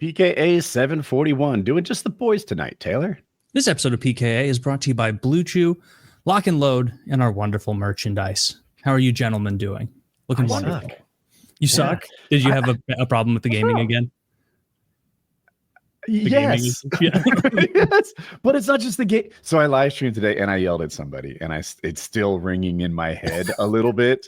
PKA 741, doing just the boys tonight, Taylor. This episode of PKA is brought to you by Blue Chew, Lock and Load, and our wonderful merchandise. How are you gentlemen doing? Looking wonderful. Suck. You suck? Did you have a problem with the gaming again? Yes. Yeah. Yes. But it's not just the game. So I live streamed today and I yelled at somebody and it's still ringing in my head a little bit.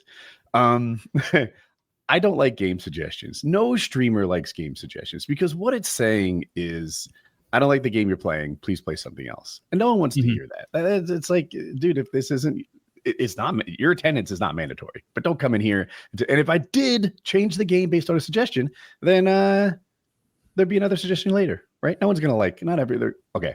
I don't like game suggestions. No streamer likes game suggestions because what it's saying is, I don't like the game you're playing. Please play something else. And no one wants to hear that. It's like, dude, if this isn't, it's not, your attendance is not mandatory, but don't come in here. And if I did change the game based on a suggestion, then there'd be another suggestion later, right? No one's going to like, not every, okay.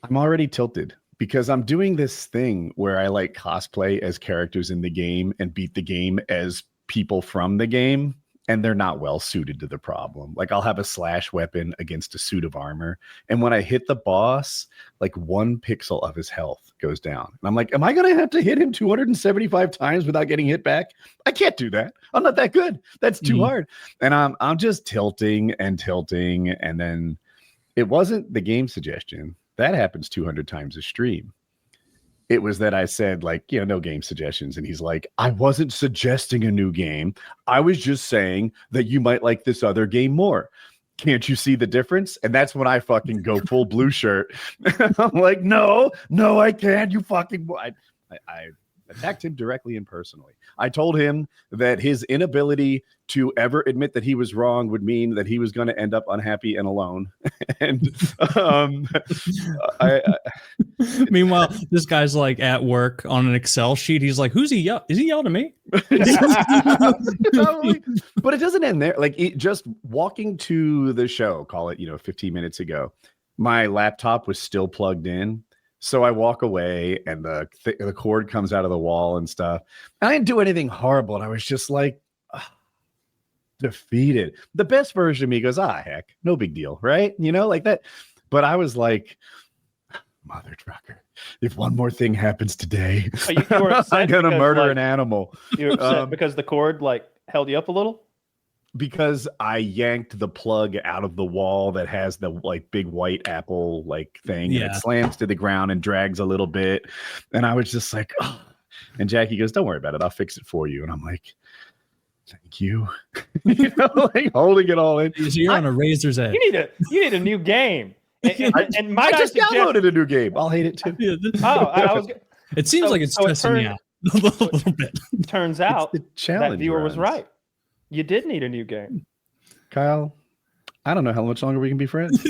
I'm already tilted because I'm doing this thing where I like cosplay as characters in the game and beat the game as people from the game, and they're not well suited to the problem. Like I'll have a slash weapon against a suit of armor, and when I hit the boss, like 1 pixel of his health goes down. And I'm like, am I gonna have to hit him 275 times without getting hit back? I can't do that. I'm not that good. That's too hard. And I'm just tilting, and then it wasn't the game suggestion. That happens 200 times a stream. It was that I said, like, no game suggestions. And he's like, I wasn't suggesting a new game. I was just saying that you might like this other game more. Can't you see the difference? And that's when I fucking go full blue shirt. I'm like, no, I can't. You fucking... I attacked him directly and personally. I told him that his inability to ever admit that he was wrong would mean that he was going to end up unhappy and alone. And meanwhile, this guy's like at work on an Excel sheet. He's like, "Who's he yell? Is he yelling at me?" But it doesn't end there. Like just walking to the show, call it 15 minutes ago, my laptop was still plugged in. So I walk away and the cord comes out of the wall and stuff. And I didn't do anything horrible. And I was just like, defeated. The best version of me goes, heck, no big deal. Right. Like that. But I was like, mother trucker, if one more thing happens today, I'm going to murder an animal. You were upset because the cord held you up a little? Because I yanked the plug out of the wall that has the big white apple thing. Yeah. And it slams to the ground and drags a little bit. And I was just like, oh. And Jackie goes, don't worry about it. I'll fix it for you. And I'm like, thank you. Holding it all in. You're on a razor's edge. You need a new game. And I just downloaded a new game. I'll hate it too. It seems like it's stressing me out a little bit. Turns out that viewer was right. You did need a new game. Kyle, I don't know how much longer we can be friends.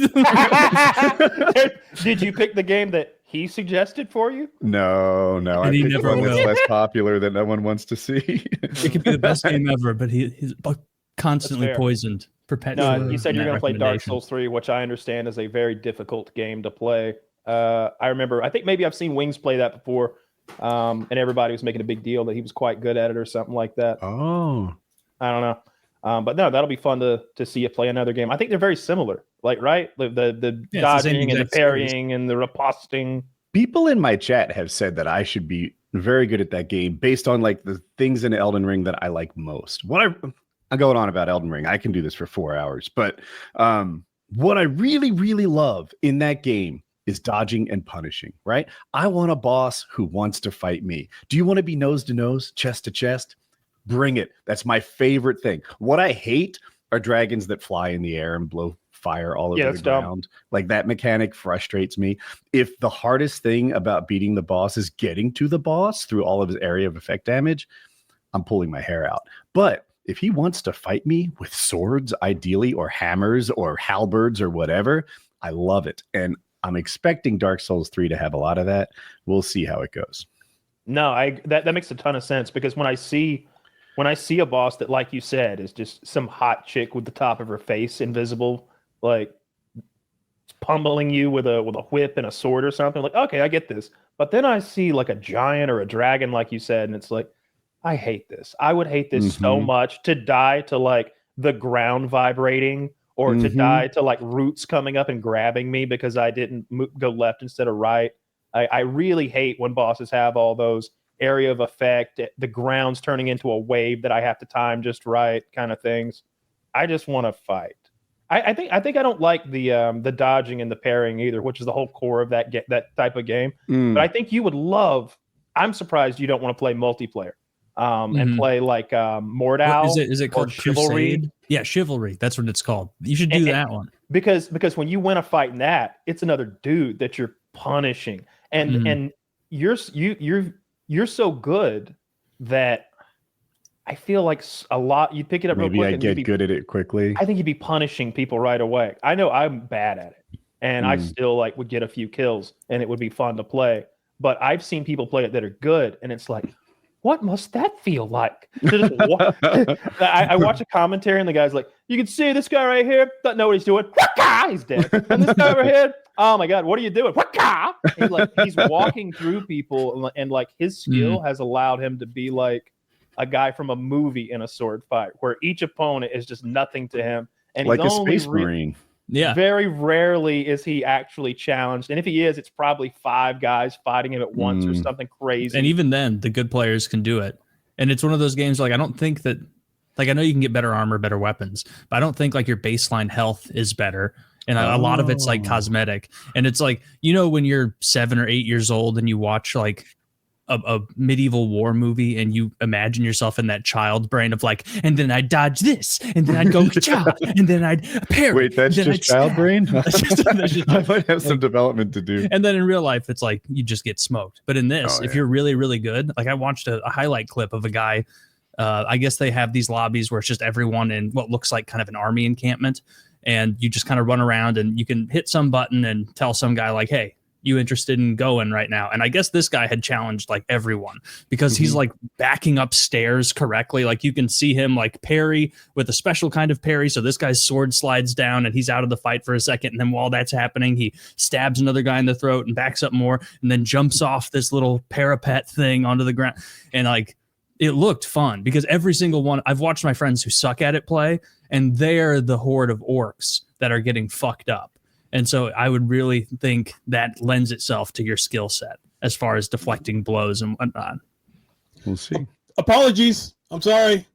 Did you pick the game that he suggested for you? No. I picked one that's less popular that no one wants to see. It could be the best game ever, but he's constantly poisoned. Perpetually. No, you said you're going to play Dark Souls 3, which I understand is a very difficult game to play. I remember, I think maybe I've seen Wings play that before, and everybody was making a big deal that he was quite good at it or something like that. Oh. I don't know. But no, that'll be fun to see you play another game. I think they're very similar, right? The dodging and the parrying and the riposting. People in my chat have said that I should be very good at that game based on the things in Elden Ring that I like most. I'm going on about Elden Ring. I can do this for 4 hours. But what I really, really love in that game is dodging and punishing, right? I want a boss who wants to fight me. Do you want to be nose to nose, chest to chest? Bring it. That's my favorite thing. What I hate are dragons that fly in the air and blow fire all over the ground. That mechanic frustrates me. If the hardest thing about beating the boss is getting to the boss through all of his area of effect damage, I'm pulling my hair out. But if he wants to fight me with swords, ideally, or hammers or halberds or whatever, I love it. And I'm expecting Dark Souls 3 to have a lot of that. We'll see how it goes. No, that makes a ton of sense because when I see a boss that, like you said, is just some hot chick with the top of her face invisible, pummeling you with a whip and a sword or something, okay, I get this. But then I see a giant or a dragon, like you said, and it's I hate this. I would hate this so much, to die to the ground vibrating or to die to roots coming up and grabbing me because I didn't go left instead of right. I really hate when bosses have all those area of effect, the ground's turning into a wave that I have to time just right kind of things. I just want to fight. I think I don't like the dodging and the parrying either, which is the whole core of that type of game. But I think you would love. I'm surprised you don't want to play multiplayer and play like Mordhaus. Is it called Chivalry? Crusade? Yeah, Chivalry. That's what it's called. You should do that one. Because when you win a fight in that, it's another dude that you're punishing, and you're so good that I feel like a lot you pick it up maybe real quick. I get good at it quickly. I think you'd be punishing people right away. I know I'm bad at it, and I still like would get a few kills, and it would be fun to play. But I've seen people play it that are good, and it's like, what must that feel like? I watch a commentary, and the guy's like, you can see this guy right here, doesn't know what he's doing. He's dead. And this guy over here, oh my God, what are you doing? He's walking through people, and like his skill has allowed him to be like a guy from a movie in a sword fight, where each opponent is just nothing to him. And like he's a only space marine. Yeah. Very rarely is he actually challenged. And if he is, it's probably 5 guys fighting him at once or something crazy. And even then, the good players can do it. And it's one of those games, like, I don't think that, like, I know you can get better armor, better weapons, but I don't think, like, your baseline health is better. And a lot of it's, like, cosmetic. And it's like, you know, when you're 7 or 8 years old and you watch, like, a medieval war movie and you imagine yourself in that child brain of like, and then I'd dodge this, and then I'd go cha, and then I'd parry. Wait, that's just child brain? I might have some development to do. And then in real life, it's like you just get smoked. But in this, if you're really, really good, like I watched a highlight clip of a guy, I guess they have these lobbies where it's just everyone in what looks like kind of an army encampment. And you just kind of run around and you can hit some button and tell some guy like, hey, you interested in going right now? And I guess this guy had challenged like everyone because he's like backing up stairs correctly. Like you can see him like parry with a special kind of parry. So this guy's sword slides down and he's out of the fight for a second. And then while that's happening, he stabs another guy in the throat and backs up more and then jumps off this little parapet thing onto the ground. And like, it looked fun because every single one, I've watched my friends who suck at it play, and they're the horde of orcs that are getting fucked up. And so I would really think that lends itself to your skill set as far as deflecting blows and whatnot. We'll see. Apologies. I'm sorry.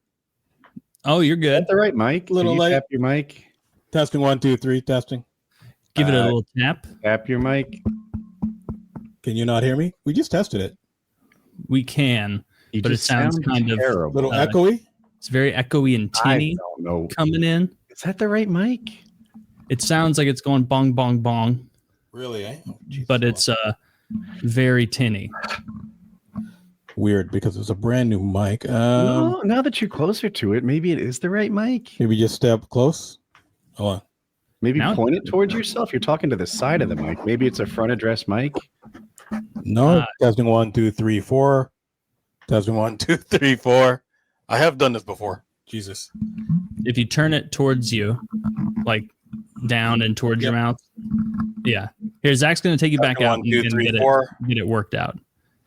Oh, you're good. That's the right mic. Little late. Tap your mic. Testing 1, 2, 3. Testing. Give it a little tap. Tap your mic. Can you not hear me? We just tested it. We can, but it sounds kind of a little echoey. It's very echoey and tinny. I don't know. Coming in. Is that the right mic? It sounds like it's going bong, bong, bong. Really, eh? Oh, but it's very tinny. Weird, because it's a brand new mic. No, now that you're closer to it, maybe it is the right mic. Maybe just step close. Hold on. Maybe point it towards yourself. You're talking to the side of the mic. Maybe it's a front address mic. No. Testing 1, 2, 3, 4. Testing 1, 2, 3, 4. I have done this before. Jesus. If you turn it towards you, like down and towards your mouth. Yeah. Here, Zach's going to take you back out and get it worked out.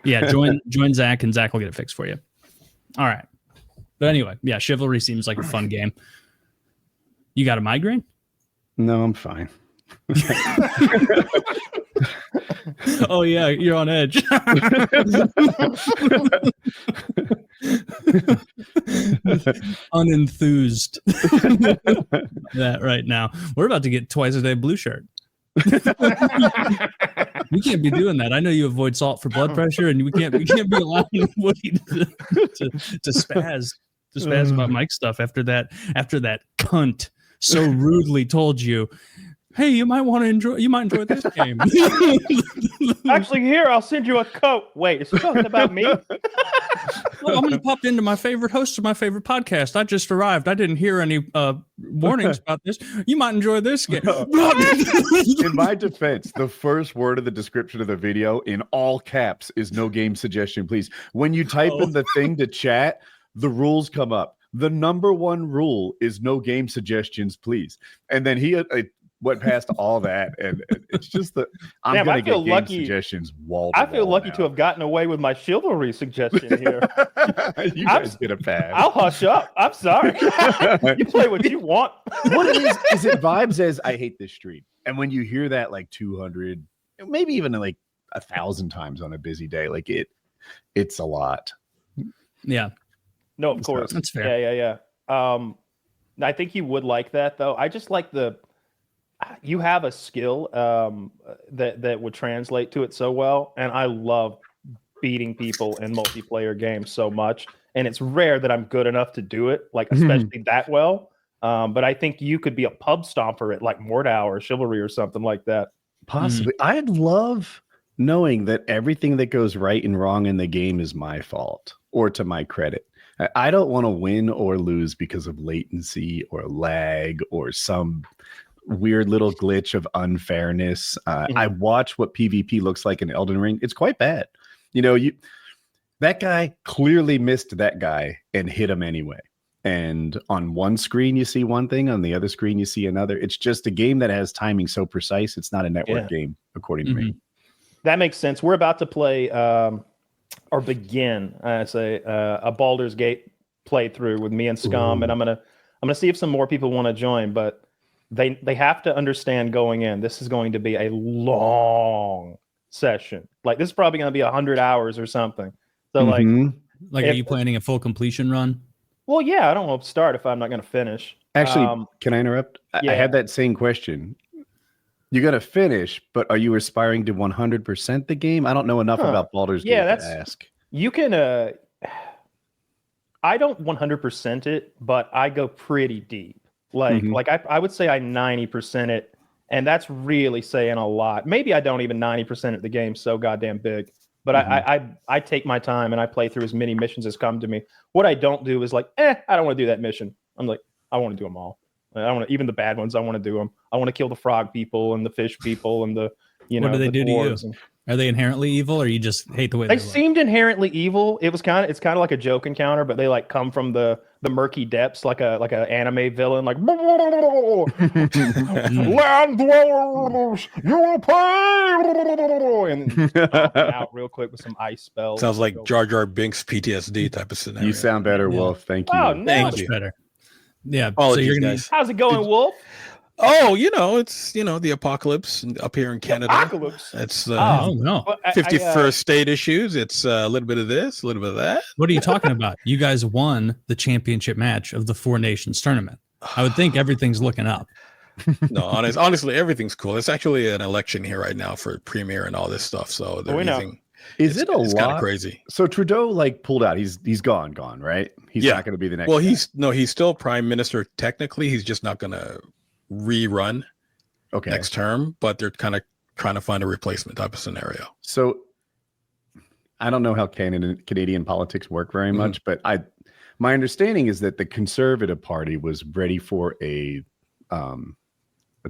Yeah, join Zach, and Zach will get it fixed for you. All right. But anyway, yeah, Chivalry seems like a fun game. You got a migraine? No, I'm fine. Oh, yeah, you're on edge. Unenthused. That right now. We're about to get twice a day blue shirt. We can't be doing that. I know you avoid salt for blood pressure, and we can't be allowing Woody to spaz about Mike stuff after that cunt so rudely told you, hey, you might enjoy this game. Actually, here, I'll send you a coat. Wait, is this talking about me? Well, I'm going to pop into my favorite host of my favorite podcast. I just arrived. I didn't hear any warnings about this. You might enjoy this game. In my defense, the first word of the description of the video in all caps is no game suggestion, please. When you type in the thing to chat, the rules come up. The number one rule is no game suggestions, please. And then he went past all that, and it's just that I'm going to get game suggestions wall to I feel wall lucky now. to have gotten away with my Chivalry suggestion here. You guys get a pass. I'll hush up. I'm sorry. You play what you want. What it is it vibes as I hate this street. And when you hear that like 200, maybe even like 1,000 times on a busy day, like it's a lot. Yeah. No, of course. That's fair. Yeah. I think you would like that, though. I just like you have a skill that would translate to it so well, and I love beating people in multiplayer games so much, and it's rare that I'm good enough to do it, like especially that well. But I think you could be a pub stomper at like Mordhaus or Chivalry or something like that. Possibly. I'd love knowing that everything that goes right and wrong in the game is my fault or to my credit. I don't want to win or lose because of latency or lag or some weird little glitch of unfairness. I watch what PvP looks like in Elden Ring. It's quite bad. That guy clearly missed that guy and hit him anyway. And on one screen, you see one thing. On the other screen, you see another. It's just a game that has timing so precise. It's not a network game, according to me. That makes sense. We're about to play or begin, a Baldur's Gate playthrough with me and Scum, and I'm gonna see if some more people want to join. But they have to understand going in, this is going to be a long session. Like this is probably going to be 100 hours or something. So are you planning a full completion run? Well, yeah, I don't want to start if I'm not going to finish. Actually, can I interrupt? Yeah. I had that same question. You got to finish, but are you aspiring to 100% the game? I don't know enough about Baldur's Gate to ask. You can. I don't 100% it, but I go pretty deep. Like I would say I 90% it, and that's really saying a lot. Maybe I don't even 90% it. The game's so goddamn big. But I take my time and I play through as many missions as come to me. What I don't do is like, I don't want to do that mission. I'm like, I want to do them all. I want to, even the bad ones. I want to do them. I want to kill the frog people and the fish people and the, what do they do to you? Are they inherently evil, or you just hate the way they seemed inherently evil? It's kind of like a joke encounter, but they like come from the murky depths, like a anime villain, like land dwellers, you will pay, and out real quick with some ice spells. Sounds like Jar Jar Binks PTSD type of scenario. You sound better, Wolf. Thank you. Oh, no. Thank you. Better. Yeah. Apologies, so you're gonna. guys. How's it going, Wolf? Oh, it's the apocalypse up here in Canada. Apocalypse. It's no. 51st state issues. It's a little bit of this, a little bit of that. What are you talking about? You guys won the championship match of the Four Nations tournament. I would think everything's looking up. No, honestly, everything's cool. It's actually an election here right now for premier and all this stuff. So we know. Is it a it's lot? Kind of crazy. So Trudeau pulled out. He's gone, right? He's not going to be the next. Well, guy. he's still prime minister technically. He's just not going to rerun next term, but they're kind of trying to find a replacement type of scenario. So I don't know how Canadian politics work very much, but my understanding is that the Conservative Party was ready for a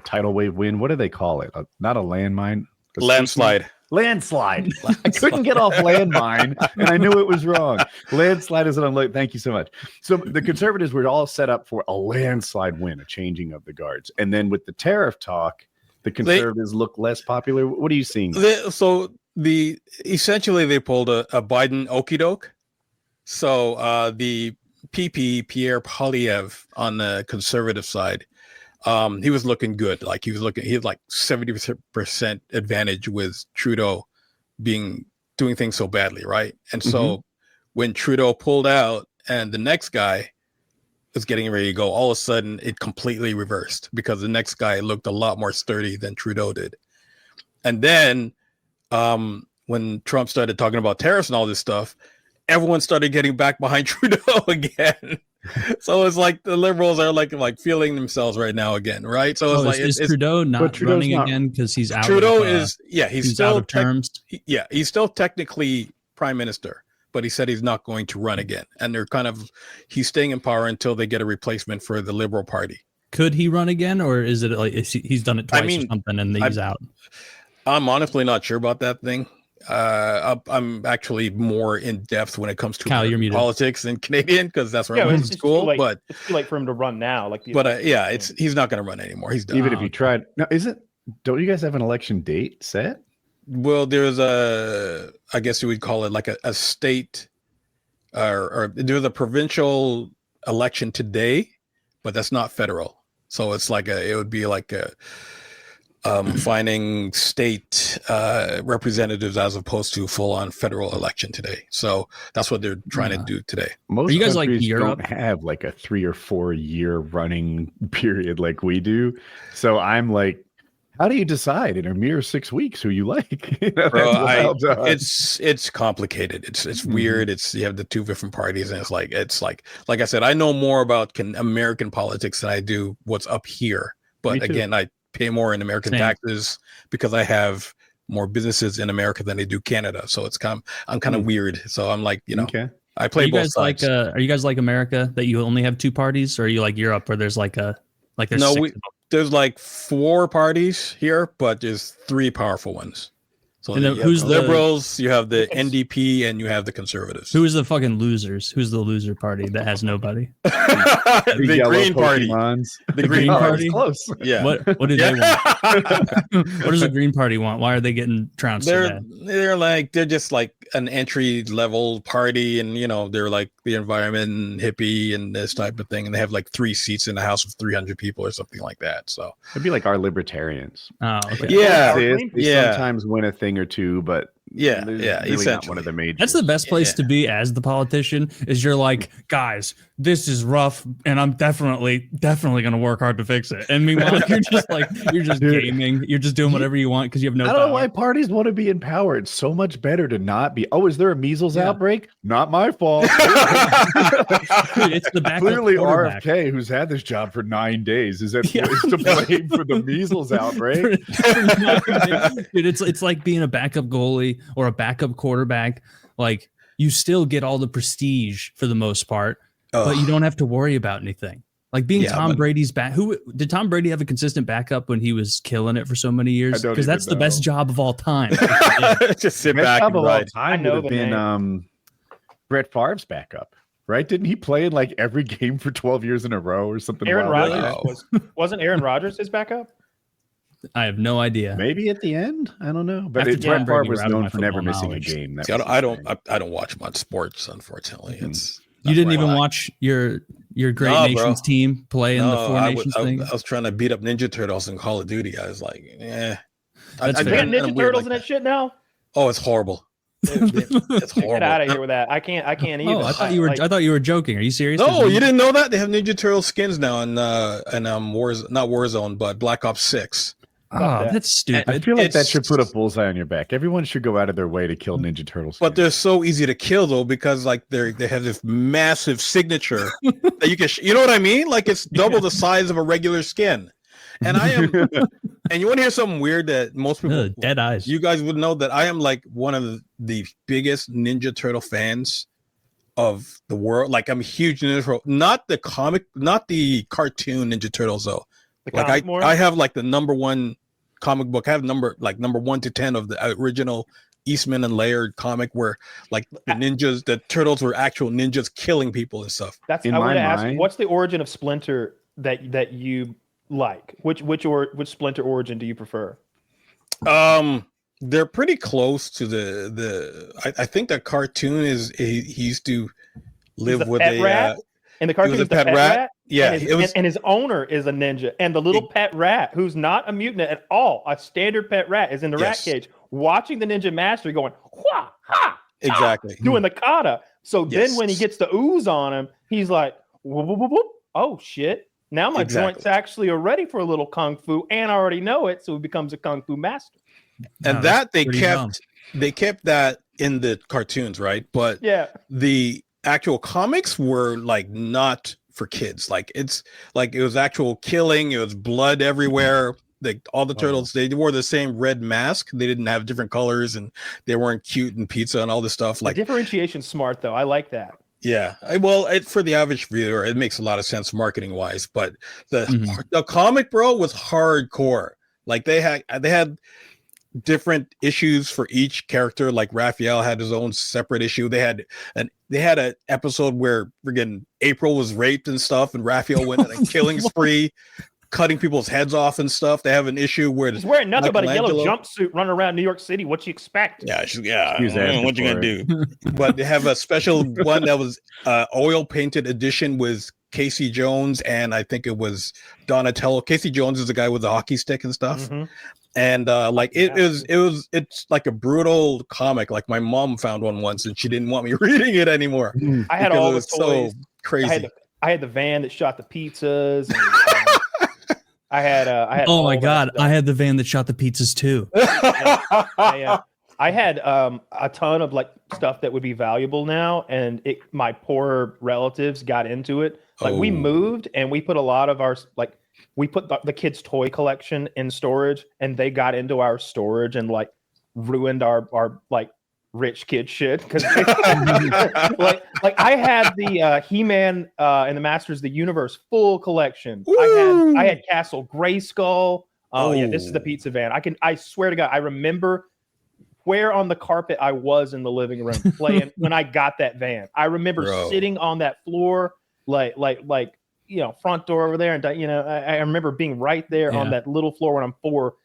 tidal wave win. What do they call it? Not a landmine. Landslide. Landslide. I couldn't get off landmine, and I knew it was wrong. Landslide is what I'm like. Thank you so much. So the Conservatives were all set up for a landslide win, a changing of the guards, and then with the tariff talk, the Conservatives look less popular. What are you seeing? Essentially they pulled a Biden okey doke. So the PP Pierre Poilievre on the Conservative side. He was looking good. He had like 70% advantage with Trudeau doing things so badly, right? And so when Trudeau pulled out and the next guy was getting ready to go, all of a sudden it completely reversed because the next guy looked a lot more sturdy than Trudeau did. And then when Trump started talking about tariffs and all this stuff, everyone started getting back behind Trudeau again. So it's like the liberals are like feeling themselves right now again, right? So is Trudeau not running again because he's out? Trudeau he's still out of terms. He's still technically prime minister, but he said he's not going to run again, and he's staying in power until they get a replacement for the Liberal Party. Could he run again, or is it like he's done it twice or something and he's out? I'm honestly not sure about that thing. I'm actually more in depth when it comes to Kyle, politics and Canadian because that's where I went to school. But it's too late for him to run now. He's not going to run anymore. He's done. Even if he tried. Now, don't you guys have an election date set? Well, there's I guess you would call it like a state, or there's a provincial election today, but that's not federal. So it's it would be like finding state representatives as opposed to full-on federal election today. So that's what they're trying to do today. Most Are you guys like countries Europe? don't have like a 3 or 4 year running period like we do. So I'm like, how do you decide in a mere 6 weeks who you like? You know, Bro, that's it's complicated. It's weird. You have the two different parties, and it's like I said, I know more about American politics than I do what's up here. But again, I pay more in American taxes because I have more businesses in America than they do Canada. So I'm kind of weird. So I'm like, okay. I play both sides. Are you guys like America that you only have 2 parties, or are you like Europe where there's there's 6 of them? There's like 4 parties here, but there's 3 powerful ones. So who's the liberals? You have the NDP, and you have the conservatives. Who is the fucking losers? Who's the loser party that has nobody? The Green Party. The Green Party. Close. Yeah. What do they want? What does the Green Party want? Why are they getting trounced? They're just like an entry level party, and they're like the environment and hippie and this type of thing, and they have like 3 seats in the house of 300 people or something like that. So it'd be like our libertarians. Oh, okay. They sometimes win a thing or two, but really not one of the majors. That's the best place to be as the politician. Is you're like, guys, this is rough, and I'm definitely going to work hard to fix it. And meanwhile, you're just gaming. You're just doing whatever you want because you have no. I don't know why parties want to be in power. It's so much better to not be. Oh, is there a measles outbreak? Not my fault. It's the backup clearly RFK, who's had this job for 9 days, is to blame for the measles outbreak. Dude, it's like being a backup goalie or a backup quarterback. Like, you still get all the prestige for the most part, but you don't have to worry about anything. Like being Tom Brady's back. Who did Tom Brady have a consistent backup when he was killing it for so many years? Because that's the best job of all time. Just sit back and ride. I know would have been Brett Favre's backup, right? Didn't he play in like every game for 12 years in a row or something? Aaron Rodgers wasn't Aaron Rodgers his backup? I have no idea. Maybe at the end, I don't know. But Brett Favre was known for never missing a game. See, I don't watch much sports, unfortunately. You didn't even watch your Great Nations team play in the Four Nations thing? I was trying to beat up Ninja Turtles in Call of Duty. I was like, I got Ninja Turtles in that shit now? Oh, it's horrible. It's horrible. Get out of here with that. I can't either. Oh, I thought you were joking. Are you serious? No, you didn't know that? They have Ninja Turtle skins now in not Warzone, but Black Ops 6. Oh, that's stupid. I feel like that should put a bullseye on your back. Everyone should go out of their way to kill Ninja Turtles. But they're so easy to kill though, because like they have this massive signature that you can, you know what I mean? Like it's double the size of a regular skin. And I am, and you want to hear something weird that most people, dead eyes. You guys would know that I am like one of the biggest Ninja Turtle fans of the world. Like I'm a huge Ninja Turtle, not the cartoon Ninja Turtles though. Like I have like the number 1 comic book. I have number 1 to 10 of the original Eastman and Laird comic where like the turtles were actual ninjas killing people and stuff. I want to ask, what's the origin of Splinter that you like? Which Splinter origin do you prefer? They're pretty close to the. I think the cartoon is he used to live with a rat. And the cartoon is the pet rat. Yeah, and his owner is a ninja, and the little pet rat, who's not a mutant at all, a standard pet rat, is in the rat cage, watching the ninja master going, "Wha ha!" Exactly, doing the kata. So then, when he gets the ooze on him, he's like, whoop, whoop, whoop, whoop. "Oh shit! Now my joints actually are ready for a little kung fu, and I already know it." So he becomes a kung fu master. And that they kept that in the cartoons, right? But the actual comics were like not for kids. Like it was actual killing. It was blood everywhere. Like all the turtles, they wore the same red mask. They didn't have different colors, and they weren't cute and pizza and all this stuff. Like the differentiation's smart though. I like that. Yeah, for the average viewer, it makes a lot of sense marketing wise. But the comic, bro, was hardcore. Like they had different issues for each character. Like Raphael had his own separate issue. They had an episode where friggin' April was raped and stuff, and Raphael went on a killing spree, cutting people's heads off and stuff. They have an issue where he's wearing nothing but a yellow jumpsuit running around New York City. What you expect? What you gonna do? But they have a special one that was oil painted edition with Casey Jones and I think it was Donatello. Casey Jones is the guy with the hockey stick and stuff. Mm-hmm. And like it's like a brutal comic. Like my mom found one once and she didn't want me reading it anymore. I had all the toys. So crazy. I had the van that shot the pizzas. And, I had. Oh my god! I had the van that shot the pizzas too. I had a ton of like stuff that would be valuable now, and my poor relatives got into it. Like we moved, and we put a lot of our we put the kids' toy collection in storage, and they got into our storage and like ruined our like rich kid shit because like I had the He-Man and the Masters of the Universe full collection. I had Castle Grayskull. Yeah, this is the pizza van. I swear to God, I remember where on the carpet I was in the living room playing when I got that van. I remember sitting on that floor, like front door over there, and I remember being right there on that little floor when I'm 4,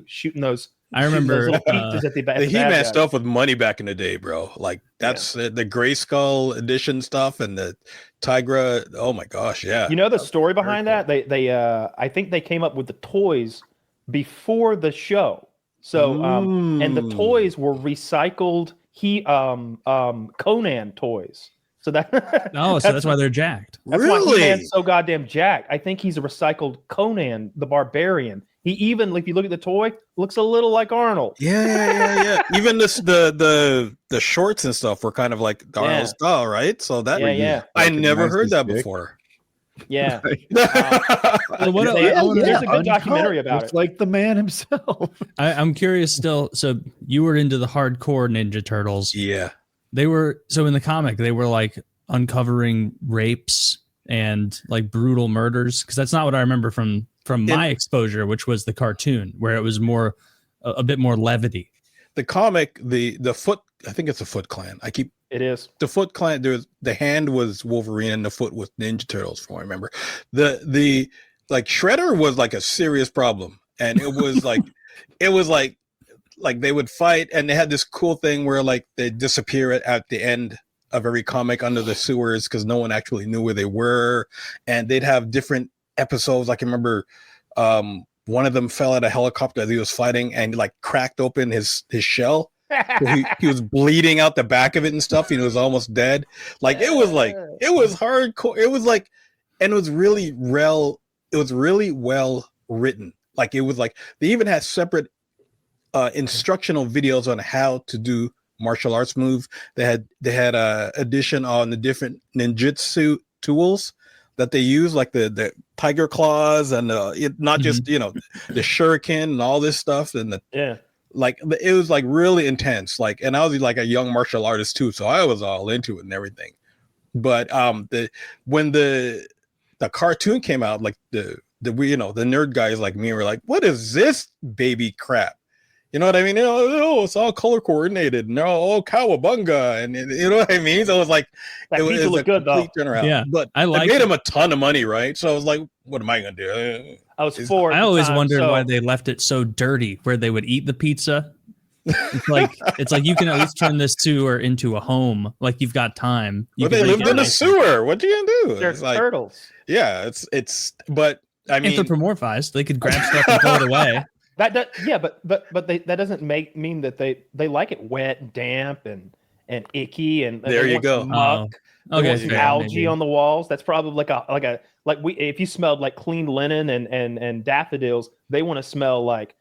shooting those. I remember the He-Man stuff with money back in the day, bro. Like that's the Grayskull edition stuff and the Tigra. Oh my gosh, yeah. You know the story behind that? They I think they came up with the toys before the show. So and the toys were recycled Conan toys. So that so that's why they're jacked. That's why He-Man's so goddamn jacked. I think he's a recycled Conan the Barbarian. He even, if you look at the toy, looks a little like Arnold. Yeah. Even the shorts and stuff were kind of like the Arnold style, right? So that I never heard that before. Yeah. There's a good documentary about it. Like the man himself. I'm curious still. So you were into the hardcore Ninja Turtles. Yeah. They were, so in the comic, they were like uncovering rapes and like brutal murders. Because that's not what I remember from my exposure, which was the cartoon, where it was more a bit more levity. The comic, the Foot, I think it's a Foot Clan. It is the Foot Clan. The hand was Wolverine and the foot was Ninja Turtles, from what I remember. The like Shredder was like a serious problem, and it was like like they would fight, and they had this cool thing where like they disappear at the end of every comic under the sewers because no one actually knew where they were, and they'd have different episodes. I can remember one of them fell out of a helicopter as he was fighting and like cracked open his shell. So he was bleeding out the back of it and stuff. He was almost dead. Like it was hardcore. It was like, and it was really well written. Like it was like they even had separate instructional videos on how to do martial arts move. They had a edition on the different ninjutsu tools that they use, like the tiger claws and not just the shuriken and all this stuff, and like it was like really intense. Like, and I was like a young martial artist too, so I was all into it and everything. But when the cartoon came out, like the nerd guys like me were like, what is this baby crap? You know what I mean? It's all color coordinated. No, cowabunga, and you know what I mean. So it was like that it was a good though. Turnaround. Yeah, but I made him a ton of money, right? So I was like, what am I gonna do? I was 4. I always wondered why they left it so dirty, where they would eat the pizza. It's like you can at least turn this sewer into a home. Like you've got time. But they lived in a sewer. What you gonna do? They're like, turtles. Yeah, it's. But I mean, anthropomorphized. They could grab stuff and throw it away. But that doesn't mean that they like it wet, damp, and icky, and there you go. Muck. Okay, algae on the walls. That's probably if you smelled like clean linen and daffodils, they want to smell like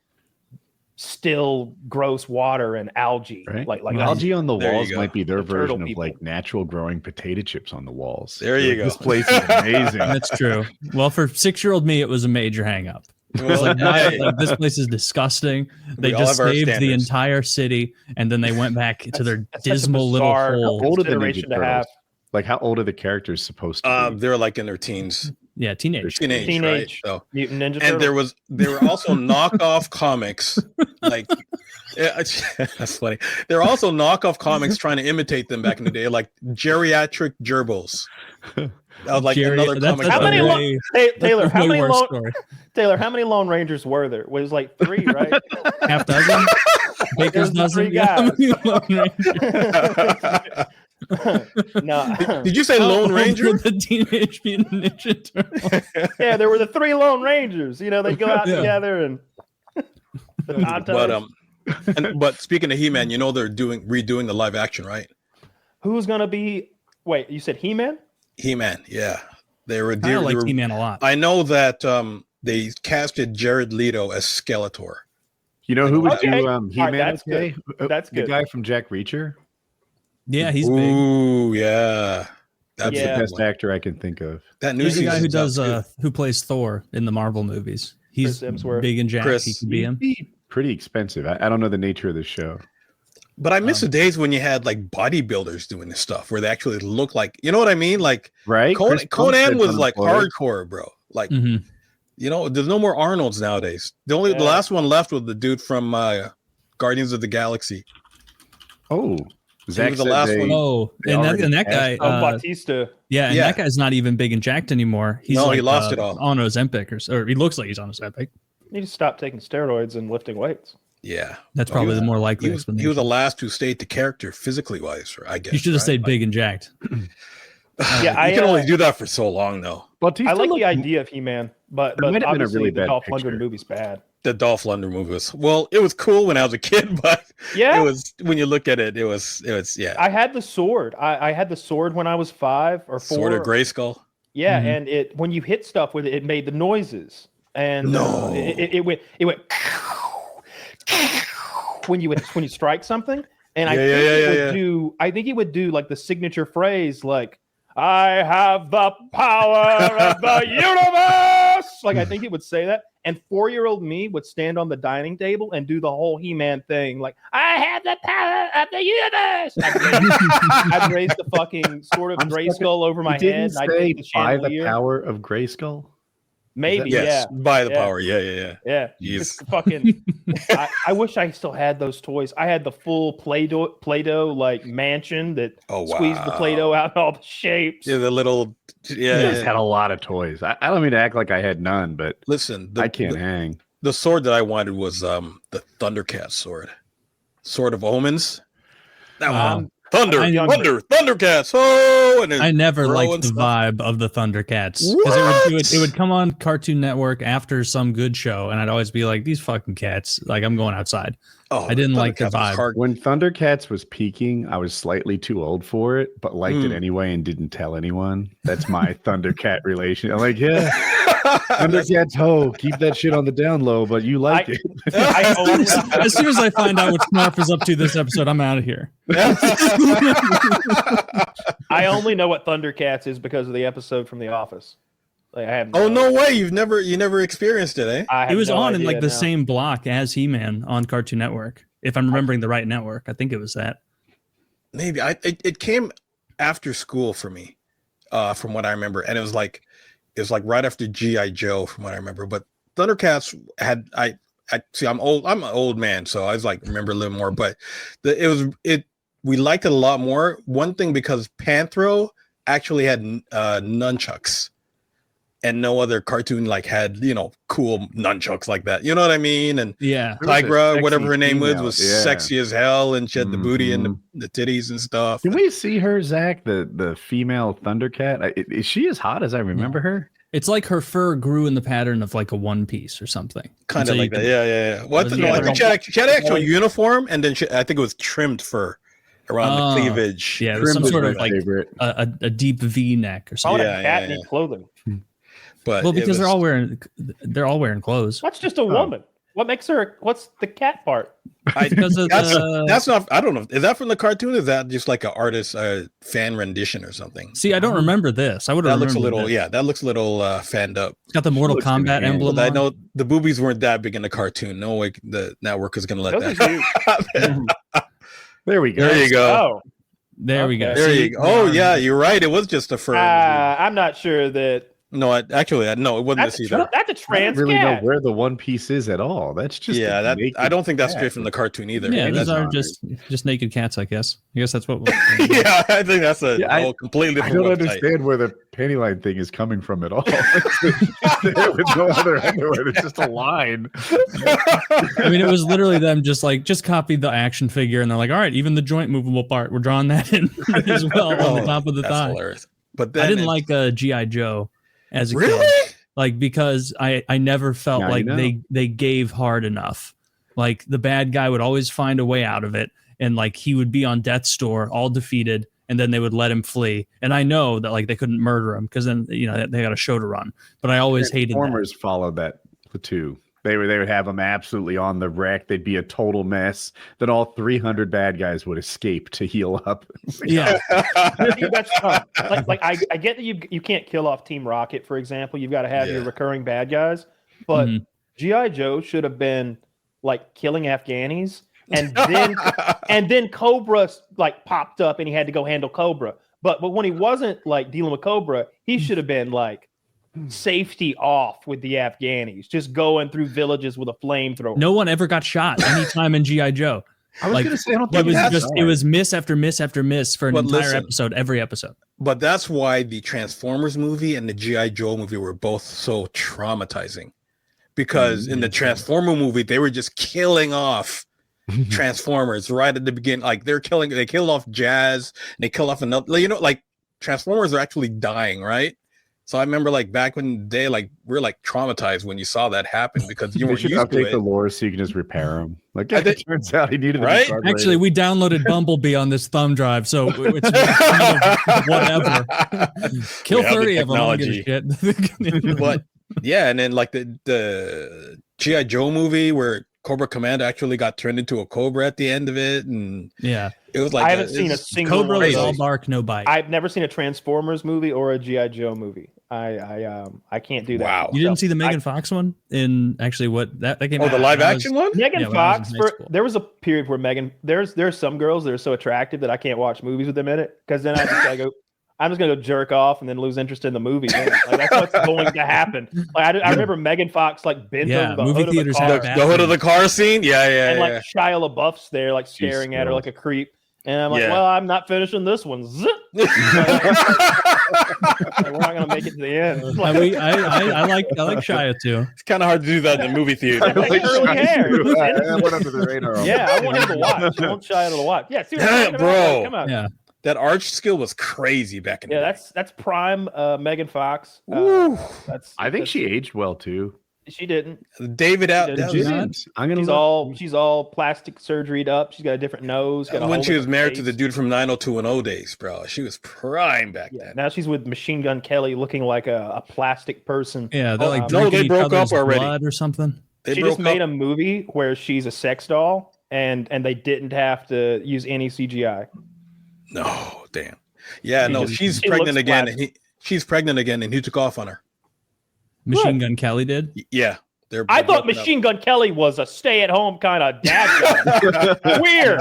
still gross water and algae. Right? Like algae on the walls might be their version of like natural growing potato chips on the walls. There you go. This place is amazing. That's true. Well, for 6-year-old me, it was a major hang up. It was like, this place is disgusting. They just saved the entire city, and then they went back to their dismal little hole. How old are the Ninja Turtles? Like, how old are the characters supposed to be? They're like in their teens. Yeah, teenage. Right? So, Mutant Ninja Turtles. And there were also knockoff comics. Like, that's funny. There are also knockoff comics trying to imitate them back in the day, like geriatric gerbils. That was like another comic. Taylor, how many Lone Rangers were there? It was like 3, right? Half dozen. Baker's dozen. 3 guys. No. Did you say Lone Ranger? The Teenage Mutant Ninja Turtles. Yeah, there were the 3 Lone Rangers. You know, they go out together and but speaking of He-Man, you know they're redoing the live action, right? Who's gonna be? Wait, you said He-Man? He-Man, yeah. I like He-Man a lot. I know that they casted Jared Leto as Skeletor. You know who would do He-Man? Right, that's good. That's good. The guy from Jack Reacher. Yeah, he's big. Ooh, yeah. That's the best actor I can think of. That new He's the guy who does good. who plays Thor in the Marvel movies. He's big and jacked. He can be him. Pretty expensive. I don't know the nature of the show. But I miss the days when you had like bodybuilders doing this stuff where they actually look like, you know what I mean? Like, right? Conan was like hardcore, bro. Like, you know, there's no more Arnolds nowadays. The last one left was the dude from Guardians of the Galaxy. Oh, Zach was the last one. Oh, and that guy, Batista. Yeah, and that guy's not even big and jacked anymore. He lost it all on Ozempic, or he looks like he's on Ozempic. You need to stop taking steroids and lifting weights. Yeah, that's probably the more likely explanation. He was the last who stayed the character physically wise, I guess. You should have stayed big and jacked. Yeah, you can only do that for so long, though. I like the idea of He-Man, but obviously the Dolph Lundgren movie's bad. The Dolph Lundgren movie it was cool when I was a kid, but it was when you look at it, it was I had the sword. I had the sword when I was 5 or 4. Sword of Grayskull. Yeah, and when you hit stuff with it, it made the noises, and it went when you strike something, and I think it would do like the signature phrase, like "I have the power of the universe." Like I think it would say that, and 4-year-old me would stand on the dining table and do the whole He-Man thing, like "I have the power of the universe." I'd raise the fucking sword of Grayskull over my head. And I'd take the chandelier. By the power of Grayskull. Maybe, by the power, yeah. Just fucking. I wish I still had those toys. I had the full Play-Doh like mansion that squeezed the Play-Doh out in all the shapes. Yeah, the little. You guys had a lot of toys. I don't mean to act like I had none, but listen, I can't hang. The sword that I wanted was the Thundercats sword of omens. That one. Thundercats! Oh, and I never liked the vibe of the Thundercats because it would come on Cartoon Network after some good show, and I'd always be like, "These fucking cats!" Like I'm going outside. Oh, I didn't like the vibe. When Thundercats was peaking, I was slightly too old for it, but liked it anyway and didn't tell anyone. That's my Thundercat relation. I'm like, yeah, Thundercats, keep that shit on the down low, but you like it. As soon as I find out what Snarf is up to this episode, I'm out of here. I only know what Thundercats is because of the episode from The Office. Like, I have no way! You never experienced it, eh? It was on in like the same block as He-Man on Cartoon Network, if I'm remembering the right network. I think it was that. Maybe it came after school for me, from what I remember, and it was like right after G.I. Joe, from what I remember. But Thundercats had I see. I'm old. I'm an old man, so I was like remember a little more. But we liked it a lot more. One thing because Panthro actually had nunchucks. And no other cartoon had cool nunchucks like that. You know what I mean? And Tigra, whatever her name was sexy as hell, and she had the booty and the titties and stuff. Can we see her, Zach, the female Thundercat? Is she as hot as I remember her? It's like her fur grew in the pattern of like a one piece or something. Kind of like that. Yeah. Well, I think she had an actual uniform, and then I think it was trimmed fur around the cleavage. Yeah, it was some sort of like a deep V neck or something. Why would a cat need clothing? But because they're all wearing clothes. That's just a woman. What makes her? What's the cat part? Because that's not. I don't know. Is that from the cartoon? Or is that just like an artist fan rendition or something? See, I don't remember this. I would. That looks a little. Yeah, that looks a little fanned up. It's got the Mortal Kombat emblem. I know the boobies weren't that big in the cartoon. No way the network is going to let that happen. There we go. There you go. There we go. There you go. Oh yeah, you're right. It was just a fur. I'm not sure that No, no, it wasn't That's this a, either. that's a I trans don't really know cat. where the one piece is at all. That's just I don't think that's straight from the cartoon either. Yeah, these are not just naked cats, I guess. I guess that's what. Yeah, I think that's a completely I different don't website. understand where the panty line thing is coming from at all. It's there with no other underwear. It's just a line. I mean, it was literally them just copied the action figure, and they're like, all right, even the joint movable part, we're drawing that in as well on the top of the That's thigh. hilarious. But then I didn't like G.I. Joe as a really. kid. Like, because I never felt Now like you know. they gave hard enough. Like, the bad guy would always find a way out of it, and like he would be on death's door, all defeated, and then they would let him flee. And I know that like they couldn't murder him because then they got a show to run. But I always hated that. Transformers followed that too. They would have them absolutely on the wreck. They'd be a total mess. Then all 300 bad guys would escape to heal up. Yeah, That's tough. Like I get that you can't kill off Team Rocket, for example. You've got to have your recurring bad guys. But G.I. Joe should have been like killing Afghanis, and then Cobra like popped up and he had to go handle Cobra. But when he wasn't like dealing with Cobra, he should have been like safety off with the Afghanis, just going through villages with a flamethrower. no one ever got shot anytime in G.I. Joe. I was Like, going to say, I don't It think was it was miss after miss after miss for an But entire listen. episode, every episode. But that's why the Transformers movie and the G.I. Joe movie were both so traumatizing. Because in the Transformer movie, they were just killing off Transformers right at the beginning. Like they killed off Jazz, and they killed off another, like Transformers are actually dying, right? So I remember like back in the day, like we're like traumatized when you saw that happen because you they weren't should used to update it. the lore so you can just repair them. Like I it think- turns out he needed to Right? be carbureted. Actually, we downloaded Bumblebee on this thumb drive, so it's kind of whatever. Kill We have the 30 of them. I don't give a shit. But yeah, and then like the G.I. Joe movie where Cobra Commander actually got turned into a cobra at the end of it, and Yeah. it was like I haven't seen a single Cobra one of was all those. bark, no bite. I've never seen a Transformers movie or a G.I. Joe movie. I can't do that. Wow. You didn't see the Megan Fox one in actually what that came oh, out the live when I action was- one. Megan Yeah, when I was Fox. in high school. There was a period where there's some girls that are so attractive that I can't watch movies with them in it because then I just gotta go. I'm just gonna go jerk off and then lose interest in the movie. Man. Like, that's what's going to happen. Like I remember Megan Fox like bent Yeah, over the movie hood of the theaters car, have The hood of the car scene. Yeah. and like Shia LaBeouf's there like staring at her thrilled. like a creep. And I'm like, Yeah. well, I'm not finishing this one. Zip. Like, we're not gonna make it to the end. Like, I like Shia too. It's kind of hard to do that in the movie theater. I like curly hair. That went under the radar. Yeah, I want him to watch. I want Shia to watch. Yeah, see what I'm talking about? Bro. Like, come on. Yeah. That arch skill was crazy back in the Yeah, day. that's prime Megan Fox. Woo. I think she aged well too. She didn't. David out. She that didn't. was- I'm gonna She's all plastic surgeryed up. She's got a different nose. Got a when whole she was different married to face. the dude from 90210 days, bro. She was prime back Yeah, then. now she's with Machine Gun Kelly, looking like a plastic person. Yeah, they're like No, drinking they each broke up other's already. blood or something. They She broke just made up. a movie where she's a sex doll, and they didn't have to use any CGI. No, damn. Yeah, She no, just- she's she pregnant looks again. flat. And she's pregnant again, and he took off on her. Machine Gun Kelly did. Yeah, they're. I they're thought broken up. Machine Gun Kelly was a stay-at-home kind of dad guy. Weird.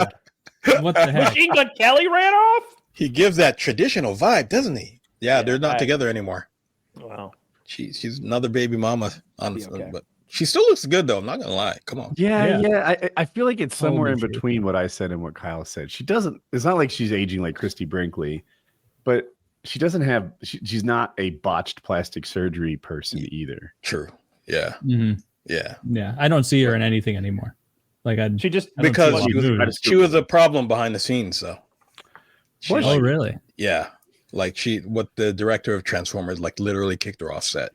What the heck? Machine Gun Kelly ran off. He gives that traditional vibe, doesn't he? Yeah, they're not I- together anymore. Wow. She's another baby mama, honestly, okay. but she still looks good though. I'm not gonna lie. Come on. Yeah. I feel like it's somewhere in Holy shit. between what I said and what Kyle said. She doesn't. It's not like she's aging like Christy Brinkley, but she doesn't have. She's not a botched plastic surgery person either. True. Yeah. Mhm. Yeah. Yeah, I don't see her in anything anymore. Like I She just I don't Because see she a lot of was, movies. she was a problem behind the scenes, though. She, Oh, like, really? yeah. Like what the director of Transformers like literally kicked her off set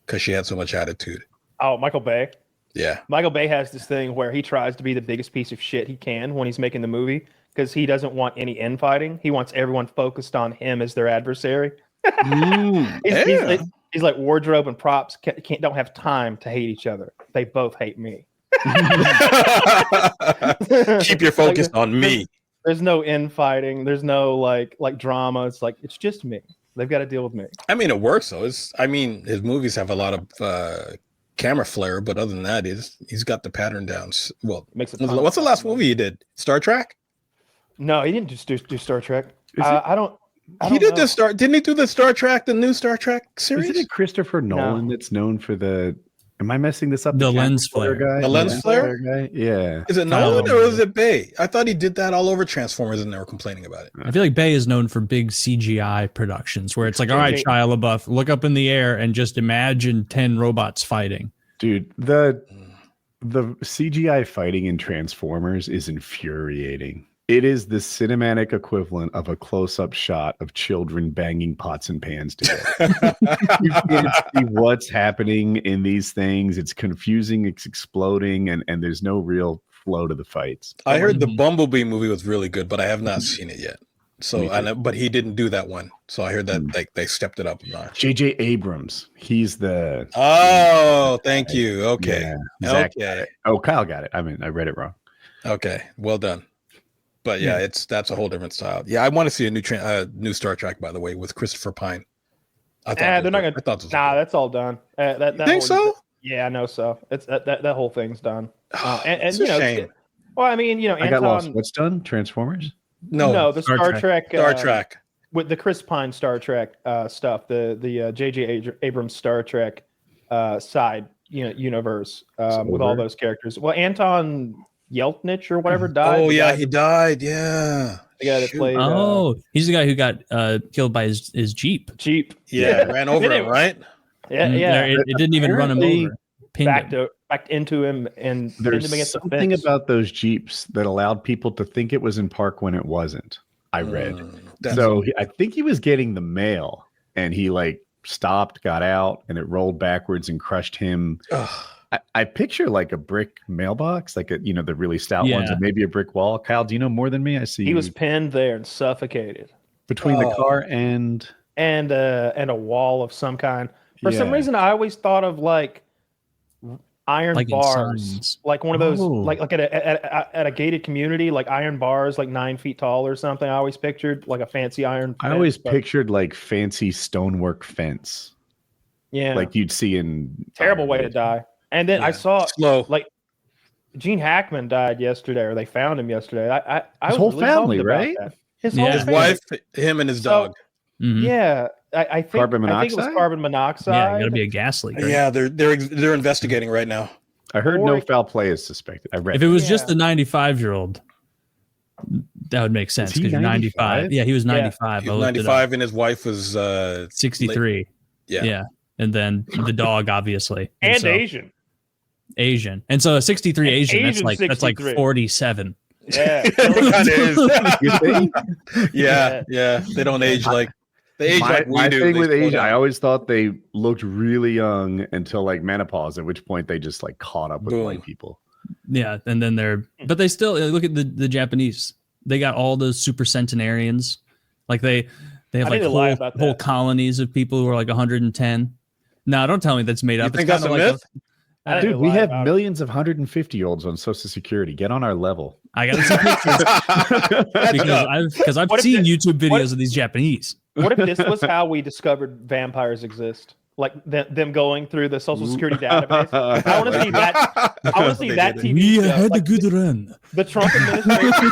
because she had so much attitude. oh, Michael Bay. Yeah. Michael Bay has this thing where he tries to be the biggest piece of shit he can when he's making the movie because he doesn't want any infighting. He wants everyone focused on him as their adversary. He's like wardrobe and props don't have time to hate each other. They both hate me. Keep your focus on me. There's no infighting. There's no like drama. It's like it's just me. They've got to deal with me. I mean, it works though. His movies have a lot of camera flair, but other than that, he's got the pattern down. Well, Makes a ton what's the of last sense. movie he did? Star Trek? No, he didn't just do Star Trek. Is it- I don't. He did the didn't he do the new Star Trek series? Isn't it Christopher Nolan that's known for the? Am I messing this up? The lens flare guy. The lens flare guy. Yeah. Is it Nolan or is it Bay? I thought he did that all over Transformers, and they were complaining about it. I feel like Bay is known for big CGI productions, where it's like, all right, Shia LaBeouf, look up in the air and just imagine 10 robots fighting. Dude, the CGI fighting in Transformers is infuriating. It is the cinematic equivalent of a close-up shot of children banging pots and pans together. You can't see what's happening in these things. It's confusing, it's exploding, and there's no real flow to the fights. I heard the Bumblebee movie was really good, but I have not seen it yet. So, but he didn't do that one. So I heard that they stepped it up a notch. JJ Abrams, he's the. Oh, thank you. Okay. Yeah, okay. Oh, Kyle got it. I mean, I read it wrong. Okay. Well done. But yeah, that's a whole different style. Yeah, I want to see a new Star Trek, by the way, with Christopher Pine. I thought they're not gonna. That's all done. That think so? Yeah, I know so. It's that whole thing's done. And it's a shame. Well, I mean, I got lost. What's done? Transformers? No, the Star Trek. Star Trek with the Chris Pine Star Trek stuff. The JJ Abrams Star Trek side universe with all those characters. Well, Anton Yelchnich or whatever died. Oh yeah, he died. Yeah, the guy that played. He's the guy who got killed by his Jeep. Yeah, ran over him, right? Yeah. It didn't even run him over. Backed into him and there's something about those Jeeps that allowed people to think it was in park when it wasn't. I read. I think he was getting the mail and he like stopped, got out, and it rolled backwards and crushed him. I picture like a brick mailbox, like the really stout ones, and maybe a brick wall. Kyle, do you know more than me? I see he was pinned there and suffocated between the car and a wall of some kind. For some reason, I always thought of like iron bars, like one of those, like at a gated community, like iron bars, like 9 feet tall or something. I always pictured like a fancy iron fence. I always pictured like fancy stonework fence. Yeah, like you'd see in terrible way to die. And then I saw like Gene Hackman died yesterday, or they found him yesterday. His whole family, right? His whole family. Wife, him, and his dog. Yeah, I think carbon monoxide. I think it was carbon monoxide. Yeah, gotta be a gas leak. Right? Yeah, they're investigating right now. I heard no foul play is suspected. I read. If it was just the 95-year-old, that would make sense because you're 95. Yeah, he was 95. He was 95, and his wife was 63. Yeah, and then the dog, obviously, and Asian, and so a 63 Asian. That's like 47. Yeah, you think? Yeah. They don't age like they age like we do. My thing with Asian, I always thought they looked really young until like menopause, at which point they just like caught up with white people. Yeah, and then but they still look at the Japanese. They got all those super centenarians. Like they have like whole colonies of people who are like 110. No, don't tell me that's made up. You think that's a myth? Dude, we have millions of 150-year-olds on Social Security. Get on our level. I got some pictures because I've seen YouTube videos of these Japanese. What if this was how we discovered vampires exist? Like them going through the Social Security database. I want to see that. I want to see that TV. We show. had a good run. The Trump administration.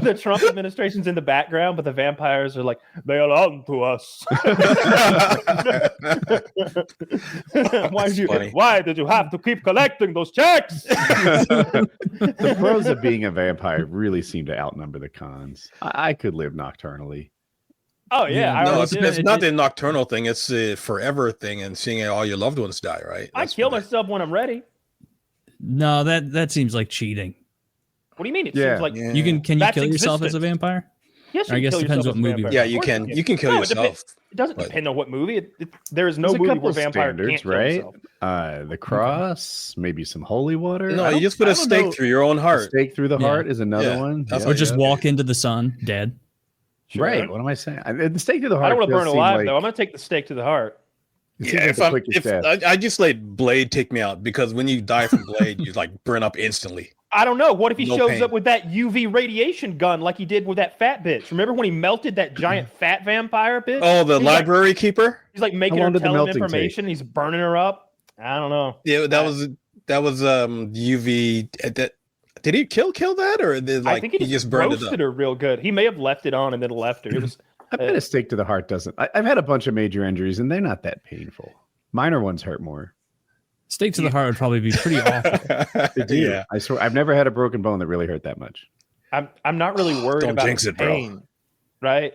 the Trump administration's in the background, but the vampires are like, they are on to us. Why did you have to keep collecting those checks? The pros of being a vampire really seem to outnumber the cons. I could live nocturnally. Oh yeah, no, it's not the nocturnal thing. It's the forever thing, and seeing all your loved ones die. Right? I kill myself when I'm ready. No, that seems like cheating. What do you mean? It seems like you can you kill yourself as a vampire? Yes, I guess it depends what movie. Yeah, you can kill yourself. It doesn't depend on what movie. There is no movie where vampire can't kill himself. The cross, maybe some holy water. No, you just put a stake through your own heart. A stake through the heart is another one. Or just walk into the sun dead. Sure. Right. What am I saying? The stake to the heart. I don't want to burn alive though. I'm going to take the stake to the heart. Yeah, if I just let Blade take me out, because when you die from Blade, you like burn up instantly. I don't know. What if he shows up with that UV radiation gun like he did with that fat bitch? Remember when he melted that giant fat vampire bitch? Oh, the library keeper? He's like making her tell him information. He's burning her up. I don't know. Yeah, that was UV. Did he kill that, or did I think he just burned roasted it up? her real good. He may have left it on and then left her. It was. I bet a stake to the heart doesn't. I've had a bunch of major injuries, and they're not that painful. Minor ones hurt more. Stake to the heart would probably be pretty awful. They do. Yeah. I swear, I've never had a broken bone that really hurt that much. I'm not really worried Don't about jinx it, pain, bro. right?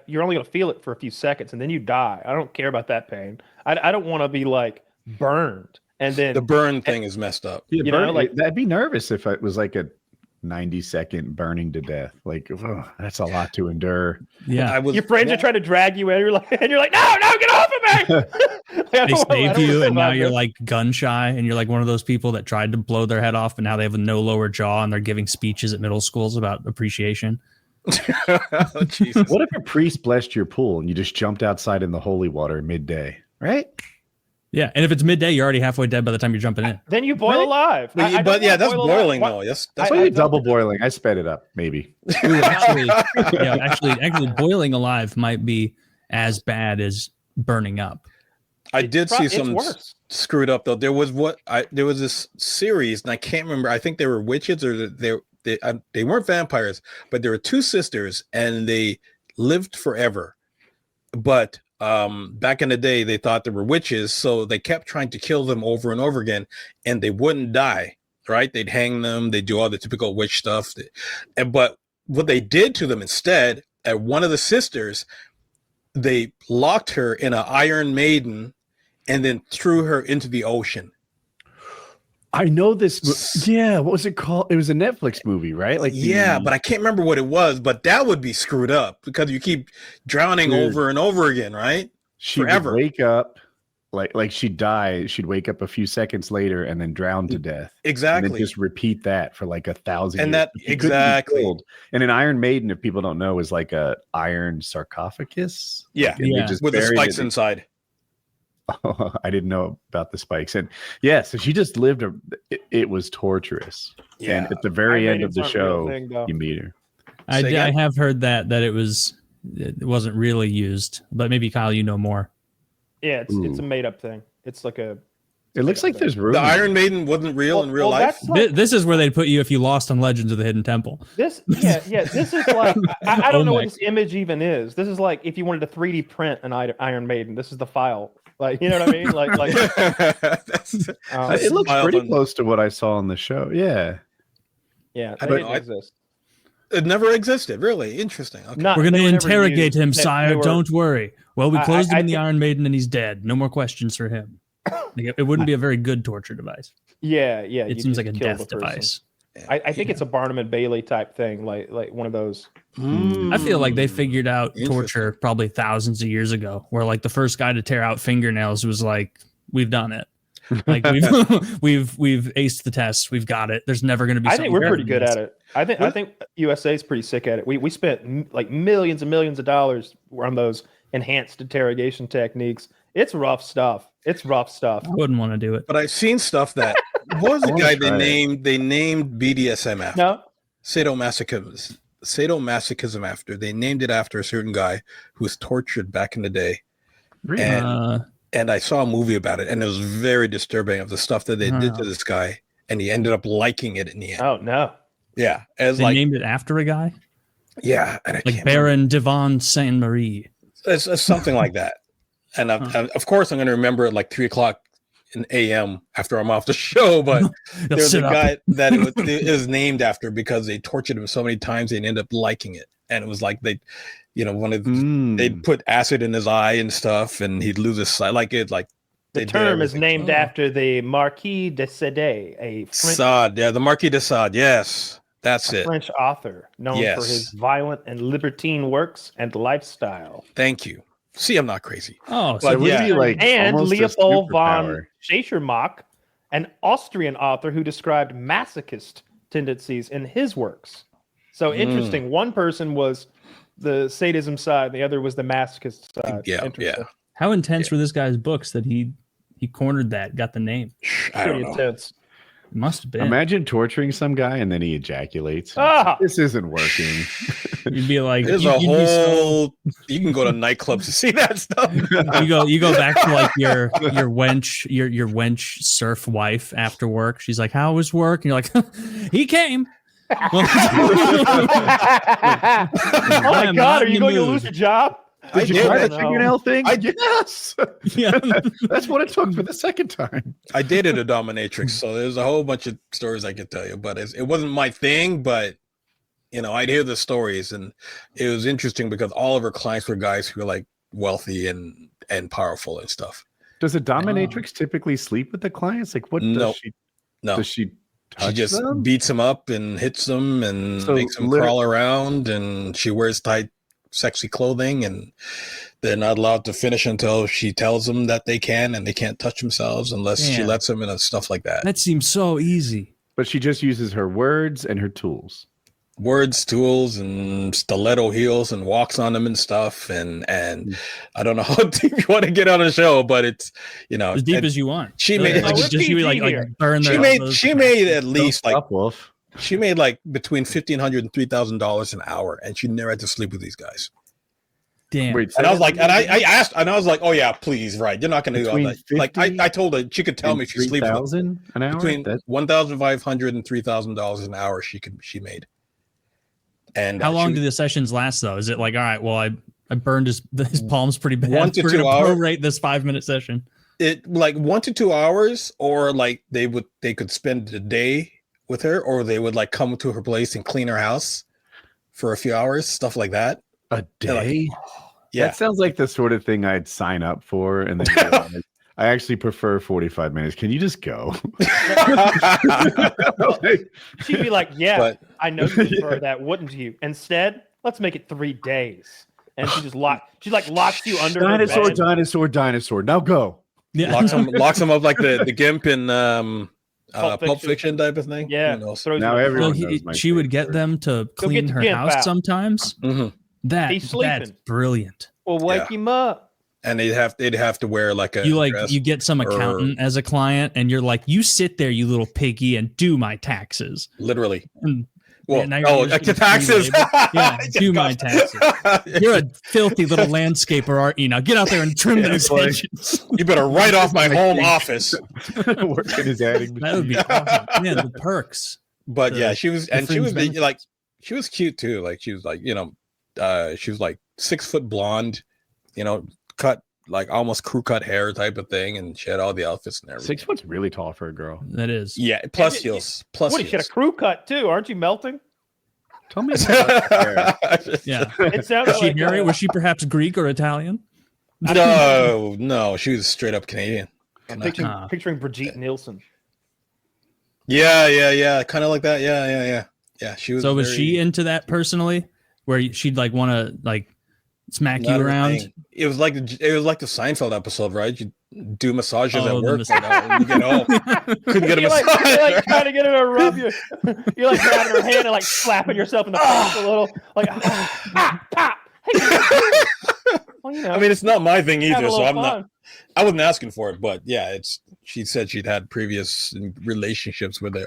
You're only gonna feel it for a few seconds and then you die. I don't care about that pain. I don't want to be like burned and then The burn thing is messed up. Yeah, You know, like- I'd be nervous if it was like a 90-second burning to death. Like, that's a lot to endure. Yeah. your friends are trying to drag you in. You're like, no, get off of me! They save you, and now you're like gun shy, and you're like one of those people that tried to blow their head off, but now they have no lower jaw, and they're giving speeches at middle schools about appreciation. Oh, Jesus. What if a priest blessed your pool and you just jumped outside in the holy water midday? Right? Yeah, and if it's midday, you're already halfway dead by the time you're jumping in. Then you boil alive. But, I don't but yeah, wanna that's boil boiling alive. though. Yes, That's that's why double boiling. I sped it up, maybe. Ooh, actually, boiling alive might be as bad as burning up. I did see It's some worse. screwed up though. There was this series, and I can't remember. I think they were witches, or they weren't vampires, but there were two sisters, and they lived forever. But back in the day, they thought they were witches, so they kept trying to kill them over and over again, and they wouldn't die. Right? They'd hang them. They'd do all the typical witch stuff. But what they did to them instead, at one of the sisters, they locked her in an Iron Maiden and then threw her into the ocean. I know this. Yeah, what was it called? It was a Netflix movie, right? Like, But I can't remember what it was. But that would be screwed up because you keep drowning over and over again, right? She Forever. would wake up, like she'd die. She'd wake up a few seconds later and then drown to death. Exactly. And then just repeat that for like 1,000 And years. that- But she couldn't be exactly. killed. And an Iron Maiden, if people don't know, is like a iron sarcophagus. Yeah. Like, and they Yeah. just With the buried spikes it. inside. Oh, I didn't know about the spikes. And yeah, so she just lived. It was torturous. Yeah. And at the very Iron end of the Maidens aren't real show, thing, though. you meet her. I Say again? have heard that it wasn't really used, but maybe Kyle, you know more. Yeah, it's a Ooh. made up thing. It's like a. It looks like there's room. The Iron Maiden wasn't real in real life. That's like, This is where they'd put you if you lost on Legends of the Hidden Temple. this. Yeah. This is like I don't know what Olmec. this image even is. This is like if you wanted to 3D print an Iron Maiden. This is the file. Like you know what I mean? Like That's- It looks Smile pretty on- close to what I saw on the show. Yeah. yeah, I they don't didn't know. exist. It never existed. Really interesting. Okay. Not- We're going they to were never interrogate used. him, They sire. were- Don't worry. Well, we I- closed him I in the think- Iron Maiden, and he's dead. No more questions for him. Like, it wouldn't be a very good torture device. Yeah. It you seems just like a kill death the person. device. I think it's a Barnum and Bailey type thing, like one of those. I feel like they figured out Interesting. torture probably thousands of years ago, where like the first guy to tear out fingernails was like, "We've done it. Like we've aced the test. We've got it. There's never going to be." I think we're pretty good at it. it. I think USA is pretty sick at it. We spent like millions and millions of dollars on those enhanced interrogation techniques. It's rough stuff. I wouldn't want to do it. But I've seen stuff that what was the I wanna guy try it. they named BDSM after No, sadomasochism after. They named it after a certain guy who was tortured back in the day. Really? And I saw a movie about it, and it was very disturbing of the stuff that they did to this guy, and he ended up liking it in the end. oh no. Yeah, as They like named it after a guy, yeah, and I like can't Baron Devon Saint Marie. it's something like that. And of course, I'm going to remember it like 3:00 in a.m. after I'm off the show. But there's a sit up. guy that it was named after because they tortured him so many times they ended up liking it, and it was like they, one of they'd put acid in his eye and stuff, and he'd lose his sight. Like it, like The they did term is everything. named after the Marquis de Sade, a French, Sade, yeah, the Marquis de Sade. Yes, that's it. French author known for Yes. his violent and libertine works and lifestyle. Thank you. See, I'm not crazy. Oh, But it would yeah. be like And almost a Leopold von superpower. Schachermack, an Austrian author who described masochist tendencies in his works. So interesting. One person was the sadism side, the other was the masochist side. Yeah, Interesting. how intense were this guy's books that he cornered that, got the name? I don't Pretty know. intense. Must have been. Imagine torturing some guy and then he ejaculates. Ah! This isn't working. You'd be like, There's you'd a be whole. You can go to nightclubs to see that stuff. you go back to like your wench surf wife after work. She's like, how was work? And you're like, he came. Oh my God, are you going to lose your job? Did you try the know. fingernail thing? Yes. Yeah. That's what it took for the second time. I dated a dominatrix, so there's a whole bunch of stories I could tell you, but it wasn't my thing. But you know, I'd hear the stories, and it was interesting because all of her clients were guys who were like wealthy and powerful and stuff. Does a dominatrix typically sleep with the clients? Like, what No. does she? No, Does she? she just them? beats them up and hits them and So makes them crawl around, and she wears tight, sexy clothing, and they're not allowed to finish until she tells them that they can, and they can't touch themselves unless she Damn. lets them, and stuff like that. That seems so easy. But she just uses her words and her tools. Words, tools, and stiletto heels, and walks on them and stuff. And I don't know how deep you want to get on the show, but it's, you know, As deep as you want. she Like, made like, we're just you PG like here. burn their elbows. she made at least like Wolf. she made like between $1,500 and $3,000 an hour, and she never had to sleep with these guys. Damn. Wait, And I was like, and I asked, and I was like, oh yeah, please, right? You're not going to do all Between that. Like 50 I told her she could tell me if she sleeps with 3,000 an hour. between That's- $1,500 and $3,000 an hour. She made. And How long she, do the sessions last though? Is it like, all right, well, I burned his palms pretty bad. 1 to We're 2 gonna hours. prorate this 5-minute session. it like 1 to 2 hours, or like they could spend the day with her, or they would like come to her place and clean her house for a few hours, stuff like that. A They're like, day? Yeah. That sounds like the sort of thing I'd sign up for, and then realize, I actually prefer 45 minutes. Can you just go? Like, She'd be like, yeah, But- I know you prefer that, wouldn't you? Instead, let's make it 3 days. And she locks you under dinosaur, her bed. dinosaur. Now go. Yeah. locks them up like the gimp in Pulp Fiction. Fiction type of thing. Yeah. Who knows? throws Now you in the everyone front. knows my She would get favorite. them to Go clean get the her gimp house out. sometimes. Mhm. He's sleeping. That's brilliant. Well, wake Yeah. him up. And they'd have to wear like a dress. You get some accountant as a client, and you're like, you sit there, you little piggy, and do my taxes. literally. And Well, now you're just the getting taxes. free labor. Yeah, do my taxes. You're a filthy little landscaper, aren't you? Now get out there and trim those like- hedges. You better write off my home office. Work in his adding That would be awesome. Yeah, the perks. But The- yeah, she was, and she fringe was benefits. like, she was cute too. Like she was like, she was like 6 foot blonde, cut like almost crew cut hair type of thing, and she had all the outfits and everything. 6 foot's really tall for a girl. That is. Yeah, plus And heels. Plus What, you should heels. have crew cut too. Aren't you melting? Tell me about that hair. Yeah. It sounds Was she like Harry? Was she perhaps Greek or Italian? No, she was straight up Canadian. I'm Ah. picturing Brigitte Nielsen. Yeah, kind of like that. Yeah. She was. So was very- she into that personally? Where she'd like want to like smack not you her around? thing. It was like the Seinfeld episode, right? You do massages Oh, at the work, massage. and you get home. Couldn't get a You're like, massage. you're like trying to get her to rub you. You're like grabbing her hand and like slapping yourself in the face a little. Like, pop. Hey. Well, you know, I mean, it's not my thing have a either, so little I'm not. fun. I wasn't asking for it, but yeah, she said she'd had previous relationships where they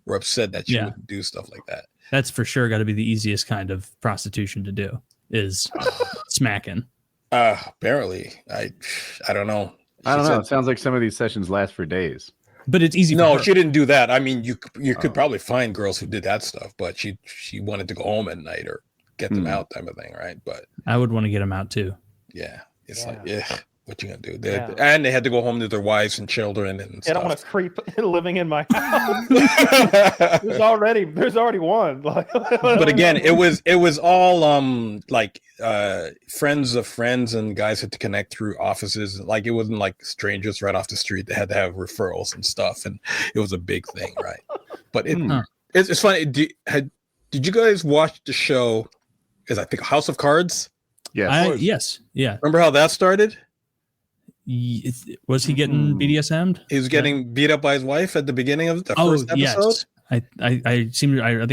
were upset that she Yeah. wouldn't do stuff like that. That's for sure got to be the easiest kind of prostitution to do is smacking. Apparently, I don't know. I don't She know. said- It sounds like some of these sessions last for days. But it's easy. No, for her. she didn't do that. I mean, you could probably find girls who did that stuff, but she wanted to go home at night or get them Hmm. out, type of thing, right? But I would want to get him out too. yeah, it's Yeah. like, yeah, what you gonna do? Yeah. And they had to go home to their wives and children and I don't want stuff. to creep living in my house. There's already one. Like, But again, it was all like friends of friends, and guys had to connect through offices. Like it wasn't like strangers right off the street. They had to have referrals and stuff, and it was a big thing, right? But Huh. it's funny. Did you guys watch the show? Is I think House of Cards? Yes. Yes. Yeah. Remember how that started? Was he getting BDSM'd? He was getting beat up by his wife at the beginning of the Oh, first episode. yes. I think I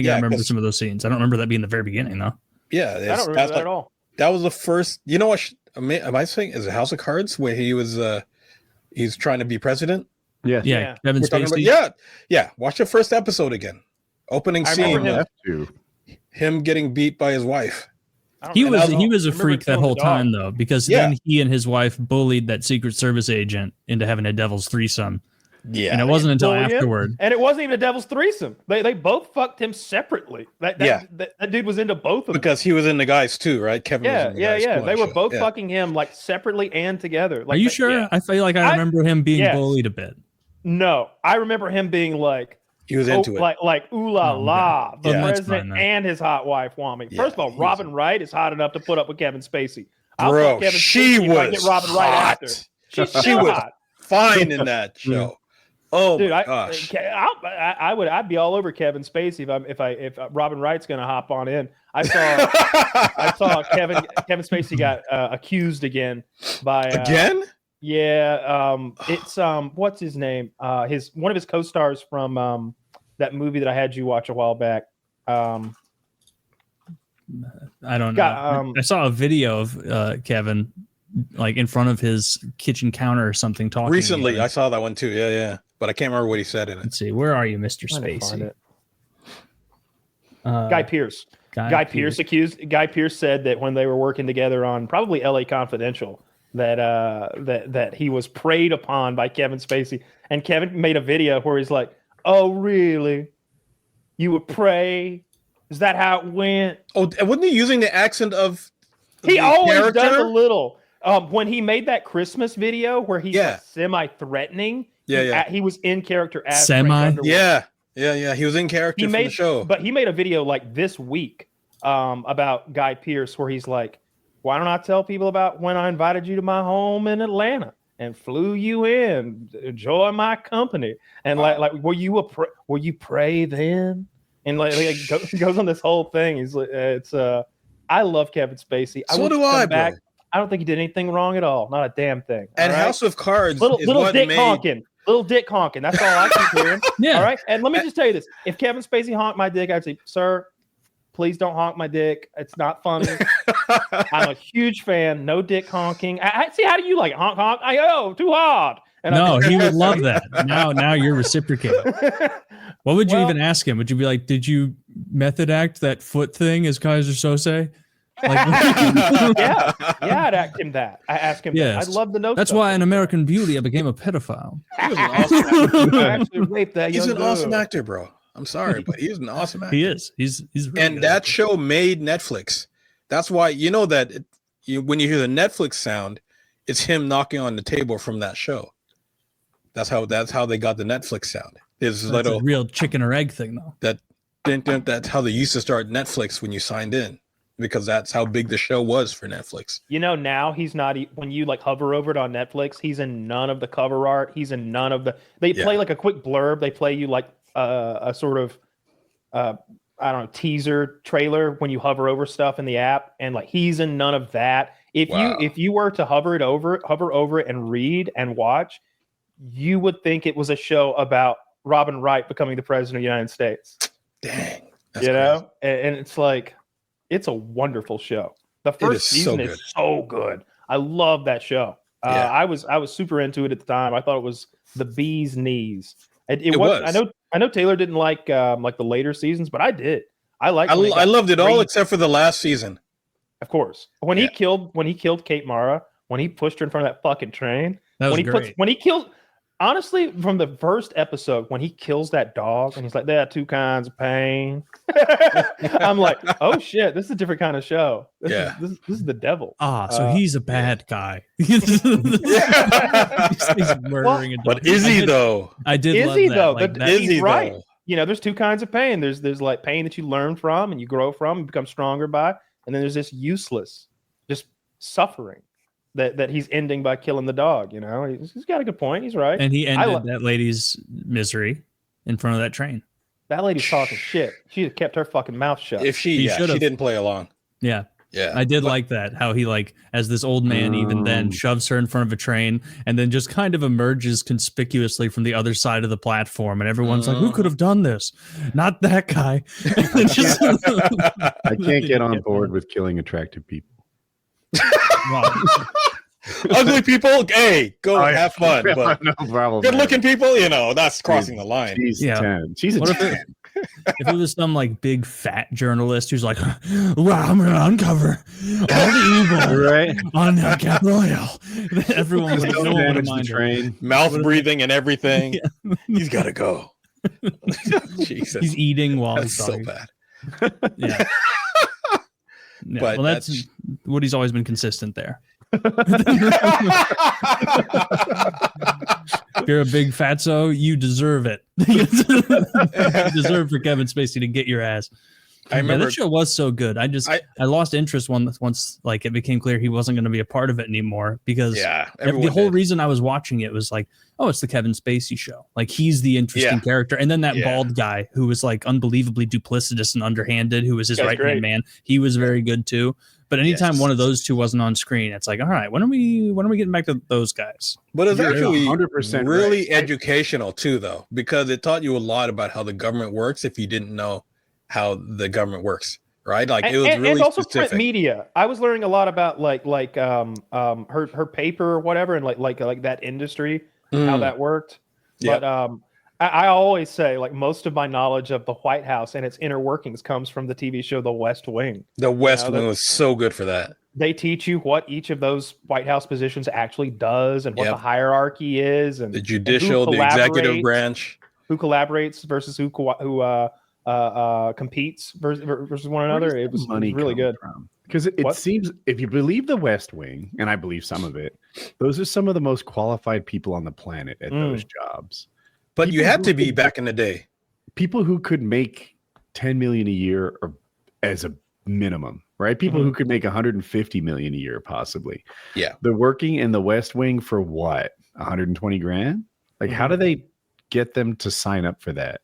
Yeah, remember 'cause- some of those scenes. I don't remember that being the very beginning though. Yeah, I don't remember that at all. That was the first. You know what? Am I saying is it House of Cards where he was he's trying to be president? Yes. Yeah, Kevin We're talking Spacey. about, yeah. Watch the first episode again. Opening scene, him getting beat by his wife. He was a freak that whole time though, because then he and his wife bullied that Secret Service agent into having a devil's threesome. Yeah, and it wasn't until afterward. And it wasn't even a devil's threesome. They both fucked him separately. That dude was into both of them. Because he was in the guys too, right? Kevin was in the guys too, They were both fucking him like separately and together. Like, are you sure? Yeah. I feel like I remember him being bullied a bit. No, I remember him being like, he was into it. Like ooh la la, the president and his hot wife want me. First of all, Robin Wright is hot enough to put up with Kevin Spacey. Bro, she was get Robin Wright after. She was fine in that show. Oh, dude, gosh. I'd be all over Kevin Spacey if Robin Wright's going to hop on in. I saw Kevin Spacey got accused again by again. Yeah, it's what's his name? One of his co-stars from that movie that I had you watch a while back. I don't know. I saw a video of Kevin like in front of his kitchen counter or something talking. Recently, I saw that one too. Yeah. But I can't remember what he said in it. Let's see. Where are you, Mr. Spacey? Guy Pearce. Guy Pearce said that when they were working together on probably LA Confidential, that he was preyed upon by Kevin Spacey. And Kevin made a video where he's like, "Oh, really? You would pray? Is that how it went?" Oh, wasn't he using the accent of he always does a little. When he made that Christmas video where he's like semi-threatening, he was in character as semi. Yeah. He was in character for the show. But he made a video like this week about Guy Pearce where he's like, "Why don't I tell people about when I invited you to my home in Atlanta and flew you in, enjoy my company, and like were you pray then?" And like goes on this whole thing. He's like, I love Kevin Spacey. So do I, bro. I don't think he did anything wrong at all. Not a damn thing. And House of Cards, little dick honking. Little dick honking. That's all I keep hearing. Yeah. All right. And let me just tell you this: if Kevin Spacey honked my dick, I'd say, "Sir, please don't honk my dick. It's not funny." I'm a huge fan. No dick honking. I see. How do you like it? Honk honk? Too hard. And no, he would love that. Now you're reciprocating. What would you even ask him? Would you be like, "Did you method act that foot thing as Kaiser Sose?" Like, yeah, I'd ask him that. I ask him that. I'd love to know. That's why in American Beauty I became a pedophile. He was an awesome I actually raped that He's an awesome actor, bro. I'm sorry, but he's an awesome actor. He is. He's really and that show made Netflix. That's why you know that when you hear the Netflix sound, it's him knocking on the table from that show. That's how they got the Netflix sound. There's a real chicken or egg thing, though. That's how they used to start Netflix when you signed in, because that's how big the show was for Netflix. You know, now he's not. When you like hover over it on Netflix, he's in none of the cover art. He's in none of the. They play like a quick blurb. They play you like a sort of I don't know, teaser trailer when you hover over stuff in the app, and like he's in none of that. If you were to hover over it and read and watch, you would think it was a show about Robin Wright becoming the president of the United States. Dang. You know? And it's like, it's a wonderful show. The first season is so good. I love that show. I was super into it at the time. I thought it was the bee's knees. It was. I know Taylor didn't like the later seasons, but I did. I loved it all except for the last season. Of course. When he killed Kate Mara, when he pushed her in front of that fucking train, that was great. Honestly, from the first episode, when he kills that dog and he's like, "There are two kinds of pain," I'm like, "Oh shit, this is a different kind of show. This is the devil." So he's a bad guy. He's murdering. But is he though? I did. Is love he that. though? Like, He's right. Though? You know, there's two kinds of pain. There's like pain that you learn from and you grow from and become stronger by, and then there's this useless, just suffering that he's ending by killing the dog. You know, he's got a good point. He's right. And he ended that lady's misery in front of that train. That lady's talking shit. She had kept her fucking mouth shut. If she didn't play along. Yeah. I did like that. How he like, as this old man, even then shoves her in front of a train and then just kind of emerges conspicuously from the other side of the platform. And everyone's like, who could have done this? Not that guy. I can't get on board with killing attractive people. Wow. Ugly people, hey, go have fun. But no problem. good-looking people, that's crossing the line. She's 10. She's a What 10. If it was some like big fat journalist who's like, well, I'm going to uncover all the evil Right? on Capitol Hill. Everyone was like, Don't no one damage the mind her. train. Mouth breathing and everything. He's got to go. Jesus. He's eating while That's he's so talking. bad. Yeah. Yeah, But well, that's Woody's always been consistent there. If you're a big fatso, you deserve it. You deserve for Kevin Spacey to get your ass. I remember that show was so good. I lost interest once like it became clear he wasn't going to be a part of it anymore because the whole reason I was watching it was like, oh, it's the Kevin Spacey show. Like he's the interesting character. And then that bald guy who was like unbelievably duplicitous and underhanded, who was his right-hand man. He was very good too. But anytime one of those two wasn't on screen, it's like, all right, when are we getting back to those guys? But it's actually 100% really educational too, though, because it taught you a lot about how the government works if you didn't know how the government works, right? Like it was really and also specific. print media. I was learning a lot about her paper or whatever, and like that industry, how that worked. But I always say, like, most of my knowledge of the White House and its inner workings comes from the TV show The West Wing. The West Wing was so good for that. They teach you what each of those White House positions actually does and what the hierarchy is, and the judicial, the executive branch, who collaborates versus who competes versus one another. It was really good. Because it seems, if you believe the West Wing, and I believe some of it, those are some of the most qualified people on the planet at those jobs. But you had to be back in the day. People who could make 10 million a year or as a minimum, right? People who could make 150 million a year, possibly. Yeah. They're working in the West Wing for what? 120 grand? Like, how do they get them to sign up for that?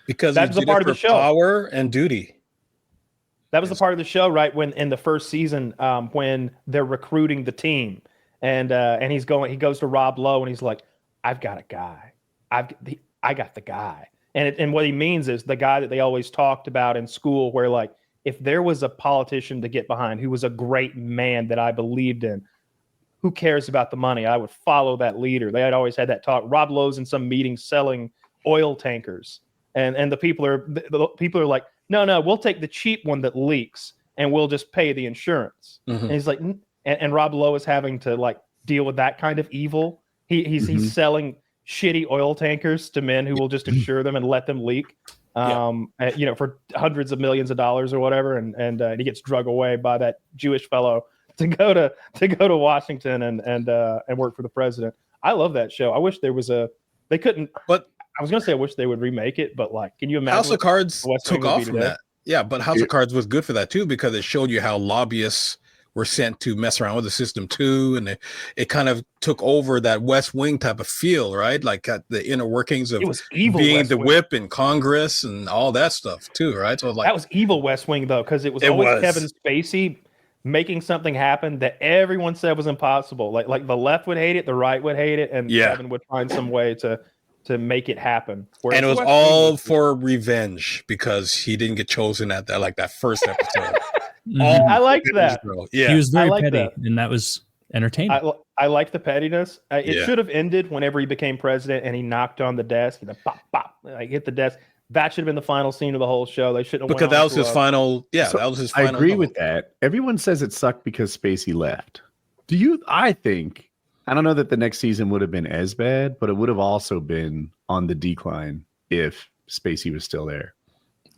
Because that's the part of the show. Power and duty. That was the part of the show, right? When in the first season, when they're recruiting the team, and he goes to Rob Lowe and he's like, "I've got a guy. I got the guy." And what he means is the guy that they always talked about in school, where like, if there was a politician to get behind who was a great man that I believed in, who cares about the money? I would follow that leader. They had always had that talk. Rob Lowe's in some meeting selling oil tankers. And the people are like, no, we'll take the cheap one that leaks and we'll just pay the insurance. And he's like, and Rob Lowe is having to like deal with that kind of evil. He's selling shitty oil tankers to men who will just insure them and let them leak, for hundreds of millions of dollars or whatever. And he gets drug away by that Jewish fellow to go to Washington and work for the president. I love that show. I wish there was they couldn't, but I was going to say, I wish they would remake it, but like, can you imagine? House of Cards took off from that. Yeah, but House of Cards was good for that too, because it showed you how lobbyists were sent to mess around with the system too. And it kind of took over that West Wing type of feel, right? Like the inner workings of being the whip in Congress and all that stuff too, right? So like that was evil West Wing though, because it was always Kevin Spacey making something happen that everyone said was impossible. Like the left would hate it, the right would hate it, and Kevin would find some way to make it happen. And it was all for revenge because he didn't get chosen at that first episode. I liked that. Yeah, he was very petty, and that was entertaining. I like the pettiness. It should have ended whenever he became president and he knocked on the desk, pop, pop, like hit the desk. That should have been the final scene of the whole show. They shouldn't have because that was his final. Yeah, so that was his final. I agree with that. Everyone says it sucked because Spacey left. I don't know that the next season would have been as bad, but it would have also been on the decline if Spacey was still there.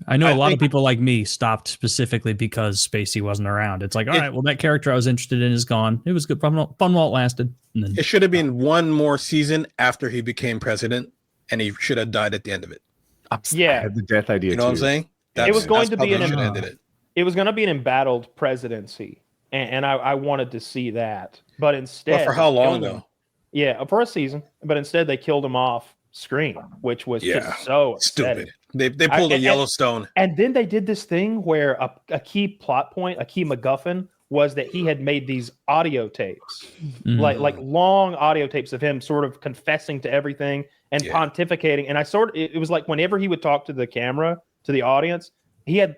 I know a lot of people like me stopped specifically because Spacey wasn't around. It's like, all right, well, that character I was interested in is gone. It was good, fun while it lasted. And then, it should have been one more season after he became president, and he should have died at the end of it. I had the death idea. You know what I'm saying? It was going to be an embattled presidency, and I wanted to see that. But instead, but for how long though? Yeah, for a season. But instead, they killed him off screen, which was just so upsetting. Stupid. They pulled a Yellowstone, and then they did this thing where a key plot point, a key MacGuffin, was that he had made these audio tapes, like long audio tapes of him sort of confessing to everything and pontificating. And it was like whenever he would talk to the camera, to the audience,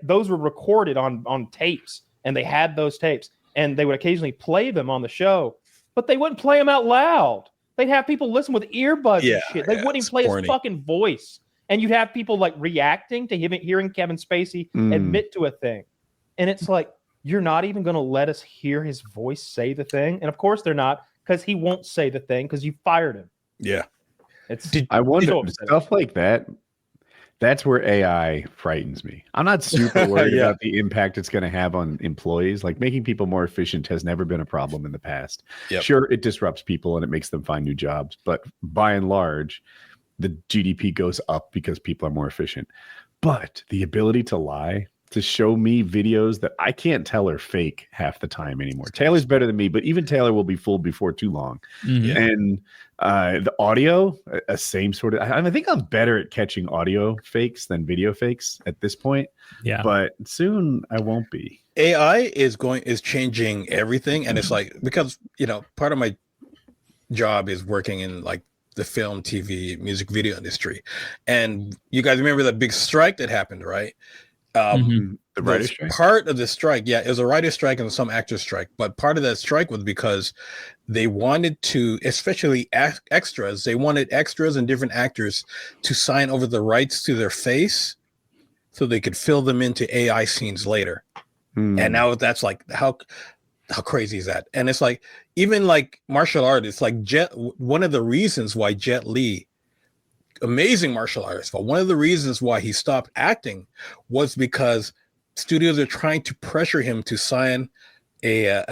those were recorded on tapes, and they had those tapes. And they would occasionally play them on the show. but they wouldn't play him out loud. They'd have people listen with earbuds and shit. They wouldn't even play his fucking voice. And you'd have people like reacting to him hearing Kevin Spacey admit to a thing. And it's like, you're not even going to let us hear his voice say the thing. And of course they're not, because he won't say the thing because you fired him. Yeah. I wonder, stuff like that, that's where AI frightens me. I'm not super worried about the impact it's going to have on employees. Like making people more efficient has never been a problem in the past. Yep. Sure, it disrupts people and it makes them find new jobs. But by and large, the GDP goes up because people are more efficient. But the ability to lie, to show me videos that I can't tell are fake half the time anymore. Taylor's better than me, but even Taylor will be fooled before too long. And the audio, same sort of. I think I'm better at catching audio fakes than video fakes at this point. Yeah, but soon I won't be. AI is changing everything, and it's like, because part of my job is working in like the film, TV, music video industry, and you guys remember that big strike that happened, right? The writer's strike? Part of the strike, it was a writer's strike and some actor's strike, but part of that strike was because they wanted to, especially extras, they wanted extras and different actors to sign over the rights to their face so they could fill them into AI scenes later. And now that's like, how crazy is that? And it's like, even like martial artists, like one of the reasons why Jet Li, amazing martial artist, but one of the reasons why he stopped acting was because studios are trying to pressure him to sign a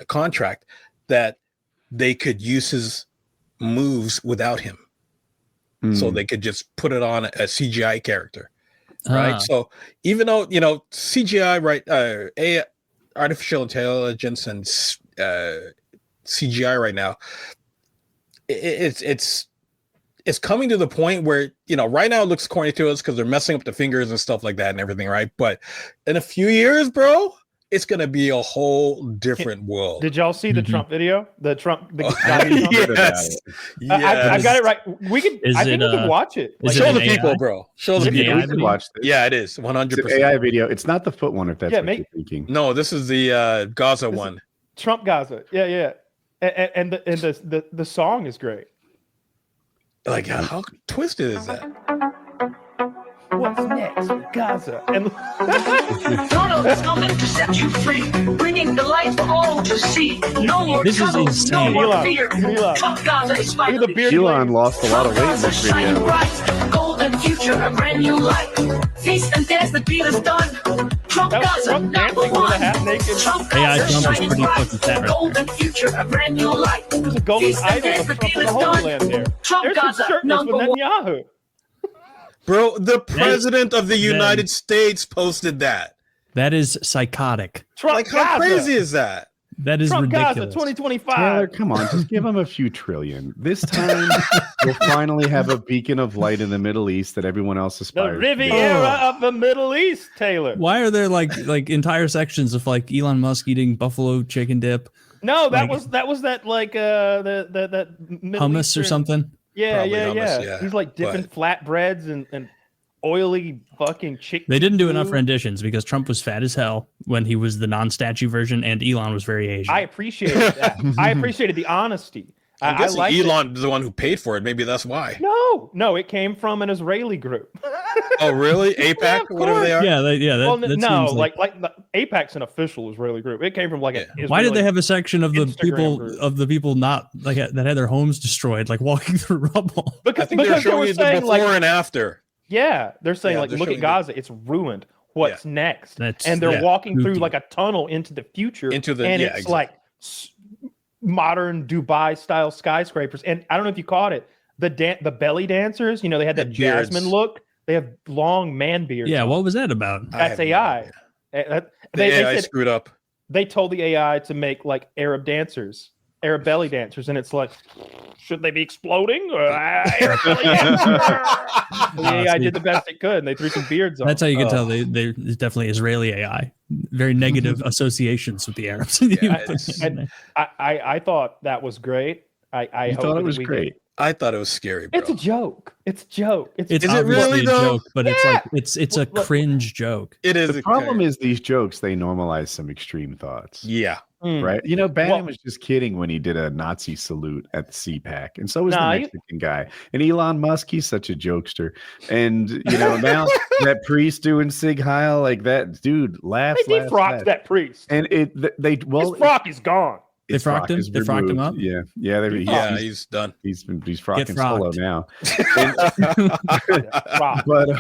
contract that they could use his moves without him. So they could just put it on a CGI character, right? So even though, CGI, right, artificial intelligence and CGI right now, it's coming to the point where, right now it looks corny to us because they're messing up the fingers and stuff like that and everything, right? But in a few years, bro, it's going to be a whole different world. Did y'all see the Trump video? The Trump. Yes. I got it right. We can watch it. Show the people, bro. Show the people. We can watch this. Yeah, it is 100%. It's an AI video. It's not the foot one, if that's what you're thinking. No, this is the Gaza one. Trump Gaza. Yeah. And the song is great. Like, how twisted is that? What's next? Gaza. And Donald is coming to set you free, bringing the light for all to see. No more trouble, no more fear. Trump Gaza is finally here. Elon lost a lot of weight in this video. Golden future, a brand new life. Feast and dance, the deal is done. Trump Gaza, number one. Trump Gaza, shining bright. Golden future, a brand new life. There's a golden idol of Trump in the Holy Land there. Trump Gaza, number one. Netanyahu. Bro, the president of the United States posted that. That is psychotic. Trump like, how crazy is that? That is Trump ridiculous. Gaza 2025. Taylor, come on, just give him a few trillion. This time, we'll finally have a beacon of light in the Middle East that everyone else aspires to. The Riviera of the Middle East, Taylor. Why are there like entire sections of like Elon Musk eating buffalo chicken dip? No, that was that that Middle hummus Eastern, or something. Yeah. He's like dipping flatbreads and oily fucking chicken. They didn't do enough renditions because Trump was fat as hell when he was the non-statue version, and Elon was very Asian. I appreciated that. I appreciated the honesty. I like Elon is the one who paid for it. Maybe that's why. No, it came from an Israeli group. Oh, really? AIPAC, whatever they are. Yeah. Like AIPAC's an official Israeli group. It came from like an Israeli. Why did they have a section of the Instagram people not like that had their homes destroyed, like walking through rubble? Because they're showing you the before and after. Yeah, they're saying look at Gaza, it's ruined. What's next? And they're walking through like a tunnel into the future, it's like modern Dubai style skyscrapers. And I don't know if you caught it, the belly dancers, they had that Jasmine look. They have long man beards. Yeah, what was that about? That's AI. They AI screwed up. They told the AI to make like Arab belly dancers, and it's like, should they be exploding? Arab belly dancers. The AI did the best it could, and they threw some beards on. That's how you can tell they're definitely Israeli AI. Very negative associations with the Arabs. And I thought that was great. I thought it was great. I thought it was scary, bro. It's a joke. It's a joke. Is it really a joke? But it's a cringe joke. It is. The problem is these jokes, they normalize some extreme thoughts. Yeah. right? You know, Bannon was just kidding when he did a Nazi salute at the CPAC, and so was the Mexican guy. And Elon Musk, he's such a jokester. And you know, now that priest doing Sig Heil, like that dude laughs. They defrocked that priest, and his frock is gone. They frocked him. They frocked him up. Yeah. He's done. He's frocking solo now. But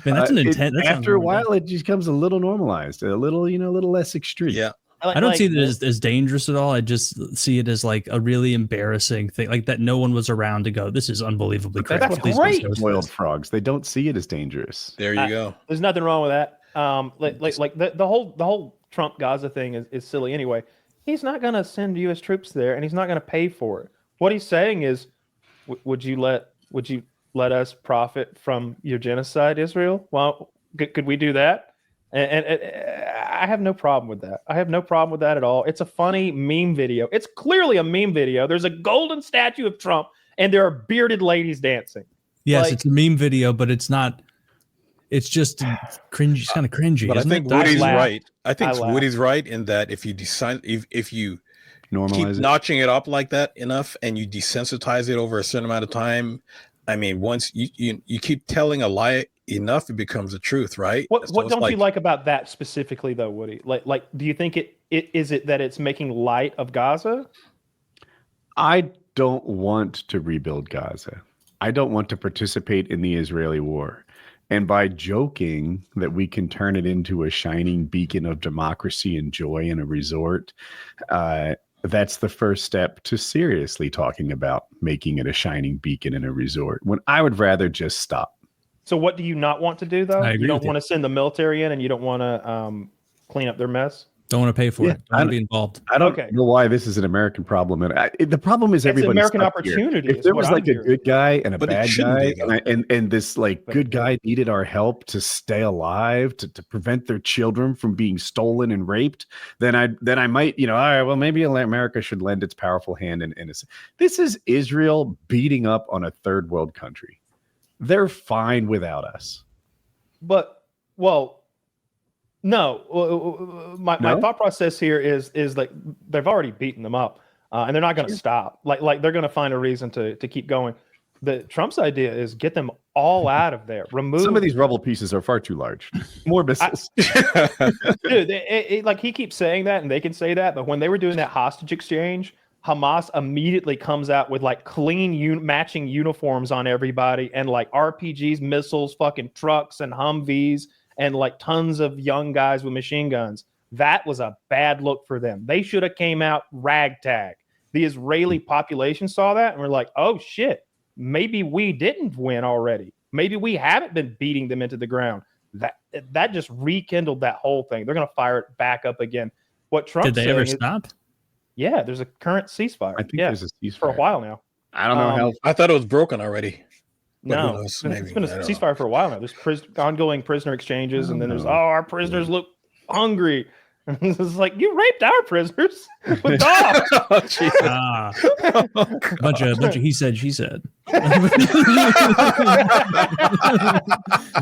that's an intense. After a while, it just becomes a little normalized, a little less extreme. Yeah. I don't see it as dangerous at all. I just see it as like a really embarrassing thing, like that no one was around to go, this is unbelievably crap. That's great. Spoiled frogs. They don't see it as dangerous. There you go. There's nothing wrong with that. The whole Trump Gaza thing is silly anyway. He's not going to send U.S. troops there, and he's not going to pay for it. What he's saying is, would you let us profit from your genocide, Israel? Well, could we do that? And I have no problem with that. I have no problem with that at all. It's a funny meme video. It's clearly a meme video. There's a golden statue of Trump, and there are bearded ladies dancing. Yes, it's a meme video, but it's not. It's just cringy. It's kind of cringy. But I think Woody's right. I think Woody's right in that if you decide, if you keep notching it up like that enough, and you desensitize it over a certain amount of time, I mean, once you keep telling a lie enough, it becomes the truth, right? What don't you like about that specifically, though, Woody? Like, do you think it is it that it's making light of Gaza? I don't want to rebuild Gaza. I don't want to participate in the Israeli war. And by joking that we can turn it into a shining beacon of democracy and joy in a resort, that's the first step to seriously talking about making it a shining beacon in a resort, when I would rather just stop. So what do you not want to do, though? You don't want to send the military in, and you don't want to clean up their mess? Don't want to pay for it. Don't want to be involved. I don't know why this is an American problem. And the problem is everybody's American opportunity. If there was like a good guy and a bad guy, and this like good guy needed our help to stay alive, to prevent their children from being stolen and raped, then I might, all right, well, maybe America should lend its powerful hand in innocence. This is Israel beating up on a third world country. They're fine without us. But, no, my thought process here is like they've already beaten them up, and they're not going to stop. Like they're going to find a reason to keep going. The Trump's idea is get them all out of there. Remove some of these rubble pieces are far too large. More missiles. Dude, like he keeps saying that, and they can say that, but when they were doing that hostage exchange, Hamas immediately comes out with like clean matching uniforms on everybody, and like RPGs, missiles, fucking trucks, and Humvees. And like tons of young guys with machine guns. That was a bad look for them. They should have came out ragtag. The Israeli population saw that and were like, oh shit, maybe we didn't win already. Maybe we haven't been beating them into the ground. That just rekindled that whole thing. They're going to fire it back up again. What Trump did they ever stop? Yeah, there's a current ceasefire. I think there's a ceasefire for a while now. I don't know how. I thought it was broken already. No, it's been a ceasefire for a while now. There's ongoing prisoner exchanges, and then there's our prisoners look hungry. It's like, you raped our prisoners with dogs. Bunch of he said, she said.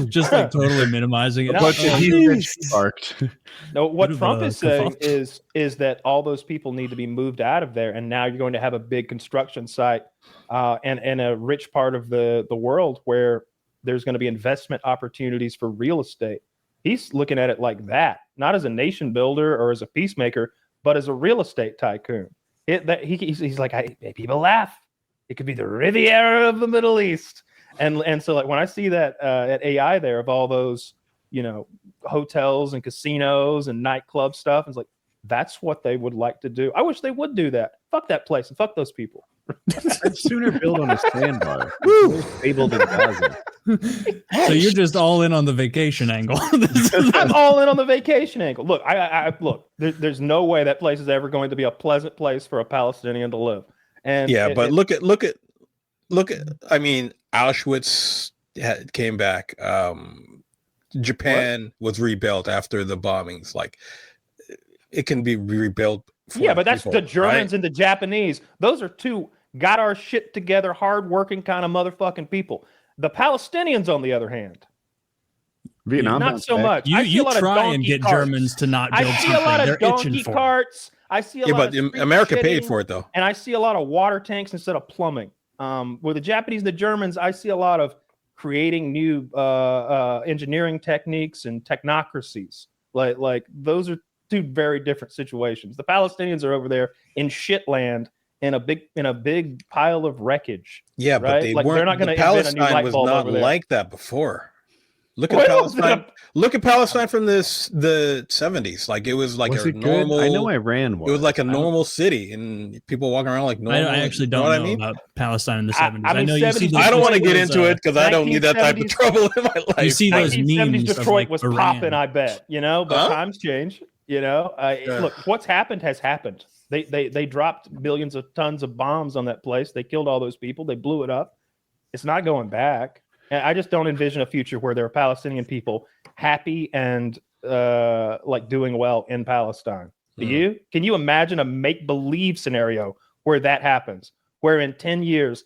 Just like totally minimizing it. No, what Trump is saying is that all those people need to be moved out of there, and now you're going to have a big construction site and a rich part of the world where there's going to be investment opportunities for real estate. He's looking at it like that, not as a nation builder or as a peacemaker, but as a real estate tycoon. He's like, people laugh. It could be the Riviera of the Middle East. And so like when I see that at AI there of all those, hotels and casinos and nightclub stuff, it's like, that's what they would like to do. I wish they would do that. Fuck that place and fuck those people. I'd sooner build on a sandbar. Stable than Gaza. So you're just all in on the vacation angle. I'm all in on the vacation angle. Look, look. There's no way that place is ever going to be a pleasant place for a Palestinian to live. And but look at. I mean, Auschwitz came back. Japan was rebuilt after the bombings. Like, it can be rebuilt. But that's the Germans and the Japanese. Those are two got our shit together, hardworking kind of motherfucking people. The Palestinians, on the other hand, Vietnam, not so much. You try and get Germans to not build something. I see a lot of They're donkey carts. I see a Yeah, lot but of street America paid shitting, for it though. and I see a lot of water tanks instead of plumbing. With the Japanese and the Germans, I see a lot of creating new engineering techniques and technocracies. Like those are two very different situations. The Palestinians are over there in shit land in a big pile of wreckage. Yeah, right? but they like, weren't. They're not going to invent a new Palestine light was bulb not over there. like that before. Look at Palestine. Look at Palestine from the 70s. Like it was like Was a it normal. good? I know Iran was. It was like a normal city, and people walking around like normal. I actually don't know about Palestine in the 70s. I mean, know you see. I don't want to get into it because I don't need that type of trouble in my life. You see those 1970s memes. Detroit of like was Iran. popping, I bet. But times change. Yeah. Look, what's happened has happened. They dropped billions of tons of bombs on that place. They killed all those people. They blew it up. It's not going back. And I just don't envision a future where there are Palestinian people happy and like doing well in Palestine. Do you? Can you imagine a make-believe scenario where that happens? Where in 10 years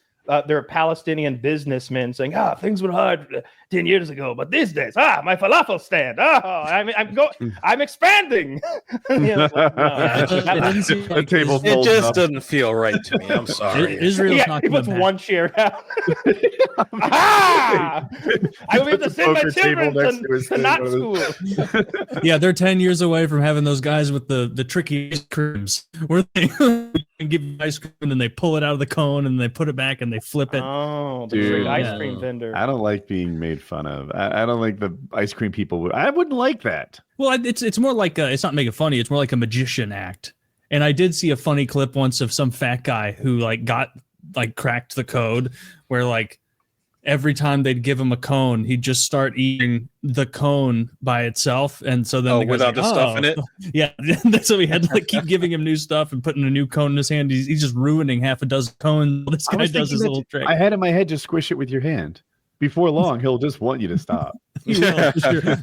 there are Palestinian businessmen saying, things were hard 10 years ago, but these days, my falafel stand. I'm expanding. It just doesn't feel right to me. I'm sorry. Israel's not he puts coming one chair down. I will be able to send my children to not school. Yeah, they're 10 years away from having those guys with the tricky ice creams where they give you ice cream and then they pull it out of the cone and they put it back and they flip it. Oh, the Dude, ice cream vendor. I don't like being made fun of. I don't like the ice cream people. I wouldn't like that. Well, it's more like it's not making funny. It's more like a magician act. And I did see a funny clip once of some fat guy who cracked the code where like every time they'd give him a cone, he'd just start eating the cone by itself. And so then without the stuff in it. Yeah. So we had to keep giving him new stuff and putting a new cone in his hand. He's just ruining half a dozen cones. This guy does his little trick. I had in my head, just squish it with your hand. Before long, he'll just want you to stop. You're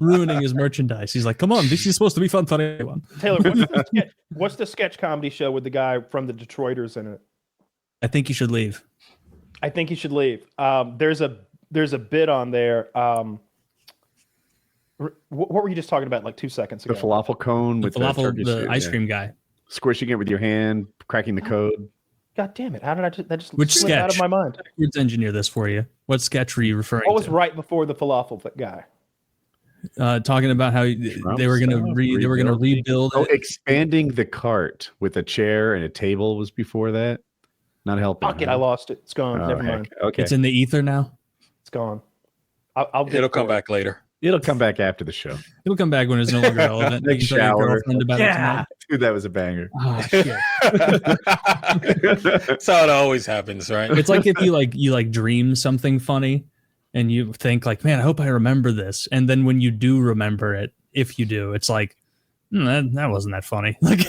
ruining his merchandise. He's like, come on, this is supposed to be fun for everyone. Taylor, what's the sketch comedy show with the guy from the Detroiters in it? I think you should leave. I think you should leave. There's a bit on there. What were you just talking about like 2 seconds ago? The falafel cone with the ice cream guy. Squishing it with your hand, cracking the code. God damn it. How did that just Which slip sketch? out of my mind? Let's engineer this for you. What sketch were you referring to? What was right before the falafel guy? Talking about how they were going to rebuild Oh, it. expanding the cart with a chair and a table was before that. Not helping. Fuck it, I lost it. It's gone. Never mind. Okay. It's in the ether now. It's gone. It'll come back later. It'll come back after the show. It'll come back when it's no longer relevant. Big You can tell your shower. girlfriend about it tonight. Dude, that was a banger. Oh, shit. That's how it always happens, right? It's like if you dream something funny and you think like, man, I hope I remember this. And then when you do remember it, if you do, it's like, that wasn't that funny. Like, I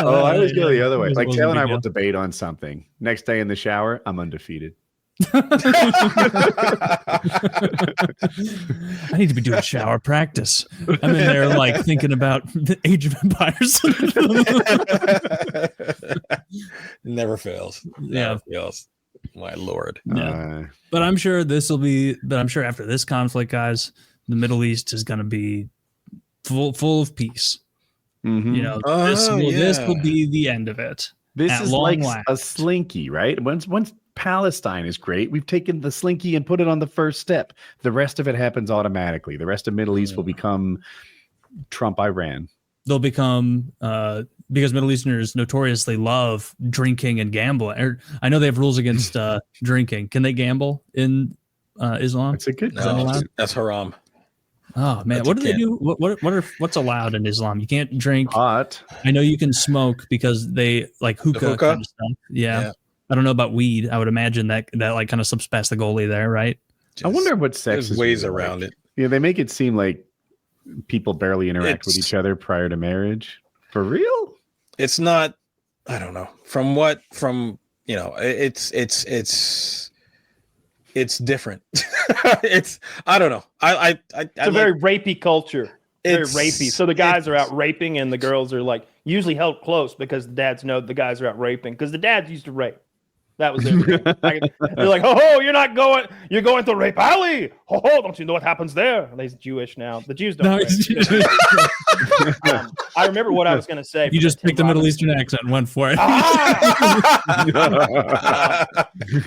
always go the other way. Like Taylor and I will debate on something. Next day in the shower, I'm undefeated. I need to be doing shower practice. I'm in there like thinking about the Age of Empires. Never fails. Never fails. My lord. Yeah. But I'm sure after this conflict, guys, the Middle East is going to be full of peace. Mm-hmm. This will be the end of it. This is like a slinky, right? Once Palestine is great, we've taken the slinky and put it on the first step. The rest of it happens automatically. The rest of Middle East will become Trump Iran. They'll become because Middle Easterners notoriously love drinking and gambling. I know they have rules against drinking. Can they gamble in Islam? It's a good question. That's haram. Oh man, what do they do? What's allowed in Islam? You can't drink pot. I know you can smoke because they like hookah kind of stuff. Yeah. I don't know about weed. I would imagine that like kind of slips past the goalie there, right? I wonder what sex There's ways around it. Yeah, they make it seem like people barely interact with each other prior to marriage. For real? It's not. I don't know. It's different. I don't know. It's a very rapey culture. Very rapey. So the guys are out raping and the girls are like usually held close because the dads know the guys are out raping because the dads used to rape. That was it. They're like, oh, you're going to Rape Alley. Oh, don't you know what happens there? And he's Jewish now. The Jews don't. I remember what I was going to say. You just picked the Middle Eastern accent and went for it.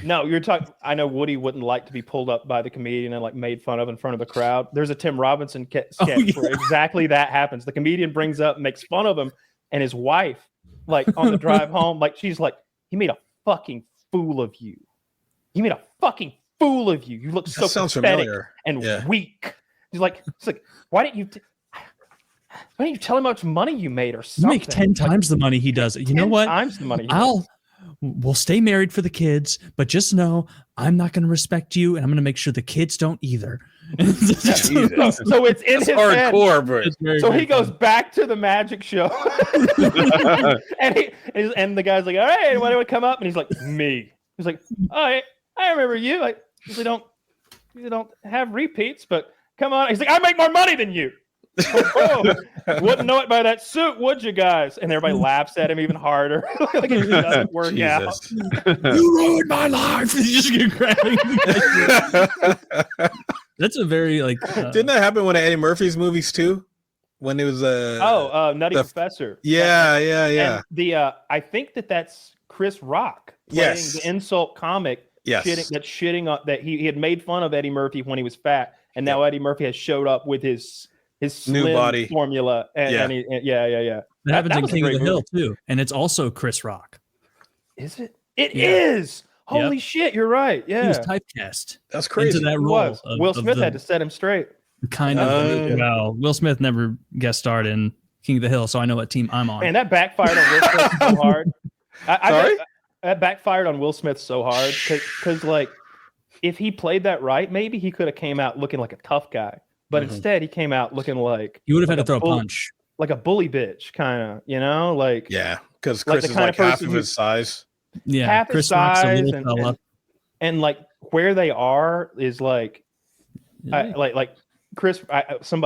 No, you're talking. I know Woody wouldn't like to be pulled up by the comedian and like made fun of in front of the crowd. There's a Tim Robinson sketch where exactly that happens. The comedian brings up, makes fun of him, and his wife, like on the drive home, like she's like, he made a fucking fool of you. He made a fucking fool of you. You look so pathetic and weak. He's like, it's like, why didn't you tell him how much money you made or something? You make 10 times the money he does. You know what? 10 times the money. We'll stay married for the kids, but just know I'm not going to respect you, and I'm going to make sure the kids don't either. So it's in his hardcore, bro. So he goes back to the magic show, and the guy's like, "All right, why do I come up?" And he's like, "Me." He's like, "All right, I remember you. Like, usually don't have repeats, but come on." He's like, "I make more money than you." Wouldn't know it by that suit, would you guys? And everybody laughs at him even harder. Like it doesn't work out. You ruined my life. You just get grabbing. That's a very like. Didn't that happen with Eddie Murphy's movies too? When it was Nutty Professor. Yeah. And I think that's Chris Rock playing the insult comic. Yes. Shitting on that he had made fun of Eddie Murphy when he was fat, and now Eddie Murphy has showed up with his slim new body formula. And That happens in King of the Hill too, and it's also Chris Rock. Is it? It is. Holy shit! You're right. Yeah, he was typecast. That's crazy. Into that role. Will Smith had to set him straight. Kind of. Well, Will Smith never guest starred in King of the Hill, so I know what team I'm on. Man, that backfired on Will Smith so hard. That backfired on Will Smith so hard because like if he played that right, maybe he could have came out looking like a tough guy. But instead, he came out looking like you would have had to throw a punch, like a bully bitch, kind of, like because Chris is like half of his size. Yeah, half Chris his size, Rock's a little fella. And like where they are is like, like Chris. Some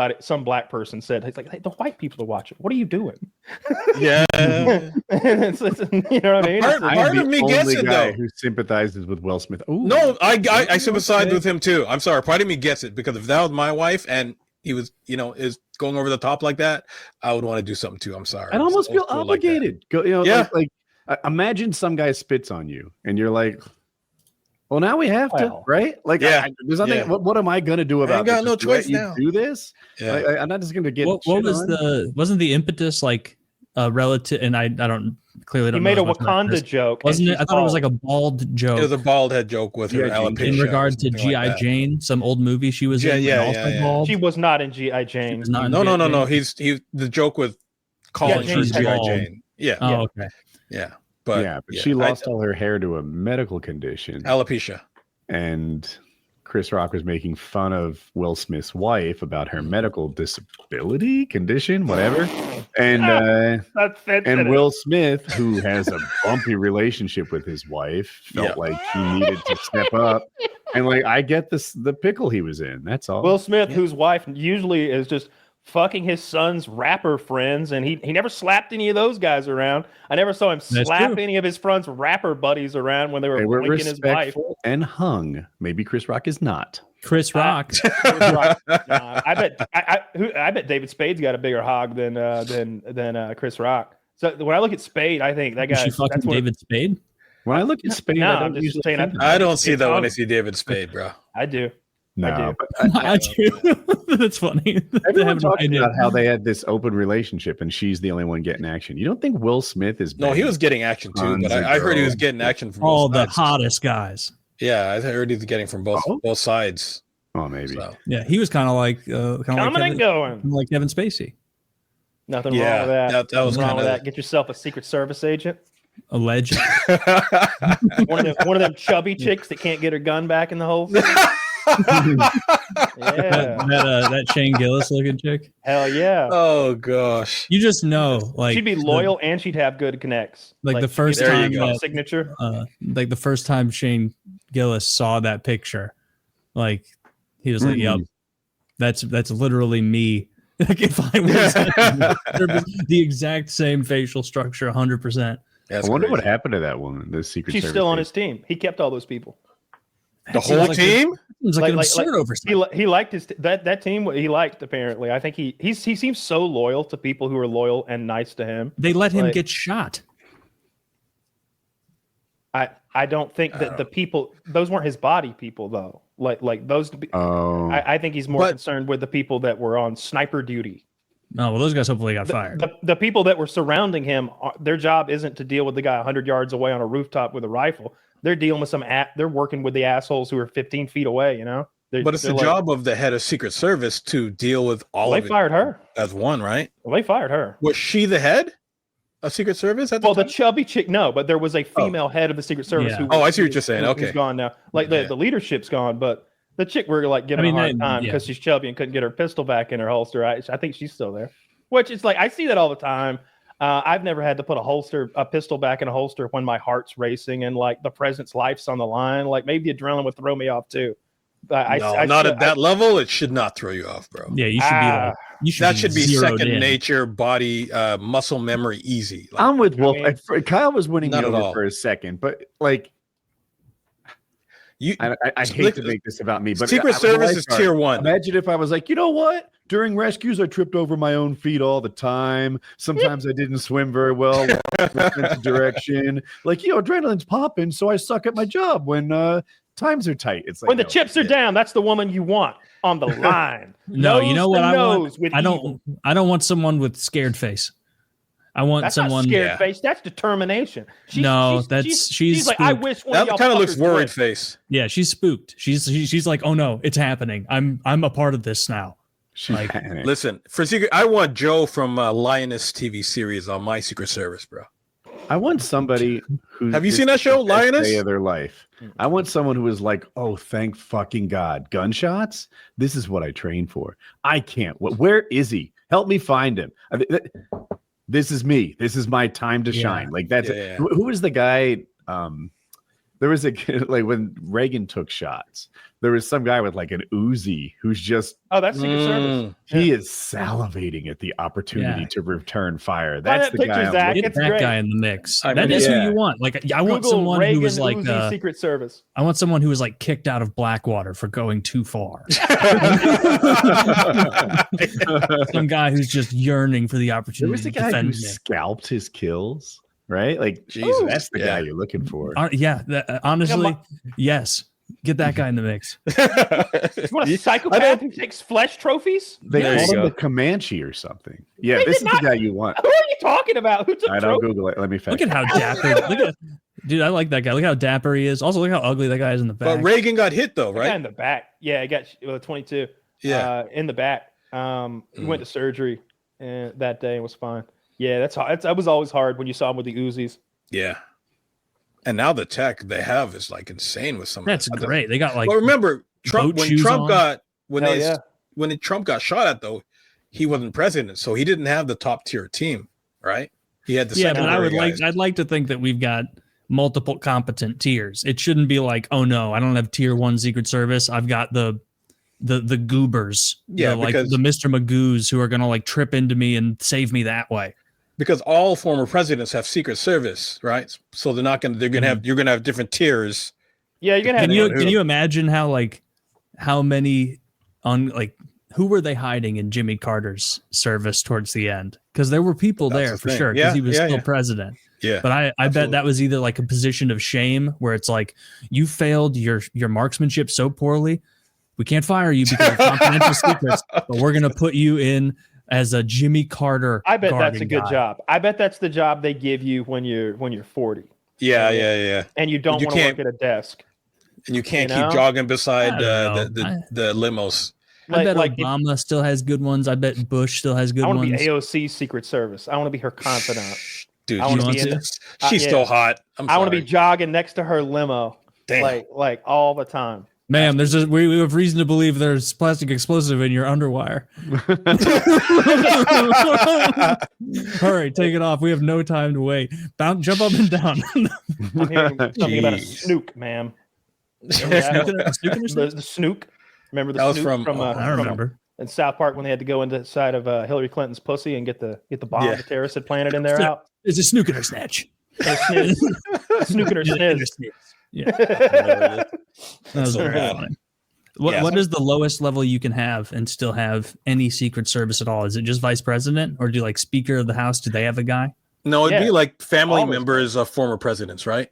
black person said, "He's like, hey, the white people are watching. What are you doing?" Yeah, it's, you know what I mean. Part of me gets it though. Who sympathizes with Will Smith? Ooh. No, I sympathize with him too. I'm sorry. Part of me gets it because if that was my wife and he was, is going over the top like that, I would want to do something too. I'm sorry. I'd almost feel obligated. Like like imagine some guy spits on you and you're like, well, now we have to, right? Like, there's nothing. Yeah. What am I gonna do about? I got no choice now. Do this? Yeah, like, I'm not just gonna get. What was wasn't the impetus like relative? And I don't clearly don't. He made a Wakanda joke, wasn't it? I thought it was like a bald joke. It was a bald head joke with her alopecia in regard to G.I. Jane, some old movie she was in. Yeah. She was not in G.I. Jane. No. He's the joke with calling her G.I. Jane. Yeah. Oh, okay. Yeah. But she lost all her hair to a medical condition, alopecia, and Chris Rock was making fun of Will Smith's wife about her medical disability condition, whatever. And Will Smith, who has a bumpy relationship with his wife, felt like he needed to step up. And like, I get the pickle he was in. That's all. Will Smith, whose wife usually is just fucking his son's rapper friends, and he never slapped any of those guys around. I never saw him slap any of his friends' rapper buddies around when they were blinking his wife. And hung. Maybe Chris Rock is not. Chris Rock. I bet David Spade's got a bigger hog than Chris Rock. So when I look at Spade, I think that guy. That's David Spade. When I look at Spade, I don't see that when I see David Spade, bro. I do. No, I do. That's funny. Everyone talks about how they had this open relationship and she's the only one getting action. You don't think Will Smith is? No, he was getting action too, but I heard he was getting action from all the hottest guys. Yeah, I heard he was getting from both sides. Oh, maybe. So. Yeah, he was kind of like like Kevin Spacey. Nothing wrong with that. That was wrong with that. Get yourself a Secret Service agent. A legend. one of them chubby chicks that can't get her gun back in the hole. That Shane Gillis looking chick. Hell yeah. Oh gosh. You just know, like she'd be loyal and she'd have good connects. Like the first time signature. Like the first time Shane Gillis saw that picture, like he was like, "Yep, that's literally me." Like if I was the exact same facial structure, 100%. I wonder what happened to that woman. The Secret She's Service still on agent. his team. He kept all those people. The whole team? Seems like an absurd oversight. He liked his that team. He liked apparently. I think he seems so loyal to people who are loyal and nice to him. They let him get shot. I don't think that the people, those weren't his body people though. Like those. I think he's more concerned with the people that were on sniper duty. Oh, well, those guys hopefully got fired. The people that were surrounding him, their job isn't to deal with the guy 100 yards away on a rooftop with a rifle. They're dealing with they're working with the assholes who are 15 feet away, you know? But it's the job of the head of Secret Service to deal with all of it. They fired her. As one, right? Well, they fired her. Was she the head of Secret Service at the time? The chubby chick, no, but there was a female head of the Secret Service. Yeah. Who I see what you're saying. Okay. Who's gone now. Like the leadership's gone, but the chick we're like giving a hard time because she's chubby and couldn't get her pistol back in her holster. I think she's still there. Which is like, I see that all the time. I've never had to put a pistol back in a holster when my heart's racing and like the president's life's on the line. Like maybe the adrenaline would throw me off too. But not at that level. It should not throw you off, bro. Yeah, you should. That should be second nature, body, muscle memory, easy. Like, I'm with Wolf. Kyle was winning me over for a second, but like, I hate to make this about me, but Secret Service is tier 1. Imagine if I was like, you know what? During rescues, I tripped over my own feet all the time. Sometimes I didn't swim very well. Direction, like adrenaline's popping, so I suck at my job when times are tight. It's like when the chips are down, that's the woman you want on the line. No, you know what I want? I don't want someone with scared face. I want someone not scared face. That's determination. She's like, I wish one that kind of looks worried face. Yeah, she's spooked. She's like, oh no, it's happening. I'm a part of this now. Like, listen, for Secret, I want Joe from Lioness TV series on my Secret Service, bro. I want somebody who have you seen that show, Lioness? Day of their life. I want someone who is like, oh, thank fucking God, gunshots. This is what I train for. I can't. Where is he? Help me find him. This is me. This is my time to shine. Like that's who is the guy? There was a like when Reagan took shots. There was some guy with like an Uzi who's just that's Secret Service. He is salivating at the opportunity to return fire. That's the guy. Get that guy in the mix. That is who you want. Like I want someone Reagan, who was like Uzi, Secret Service. I want someone who was like kicked out of Blackwater for going too far. Some guy who's just yearning for the opportunity. There was the guy who scalped his kills. Right? Like, Jesus, that's the guy you're looking for. Honestly, yes. Get that guy in the mix. You want a psychopath who takes flesh trophies? They call him the Comanche or something. Yeah, this is the guy you want. Who are you talking about? Who took I don't Google it. Let me fact. Look at how dapper. Dude, I like that guy. Look how dapper he is. Also, look how ugly that guy is in the back. But Reagan got hit though, right? In the back. Yeah, he got 22. Yeah, in the back. He went to surgery that day and was fine. Yeah, that was always hard when you saw him with the Uzis. Yeah. And now the tech they have is like insane with some. That's great. They got like. Well, remember Trump when Trump got when Trump got shot at though, he wasn't president, so he didn't have the top tier team, right? He had the but I'd like to think that we've got multiple competent tiers. It shouldn't be like, oh no, I don't have tier 1 Secret Service. I've got the goobers, the Mr. Magoos who are gonna like trip into me and save me that way. Because all former presidents have Secret Service, right? So they're gonna have you're gonna have different tiers. Yeah, you're gonna have. Can you imagine how many who were they hiding in Jimmy Carter's service towards the end? Because there were people there for sure because he was still president. Yeah, but I bet that was either like a position of shame where it's like you failed your marksmanship so poorly, we can't fire you because of confidential secrets, but we're gonna put you in as a Jimmy Carter. I bet that's a good job. I bet that's the job they give you when you're 40. Yeah. And you don't want to work at a desk. And you can't keep jogging beside the limos. I bet Obama still has good ones. I bet Bush still has good ones. I want to be AOC's Secret Service. I want to be her confidant. Dude, she's still hot. I want to be jogging next to her limo. Damn. Like all the time. Ma'am, we have reason to believe there's plastic explosive in your underwire. Hurry, take it off. We have no time to wait. Jump up and down. I'm hearing something about a snook, ma'am. The snook. Remember the snook from I remember. In South Park when they had to go inside of Hillary Clinton's pussy and get the bomb the terrorists had planted in there out. It's a snook in her snatch. Snooking her sniz. Yeah. That was So very bad. funny. What is the lowest level you can have and still have any Secret Service at all? Is it just vice president, or do like Speaker of the House? Do they have a guy? No, it'd be like family Always. members of former presidents, right?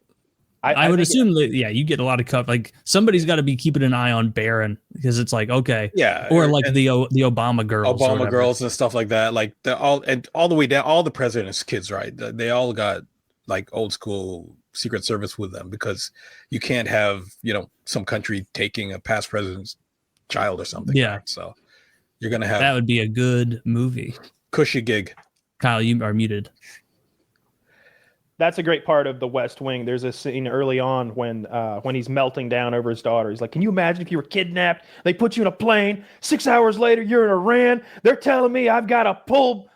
I would think assume that you get a lot of cut. Like somebody's got to be keeping an eye on Barron because it's like okay, Yeah, or like the Obama girls, or Obama whatever. girls and stuff like that. Like all the way down, all the president's kids, right? They all got like old school Secret Service with them because you can't have some country taking a past president's child or something. Yeah. right? So you're gonna have That would be a good movie. cushy gig. Kyle, you are muted. that's a great part of The West Wing. There's a scene early on when he's melting down over his daughter. He's like, "Can you imagine if you were kidnapped? They put you in a plane. 6 hours later, you're in Iran. They're telling me I've got to pull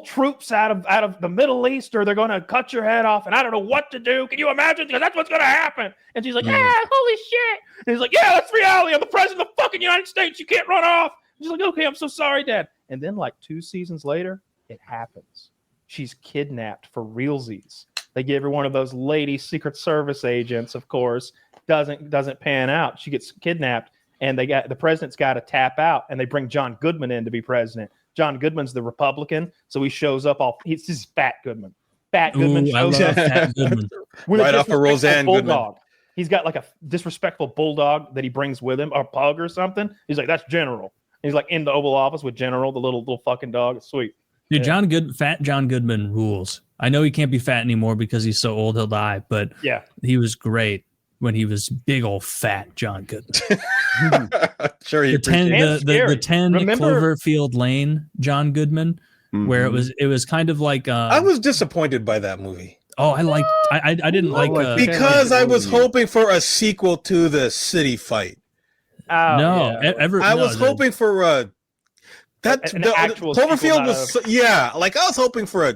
troops out of the Middle East, or they're going to cut your head off, and I don't know what to do. Can you imagine? Because that's what's going to happen." And she's like, "Yeah, holy shit!" And he's like, "Yeah, that's reality. I'm the president of the fucking United States. You can't run off." And she's like, "Okay, I'm so sorry, Dad." And then like 2 seasons later, it happens. She's kidnapped for realsies. They give her one of those lady Secret Service agents, of course. Doesn't pan out. She gets kidnapped, and the president's got to tap out, and they bring John Goodman in to be president. John Goodman's the Republican, so he shows up he's Fat Goodman. Fat Goodman shows up Fat Goodman. with Right a off of Roseanne disrespectful Goodman. bulldog. He's got like a disrespectful bulldog that he brings with him, or a pug or something. He's like, "That's General." He's like in the Oval Office with General, the little fucking dog. It's sweet. Dude, Yeah. Fat John Goodman rules. I know he can't be fat anymore because he's so old he'll die, but Yeah. he was great when he was big old fat John Goodman. Sure, you The 10, And the scary. 10 Remember- Cloverfield Lane John Goodman, where it was kind of like I was disappointed by that movie I didn't like because I was hoping for a sequel to the city fight. I was hoping for an actual Cloverfield sequel, was like I was hoping for a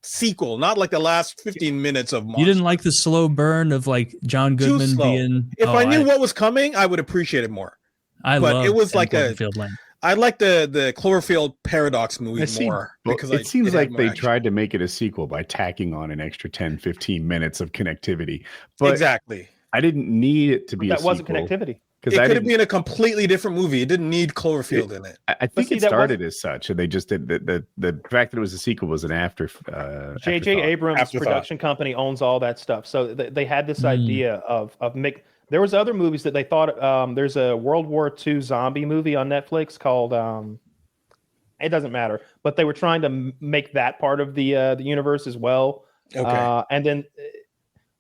sequel, not like the last 15 minutes of you didn't like the slow burn of like John Goodman slow. being. If I knew what was coming, I would appreciate it more. But it was like Cloverfield Lane. I like the Cloverfield Paradox movie more because it seems had like more they action. tried to make it a sequel by tacking on an extra 10-15 minutes of connectivity. But Exactly. I didn't need it to be That a wasn't sequel. connectivity. It could have been a completely different movie. It didn't need Cloverfield in it. I think see, it that started as such, and they just did the fact that it was a sequel was an after. JJ afterthought. Abrams Afterthought. production company owns all that stuff. So they had this idea of make. There was other movies that they thought. There's a World War II zombie movie on Netflix called. It doesn't matter, but they were trying to make that part of the universe as well. Okay. And then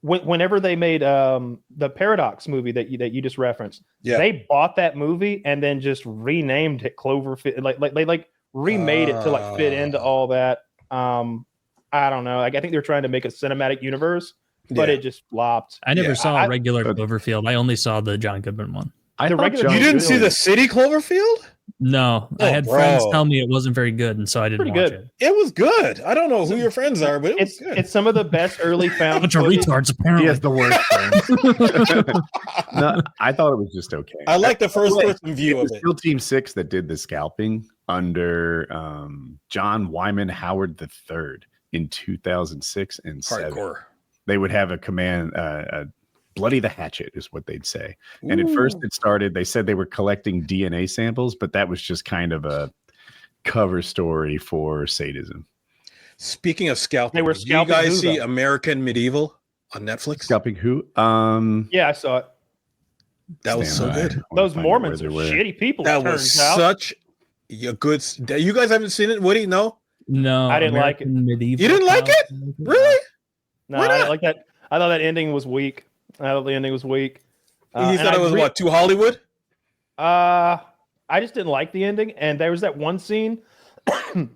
whenever they made the Paradox movie that you just referenced, they bought that movie and then just renamed it Cloverfield. Like remade it to like fit into all that. I don't know. Like I think they're trying to make a cinematic universe, but it just flopped. I never saw a regular but- Cloverfield. I only saw the John Goodman one. I The thought regular- John You didn't see Goodman- the city Cloverfield? No, I Oh, had bro. friends tell me it wasn't very good, and so I didn't Pretty watch good. it. It was good. I don't know who your friends are, but it was It's good. it's some of the best early found Bunch of footage. retards, He apparently. has the worst friends. No, I thought it was just okay. I like the first person view It of was it. still Team 6 that did the scalping under John Wyman Howard III in 2006 and 7. Hardcore. They would have a command, bloody the hatchet is what they'd say. And at first it started, they said they were collecting DNA samples, but that was just kind of a cover story for sadism. Speaking of scalping, They were do you scalping guys who, see though? American Medieval on Netflix? Scalping who? Yeah, I saw it. That was so stand by. good. I wanna Those find out Mormons where are they were. shitty people. That it was turns out. such a good. You guys haven't seen it, Woody? No, No, I didn't like it. American Medieval. You didn't like it? really? No, Why I didn't not? like that. I thought that ending was weak. You thought And it was too Hollywood? I just didn't like the ending. And there was that one scene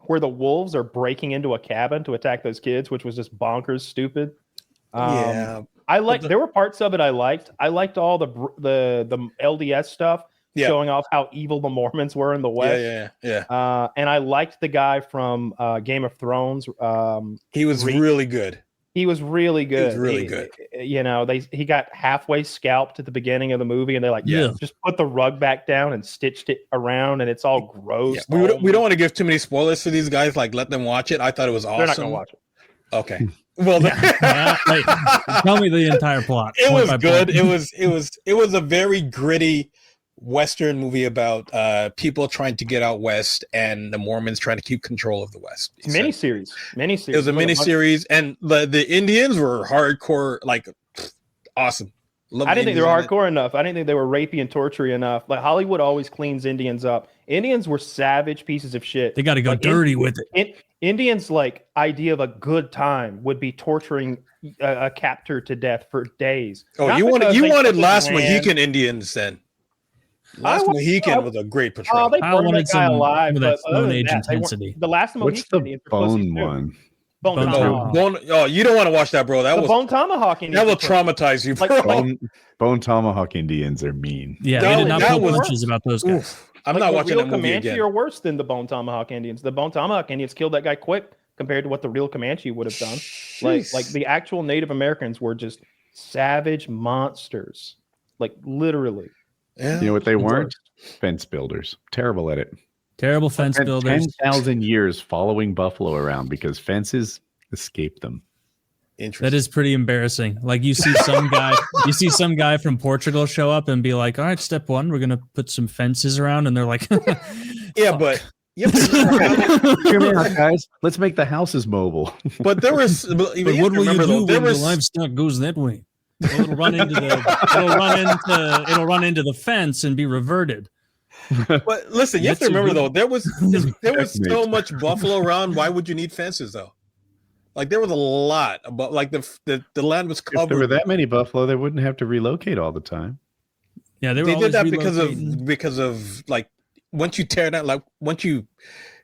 where the wolves are breaking into a cabin to attack those kids, which was just bonkers stupid. Yeah. There were parts of it I liked. I liked all the LDS stuff Yeah. showing off how evil the Mormons were in the West. Yeah. And I liked the guy from Game of Thrones. He was really good. He was really good. He was really good. You know, he got halfway scalped at the beginning of the movie, and they Yeah. just put the rug back down and stitched it around, and it's all gross. Yeah. We don't want to give too many spoilers for these guys. Like, let them watch it. I thought it was awesome. They're not going to watch it. Okay. Well, Wait, tell me the entire plot. It point was by good. point. It was a very gritty Western movie about people trying to get out west and the Mormons trying to keep control of the West. Miniseries. It was a miniseries, and the Indians were hardcore, like awesome. I didn't think they were hardcore enough. I didn't think they were rapey and tortury enough. Like Hollywood always cleans Indians up. Indians were savage pieces of shit. They got to go dirty with it. Indians' like idea of a good time would be torturing a captor to death for days. Oh, you wanted Last Mohican Indians then? Last Mohican was a great portrayal. I wanted that guy alive, with that but other Stone than Age that, intensity. The Last Mohican What's the Indians were pussies bone too. one? Bone Tomahawk. Oh, you don't want to watch that, bro. The Bone Tomahawk Indians. That will traumatize you, bro. Bone Tomahawk Indians are mean. Yeah, they did not pull punches about those guys. Oof. I'm not watching that movie Comanche again. are worse than the Bone Tomahawk Indians. The Bone Tomahawk Indians killed that guy quick compared to what the real Comanche would have done. Like the actual Native Americans were just savage monsters. Like literally. Yeah. You know what they weren't? Fence builders. Terrible at it. Terrible fence builders. 10,000 years following buffalo around because fences escape them. That is pretty embarrassing. Like you see some guy from Portugal show up and be like, all right, step one, we're going to put some fences around. And they're like, yeah, but hear me out, guys. Let's make the houses mobile. But there was, but what will you do when the livestock goes that way? It'll run into the fence and be reverted. But listen, you have to remember though, there was so much buffalo around. Why would you need fences though? Like there was a lot, but like the land was covered. If there were that many buffalo, they wouldn't have to relocate all the time. Yeah, they did that because of like once you tear down, like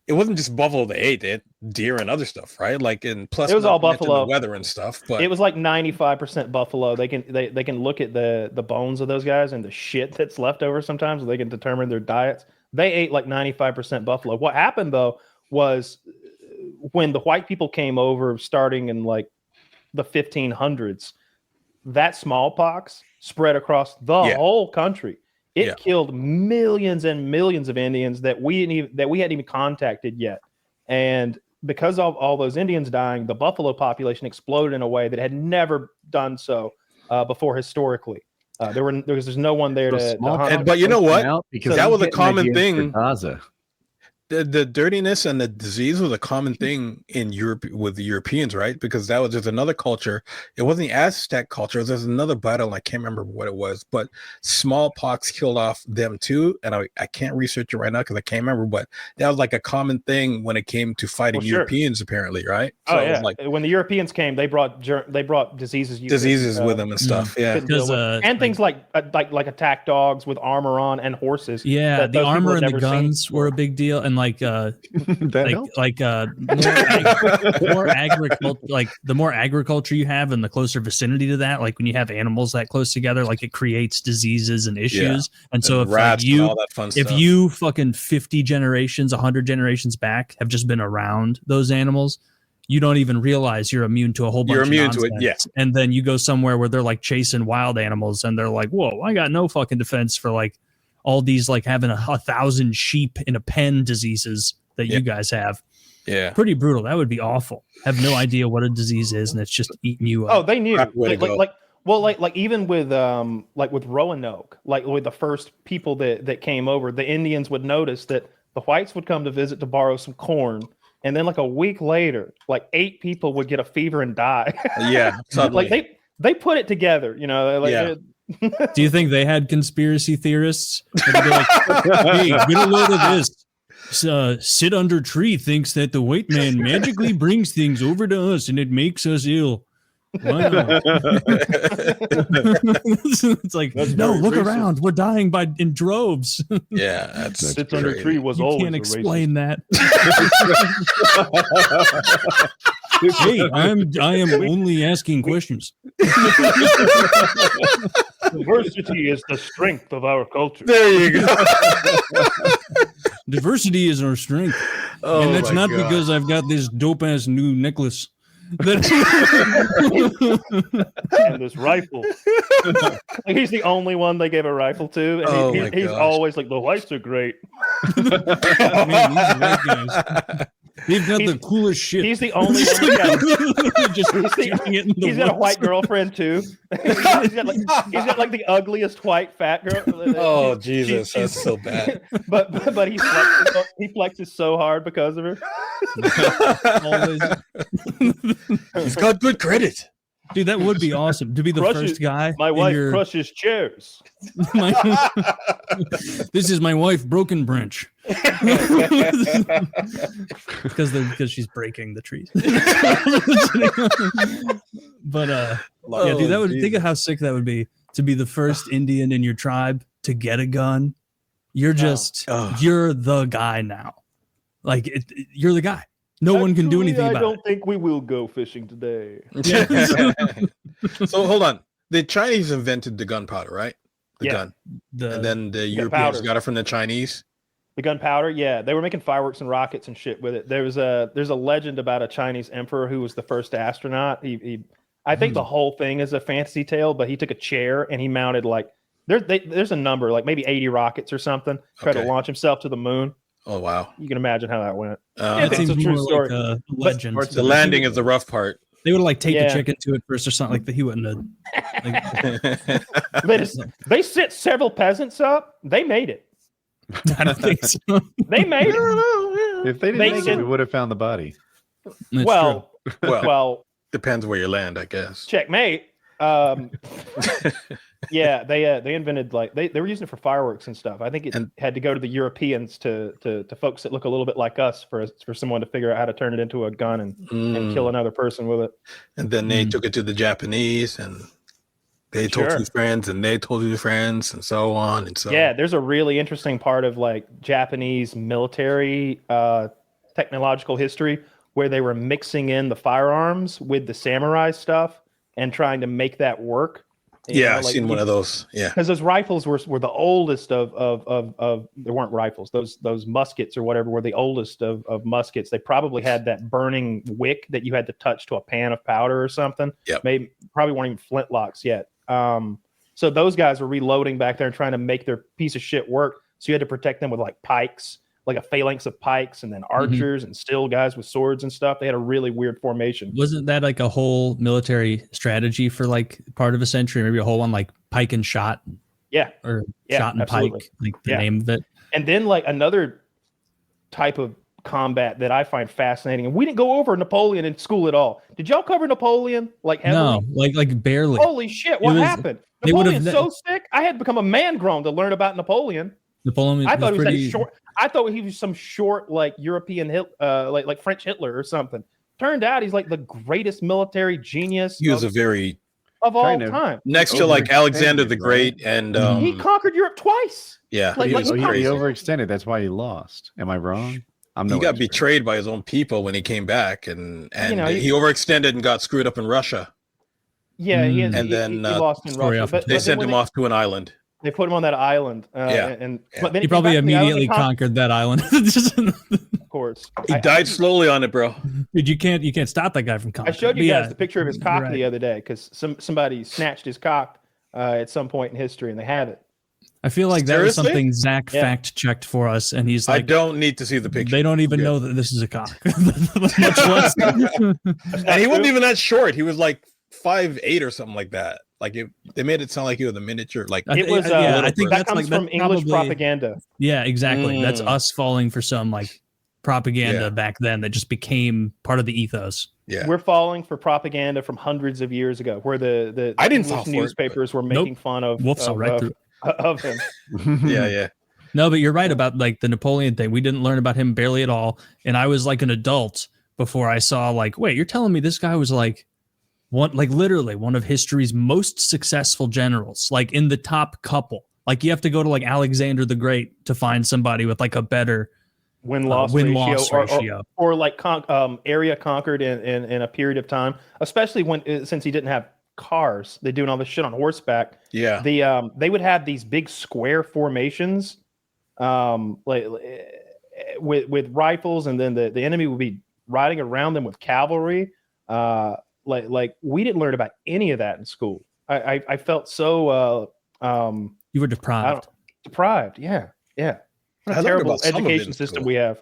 it wasn't just buffalo they ate, they ate deer and other stuff, right? Like and plus it was all buffalo, the weather and stuff. But it was like 95% buffalo. They can look at the bones of those guys and the shit that's left over sometimes, so they can determine their diets. They ate like 95% buffalo. What happened though was when the white people came over starting in like the 1500s, that smallpox spread across the whole country. It killed millions and millions of Indians that we hadn't even contacted yet. And because of all those Indians dying, the buffalo population exploded in a way that had never done so before historically. There's no one there to hunt. But you know what? Because that was a common thing. Gaza. The dirtiness and the disease was a common thing in Europe with the Europeans, right? Because there's another culture. It wasn't the Aztec culture. There's another battle, and I can't remember what it was, but smallpox killed off them too. And I can't research it right now because I can't remember, but that was like a common thing when it came to fighting Europeans, apparently, right? So it was like when the Europeans came, they brought diseases with them and stuff. Yeah, and things like attack dogs with armor on and horses. Yeah, the armor and the guns were a big deal. And more agriculture, like the more agriculture you have in the closer vicinity to that, like when you have animals that close together, like it creates diseases and issues. And so if you fucking 50 generations, 100 generations back have just been around those animals, you don't even realize you're immune to a whole bunch of nonsense. To it, yeah. And then you go somewhere where they're like chasing wild animals and they're like, whoa, I got no fucking defense for like all these like having 1,000 sheep in a pen diseases that you guys have. Yeah. Pretty brutal. That would be awful. Have no idea what a disease is and it's just eating you up. Oh, they knew. Like even with Roanoke, like with the first people that came over, the Indians would notice that the whites would come to visit to borrow some corn. And then like a week later, like 8 people would get a fever and die. Yeah. Like they put it together, you know, like Do you think they had conspiracy theorists? They'd be like, hey, get a load of this. Sit under tree thinks that the white man magically brings things over to us and it makes us ill. Why not? It's like, no, look racist. Around. We're dying in droves. Yeah, that's sits under tree was always. You can't explain that. Hey, I am only asking questions. Diversity is the strength of our culture. There you go. Diversity is our strength. Oh, and that's not because I've got this dope ass new necklace. And this rifle. Like he's the only one they gave a rifle to, and he's always like, the whites are great. Man, these white guys. They've got the coolest shit. He's the only one. He's got a white girlfriend too. he's got like the ugliest white fat girl. Oh Jesus, that's so bad. But he flexes so hard because of her. Always. He's got good credit. Dude, that would be awesome to be the first guy. My wife crushes chairs. This is my wife, Broken Branch. because she's breaking the trees. But yeah, dude, think of how sick that would be to be the first Indian in your tribe to get a gun. You're you're the guy now. Like you're the guy. No one can do anything about it. I don't think we will go fishing today. So hold on. The Chinese invented the gunpowder, right? The gun. And then the Europeans got it from the Chinese. The gunpowder, yeah. They were making fireworks and rockets and shit with it. There's a legend about a Chinese emperor who was the first astronaut. I think the whole thing is a fantasy tale, but he took a chair and he mounted like there's a number, like maybe 80 rockets or something, tried to launch himself to the moon. Oh wow! You can imagine how that went. It's a true story. Like legend. The landing is the rough part. They would have like taped the chicken to it first or something like that. He wouldn't have. Like, they set several peasants up. They made it. I don't think so. They made it. If they didn't make it, we would have found the body. Well, depends where you land, I guess. Checkmate. Yeah, they invented like they were using it for fireworks and stuff. I think it had to go to the Europeans to folks that look a little bit like us for someone to figure out how to turn it into a gun and kill another person with it. And then they took it to the Japanese and they told two friends and they told two friends and so on and so. Yeah, there's a really interesting part of like Japanese military technological history where they were mixing in the firearms with the samurai stuff and trying to make that work. I've seen one of those. Yeah, because those rifles were the oldest of there weren't rifles. Those muskets or whatever were the oldest of muskets. They probably had that burning wick that you had to touch to a pan of powder or something. Yeah, probably weren't even flintlocks yet. So those guys were reloading back there and trying to make their piece of shit work. So you had to protect them with like pikes, like a phalanx of pikes, and then archers and still guys with swords and stuff. They had a really weird formation. Wasn't that like a whole military strategy for like part of a century? Maybe a whole one like pike and shot. Yeah. Or shot and absolutely. pike, like the name of it. And then like another type of combat that I find fascinating. And we didn't go over Napoleon in school at all. Did y'all cover Napoleon like heavily? No, like barely. Holy shit, what happened? Napoleon's so sick. I had to become a man grown to learn about Napoleon. Napoleon. I thought he was that short. I thought he was some short, like European, like French Hitler or something. Turned out he's like the greatest military genius. He was of all time. Next to like Alexander the Great, and he conquered Europe twice. Yeah, he overextended. That's why he lost. Am I wrong? He got betrayed by his own people when he came back, and he overextended and got screwed up in Russia. Yeah, he lost in Russia. But they sent him off to an island. They put him on that island. But then he probably immediately conquered that island. Of course. He died slowly on it, bro. Dude, you can't stop that guy from conquering. I showed you guys the picture of his cock the other day because somebody snatched his cock at some point in history, and they have it. I feel like that was something Zach fact checked for us, and he's like, I don't need to see the picture. They don't even know that this is a cock. Much less. And he wasn't even that short. He was like 5'8" or something like that. Like they made it sound like he was a miniature. Like it was. I think that comes from English propaganda. Yeah, exactly. That's us falling for some like propaganda back then that just became part of the ethos. Yeah, we're falling for propaganda from hundreds of years ago, where the English newspapers were making fun of him. Yeah. No, but you're right about like the Napoleon thing. We didn't learn about him barely at all, and I was like an adult before I saw like, wait, you're telling me this guy was like. Literally one of history's most successful generals, like in the top couple. Like you have to go to like Alexander the Great to find somebody with like a better win-loss ratio. Or like area conquered in a period of time, especially since he didn't have cars. They're doing all this shit on horseback. Yeah, they would have these big square formations, with rifles, and then the enemy would be riding around them with cavalry. Like we didn't learn about any of that in school. I felt so you were deprived. Deprived, yeah. What a terrible education system we have.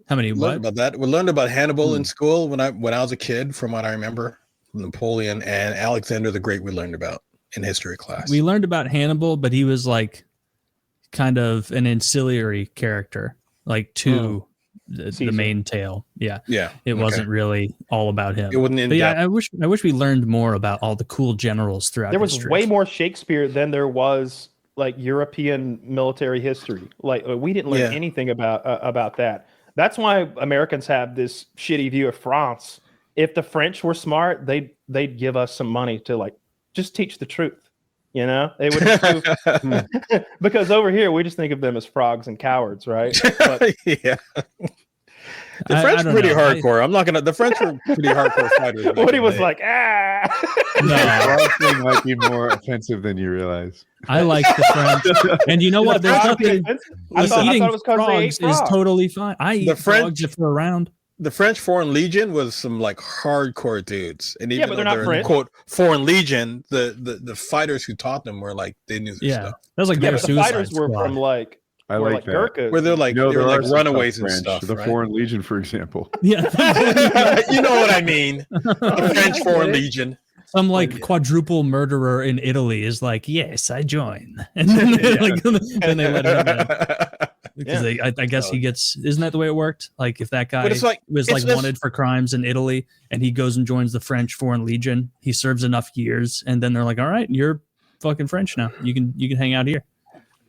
How many? Learned What? about that. We learned about Hannibal in school when I was a kid, from what I remember. Napoleon and Alexander the Great we learned about in history class. We learned about Hannibal, but he was like kind of an ancillary character, like to the main tale. Yeah. Yeah. It wasn't really all about him. It wasn't in But yeah, depth. I wish we learned more about all the cool generals throughout There was history. way more Shakespeare than there was like European military history. Like we didn't learn anything about that. That's why Americans have this shitty view of France. If the French were smart, they'd give us some money to like just teach the truth. You know, they would because over here we just think of them as frogs and cowards, right? But, yeah. The French are pretty hardcore. I'm not gonna. The French are pretty hardcore fighters. Woody was like, ah. No, the thing might be more offensive than you realize. I like the French, and you know what? There's nothing. I thought Eating it was 'cause they ate frogs is frogs. totally fine. I eat frogs if they're around. The French Foreign Legion was some like hardcore dudes, and even but they're though not they're French. quote Foreign Legion, the fighters who taught them were like they knew their stuff. That was like Yeah, their but the Suicide fighters were Squad. from like I were like that. Gurkhas. Where they're like You know, they're there like are some runaways and French, stuff. The right? Foreign Legion, for example. Yeah, You know what I mean? The French Foreign Legion. some like quadruple murderer in Italy is like, yes, I join, and then then they let him in. Because I guess he gets. Isn't that the way it worked? Like if that guy But it's like- was it's like this- wanted for crimes in Italy, and he goes and joins the French Foreign Legion, he serves enough years, and then they're like, all right, you're fucking French now. You can hang out here.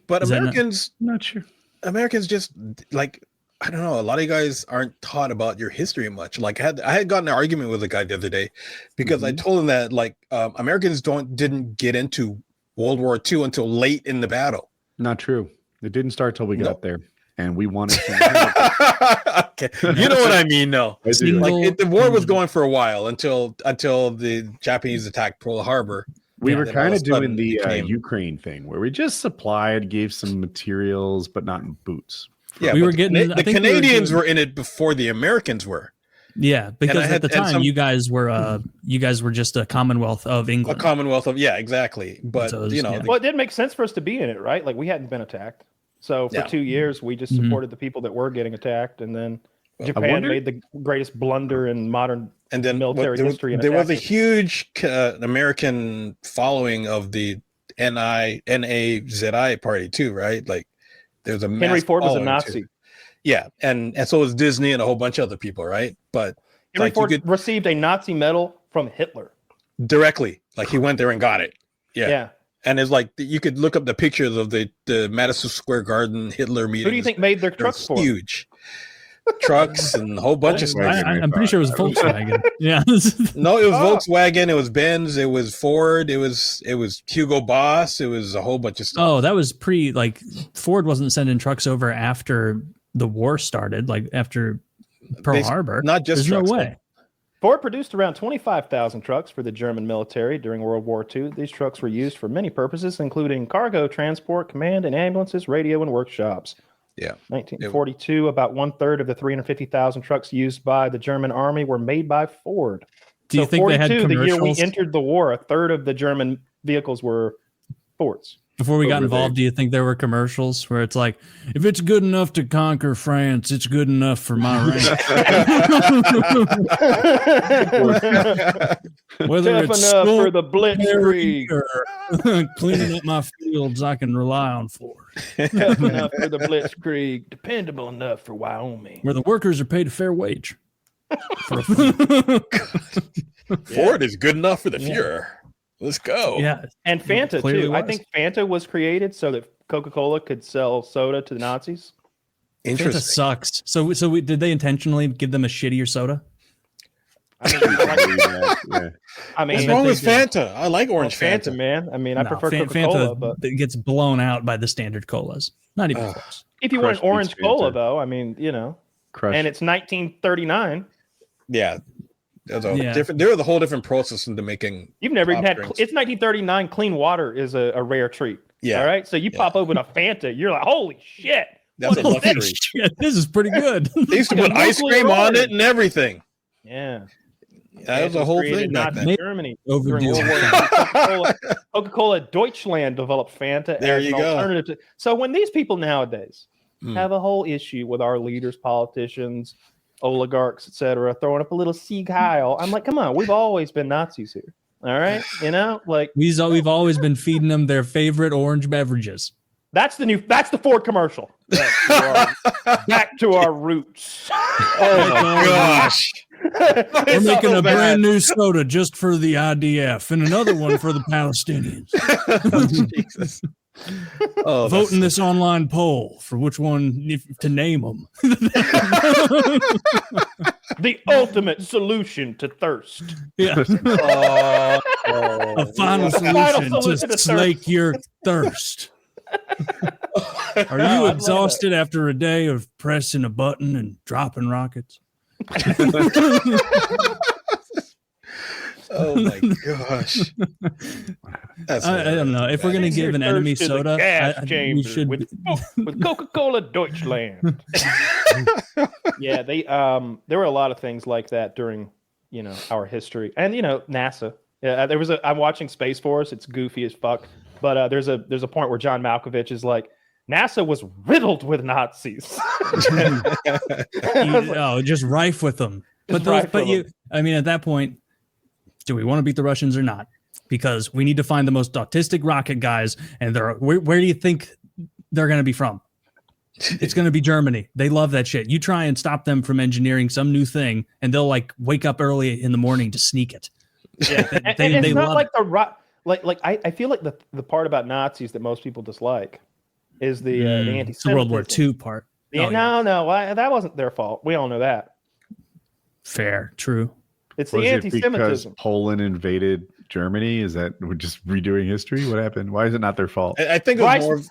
But Is that Americans, Not sure. Americans just like I don't know. A lot of you guys aren't taught about your history much. Like I had gotten an argument with a guy the other day because I told him that like Americans didn't get into World War II until late in the battle. Not true. It didn't start till we got there, and we wanted to. Okay, you know what I mean? No, I do. like the war was going for a while until the Japanese attacked Pearl Harbor. We were then kind all of of a sudden doing the it came. Ukraine thing where we just supplied, gave some materials, but not boots. Yeah, We but were getting- I the think we were Canadians doing- were in it before the Americans were. Yeah, because I at had- the and time some- you guys were just a Commonwealth of A England. Commonwealth of exactly. But So it was- you know, yeah. Well, it did make sense for us to be in it, right? Like we hadn't been attacked, so for Yeah. 2 years we just Mhm. supported the people that were getting attacked, and then I Japan wonder- made the greatest blunder in modern and then military there, history. and there was a attacked it. huge American following of the NAZI party too, right? Like there's a Henry mass Ford was a following, Nazi. too. Yeah, and so was Disney and a whole bunch of other people, right? But Henry like, you Ford could- received a Nazi medal from Hitler. directly, like he went there and got it. Yeah. And it's like you could look up the pictures of the Madison Square Garden Hitler meeting. Who do you think made their trucks for? Huge trucks and a whole bunch of stuff. I'm pretty sure it was Volkswagen. Yeah. No, it was Volkswagen, it was Benz, it was Ford, it was Hugo Boss, it was a whole bunch of stuff. Oh, that was like Ford wasn't sending trucks over after the war started, like after Pearl They- Harbor. not just There's trucks, no way. Ford produced around 25,000 trucks for the German military during World War II. These trucks were used for many purposes, including cargo transport, command and ambulances, radio, and workshops. Yeah. 1942, about 1/3 of the 350,000 trucks used by the German army were made by Ford. Do you think they had 42, the year we commercials? entered the war, 1/3 of the German vehicles were Fords. Before we got Over involved, do you think there were commercials where it's like, if it's good enough to conquer France, it's good enough for my rank? Whether Tough it's enough for storm the Blitzkrieg. or cleaning up my fields, I can rely on Ford. Tough enough for the Blitzkrieg. Dependable enough for Wyoming. Where the workers are paid a fair wage. Ford is good enough for the Fuhrer. Let's go. Yeah. And Fanta, Clearly too. I was. think Fanta was created so that Coca-Cola could sell soda to the Nazis. Fanta Interesting. sucks. So did they intentionally give them a shittier soda? I mean, Yeah. I mean, What's wrong they with do. Fanta? I like orange Fanta, Fanta. man. I mean, I No, prefer Coca-Cola, but it gets blown out by the standard colas. Not even close. if you want an Crush orange beats cola, Fanta. though, I mean, you know, Crush. and it's 1939. Yeah. There's a Yeah. different. There was a whole different process into making. You've never even Pop had. drinks. It's 1939. Clean water is a rare treat. Yeah. All right. So you pop open a Fanta, you're like, holy shit. That's a What is luxury. this? Shit, this is pretty good. They used to Yeah, put ice nuclear cream on orange. it and everything. Yeah. That was a whole created thing back Nazi then. Germany Overdue. during World War II. Coca-Cola Deutschland developed Fanta There as you an go. alternative to. So when these people nowadays have a whole issue with our leaders, politicians, oligarchs, etc., throwing up a little Sieg Heil. I'm like, come on, we've always been Nazis here. All right, like we've always been feeding them their favorite orange beverages. That's the Ford commercial. Back to our roots. Oh my gosh. We're making a brand new soda just for the IDF and another one for the Palestinians. Jesus. Vote in this online poll for which one to name them. The ultimate solution to thirst. Yeah. A final solution to slake your thirst. Are you exhausted after a day of pressing a button and dropping rockets? Oh my gosh. I don't know. If we're going to give an enemy soda, we should with Coca-Cola Deutschland. Yeah, there were a lot of things like that during, our history. And, NASA. Yeah, I'm watching Space Force. It's goofy as fuck. But there's a point where John Malkovich is like, NASA was riddled with Nazis. Just rife with them. At that point, do we want to beat the Russians or not? Because we need to find the most autistic rocket guys, and where do you think they're going to be from? It's going to be Germany. They love that shit. You try and stop them from engineering some new thing, and they'll wake up early in the morning to sneak it. Yeah, they not like it. I feel like the part about Nazis that most people dislike is the anti-Semitism. The World War II part. No, that wasn't their fault. We all know that. Fair, true. It's the anti-Semitism. Because Poland invaded Germany? Is that we're just redoing history? What happened? Why is it not their fault? I think it was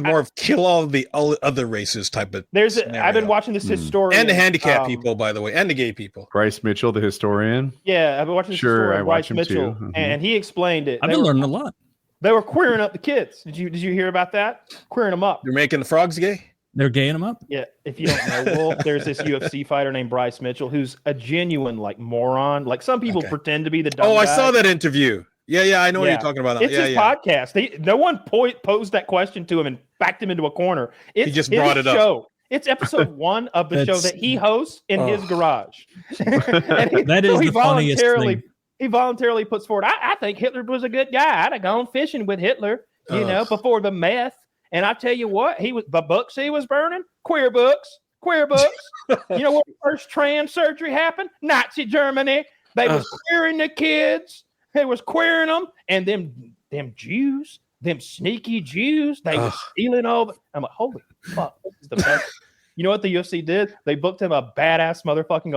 more of kill all the other races type of. I've been watching this historian and the handicapped people, by the way, and the gay people. Bryce Mitchell, the historian. Yeah, I've been watching this historian, Bryce Mitchell, and he explained it. I've been learning a lot. They were queering up the kids. Did you hear about that? Queering them up. They're making the frogs gay. They're gaying them up? Yeah. If you don't know, Wolf, there's this UFC fighter named Bryce Mitchell who's a genuine moron. Like some people pretend to be the dumb guy. I saw that interview. Yeah, I know what you're talking about. It's his podcast. No one posed that question to him and backed him into a corner. He just brought it up. It's episode 1 of the show that he hosts in his garage. That is the funniest thing. He voluntarily puts forward, I think Hitler was a good guy. I'd have gone fishing with Hitler, before the meth. And I tell you what, the books he was burning, queer books. You know where the first trans surgery happened? Nazi Germany. They was queering the kids. They was queering them. And them Jews, them sneaky Jews, they were stealing over. I'm like, holy fuck, this is the best. You know what the UFC did? They booked him a badass motherfucking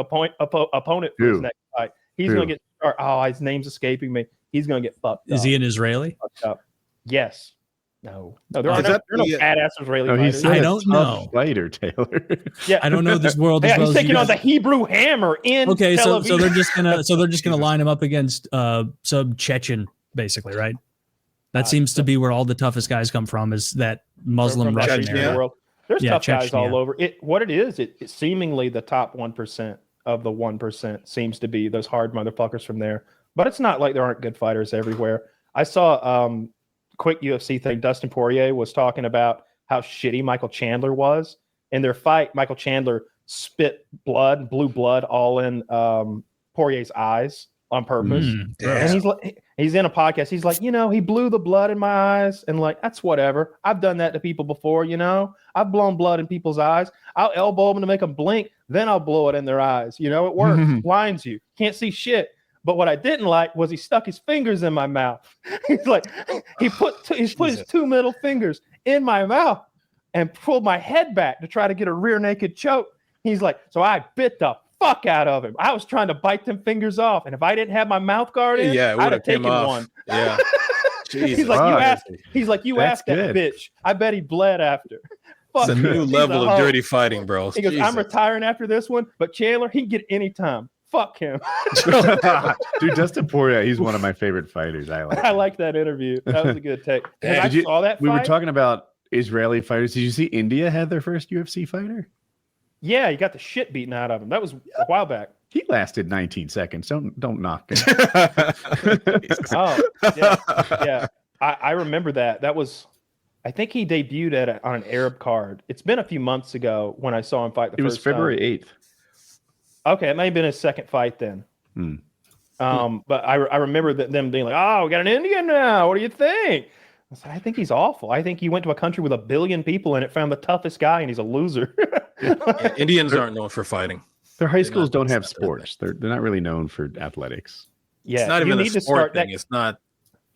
opponent for his next fight. He's going to get, his name's escaping me. He's going to get fucked up. Is he an Israeli? Yes. No, there are no badass Israeli fighters. I don't know. Fighter, Taylor. Yeah, I don't know this world as well. He's taking on the Hebrew Hammer in. Okay, Tel so Aviv. they're just gonna line him up against sub Chechen, basically, right? That seems to be where all the toughest guys come from. Is that Muslim Russian area? World. There's tough guys all over. It's seemingly the top 1% of the 1% seems to be those hard motherfuckers from there. But it's not like there aren't good fighters everywhere. I saw quick UFC thing. Dustin Poirier was talking about how shitty Michael Chandler was in their fight. Michael Chandler spit blue blood all in Poirier's eyes on purpose. And he's in a podcast. He's like, he blew the blood in my eyes, and that's whatever. I've done that to people before. I've blown blood in people's eyes. I'll elbow them to make them blink, then I'll blow it in their eyes. It works. Blinds you. Can't see shit. But what I didn't like was he stuck his fingers in my mouth. He's like, he put his 2 middle fingers in my mouth and pulled my head back to try to get a rear naked choke. He's like, so I bit the fuck out of him. I was trying to bite them fingers off, and if I didn't have my mouth guard in, I'd have taken one. Yeah. He's like, you asked that bitch. I bet he bled after. It's a new level of dirty fighting, bro. He goes, I'm retiring after this one, but Chandler, he can get any time. Fuck him. Dude, Dustin Poirier, he's one of my favorite fighters. I like that interview. That was a good take. Saw that fight. We were talking about Israeli fighters. Did you see India had their first UFC fighter? Yeah, he got the shit beaten out of him. That was a while back. He lasted 19 seconds. Don't knock him. Yeah. I remember that. That was I think he debuted on an Arab card. It's been a few months ago when I saw him fight the first time. It was February 8th. Okay, it may have been his second fight then. But I remember them being like, "Oh, we got an Indian now. What do you think?" I think he's awful. I think he went to a country with 1 billion people and it found the toughest guy, and he's a loser. Indians aren't known for fighting. Their high schools don't have sports. They're not really known for athletics. Yeah, it's not even a sport thing. It's not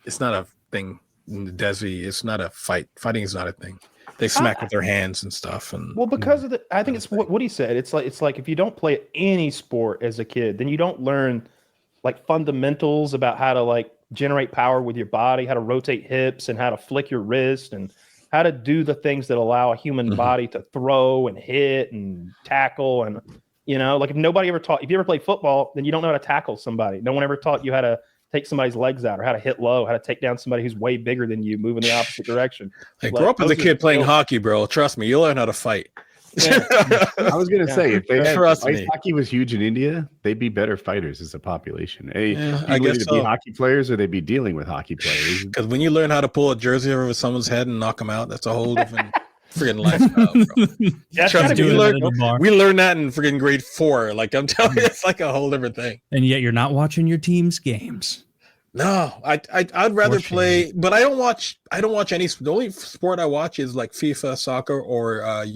a thing in the Desi. It's not a fight. Fighting is not a thing. They smack with their hands and stuff. And because of I think it's what he said. It's like if you don't play any sport as a kid, then you don't learn like fundamentals about how to like generate power with your body, how to rotate hips, and how to flick your wrist, and how to do the things that allow a human body to throw and hit and tackle. And like if you ever played football, then you don't know how to tackle somebody. No one ever taught you how to take somebody's legs out, or how to hit low, how to take down somebody who's way bigger than you, move in the opposite direction. I grew up as a kid playing hockey, bro. Trust me, you'll learn how to fight. Yeah. I was gonna say, if they had me. Hockey was huge in India, they'd be better fighters as a population. I guess be hockey players, or they'd be dealing with hockey players. Because when you learn how to pull a jersey over someone's head and knock them out, that's a whole different freaking lifestyle, bro. We learned that in freaking grade 4. Like I'm telling you, it's like a whole different thing. And yet you're not watching your team's games. No, I'd rather play, but I don't watch any. The only sport I watch is like FIFA soccer or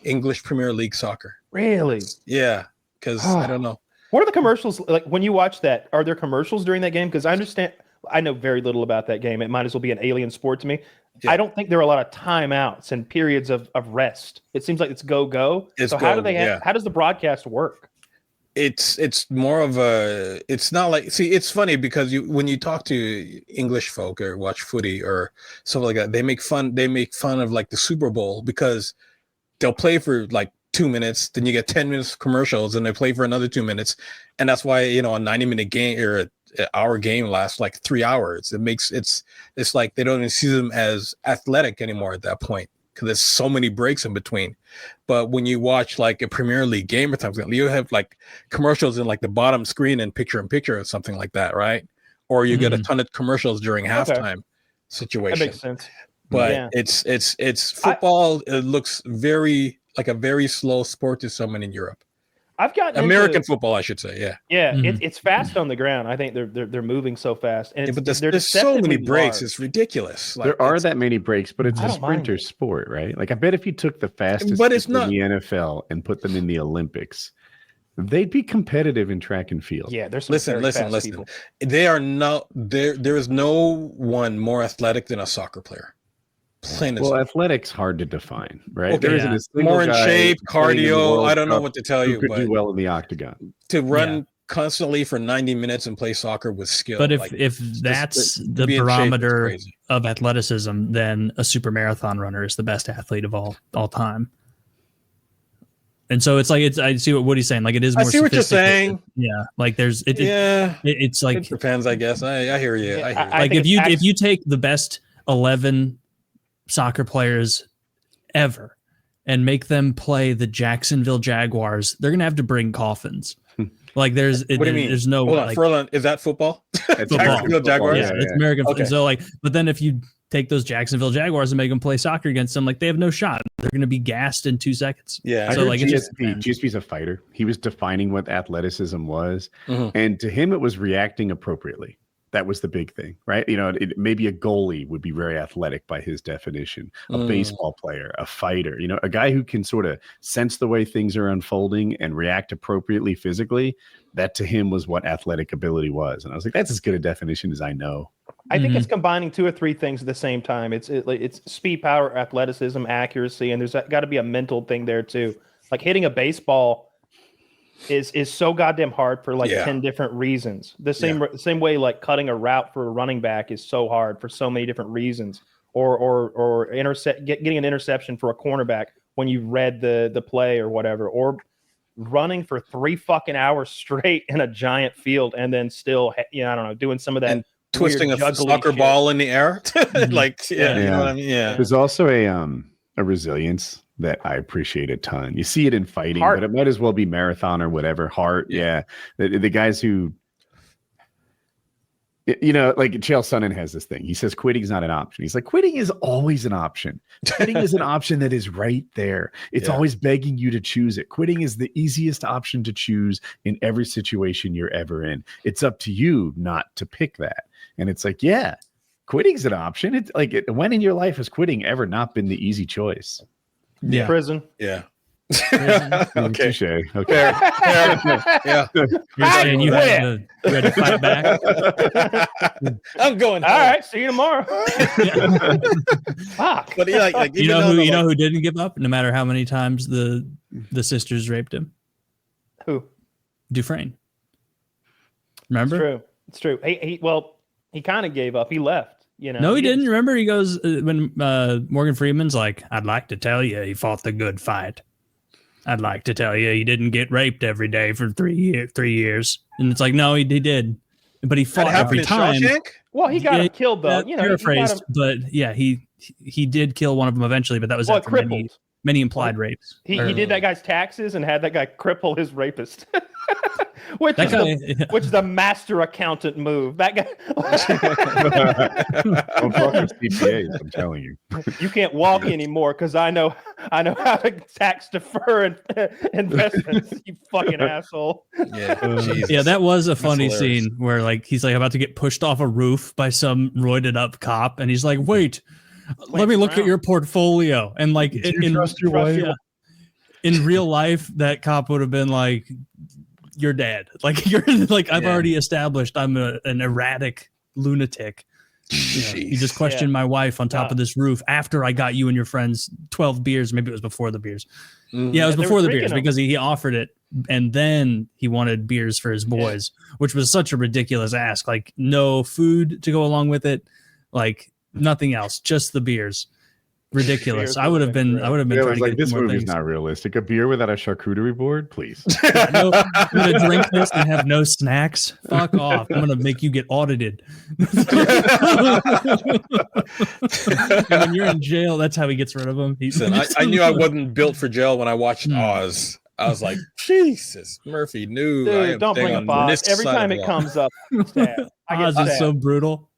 English Premier League soccer. Really? Yeah, because I don't know. What are the commercials like when you watch that? Are there commercials during that game? Because I know very little about that game. It might as well be an alien sport to me. Yeah. I don't think there are a lot of timeouts and periods of rest. It seems like it's go. So how does the broadcast work? It's more of a, it's not like, see, it's funny because when you talk to English folk or watch footy or stuff like that, they make fun of like the Super Bowl, because they'll play for like 2 minutes, then you get 10 minutes of commercials, and they play for another 2 minutes. And that's why, a 90-minute game or an hour game lasts like 3 hours. It's like they don't even see them as athletic anymore at that point, because there's so many breaks in between. But when you watch like a Premier League game or something, you have like commercials in like the bottom screen and picture or something like that, right? Or you get a ton of commercials during halftime situation. That makes sense. But it's football. It looks very like a very slow sport to someone in Europe. I've got American football, I should say. Yeah. It's fast on the ground. I think they're moving so fast, and but there's so many breaks. It's ridiculous. There are that many breaks, but it's a sprinter sport, right? Like I bet if you took the fastest in the NFL and put them in the Olympics, they'd be competitive in track and field. Yeah, there's some listen. People. They are not there. There is no one more athletic than a soccer player. Athletics hard to define, right? Okay, there isn't a single more in shape, cardio. I don't know what to tell you. Could do well in the octagon to run constantly for 90 minutes and play soccer with skill. But if that's the barometer of athleticism, then a super marathon runner is the best athlete of all time. And so it's like I see what Woody's saying. Like it is more. I see what you're saying. Yeah, like there's it's like it depends. I guess I hear you. Like if you take the best 11 soccer players ever and make them play the Jacksonville Jaguars, they're gonna have to bring coffins. Like there's what do you mean? There's no is that football? Jacksonville Jaguars. Yeah, it's American. Okay. So like, but then if you take those Jacksonville Jaguars and make them play soccer against them, like they have no shot. They're gonna be gassed in 2 seconds. Yeah. So like GSP's a fighter. He was defining what athleticism was, and to him it was reacting appropriately. That was the big thing, right? Maybe a goalie would be very athletic by his definition, a baseball player, a fighter, a guy who can sort of sense the way things are unfolding and react appropriately physically. That to him was what athletic ability was. And I was like, that's as good a definition as I know. I think it's combining 2 or 3 things at the same time. It's speed, power, athleticism, accuracy, and there's got to be a mental thing there too. Like hitting a baseball is so goddamn hard for like 10 different reasons. The same way like cutting a route for a running back is so hard for so many different reasons. Or getting an interception for a cornerback when you read the play or whatever. Or running for 3 fucking hours straight in a giant field and then still doing some of that. And twisting a soccer ball in the air. Like you know what I mean? Yeah. There's also a resilience that I appreciate a ton. You see it in fighting, but it might as well be marathon or whatever. Heart, the guys who You know, like Chael Sonnen has this thing. He says quitting is not an option. He's like, quitting is always an option. Quitting is an option that is right there. It's always begging you to choose it. Quitting is the easiest option to choose in every situation you're ever in. It's up to you not to pick that. And it's like, yeah, quitting's an option. It's like, when in your life has quitting ever not been the easy choice? Yeah. Prison. Yeah. Okay. Fair. Yeah. You're saying you had to fight back. I'm going. All right. See you tomorrow. Fuck. But like You know who didn't give up, no matter how many times the sisters raped him? Who? Dufresne. Remember? It's true. He kind of gave up. He left. You know. No, he didn't. Remember, he goes when Morgan Freeman's like, "I'd like to tell you, he fought the good fight. I'd like to tell you, he didn't get raped every day for 3 years." And it's like, no, he did, but he fought every time. Shawshank? Well, he got him killed though. You know, paraphrased, but yeah, he did kill one of them eventually. But that was after many implied rapes. He did that guy's taxes and had that guy cripple his rapist. Which is the master accountant move. That guy. Don't fuck with CPAs, I'm telling you. You can't walk anymore because I know how to tax defer investments. You fucking asshole. Yeah, that was a funny scene where like he's like about to get pushed off a roof by some roided up cop, and he's like, "Wait, let me look at your portfolio." And like trust your wife? In real life, that cop would have been like, "You're dead." Like you're like, I've already established I'm an erratic lunatic. You just questioned my wife on top of this roof after I got you and your friends 12 beers. Maybe it was before the beers. Yeah, it was before the beers because he offered it, and then he wanted beers for his boys, which was such a ridiculous ask. Like no food to go along with it, like nothing else, just the beers. Ridiculous. I would have been trying to like, get this more movie's things. not realistic. A beer without a charcuterie board, please. No, I'm gonna drink this and have no snacks. Fuck off. I'm gonna make you get audited. And when you're in jail, that's how he gets rid of them. I knew I wasn't built for jail when I watched Oz. I was like, Jesus, Murphy knew. Dude, don't bring up Oz. Every time it comes up, Oz is so brutal.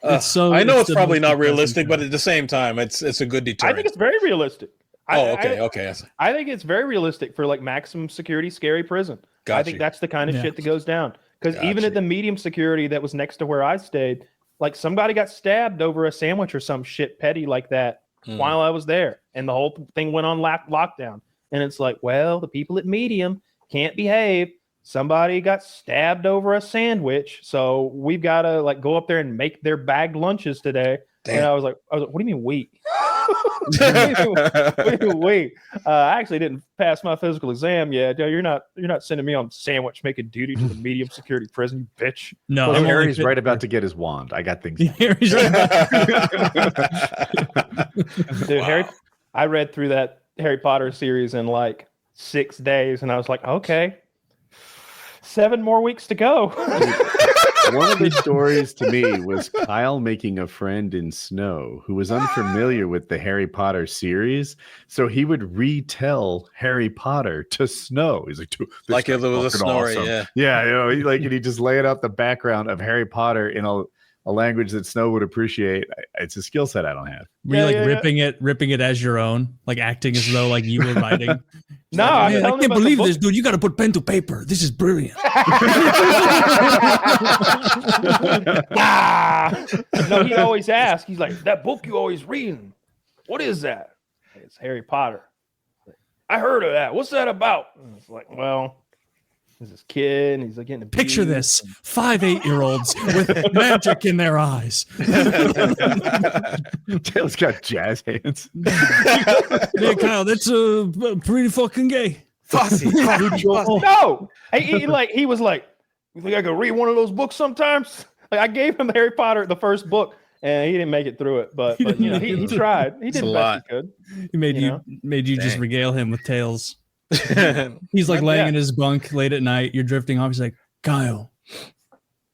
I know it's probably not realistic, but at the same time, it's a good deterrent. I think it's very realistic. Okay. I think it's very realistic for like maximum security, scary prison. I think that's the kind of shit that goes down. Because even at the medium security that was next to where I stayed, like somebody got stabbed over a sandwich or some shit petty like that while I was there, and the whole thing went on lockdown. And it's like, well, the people at medium can't behave. Somebody got stabbed over a sandwich, so we've got to like go up there and make their bagged lunches today. Damn. And I was like, what do you mean we? What do you mean we? I actually didn't pass my physical exam yet. You're not sending me on sandwich making duty to the medium security prison, you bitch. No, well, Harry's right about to get his wand. I got things. Harry's right Dude, wow. I read through that Harry Potter series in like 6 days, and I was like, okay. 7 more weeks to go. One of the stories to me was Kyle making a friend in Snow who was unfamiliar with the Harry Potter series. So he would retell Harry Potter to Snow. He's like if it was a story, awesome. Yeah, you know, he just laid out the background of Harry Potter in a language that Snow would appreciate. It's a skill set I don't have. Were you ripping it as your own, like acting as though like you were writing? No, I can't believe this, dude. You got to put pen to paper. This is brilliant. No, he always asks. He's like, that book you always reading. What is that? It's Harry Potter. I heard of that. What's that about? And it's like, well, there's this kid, and he's like getting picture this: 5 8-year-olds with magic in their eyes. Taylor's got jazz hands. Yeah, Kyle, that's pretty fucking gay. No, he was like, you think I could read one of those books sometimes? Like I gave him Harry Potter, the first book, and he didn't make it through it. But you know, he tried. He did the best he could. He made you just regale him with tales. He's like laying in his bunk late at night. You're drifting off. He's like, Kyle,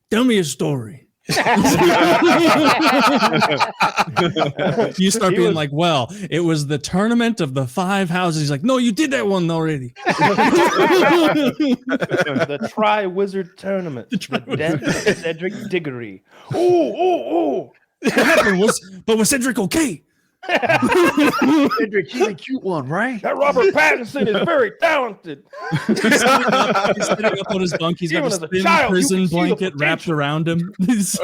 tell me a story. You start being like, well, it was the tournament of the 5 houses. He's like, no, you did that one already. The Tri-Wizard Tournament. The death of Cedric Diggory. Ooh. What happened? Was Cedric okay? Cedric, he's a cute one, right? That Robert Pattinson is very talented. He's sitting up on his bunk. He's got a thin prison blanket wrapped around him. He's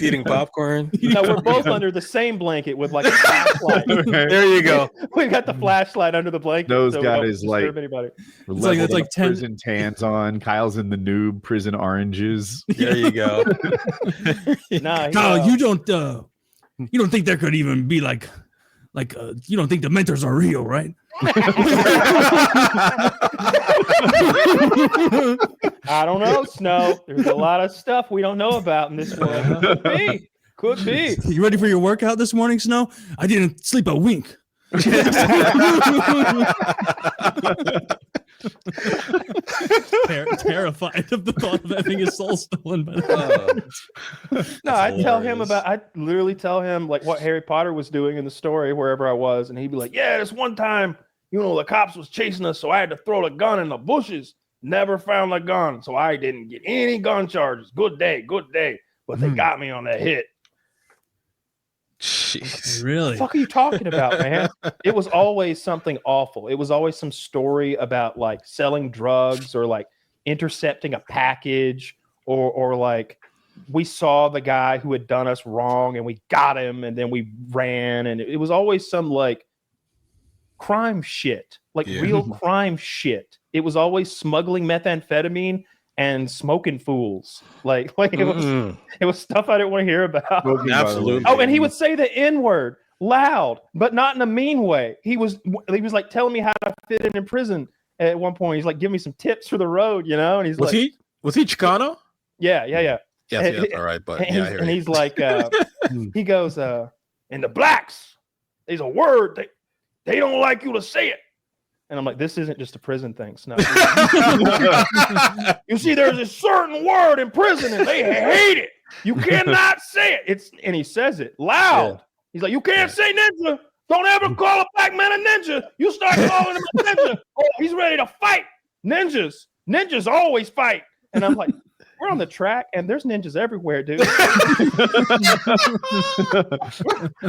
eating popcorn. No, we're both under the same blanket with like a flashlight. There you go. We've got the flashlight under the blanket. Those so got his like anybody. It's like 10 prison tans on. Kyle's in the noob prison oranges. There you go. Nah, Kyle, you don't think there could even be like you don't think the mentors are real, right? I don't know, Snow. There's a lot of stuff we don't know about in this world. Could be. You ready for your workout this morning, Snow? I didn't sleep a wink. Terrified of the thought of having his soul stolen by No, I literally tell him like what Harry Potter was doing in the story wherever I was, and he'd be like, yeah, this one time, the cops was chasing us, so I had to throw the gun in the bushes. Never found the gun, so I didn't get any gun charges. Good day. But they got me on that hit. Jeez. Really? What the fuck are you talking about, man? It was always something awful. It was always some story about like selling drugs or like intercepting a package or like we saw the guy who had done us wrong and we got him and then we ran, and it was always some like crime shit, like real crime shit. It was always smuggling methamphetamine and smoking fools. Like it was stuff I didn't want to hear about. Absolutely. Oh, and he would say the N-word loud, but not in a mean way. He was like telling me how to fit in prison at one point. He's like, give me some tips for the road, and he's was he Chicano? Yeah. Yes, all right, but and he's like, he goes, in the blacks, there's a word they don't like you to say it. And I'm like, this isn't just a prison thing. No. You see, there's a certain word in prison and they hate it. You cannot say it. And he says it loud. Yeah. He's like, you can't say ninja. Don't ever call a black man a ninja. You start calling him a ninja. Oh, he's ready to fight. Ninjas always fight. And I'm like, we're on the track and there's ninjas everywhere, dude.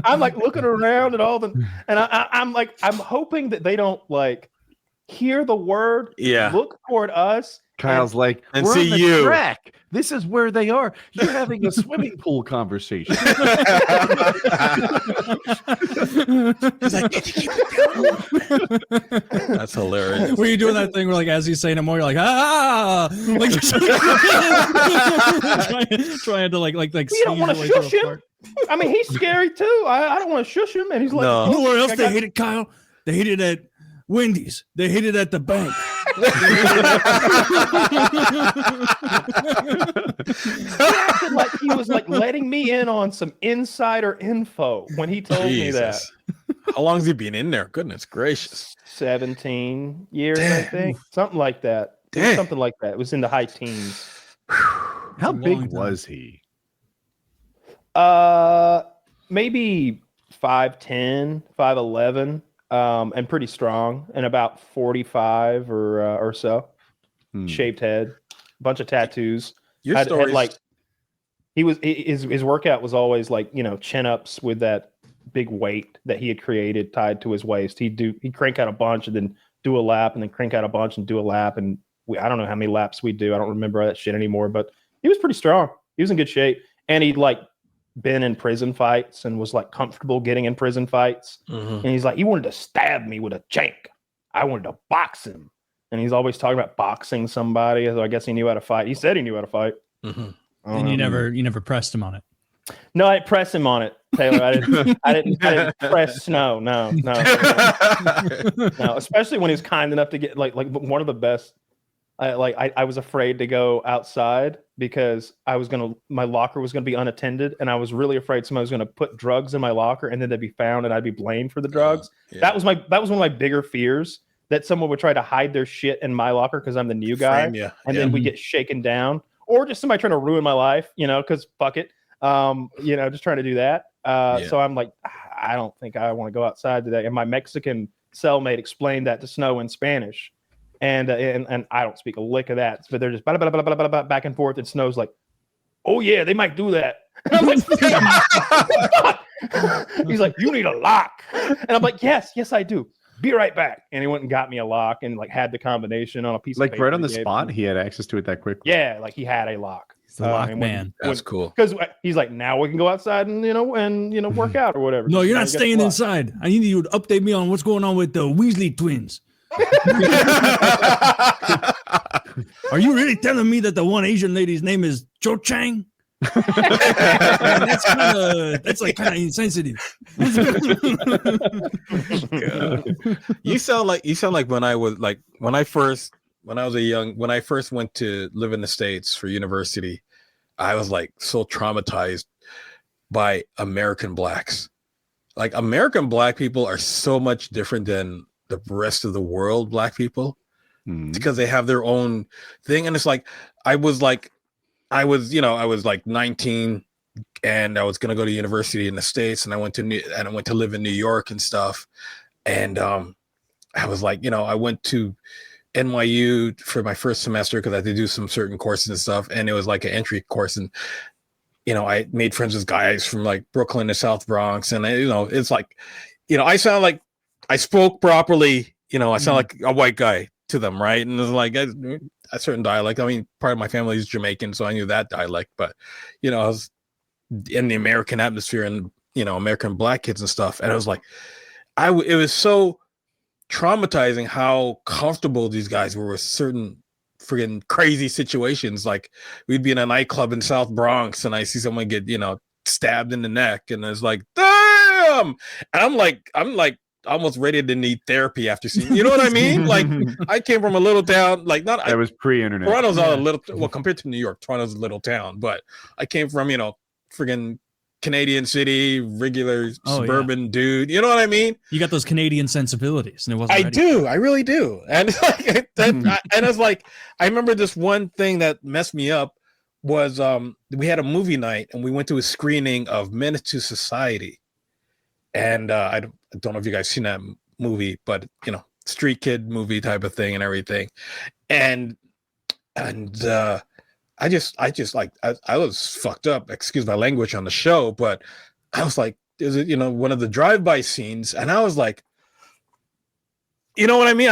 I'm like looking around at and I'm like, I'm hoping that they don't like hear the word, look toward us. Kyle's like, and we're see on the you. Track. This is where they are. You're having a swimming pool conversation. He's like, can you keep it down? That's hilarious. Were you doing that thing where, like, as he's saying it more, you're like, like trying to like. You don't want to shush him. I mean, he's scary too. I don't want to shush him, and he's like, no. You know where else they hate it, Kyle? They hate it at Wendy's. They hate it at the bank. He acted like he was like letting me in on some insider info when he told me that. How long has he been in there? Goodness gracious. 17 years, I think. Something like that. Something like that. It was in the high teens. How big was he? Maybe 5'10", 5'11", and pretty strong, and about 45 or so. Shaved head, bunch of tattoos. Your story, like, his workout was always like, chin ups with that big weight that he had created tied to his waist. He'd crank out a bunch and then do a lap, and then crank out a bunch and do a lap, and I don't know how many laps we do. I don't remember that shit anymore, but he was pretty strong. He was in good shape, and he'd like been in prison fights and was like comfortable getting in prison fights. And he's like, he wanted to stab me with a jank. I wanted to box him. And he's always talking about boxing somebody. So I guess he knew how to fight. He said he knew how to fight. And you never pressed him on it. No, I didn't press him on it, Taylor. I didn't press Snow. No. Especially when he's kind enough to get like one of the best. I was afraid to go outside because my locker was gonna be unattended, and I was really afraid somebody was gonna put drugs in my locker and then they'd be found and I'd be blamed for the drugs. That was one of my bigger fears, that someone would try to hide their shit in my locker because I'm the new guy, and then we get shaken down. or just somebody trying to ruin my life, because fuck it. Just trying to do that. So I'm like, I don't think I want to go outside today. And my Mexican cellmate explained that to Snow in Spanish. And I don't speak a lick of that, but they're just blah, blah, blah, blah, blah, blah, back and forth. And Snow's like, oh yeah, they might do that. And I'm like, he's like, you need a lock. And I'm like, yes, I do. Be right back. And he went and got me a lock and like had the combination on a piece of paper. Like right on the spot, he had access to it that quickly. Yeah, like he had a lock. He's the lock man. That's cool. Because he's like, now we can go outside and work out or whatever. No, you're not staying inside. I need you to update me on what's going on with the Weasley twins. Are you really telling me that the one Asian lady's name is Cho Chang? That's kind of insensitive. You sound like when I first went to live in the States for university, I was like so traumatized by American blacks. Like American black people are so much different than the rest of the world black people because they have their own thing. And it's like, I was 19 and I was going to go to university in the States, and I went to live in New York and stuff. And I was like, I went to NYU for my first semester because I had to do some certain courses and stuff. And it was like an entry course. And, I made friends with guys from like Brooklyn to South Bronx. And, it's like, I sound like I spoke properly, I sound like a white guy to them. Right. And it was like a certain dialect. I mean, part of my family is Jamaican, so I knew that dialect, but, I was in the American atmosphere and, American black kids and stuff. And I was like, it was so traumatizing how comfortable these guys were with certain friggin' crazy situations. Like we'd be in a nightclub in South Bronx and I see someone get, stabbed in the neck, and it's like, damn. And I'm like almost ready to need therapy after seeing, you know what I mean? Like I came from a little town, like it was pre-internet. Toronto's a little, well, compared to New York, Toronto's a little town, but I came from, friggin' Canadian city, regular suburban dude. You know what I mean? You got those Canadian sensibilities, and it wasn't. I really do. And like and it's like, I remember this one thing that messed me up was we had a movie night and we went to a screening of Menace to Society, and I don't know if you guys seen that movie, but street kid movie type of thing and everything, and I was fucked up, excuse my language on the show, but I was like, is it, one of the drive-by scenes? And I was like, you know what I mean?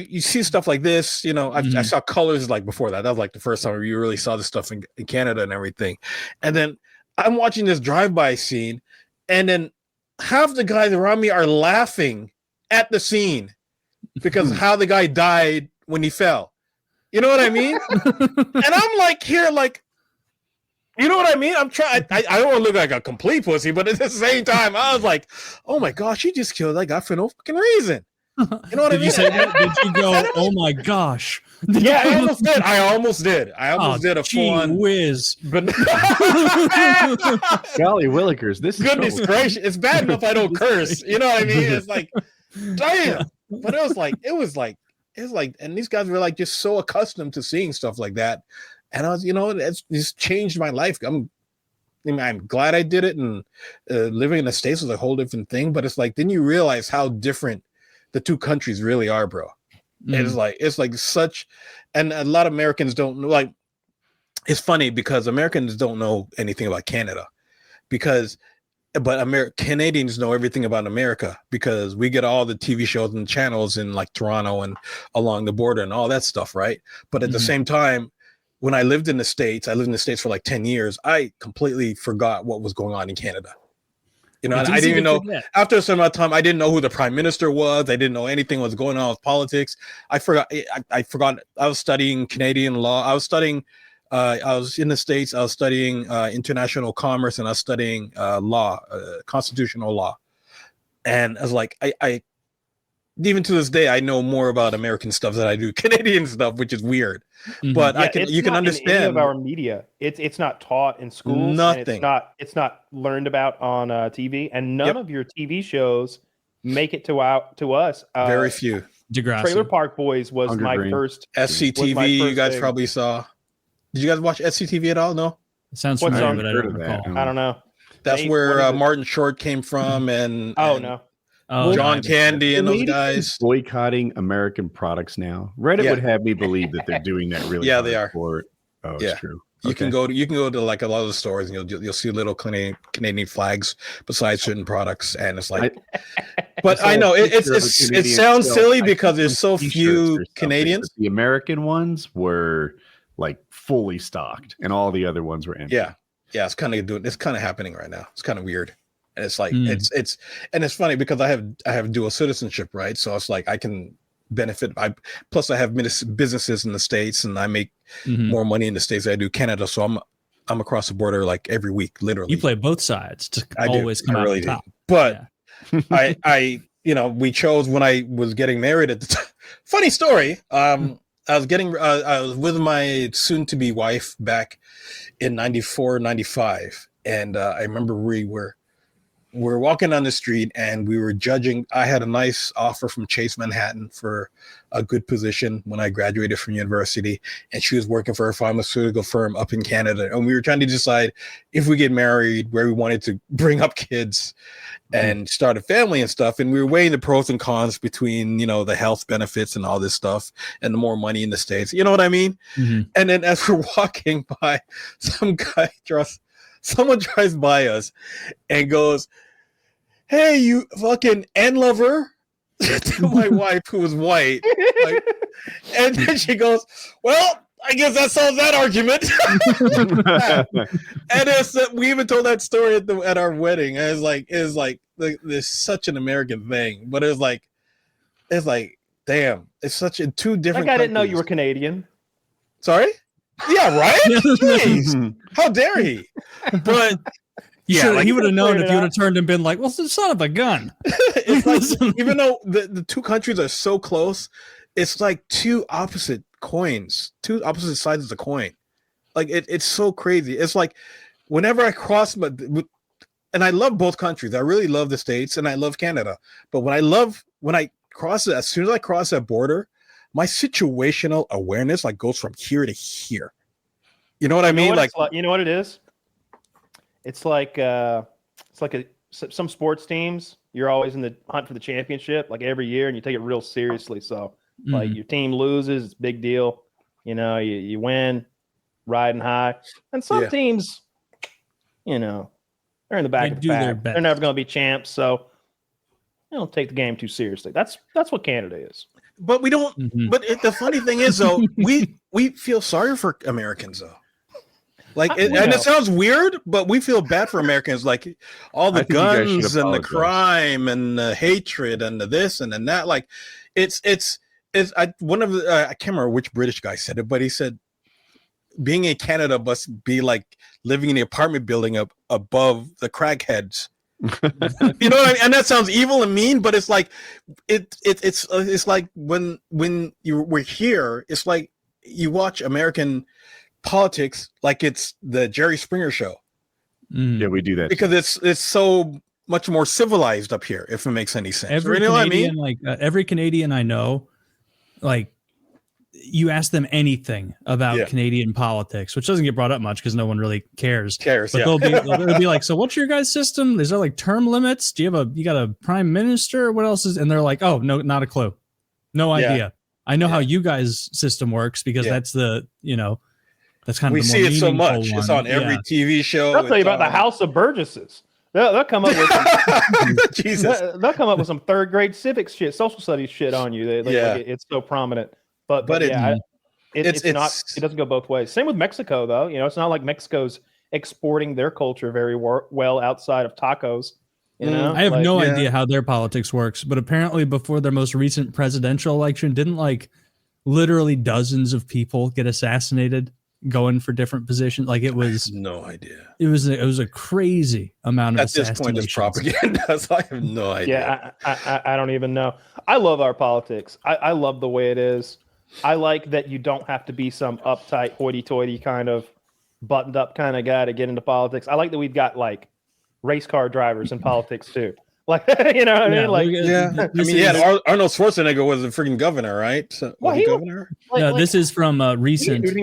You see stuff like this, I saw Colors like before that. That was like the first time you really saw this stuff in Canada and everything. And then I'm watching this drive-by scene, and then half the guys around me are laughing at the scene because how the guy died when he fell. You know what I mean? And I'm like here, like, you know what I mean? I'm trying. I don't want to look like a complete pussy, but at the same time, I was like, oh my gosh, you just killed that guy for no fucking reason. You know what I mean? Did you say that? Did you go, oh my gosh? Yeah, I almost did. I almost did a full-on whiz. But golly willikers, this is goodness gracious. It's bad enough I don't curse. You know what I mean? It's like, damn. But it was like, and these guys were like just so accustomed to seeing stuff like that. And I was, it's just changed my life. I'm glad I did it. And living in the States was a whole different thing. But it's like, then you realize how different the two countries really are, bro. It's like such, and a lot of Americans don't know, like, it's funny because Americans don't know anything about Canada but Canadians know everything about America because we get all the TV shows and channels in like Toronto and along the border and all that stuff, right? But at the same time, when I lived in the States for like 10 years, I completely forgot what was going on in Canada. I didn't even know, after a certain amount of time, I didn't know who the prime minister was. I didn't know anything was going on with politics. I forgot. I was studying Canadian law. I was in the States. I was studying international commerce, and I was studying law, constitutional law. And I was like, I even to this day, I know more about American stuff than I do Canadian stuff, which is weird. But you can understand. In any of our media, it's not taught in schools. Nothing. It's not learned about on TV, and none of your TV shows make it to us. Very few. Degrassi. Trailer Park Boys was Hunger my Green. first. SCTV, you guys probably saw. Did you guys watch SCTV at all? No. It sounds What's familiar, on- but I heard don't of that. recall. I don't know. That's What where is it? Martin Short came from, and Oh and no. Oh, John no, Candy and those Canadians guys. boycotting American products now. Reddit Yeah. would have me believe that they're doing that really. Yeah, they hard are. Oh, Yeah. it's true. You can go to like a lot of the stores, and you'll see little Canadian flags beside certain products, and it's like. But saw I know a picture of a it Canadian sounds shelf. silly I because see there's some so t-shirts few or something, Canadians. but the American ones were like fully stocked, and all the other ones were empty. Yeah, it's kind of happening right now. It's kind of weird, and it's like Mm. it's funny because I have dual citizenship, right? So it's like I can benefit. Plus I have businesses in the States, and I make Mhm. more money in the States than I do Canada. So I'm across the border like every week, literally. You play both sides to I do. always come I out really on top. do. But I we chose when I was getting married at the time. Funny story. I was with my soon to be wife back in 94, 95. And I remember we were walking down the street and we were judging. I had a nice offer from Chase Manhattan for a good position when I graduated from university, and she was working for a pharmaceutical firm up in Canada. And we were trying to decide if we get married, where we wanted to bring up kids and start a family and stuff. And we were weighing the pros and cons between, the health benefits and all this stuff and the more money in the States. You know what I mean? Mhm. And then as we're walking by, someone drives by us and goes, "Hey, you fucking N lover," to my wife, who was white. And then she goes, "Well, I guess that solves that argument." And we even told that story at our wedding. It was like there's such an American thing, but it's like, damn, it's such in two different. That guy didn't know you were countries. Canadian. Sorry? Yeah, right? Jeez. How dare he? But Yeah, he would have known cleared if it you would up. have turned and been like, "Well, son of a gun." it's like, even though the two countries are so close, it's like two opposite coins, two opposite sides of the coin. Like it's so crazy. It's like whenever I cross and I love both countries. I really love the States and I love Canada. But when I cross it, as soon as I cross that border, my situational awareness like goes from here to here. You know what I mean? You know what it is? It's like some sports teams. You're always in the hunt for the championship, like every year, and you take it real seriously. So, like Mhm. your team loses, it's a big deal. You win, riding high, and some Yeah. teams, they're in the back They of do the their pack. best. They're never going to be champs, so they don't take the game too seriously. That's what Canada is. But we don't. Mhm. But the funny thing is, though, we feel sorry for Americans, though. And it sounds weird, but we feel bad for Americans. Like all the I think you guys should guns and the apologize. crime and the hatred and the this and then that. Like I can't remember which British guy said it, but he said being in Canada must be like living in the apartment building up above the crackheads. You know what I mean? And that sounds evil and mean, but it's like it's like when we're here, it's like you watch American politics like it's the Jerry Springer show. Mhm. Yeah, we do that. Because it's so much more civilized up here, if it makes any sense. Every You know Canadian, what I mean? every Canadian I know, like you ask them anything about Yeah. Canadian politics, which doesn't get brought up much because no one really cares. Cares, But yeah. they'll be like, "So what's your guys' system? Is there like term limits? Do you got a prime minister? What else is?" And they're like, "Oh, no, not a clue. No Yeah. idea. I know how you guys' system works because Yeah. that's that's kind of We the see more it so meaningful much. one. It's on every Yeah. TV show. I'll tell you It's about the on- House of Burgesses. They'll come up with Jesus. they'll come up with some third grade civics shit, social studies shit on you. Yeah. It's so prominent. But But yeah, it's not. It doesn't go both ways. Same with Mexico, though. It's not like Mexico's exporting their culture very well outside of tacos. I have no yeah. idea how their politics works, but apparently before their most recent presidential election, didn't like literally dozens of people get assassinated going for different positions? Like it was no idea. It was a crazy amount of At this point, it's propaganda. So I have no idea. Yeah, I don't even know. I love our politics. I love the way it is. I like that you don't have to be some uptight, hoity-toity kind of buttoned up kind of guy to get into politics. I like that we've got like race car drivers in politics too. Like, you know what I mean? Like, Arnold Schwarzenegger was the freaking governor, right? So, was he governor? No, this is from recent. This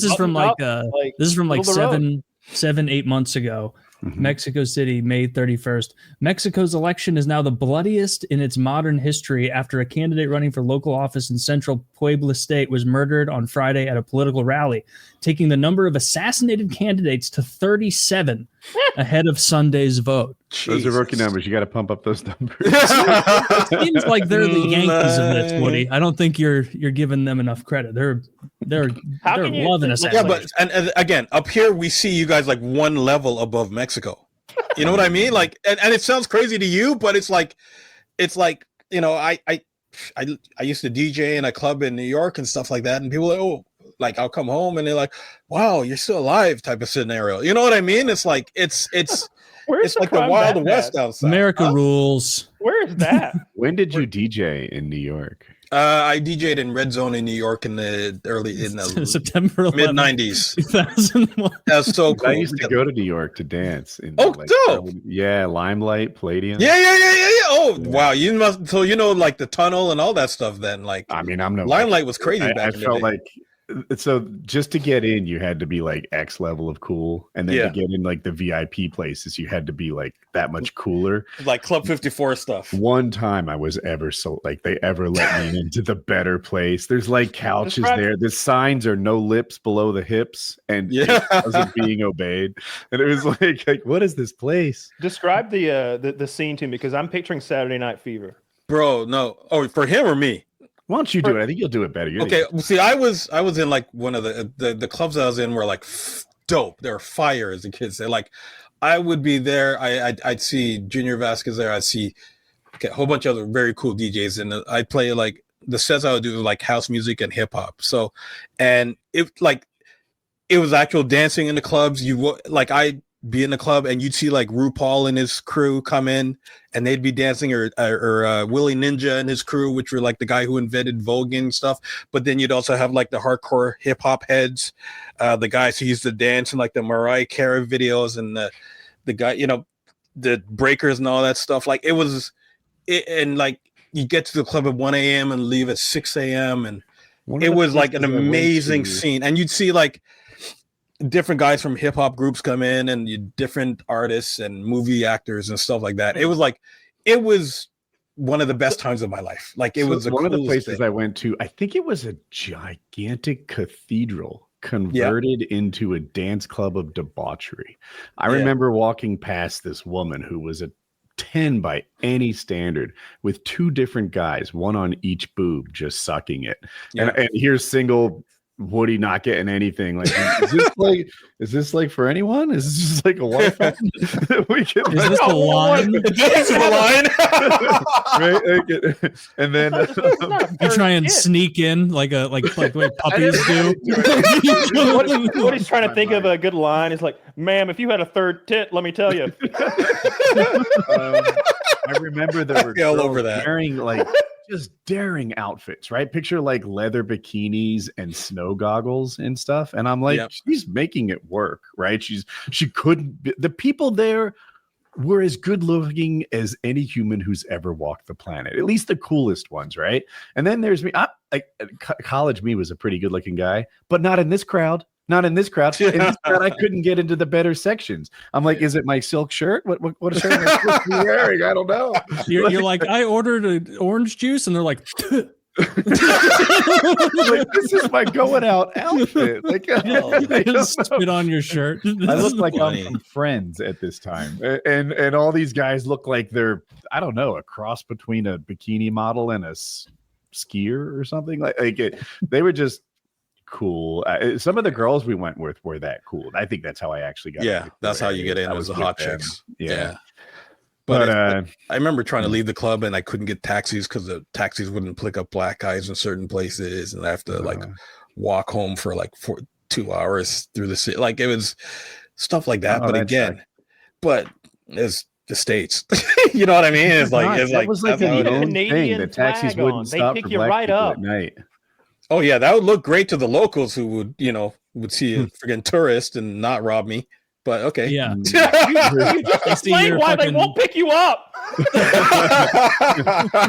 is from like 7-8 months ago. Mexico City, May 31st. Mexico's election is now the bloodiest in its modern history after a candidate running for local office in central Puebla state was murdered on Friday at a political rally, taking the number of assassinated candidates to 37 ahead of Sunday's vote. Those are rookie numbers. You got to pump up those numbers. It seems like they're the Yankees of this, Woody. I don't think you're giving them enough credit. They're loving us. Yeah, but and again, up here we see you guys like one level above Mexico. You know what I mean? Like, and it sounds crazy to you, but it's like, you know, I used to DJ in a club in New York and stuff like that, and people are like, oh, like I'll come home and they're like, wow, you're still alive type of scenario. You know what I mean? It's like it's like the Wild West outside. America rules. Where is that? When did you DJ in New York? I DJ'd in Red Zone in New York in the September mid 90s. 2001. That's so cool. I used to go to New York to dance. Dope. Yeah, Limelight, Palladium. Yeah. Oh, wow. You must. So you know, like the tunnel and all that stuff. Then, like, I mean, I'm no. Limelight was crazy. I felt like. So just to get in, you had to be like X level of cool, and then to get in like the VIP places, you had to be like that much cooler. Like Club 54 stuff. One time I was ever so like they ever let me into the better place. There's like couches there. The signs are no lips below the hips, and it wasn't being obeyed. And it was like what is this place? Describe the scene to me, because I'm picturing Saturday Night Fever. Bro, no. Oh, for him or me? Why don't you do it? I think you'll do it better. Okay, see, I was in like one of the clubs I was in were like dope. They were fire as a kid. They're like, I would be there. I'd see Junior Vasquez there. I'd see a whole bunch of other very cool DJs, and I'd play like the sets I would do like house music and hip hop. So, and it was actual dancing in the clubs. I'd be in the club and you'd see like RuPaul and his crew come in and they'd be dancing, or Willie Ninja and his crew, which were like the guy who invented voguing and stuff. But then you'd also have like the hardcore hip hop heads, the guys who used to dance in like the Mariah Carey videos, and the guy, you know, the breakers and all that stuff. Like and like you get to the club at 1 a.m. and leave at 6 a.m. and it was like an amazing scene. And you'd see like different guys from hip hop groups come in, and different artists and movie actors and stuff like that. It was one of the best times of my life. Like it was one of the places I went to. I think it was a gigantic cathedral converted into a dance club of debauchery. I remember walking past this woman who was a 10 by any standard with two different guys, one on each boob, just sucking it. And here's single Woody not getting anything. Like, is this like for anyone? Is this just like a Wi-Fi? We can, is this the line? This is the line. Right? And then you try and sneak in like the way puppies do. What he's trying to think of a good line is like, ma'am, if you had a third tit, let me tell you. I remember there were all over that wearing like just daring outfits, right? Picture like leather bikinis and snow goggles and stuff. And I'm like, she's making it work, right? She couldn't be, the people there were as good looking as any human who's ever walked the planet, at least the coolest ones, right? And then there's me. College me was a pretty good looking guy, but not in this crowd. Not in this crowd. In this crowd, I couldn't get into the better sections. I'm like, is it my silk shirt? What shirt am I supposed to be wearing? I don't know. You're like, I ordered an orange juice, and they're like, like, this is my going out outfit. Like, spit on your shirt. I look like I'm from Friends at this time, and all these guys look like they're, I don't know, a cross between a bikini model and a skier or something. Like they were just cool. Some of the girls we went with were that cool. I think that's how I actually got. Yeah, that's how you get in as the hot chicks. Yeah. But I remember trying to leave the club and I couldn't get taxis because the taxis wouldn't pick up black guys in certain places, and I have to like walk home for like 2 hours through the city. Like it was stuff like that. But again, it's the States. You know what I mean? It's like it was like a Canadian thing. The taxis wouldn't stop for black people at night. Oh yeah, that would look great to the locals who would see a freaking tourist and not rob me. but okay. Yeah. You just explain why they won't pick you up.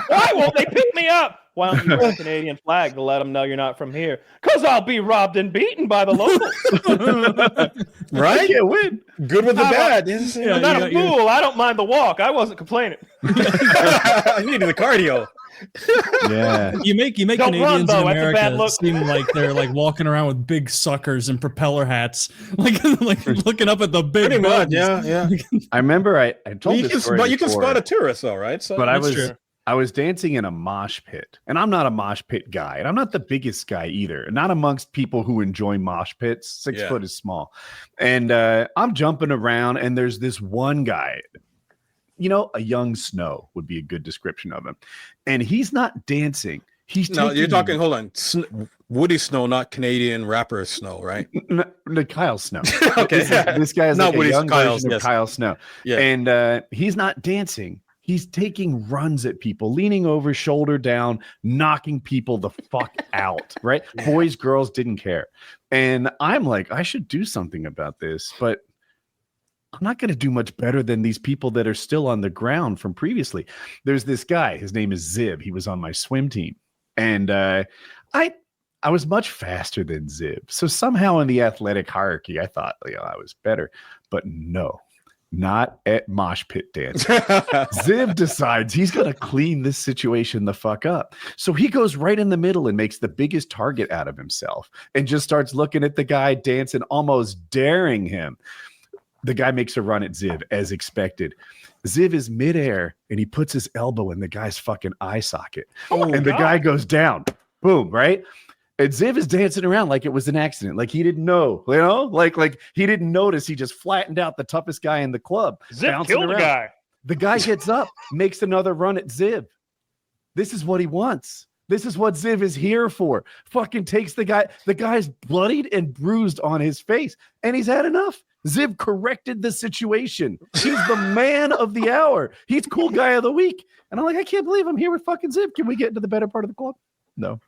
Why won't they pick me up? Why don't you wear a Canadian flag to let them know you're not from here? Because I'll be robbed and beaten by the locals. Right? Yeah, win. Good with the bad. I'm not a fool. I don't mind the walk. I wasn't complaining. I needed the cardio. Yeah. You make Don't Canadians run, though. in That's a bad America look. seem like they're like walking around with big suckers and propeller hats, like looking up at the big. Pretty much, buttons. yeah. I remember I told this story But you can before, spot a tourist, though, right? So but true. I was dancing in a mosh pit, and I'm not a mosh pit guy, and I'm not the biggest guy either. Not amongst people who enjoy mosh pits. 6 foot is small, and I'm jumping around, and there's this one guy. A young Snow would be a good description of him, and he's not dancing. you're talking. Hold on, Woody Snow, not Canadian rapper Snow, right? Kyle Snow. Okay, this guy is not like Woody's, a young Kyle's, version of yes. Kyle Snow, Yeah. and he's not dancing. He's taking runs at people, leaning over, shoulder down, knocking people the fuck out, right? Boys, girls didn't care. And I'm like, I should do something about this, but I'm not going to do much better than these people that are still on the ground from previously. There's this guy, his name is Zib. He was on my swim team. And I was much faster than Zib. So somehow in the athletic hierarchy, I thought I was better, but no. Not at mosh pit dance. Ziv decides he's going to clean this situation the fuck up. So he goes right in the middle and makes the biggest target out of himself and just starts looking at the guy dancing, almost daring him. The guy makes a run at Ziv as expected. Ziv is midair and he puts his elbow in the guy's fucking eye socket. The guy goes down. Boom, right? And Ziv is dancing around like it was an accident, like he didn't know, like he didn't notice. He just flattened out the toughest guy in the club. Ziv killed the guy. The guy gets up, makes another run at Ziv. This is what he wants. This is what Ziv is here for. Fucking takes the guy. The guy's bloodied and bruised on his face, and he's had enough. Ziv corrected the situation. He's the man of the hour. He's cool guy of the week. And I'm like, I can't believe I'm here with fucking Ziv. Can we get into the better part of the club? No.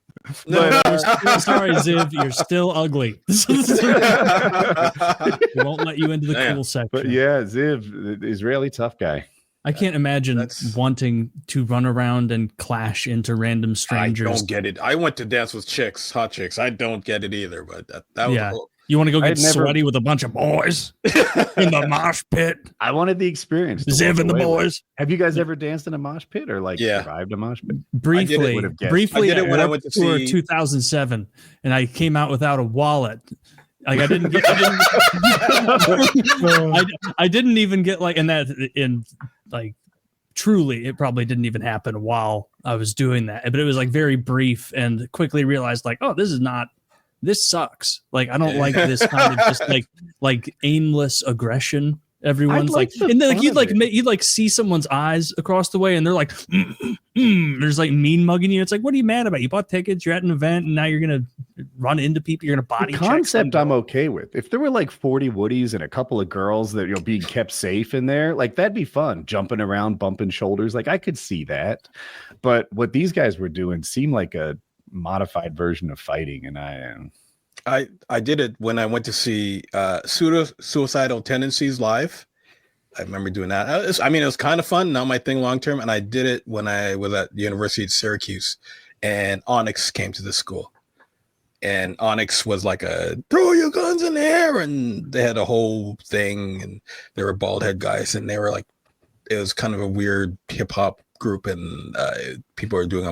But, sorry, Ziv, you're still ugly. We won't let you into the cool section. But yeah, Ziv, Israeli tough guy. I can't imagine wanting to run around and clash into random strangers. I don't get it. I went to dance with hot chicks. I don't get it either. But that was cool. You want to go get sweaty with a bunch of boys in the mosh pit? I wanted the experience. Ziv and the boys. Have you guys ever danced in a mosh pit or survived a mosh pit? Briefly, I did it when I went to see 2007, and I came out without a wallet. Like I didn't even get truly, it probably didn't even happen while I was doing that. But it was like very brief, and quickly realized this sucks. Like I don't like this kind of just like aimless aggression. Everyone's and then you'd see someone's eyes across the way, and they're like, there's like mean mugging you. It's like, what are you mad about? You bought tickets, you're at an event, and now you're gonna run into people. You're gonna body the concept. I'm okay with. If there were like 40 Woodies and a couple of girls that being kept safe in there, like that'd be fun. Jumping around, bumping shoulders, like I could see that. But what these guys were doing seemed like a modified version of fighting, and I did it when I went to see Suicidal Tendencies live. I remember doing that. It was kind of fun, not my thing long term, and I did it when I was at the University of Syracuse, and Onyx came to the school, and Onyx was like a throw your guns in the air, and they had a whole thing, and they were bald head guys, and they were like, it was kind of a weird hip hop group, and people were doing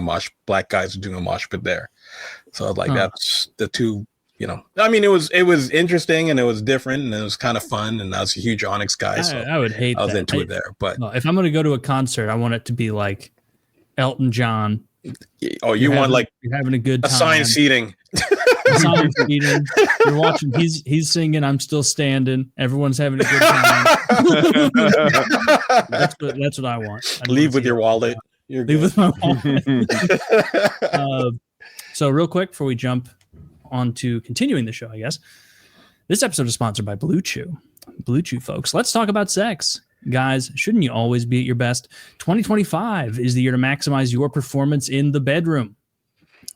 black guys were doing a mosh pit there. So I was like, that's the two, it was interesting and it was different and it was kind of fun, and I was a huge Onyx guy. So I would hate I was that. into it there. But if I'm going to go to a concert, I want it to be like Elton John. Oh, you're having a good time. Assigned seating. Assigned seating. You're watching. He's singing. I'm still standing. Everyone's having a good time. That's what I want. Leave with your wallet. Leave with my wallet. So real quick before we jump on to continuing the show, I guess this episode is sponsored by Blue Chew. Blue Chew, folks. Let's talk about sex. Guys, shouldn't you always be at your best? 2025 is the year to maximize your performance in the bedroom.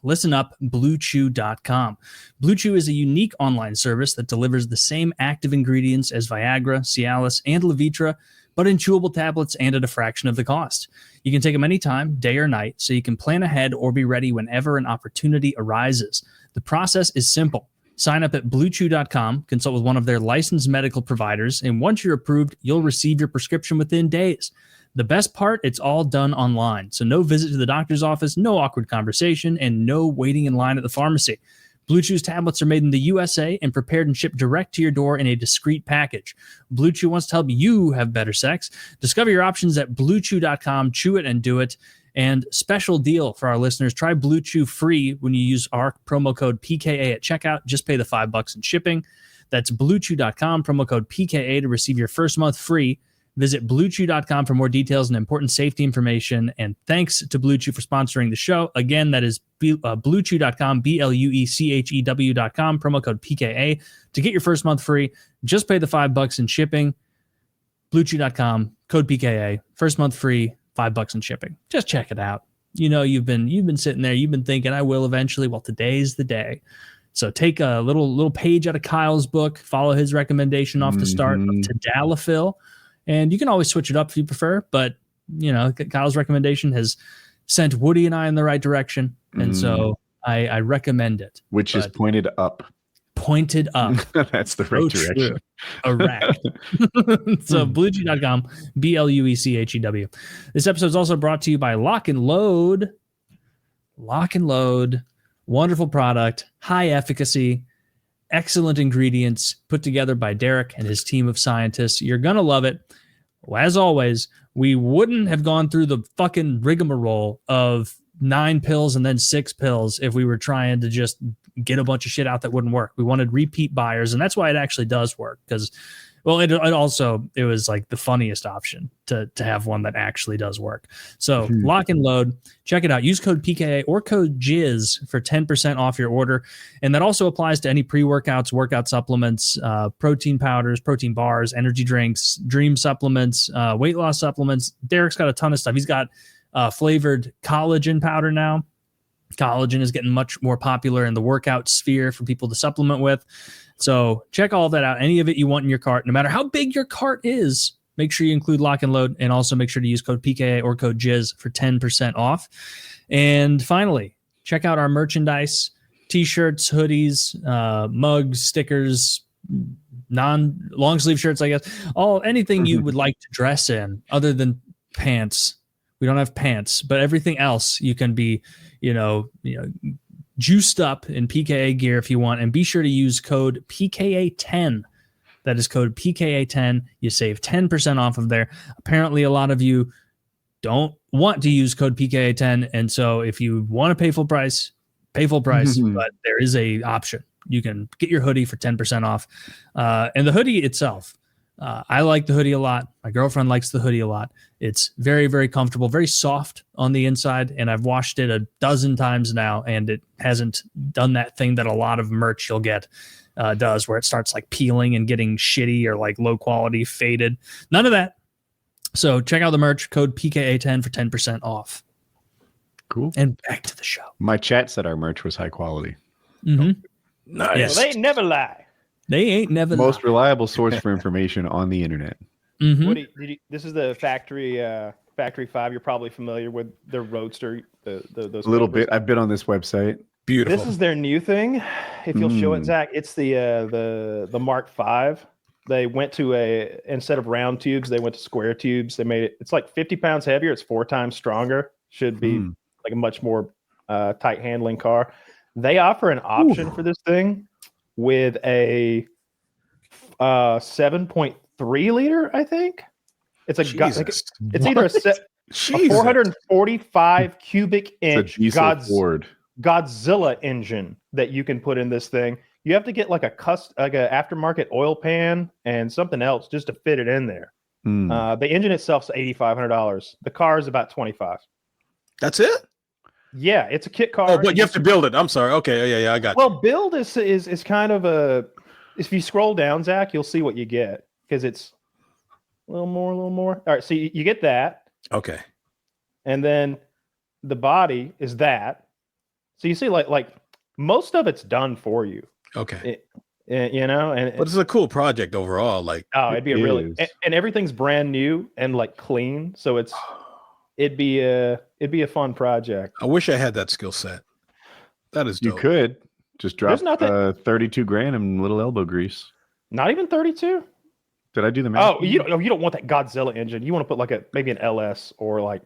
Listen up, BlueChew.com. Blue Chew is a unique online service that delivers the same active ingredients as Viagra, Cialis, and Levitra, but in chewable tablets and at a fraction of the cost. You can take them anytime, day or night, so you can plan ahead or be ready whenever an opportunity arises. The process is simple. Sign up at BlueChew.com, consult with one of their licensed medical providers, and once you're approved, you'll receive your prescription within days. The best part, it's all done online, so no visit to the doctor's office, no awkward conversation, and no waiting in line at the pharmacy. Blue Chew's tablets are made in the USA and prepared and shipped direct to your door in a discreet package. Blue Chew wants to help you have better sex. Discover your options at BlueChew.com. Chew it and do it. And special deal for our listeners, try Blue Chew free when you use our promo code PKA at checkout. Just pay the $5 in shipping. That's BlueChew.com, promo code PKA to receive your first month free. Visit BlueChew.com for more details and important safety information. And thanks to Blue Chew for sponsoring the show. Again, that is BlueChew.com, BLUECHEW.com, promo code PKA to get your first month free. Just pay the $5 in shipping. BlueChew.com, code PKA, first month free, $5 in shipping. Just check it out. You know, you've been sitting there, you've been thinking, I will eventually. Well, today's the day. So take a little page out of Kyle's book, follow his recommendation off the start of Tadalafil. And you can always switch it up if you prefer, but you know, Kyle's recommendation has sent Woody and I in the right direction, and so I recommend it. Which is pointed up. Pointed up. That's the right direction. Correct. So BlueChew.com, BLUECHEW. This episode is also brought to you by Lock and Load. Lock and Load, wonderful product, high efficacy, excellent ingredients put together by Derek and his team of scientists. You're going to love it. As always, we wouldn't have gone through the fucking rigmarole of 9 pills and then 6 pills if we were trying to just get a bunch of shit out that wouldn't work. We wanted repeat buyers, and that's why it actually does work. Because, well, it was like the funniest option to have one that actually does work. So Lock and Load, check it out. Use code PKA or code JIZ for 10% off your order. And that also applies to any pre-workouts, workout supplements, protein powders, protein bars, energy drinks, dream supplements, weight loss supplements. Derek's got a ton of stuff. He's got flavored collagen powder now. Collagen is getting much more popular in the workout sphere for people to supplement with. So check all that out. Any of it you want in your cart, no matter how big your cart is, make sure you include Lock and Load, and also make sure to use code PKA or code JIZ for 10% off. And finally, check out our merchandise, t-shirts, hoodies, mugs, stickers, long sleeve shirts, I guess, anything you would like to dress in other than pants. We don't have pants, but everything else you can be, juiced up in PKA gear if you want. And be sure to use code PKA10. That is code PKA10. You save 10% off of there. Apparently, a lot of you don't want to use code PKA10. And so if you want to pay full price, but there is a option. You can get your hoodie for 10% off. And the hoodie itself, I like the hoodie a lot. My girlfriend likes the hoodie a lot. It's very, very comfortable, very soft on the inside. And I've washed it a dozen times now, and it hasn't done that thing that a lot of merch you'll get does, where it starts like peeling and getting shitty or like low quality, faded. None of that. So check out the merch, code PKA10 for 10% off. Cool. And back to the show. My chat said our merch was high quality. Mm-hmm. Nice. Yes. Well, they never lie. They ain't never Most reliable source for information on the internet. Mm-hmm. Woody, this is the factory 5. You're probably familiar with their Roadster. Those A little bit. I've been on this website. Beautiful. This is their new thing. If you'll show it, Zach, it's the Mark V. They went to instead of round tubes, they went to square tubes. They made it. It's like 50 pounds heavier. It's 4 times stronger. Should be like a much more tight handling car. They offer an option for this thing with a 7.3 liter, I think. It's a it's either a 445 cubic inch Godzilla engine that you can put in this thing. You have to get like a aftermarket oil pan and something else just to fit it in there. The engine itself is $8,500. The car is about $25,000. That's it? Yeah, it's a kit car. Oh, but you have to build it. I'm sorry. Okay, yeah, I got you. Well, build is kind of a. If you scroll down, Zach, you'll see what you get because it's a little more. All right, so you get that. Okay. And then the body is that. So you see, like most of it's done for you. Okay. You know, and but it's a cool project overall. Like, it'd be and everything's brand new and like clean. So it'd be a fun project. I wish I had that skill set. That is dope. You could just drop nothing, 32 grand in little elbow grease. Not even 32. Did I do the math? Oh, you don't want that Godzilla engine. You want to put like maybe an LS, or like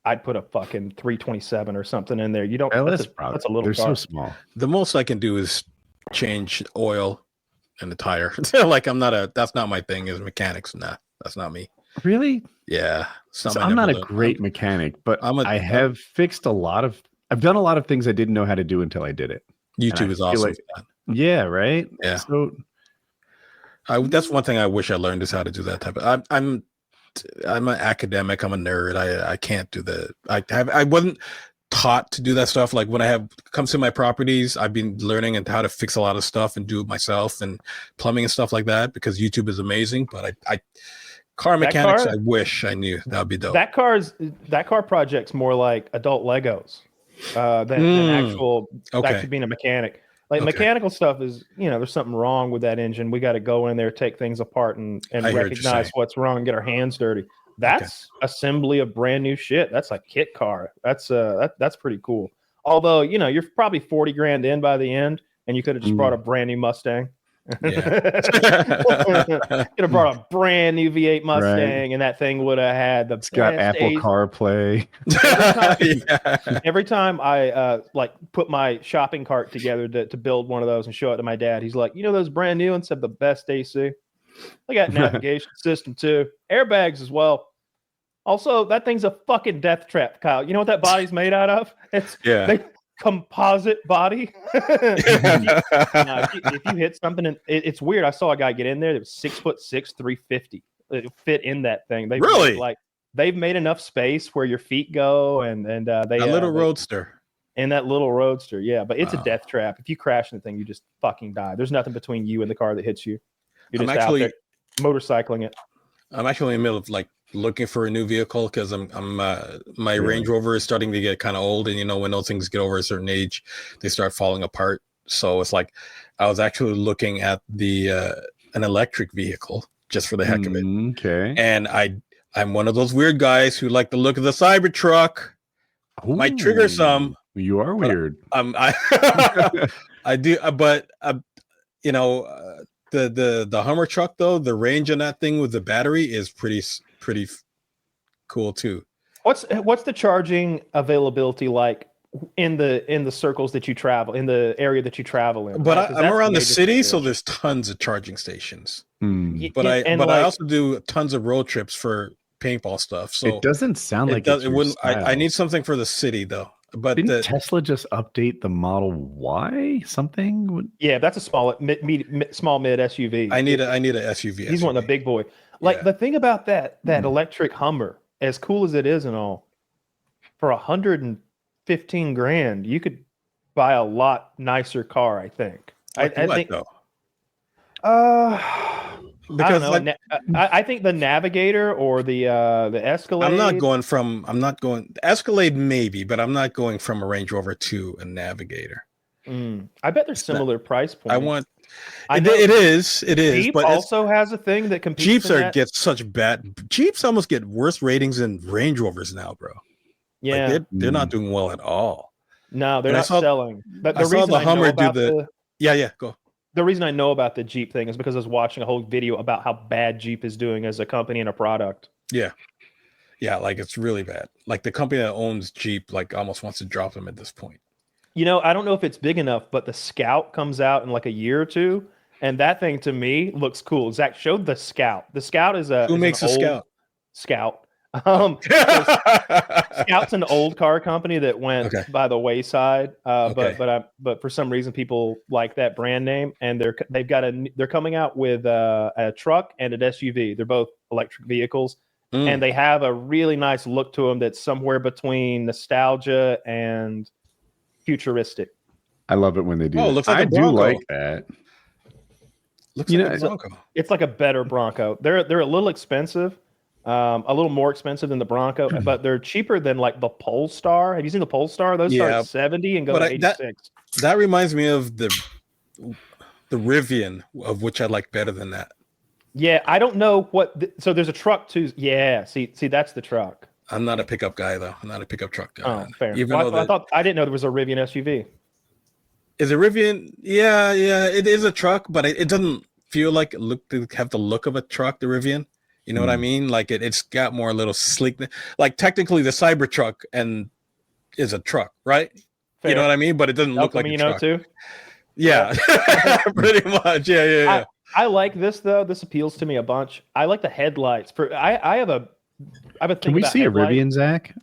I'd put a fucking 327 or something in there. You don't. LS that's a little. They're car. so small. The most I can do is change oil and the tire. Like that's not my thing. Is mechanics? Nah, that's not me. Really? Yeah. I'm not a great mechanic, but I have fixed I've done a lot of things I didn't know how to do until I did it. YouTube is awesome. Yeah, right? Yeah. So that's one thing I wish I learned, is how to do that type of. I'm an academic. I'm a nerd. I can't do I wasn't taught to do that stuff. Like when comes to my properties, I've been learning and how to fix a lot of stuff and do it myself, and plumbing and stuff like that, because YouTube is amazing. But car mechanics, I wish I knew. That would be dope. That car project's more like adult Legos than actually being a mechanic. Like mechanical stuff is, there's something wrong with that engine. We got to go in there, take things apart, and recognize what's wrong and get our hands dirty. That's assembly of brand new shit. That's like kit car. That's pretty cool. Although, you're probably 40 grand in by the end, and you could have just brought a brand new Mustang. Yeah. Could have brought a brand new V8 Mustang, and that thing would have had It's got Apple CarPlay. Every time I put my shopping cart together to build one of those and show it to my dad, he's like, those brand new ones have the best AC. They got navigation system too, airbags as well. Also, that thing's a fucking death trap, Kyle. You know what that body's made out of? It's composite body. If you hit something, it's weird. I saw a guy get in there that was 6'6", 350. It fit in that thing. They've made enough space where your feet go, and roadster. In that little roadster, yeah. But it's a death trap. If you crash in the thing, you just fucking die. There's nothing between you and the car that hits you. You're just out there motorcycling it. I'm actually in the middle of looking for a new vehicle, because my Range Rover is starting to get kind of old, and when those things get over a certain age, they start falling apart. So it's like I was actually looking at an electric vehicle just for the heck of it. Okay. And I'm one of those weird guys who like the look of the Cybertruck. Might trigger some. You are weird. I do, but the Hummer truck, though, the range on that thing with the battery is pretty cool too. What's the charging availability like in the circles that you travel, in the area that you travel in? But I'm around the city, so there's tons of charging stations. But I also do tons of road trips for paintball stuff. So it doesn't sound like it wouldn't. I need something for the city though. But didn't Tesla just update the Model Y? Something? Yeah, that's a small mid SUV. I need a SUV. He's wanting a big boy. The thing about that electric Hummer, as cool as it is and all, for 115 grand, you could buy a lot nicer car. I think. I think. Though? Because I think the Navigator or the Escalade. I'm not going Escalade maybe, but I'm not going from a Range Rover to a Navigator. I bet there's similar price points. It is. Jeep but also has a thing that competes. Jeeps get such bad. Jeeps almost get worse ratings than Range Rovers now, bro. Yeah, they're not doing well at all. No, they're not selling. But I saw the Hummer do the. Go. The reason I know about the Jeep thing is because I was watching a whole video about how bad Jeep is doing as a company and a product. Yeah, it's really bad. Like the company that owns Jeep, almost wants to drop them at this point. I don't know if it's big enough, but the Scout comes out in a year or two, and that thing to me looks cool. Zach showed the Scout. The Scout is who makes a Scout? Scout. Scout's an old car company that went by the wayside. But for some reason people like that brand name, and they're coming out with a truck and an SUV. They're both electric vehicles, and they have a really nice look to them that's somewhere between nostalgia and futuristic. I love it when they do. Oh, looks like I do like that. Looks like a Bronco. It's like a better Bronco. They're a little expensive. A little more expensive than the Bronco, but they're cheaper than like the Polestar. Have you seen the Polestar? Those start at 70 and go to 86. That reminds me of the Rivian, of which I like better than that. Yeah, I don't know what. So there's a truck too. Yeah, see, that's the truck. I'm not a pickup guy though. I'm not a pickup truck guy. Oh, fair. I didn't know there was a Rivian SUV. Is a Rivian? Yeah, it is a truck, but it doesn't feel like have the look of a truck. The Rivian, you know what I mean? Like it's got more a little sleek. Like technically, the Cybertruck is a truck, right? Fair. You know what I mean? But it doesn't look like a truck. Too. Yeah, pretty much. Yeah. I like this though. This appeals to me a bunch. I like the headlights. I have a thing. Can we see a Rivian, Zach?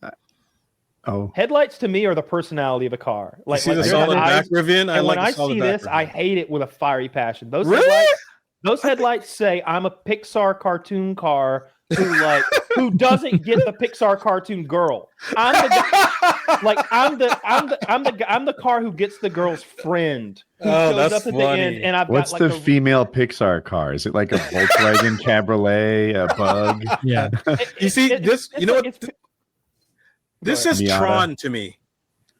Oh, headlights to me are the personality of a car. Like see the solid back Rivian. And when I see this, Rivian. I hate it with a fiery passion. Those headlights say I'm a Pixar cartoon car who doesn't get the Pixar cartoon girl. I'm the car who gets the girl's friend. Who shows up at the end, and I've What's got the female Pixar car? Is it like a Volkswagen Cabriolet, a Bug? Yeah. You see this? You know what? This is Miata. Tron to me.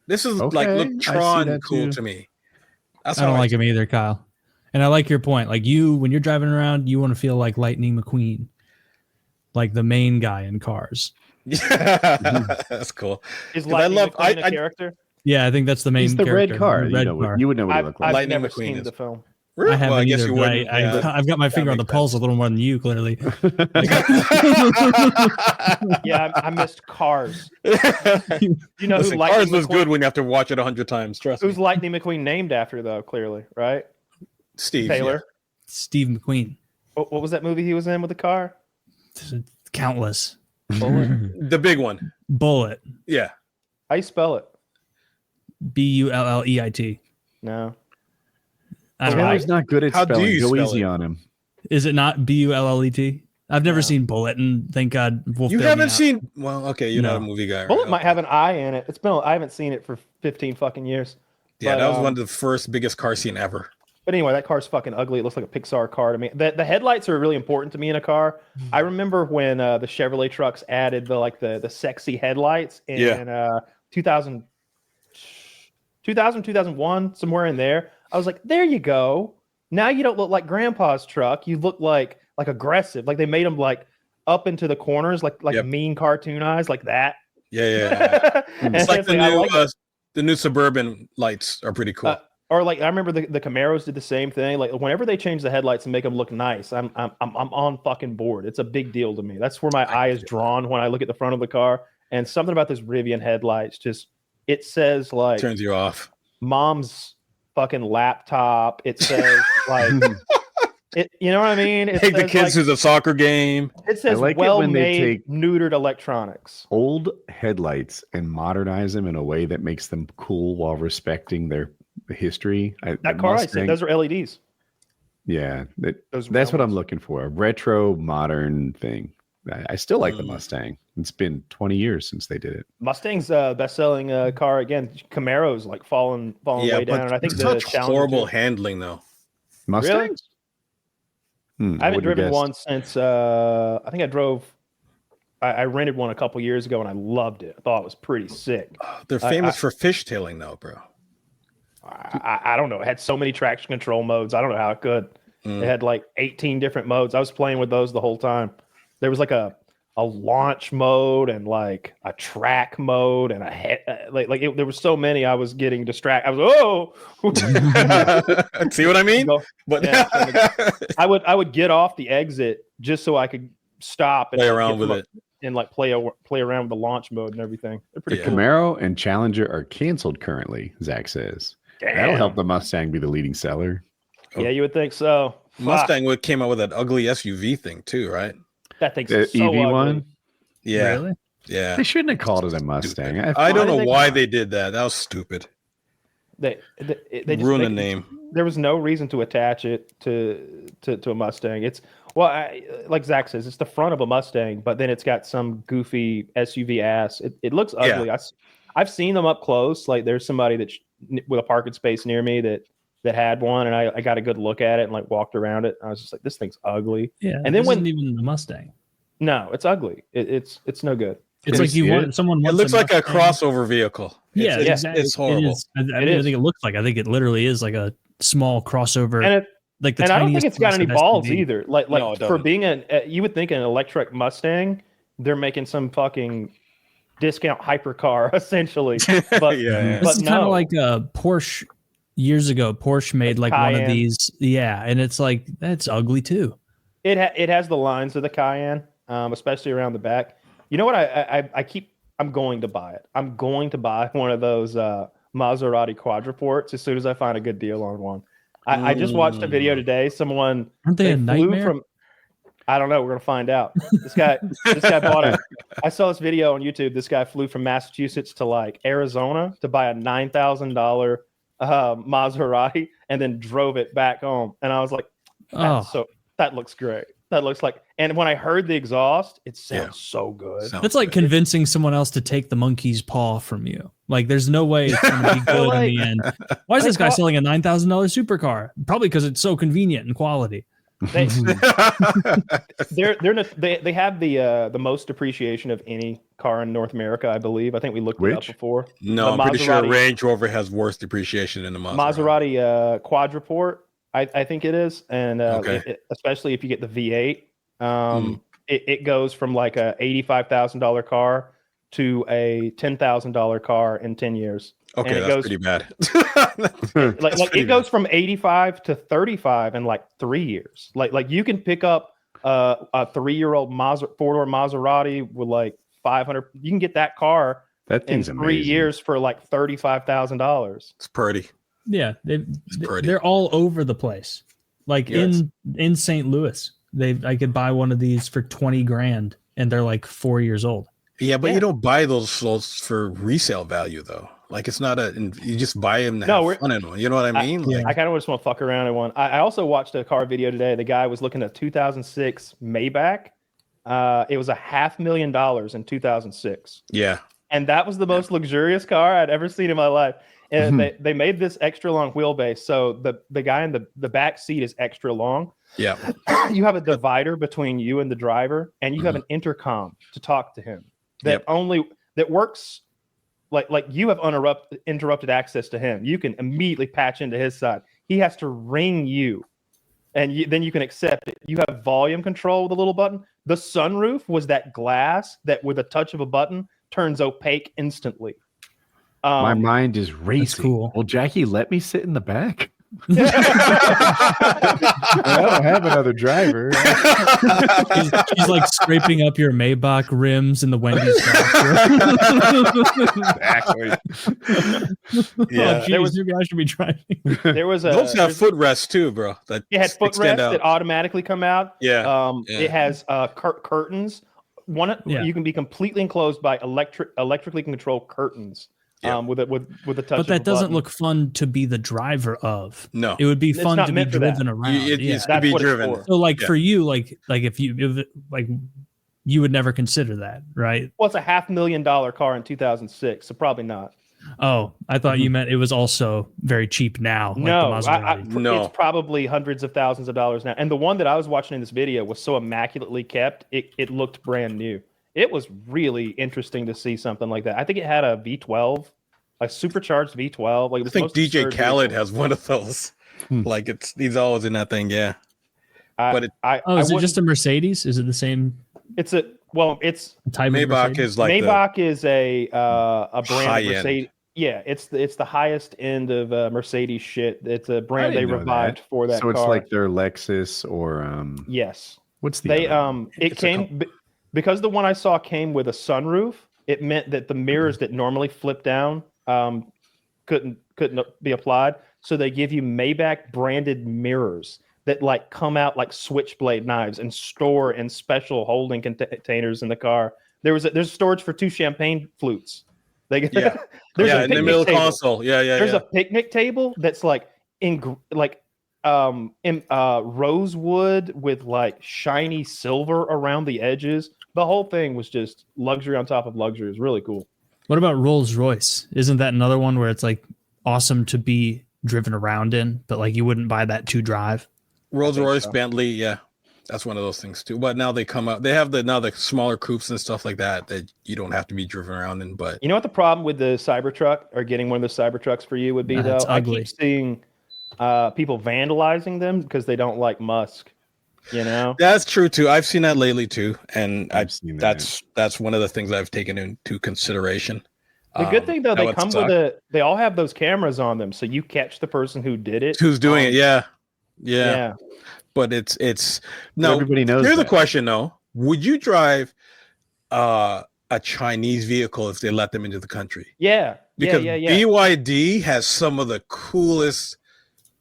This is look Tron cool to me. I don't like him either, Kyle. And I like your point. Like when you're driving around, you want to feel like Lightning McQueen, like the main guy in Cars. Yeah, that's cool. Is Lightning McQueen a character? Yeah, I think that's the main. He's the character. red car. Car. You would know what he looked like. I've never seen the film. Really? I haven't either, but I've got my finger on the pulse a little more than you, clearly. Yeah, I missed Cars. You know, listen, Cars was good when you have to watch it 100 times. Trust me. Who's Lightning McQueen named after, though? Clearly, right? Steve Taylor. Yeah. Steve McQueen. What was that movie he was in with the car? Countless. Bullet. The big one. Bullet. Yeah. How you spell it? Bulleit. No. Taylor's not good at spelling. Go easy on him. Is it not Bullet? I've never seen Bullet, and thank God. You haven't seen? Well, okay, you're not a movie guy. Bullet might have an I in it. I haven't seen it for 15 fucking years. Yeah, that was one of the first biggest car scene ever. But anyway, that car's fucking ugly. It looks like a Pixar car to me. The headlights are really important to me in a car. I remember when the Chevrolet trucks added the sexy headlights in 2000, 2001, somewhere in there. I was like, there you go. Now you don't look like Grandpa's truck. You look like aggressive. Like they made them like up into the corners, like mean cartoon eyes, like that. Yeah. It's like the new Suburban lights are pretty cool. Or like I remember the Camaros did the same thing. Like whenever they change the headlights and make them look nice, I'm on fucking board. It's a big deal to me. That's where my eye is drawn when I look at the front of the car. And something about this Rivian headlights it says like turns you off. Mom's fucking laptop. It says like it. You know what I mean? It take the kids to the soccer game. It says well-made neutered electronics. Old headlights and modernize them in a way that makes them cool while respecting their history. That car I said, those are LEDs. Yeah, that's what I'm looking for. A retro modern thing. I still like the Mustang. It's been 20 years since they did it. Mustang's best-selling car again. Camaro's like falling way down. And I think such horrible handling though. Mustangs? Really? I haven't driven one since I think I rented one a couple years ago and I loved it. I thought it was pretty sick. They're famous for fishtailing though, bro. I don't know. It had so many traction control modes. I don't know how it could. It had like 18 different modes. I was playing with those the whole time. There was like a launch mode and like a track mode and there were so many. I was getting distracted. I was see what I mean? But yeah, I would get off the exit just so I could stop and play around with it and like play around with the launch mode and everything. They're pretty cool. Camaro and Challenger are canceled currently, Zach says. Damn. That'll help the Mustang be the leading seller. Yeah, you would think so. Mustang came out with that ugly SUV thing too, right? That thing's the so EV ugly. one. Yeah, really? Yeah. They shouldn't have called it a Mustang. I don't know why they did that. That was stupid. They ruined the name. There was no reason to attach it to a Mustang. It's like Zach says, it's the front of a Mustang, but then it's got some goofy SUV ass. It looks ugly. Yeah. I've seen them up close. Like there's somebody with a parking space near me that had one, and I got a good look at it and like walked around it. I was just like, this thing's ugly. Yeah, and then wasn't even the Mustang. No, it's ugly. It's no good. It's like you want someone. It looks like a crossover vehicle. Yeah, exactly. It's horrible. It is. I think it looks like. I think it literally is like a small crossover. And like the and I don't think tiniest it's got any piece of balls SUV. either. Like No, it for doesn't. being you would think an electric Mustang, they're making some fucking discount hypercar essentially. But Yeah. This is kind of no. like a Porsche. Years ago, Porsche made like one of Cayenne. these. Yeah, and it's like that's ugly too. It has the lines of the Cayenne, especially around the back. You know what? I'm going to buy it. I'm going to buy one of those Maserati quadruports as soon as I find a good deal on one. I just watched a video today. Someone Aren't they a nightmare? from. I don't know. We're gonna find out. This guy bought a. I saw this video on YouTube. This guy flew from Massachusetts to like Arizona to buy a $9,000 Maserati and then drove it back home. And I was like, so that looks great. That looks like. And when I heard the exhaust, it sounds so good. That's like convincing someone else to take the monkey's paw from you. Like, there's no way it's going to be good in the end. Why is this guy selling a $9,000 supercar? Probably because it's so convenient and quality. They have the most depreciation of any car in North America, I believe. I think we looked it up before. No, I'm pretty sure Range Rover has worse depreciation than the Maserati quadruport, I think it is, and especially if you get the V8, it goes from like a $85,000 car to a $10,000 car in 10 years. Okay, that's pretty bad. like it goes from 85 to 35 in like 3 years. Like you can pick up a 3-year-old four-door Maserati with like 500. You can get that car that thing's in 3 years for like $35,000. It's pretty. Yeah, they're all over the place. Like in St. Louis, I could buy one of these for $20,000, and they're like 4 years old. Yeah, but you don't buy those for resale value though. Like it's not you just buy them to have fun in one. You know what I mean? I kind of just want to fuck around in one. I also watched a car video today. The guy was looking at 2006 Maybach. It was $500,000 in 2006. Yeah. And that was the most luxurious car I'd ever seen in my life. And they made this extra long wheelbase. So the guy in the back seat is extra long. Yeah. You have a divider between you and the driver, and you have an intercom to talk to him that works like you have interrupted access to him. You can immediately patch into his side. He has to ring you, and then you can accept it. You have volume control with a little button. The sunroof was that glass that with a touch of a button turns opaque instantly. My mind is racing. That's cool. Well, Jackie, let me sit in the back. I don't have another driver. She's like scraping up your Maybach rims in the Wendy's Exactly. Yeah. Maybe I should be driving. There was those have footrests too, bro. That it had footrests that automatically come out. Yeah. It has curtains. You can be completely enclosed by electrically controlled curtains. With a touch. But that doesn't look fun to be the driver of. No, it would be fun to be driven around. It's to be driven. So, like for you, like if you would never consider that, right? Well, it's a $500,000 car in 2006, so probably not. Oh, I thought you meant it was also very cheap now. No, it's probably hundreds of thousands of dollars now. And the one that I was watching in this video was so immaculately kept, it looked brand new. It was really interesting to see something like that. I think it had a V12, a supercharged V12. Like I think DJ Khaled has one of those. Like he's always in that thing. Yeah. Is it just a Mercedes? Is it the same? It's a type Maybach is like Maybach is a brand of Mercedes. End. Yeah, it's the highest end of Mercedes shit. It's a brand they revived for that. So it's car. like their Lexus or yes. What's the it came because the one I saw came with a sunroof. It meant that the mirrors that normally flip down couldn't be applied. So they give you Maybach branded mirrors that like come out like switchblade knives and store in special holding containers in the car. There's storage for 2 champagne flutes. There's in the middle console. There's a picnic table that's like rosewood with like shiny silver around the edges. The whole thing was just luxury on top of luxury. It was really cool. What about Rolls Royce? Isn't that another one where it's like awesome to be driven around in, but like you wouldn't buy that to drive? Rolls Royce, Bentley, yeah. That's one of those things too. But now they come up. They have the smaller coupes and stuff like that you don't have to be driven around in. But you know what the problem with the Cybertruck or getting one of the Cybertrucks for you would be though? I keep seeing people vandalizing them because they don't like Musk. You know, that's true too. I've seen that lately too, and I've seen that's one of the things I've taken into consideration. The good thing though, they come with they all have those cameras on them, so you catch the person who did it, who's doing it. Yeah. But it's no. Everybody knows. Here's the question though: would you drive a Chinese vehicle if they let them into the country? Yeah, because BYD has some of the coolest.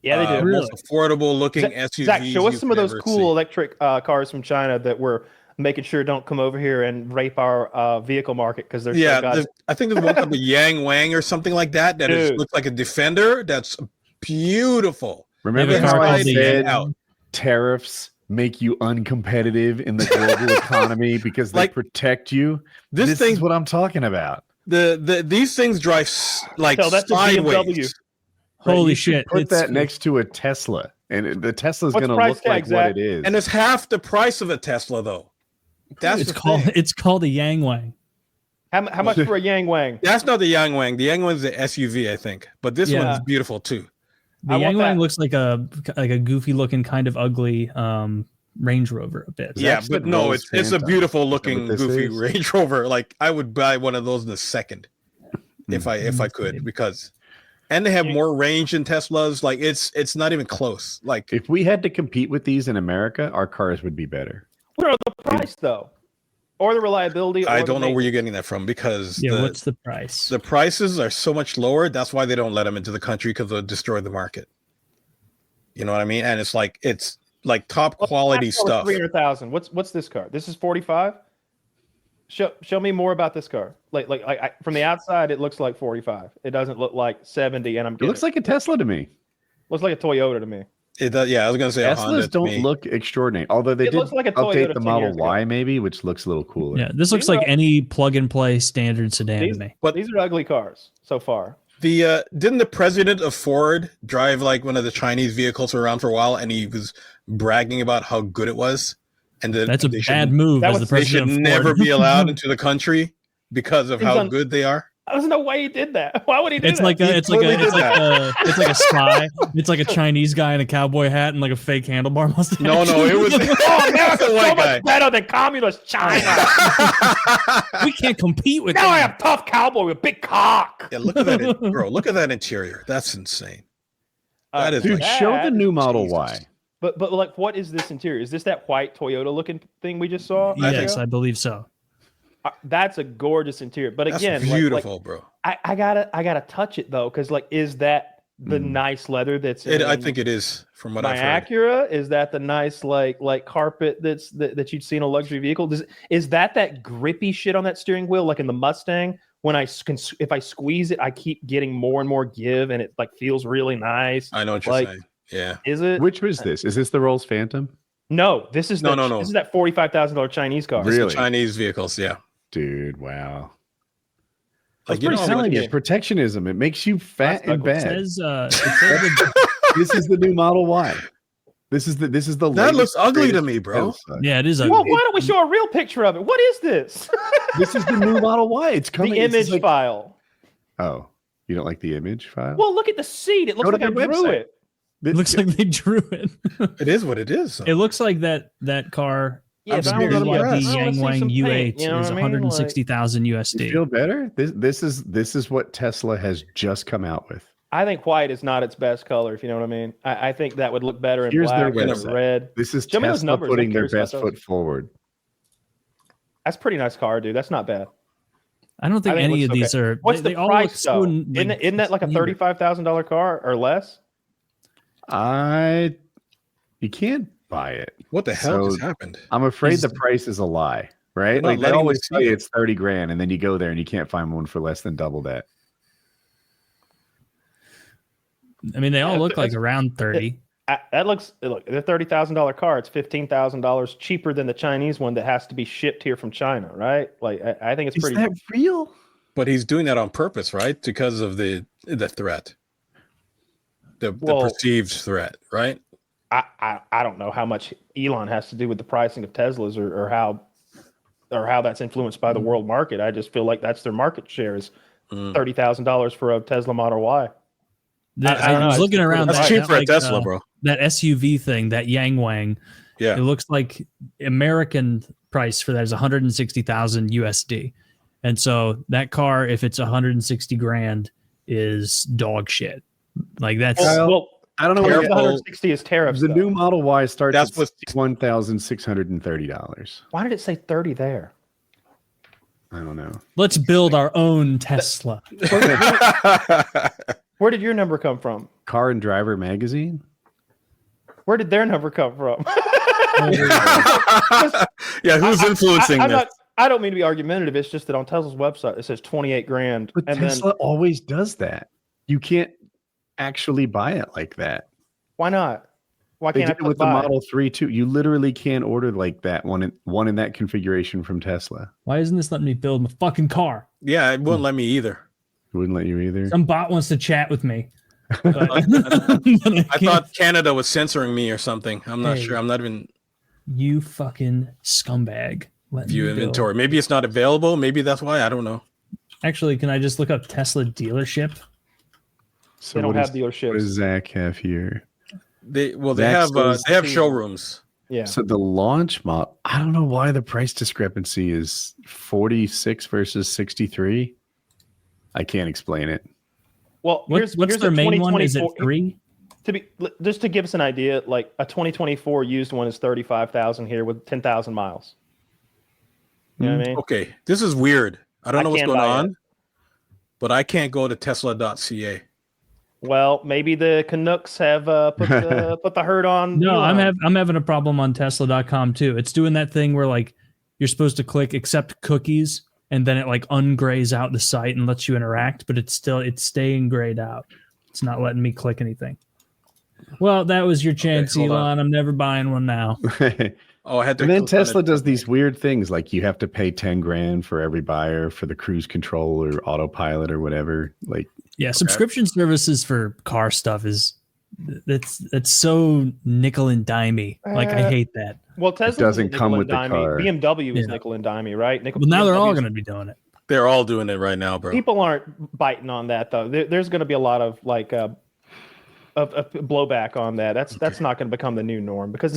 Yeah, they do. Most affordable looking SUVs. Zach, show us some of those cool electric cars from China that we're making sure don't come over here and rape our vehicle market because they're I think there's one called the Yang Wang or something like that looks like a Defender. That's beautiful. Remember how I said tariffs make you uncompetitive in the global economy because they protect you? This is what I'm talking about. These things drive like sideways. Holy shit! Put that next to a Tesla, and the Tesla's going to look like what it is. And it's half the price of a Tesla, though. It's called a Yang Wang. How much for a Yang Wang? That's not the Yang Wang. The Yang Wang is the SUV, I think. But this one is beautiful too. The Yang Wang looks like a goofy looking, kind of ugly Range Rover a bit. Yeah, but no, it's a beautiful looking goofy Range Rover. Like I would buy one of those in a second if I could because. And they have more range than Teslas. Like it's not even close. Like if we had to compete with these in America, our cars would be better. What are the price though, or the reliability? I don't know where you're getting that from because what's the price? The prices are so much lower. That's why they don't let them into the country because they'll destroy the market. You know what I mean? And it's like top quality stuff. 300,000. What's this car? This is 45. Show me more about this car. Like from the outside, it looks like 45. It doesn't look like 70. And it looks like a Tesla to me. Looks like a Toyota to me. It does. Yeah, I was gonna say Teslas don't look extraordinary. Although they did like update the Model Y, maybe, which looks a little cooler. Yeah, this looks like any plug and play standard sedan to me. But these are ugly cars so far. Didn't the president of Ford drive like one of the Chinese vehicles around for a while, and he was bragging about how good it was? And that's a bad move. They should never be allowed into the country because of how good they are. There's no way he did that. Why would he do that? It's like a spy. It's like a Chinese guy in a cowboy hat and like a fake handlebar mustache. No, it was America's so much better than communist China. We can't compete with I have tough cowboy with a big cock. Yeah, look at that, bro. Look at that interior. That's insane. That is dude. Show the new Model Y. But like, what is this interior? Is this that white Toyota looking thing we just saw? Yes, I believe so. That's a gorgeous interior. But again, that's beautiful, bro. I gotta touch it though, because like, is that the nice leather that's in I think it is from what I've heard. Acura? Is that the nice like carpet that you'd see in a luxury vehicle? Is that grippy shit on that steering wheel like in the Mustang? When if I squeeze it, I keep getting more and more give, and it like feels really nice. I know what you're saying. Yeah. Is it? Which was this? Is this the Rolls Phantom? No, this is no. This is that $45,000 Chinese car. Really? Chinese vehicles, yeah. Dude, wow. Like protectionism. It makes you fat and bad. It says this is the new Model Y. This is the that looks ugly to me, bro. Yeah, it is ugly. Well, why don't we show a real picture of it? What is this? This is the new Model Y. It's coming. The image file. Oh, you don't like the image file? Well, look at the seat. It looks like I drew it. It looks like they drew it. It is what it is. It looks like that car. Yeah, the Yang Wang U8 is 160,000 USD. You feel better? This is what Tesla has just come out with. I think white is not its best color, if you know what I mean. I think that would look better in black and red. This is Tesla putting their best foot forward. That's a pretty nice car, dude. That's not bad. I don't think any of these are. What's the price, though? Isn't that like a $35,000 car or less? You can't buy it. What the hell just happened? I'm afraid the price is a lie, right? Like they always say it's 30 grand, and then you go there and you can't find one for less than double that. I mean, they all look like around 30. The $30,000 car, it's $15,000 cheaper than the Chinese one that has to be shipped here from China, right? Like I think it's pretty. Is that real? But he's doing that on purpose, right? Because of the threat, the perceived threat, right? I don't know how much Elon has to do with the pricing of Teslas or how that's influenced by the world market. I just feel like that's their market share is $30,000 for a Tesla Model Y. I was looking around. That's cheap for a Tesla, bro. That SUV thing, that Yang Wang. Yeah, it looks like American price for that is 160,000 USD, and so that car, if it's 160 grand, is dog shit. Like that's well I don't know. What 160 is tariffs. The new Model Y starts That's at $1,630. Why did it say 30 there? I don't know. Let's build our own Tesla. Where did your number come from? Car and Driver magazine. Where did their number come from? Yeah, who's influencing this? I don't mean to be argumentative. It's just that on Tesla's website it says 28 grand. But Tesla always does that. You can't actually buy it like that. Why not? Why They can't I did put it with the buy? Model 3 too. You literally can't order like that one in that configuration from Tesla. Why isn't this letting me build my fucking car? Yeah, it wouldn't let me either. It wouldn't let you either. Some bot wants to chat with me. I thought Canada was censoring me or something. I'm not sure. I'm not even You fucking scumbag. Let view me inventory. build. Maybe it's not available. Maybe that's why. I don't know. Actually, can I just look up Tesla dealership? So They don't what have does- dealerships. What does Zach have here? They Zach says- have showrooms. Yeah. So the launch model, I don't know why the price discrepancy is 46 versus 63. I can't explain it. Well, What's here's their a main one? Is it 2024 3? just to give us an idea, like a 2024 used one is 35,000 here with 10,000 miles. You know what I mean? Okay, this is weird. I don't know what's can't going buy on, it. but I can't go to Tesla.ca. Well, maybe the Canucks have put the hurt on. No, Elon. I'm having a problem on Tesla.com too. It's doing that thing where like you're supposed to click accept cookies and then it like ungrays out the site and lets you interact, but it's staying grayed out. It's not letting me click anything. Well, that was your chance, hold Elon. on. I'm never buying one now. Oh, I had to. And then click on Tesla it. does these weird things like you have to pay 10 grand for every buyer for the cruise control or autopilot or whatever. Like, Yeah, subscription services for car stuff is that's so nickel and dimey. Like I hate that. Well, Tesla doesn't come with the car. BMW was Yeah. nickel and dimey, right? Well, now they're all BMW's going to be doing it. They're all doing it right now, bro. People aren't biting on that though. There's going to be a lot of like of blowback on that. That's not going to become the new norm because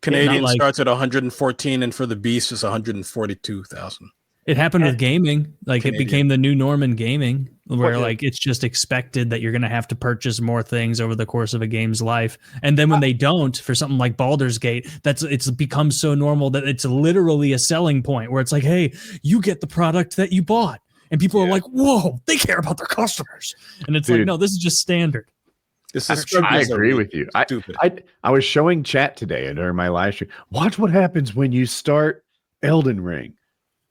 Canadian Not like- starts at 114, and for the Beast is 142,000. It happened with gaming. Like Canadian. it became the new norm in gaming where Well, like it's just expected that you're going to have to purchase more things over the course of a game's life. And then when they don't for something like Baldur's Gate, it's become so normal that it's literally a selling point where it's like, hey, you get the product that you bought. And people are like, whoa, they care about their customers. And it's like, Dude. no, this is just standard. This I is agree with you. Stupid. I was showing chat today during my live stream. Watch what happens when you start Elden Ring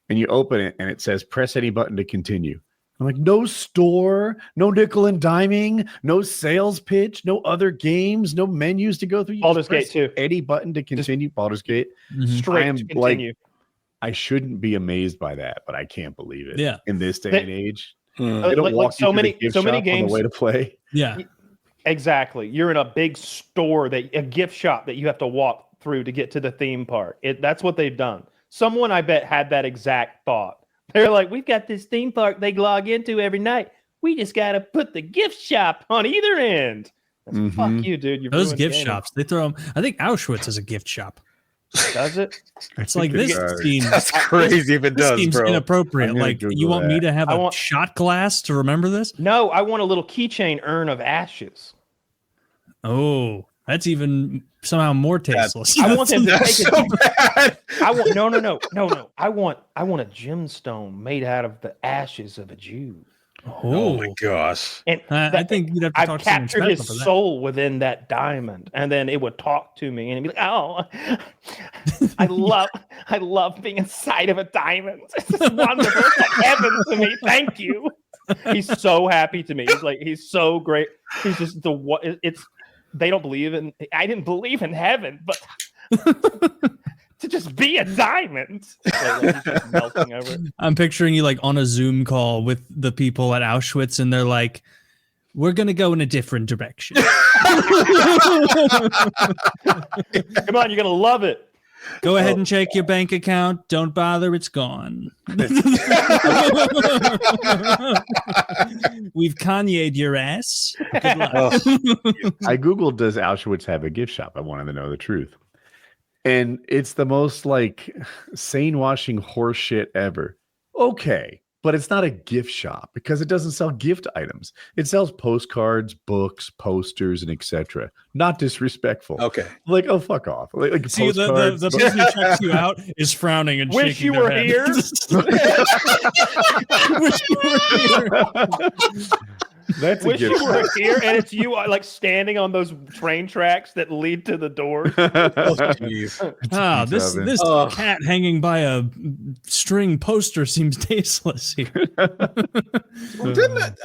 and you open it and it says press any button to continue. I'm like, no store, no nickel and diming, no sales pitch, no other games, no menus to go through. You Baldur's just press Gate 2. Any button to continue. Baldur's Gate. straight I am to continue. I shouldn't be amazed by that, but I can't believe it. Yeah. In this day They- and age, Hmm. they don't like walk so you to many- the gift so many shop on games- the way to play. Yeah. Exactly. You're in a big store a gift shop that you have to walk through to get to the theme park. That's what they've done. Someone I bet had that exact thought. They're like, we've got this theme park they log into every night. We just got to put the gift shop on either end. That's fuck you, dude. You've Those ruined gift gaming. shops, they throw them. I think Auschwitz is a gift shop. Does it? It's like this scheme. That's crazy if it This does, seems bro. inappropriate. I'm gonna Like you Google want me that. to have I a want- shot glass to remember this? No, I want a little keychain urn of ashes. Oh, that's even somehow more tasteless. I want them to That's take so a bad. I want no. I want a gemstone made out of the ashes of a Jew. Oh my gosh. And I think you'd have to I've talk to someone captured his special for that. soul within that diamond, and then it would talk to me, and it'd be like, "Oh, I love being inside of a diamond. It's wonderful, it's like heaven to me. Thank you." He's so happy to me. He's so great. He's just it's. They don't believe in. I didn't believe in heaven, but to just be a diamond, he's just melting over it. I'm picturing you like on a Zoom call with the people at Auschwitz, and they're like, we're going to go in a different direction. Come on, you're going to love it. Go ahead and check your bank account. Don't bother. It's gone. We've Kanye'd your ass. Good luck. I Googled, does Auschwitz have a gift shop? I wanted to know the truth. And it's the most like sane washing horse shit ever. Okay. But it's not a gift shop because it doesn't sell gift items. It sells postcards, books, posters, and etc. Not disrespectful. Okay. Like, oh, fuck off. Like see, the person who checks you out is frowning and Wish shaking you were their here. head. Wish you were here. That's a Wish gift you were shop. here, and it's you like standing on those train tracks that lead to the doors. Oh, jeez. Ah, this cat hanging by a string poster seems tasteless here.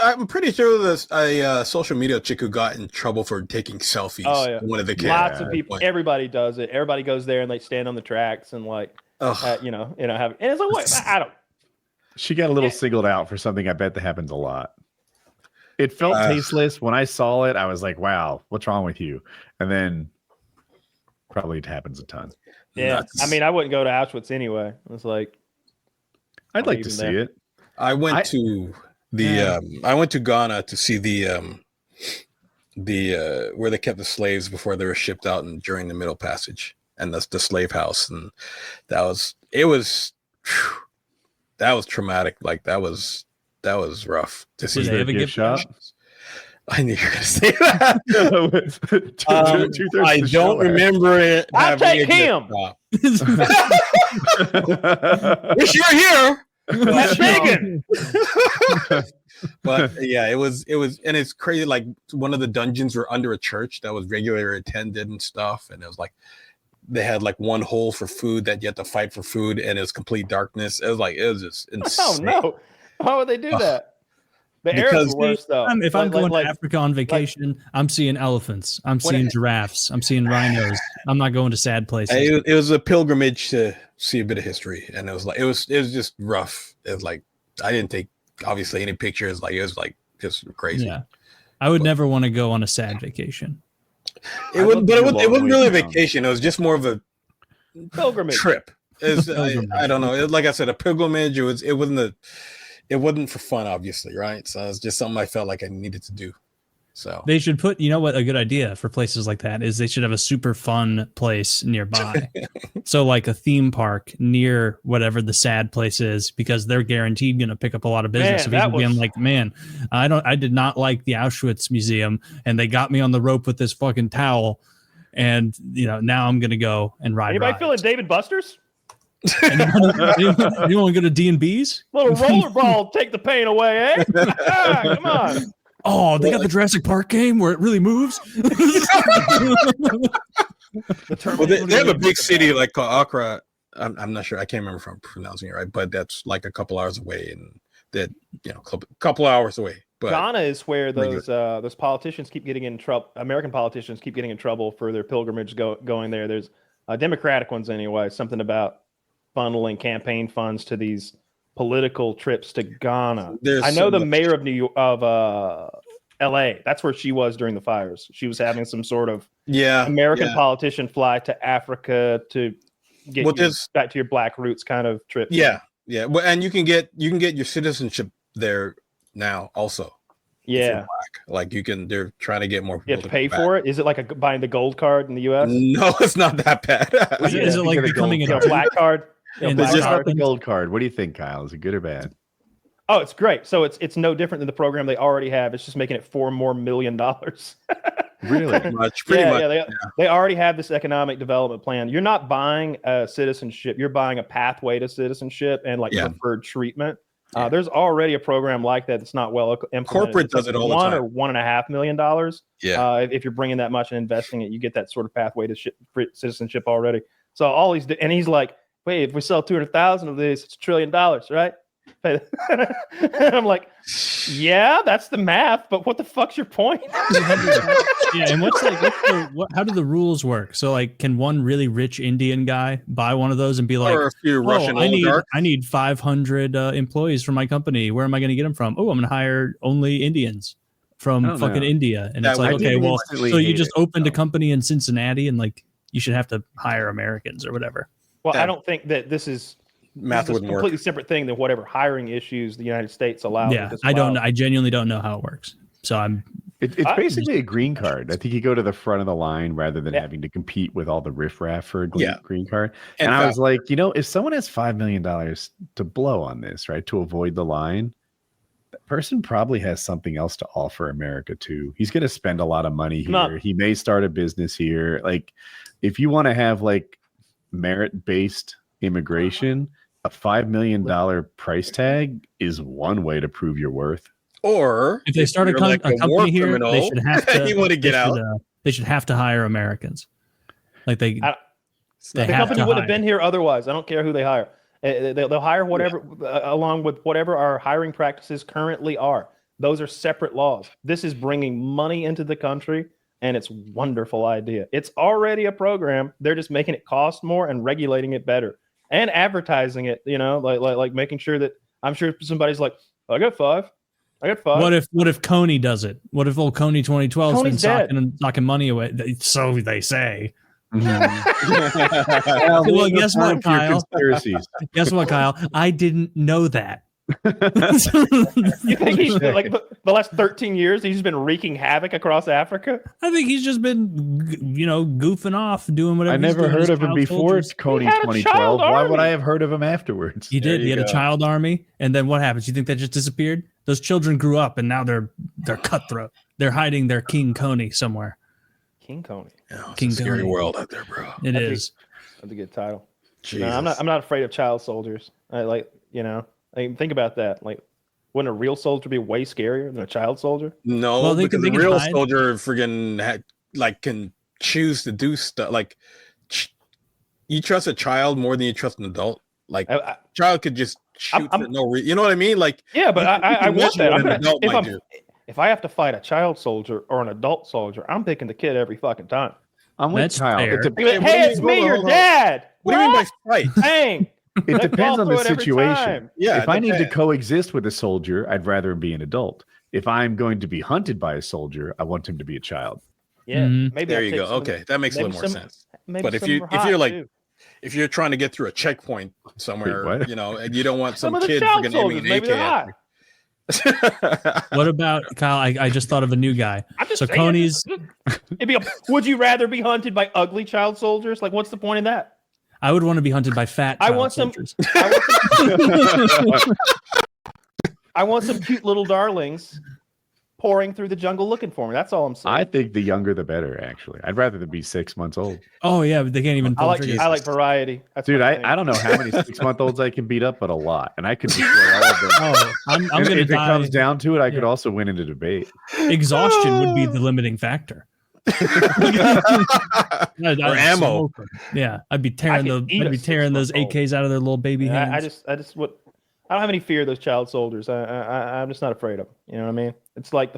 I'm pretty sure there's a social media chick who got in trouble for taking selfies. Oh, yeah. One of the kids. Lots of people. Everybody does it. Everybody goes there and they stand on the tracks and like, have and it's like, wait, I don't. She got a little singled out for something I bet that happens a lot. It felt tasteless. When I saw it, I was like, wow, what's wrong with you? And then probably it happens a ton. Yeah. Nuts. I mean, I wouldn't go to Auschwitz anyway. It's like, I'd like to see it. I went to Ghana to see the where they kept the slaves before they were shipped out and during the Middle Passage, and that's the slave house, and that was traumatic. Like that was rough to see. Did they have a gift shop? I knew you were going to say that. I Two-thirds don't remember it. I'll take him. Wish you were here. That's vegan. But yeah, it was, and it's crazy. Like one of the dungeons were under a church that was regularly attended and stuff, and it was like they had like one hole for food that you had to fight for food, and it was complete darkness. It was just insane. Oh no! Why would they do that? The Arabs were worse though. If I'm going to Africa on vacation, I'm seeing elephants. I'm seeing giraffes. I'm seeing rhinos. I'm not going to sad places. It was a pilgrimage to see a bit of history, and it was just rough. It was like I didn't take obviously any pictures. Like it was like just crazy. Yeah, I would never want to go on a sad vacation. It wasn't really a vacation. It was just more of a pilgrimage trip. I don't know. Like I said, a pilgrimage. It wasn't for fun, obviously, right? So it's just something I felt like I needed to do. So they should put, what a good idea for places like that is they should have a super fun place nearby. So like a theme park near whatever the sad place is, because they're guaranteed going to pick up a lot of business. Being like, man, I did not like the Auschwitz Museum and they got me on the rope with this fucking towel. And, now I'm going to go and ride. Anybody feeling David Buster's? Anyone go to D&B's? Little rollerball, take the pain away, eh? Come on. Oh, they got the Jurassic Park game where it really moves. Well, they have a big city like Accra. I'm not sure. I can't remember if I'm pronouncing it right, but that's like a couple hours away, and that couple hours away. But Ghana is where those politicians keep getting in trouble. American politicians keep getting in trouble for their pilgrimage going there. There's Democratic ones anyway. Something about funneling campaign funds to these political trips to Ghana. I know the mayor of LA. That's where she was during the fires. She was having some sort of American politician fly to Africa to get back to your black roots kind of trip. Yeah. Well, and you can get your citizenship there now also. Yeah. Like they're trying to get more people. You have to pay for it. Is it like buying the gold card in the US? No, it's not that bad. Is it like becoming a black card? It's just not the gold card. What do you think, Kyle? Is it good or bad? Oh, it's great. So it's no different than the program they already have. It's just making it $4 more million. Really? Pretty much. They already have this economic development plan. You're not buying a citizenship. You're buying a pathway to citizenship and preferred treatment. Yeah. There's already a program like that that's not well implemented. Corporate does it all the time. $1 or $1.5 million. Yeah. If you're bringing that much and investing it, you get that sort of pathway to citizenship already. So and he's like, wait, if we sell 200,000 of these, it's $1 trillion, right? And I'm like, yeah, that's the math, but what the fuck's your point? Yeah, and how do the rules work? So like, can one really rich Indian guy buy one of those and be like, or a few Russian I need 500 employees for my company. Where am I going to get them from? Oh, I'm going to hire only Indians. from fucking India, and it's like, okay, well, so you just opened a company in Cincinnati, and like you should have to hire Americans or whatever. Well, I don't think that this is a completely separate thing than whatever hiring issues the United States allows. Yeah, I don't know. I genuinely don't know how it works. So it's basically a green card. I think you go to the front of the line rather than having to compete with all the riffraff for a green card. And I was like, if someone has $5 million to blow on this, right, to avoid the line, that person probably has something else to offer America too. He's going to spend a lot of money here. He may start a business here. Like, if you want to have like merit-based immigration, a $5 million price tag is one way to prove your worth. Or if they start a company here, criminal, they should have to. You want to get out? They should have to hire Americans. Like the company wouldn't have been here otherwise. I don't care who they hire. They'll hire whatever along with whatever our hiring practices currently are. Those are separate laws. This is bringing money into the country, and it's a wonderful idea. It's already a program. They're just making it cost more and regulating it better and advertising it. Like making sure that I'm sure somebody's like, I got five. What if Coney does it? What if old Coney 2012 has been socking money away? So they say. Well, guess what, Kyle? Guess what, Kyle? I didn't know that. You think he's like the last 13 years he's been wreaking havoc across Africa? I think he's just been goofing off, doing whatever. I never heard of him before Coney 2012. Why would I have heard of him afterwards? He did. He had a child army, and then what happens? You think that just disappeared? Those children grew up, and now they're cutthroat. They're hiding their King Coney somewhere. King Coney. Oh, King Coney. Scary world out there, bro. That's a good title. No, I'm not afraid of child soldiers. Think about that. Like, wouldn't a real soldier be way scarier than a child soldier? No, because the real soldier friggin' can choose to do stuff. Like, you trust a child more than you trust an adult. Like, a child could just shoot for no reason. You know what I mean? Like, yeah, but I want that. If I have to fight a child soldier or an adult soldier, I'm picking the kid every fucking time. I'm with Kyle. Hey, it's me, your dad. What do you mean by fight? Dang. It depends on the situation. Yeah, if I need to coexist with a soldier, I'd rather him be an adult. If I'm going to be hunted by a soldier, I want him to be a child. Yeah, maybe there you go. Okay, that makes a little more sense. But if you're trying to get through a checkpoint somewhere, and you don't want some kid freaking aiming an AK at you. What about Kyle? I just thought of a new guy. So Coney's. Would you rather be hunted by ugly child soldiers? Like, what's the point in that? I would want to be hunted by fat. I want some cute little darlings pouring through the jungle looking for me. That's all I'm saying. I think the younger the better. Actually, I'd rather them be 6 months old. Oh yeah, but they can't even. I like variety. Dude, I don't know how many 6-month-olds I can beat up, but a lot, and I could destroy all of them. I'm gonna if it comes down to it, I could also win in a debate. Exhaustion would be the limiting factor. Or ammo. Yeah, I'd be tearing those AKs out of their little baby hands. I don't have any fear of those child soldiers. I'm just not afraid of them. You know what I mean? It's like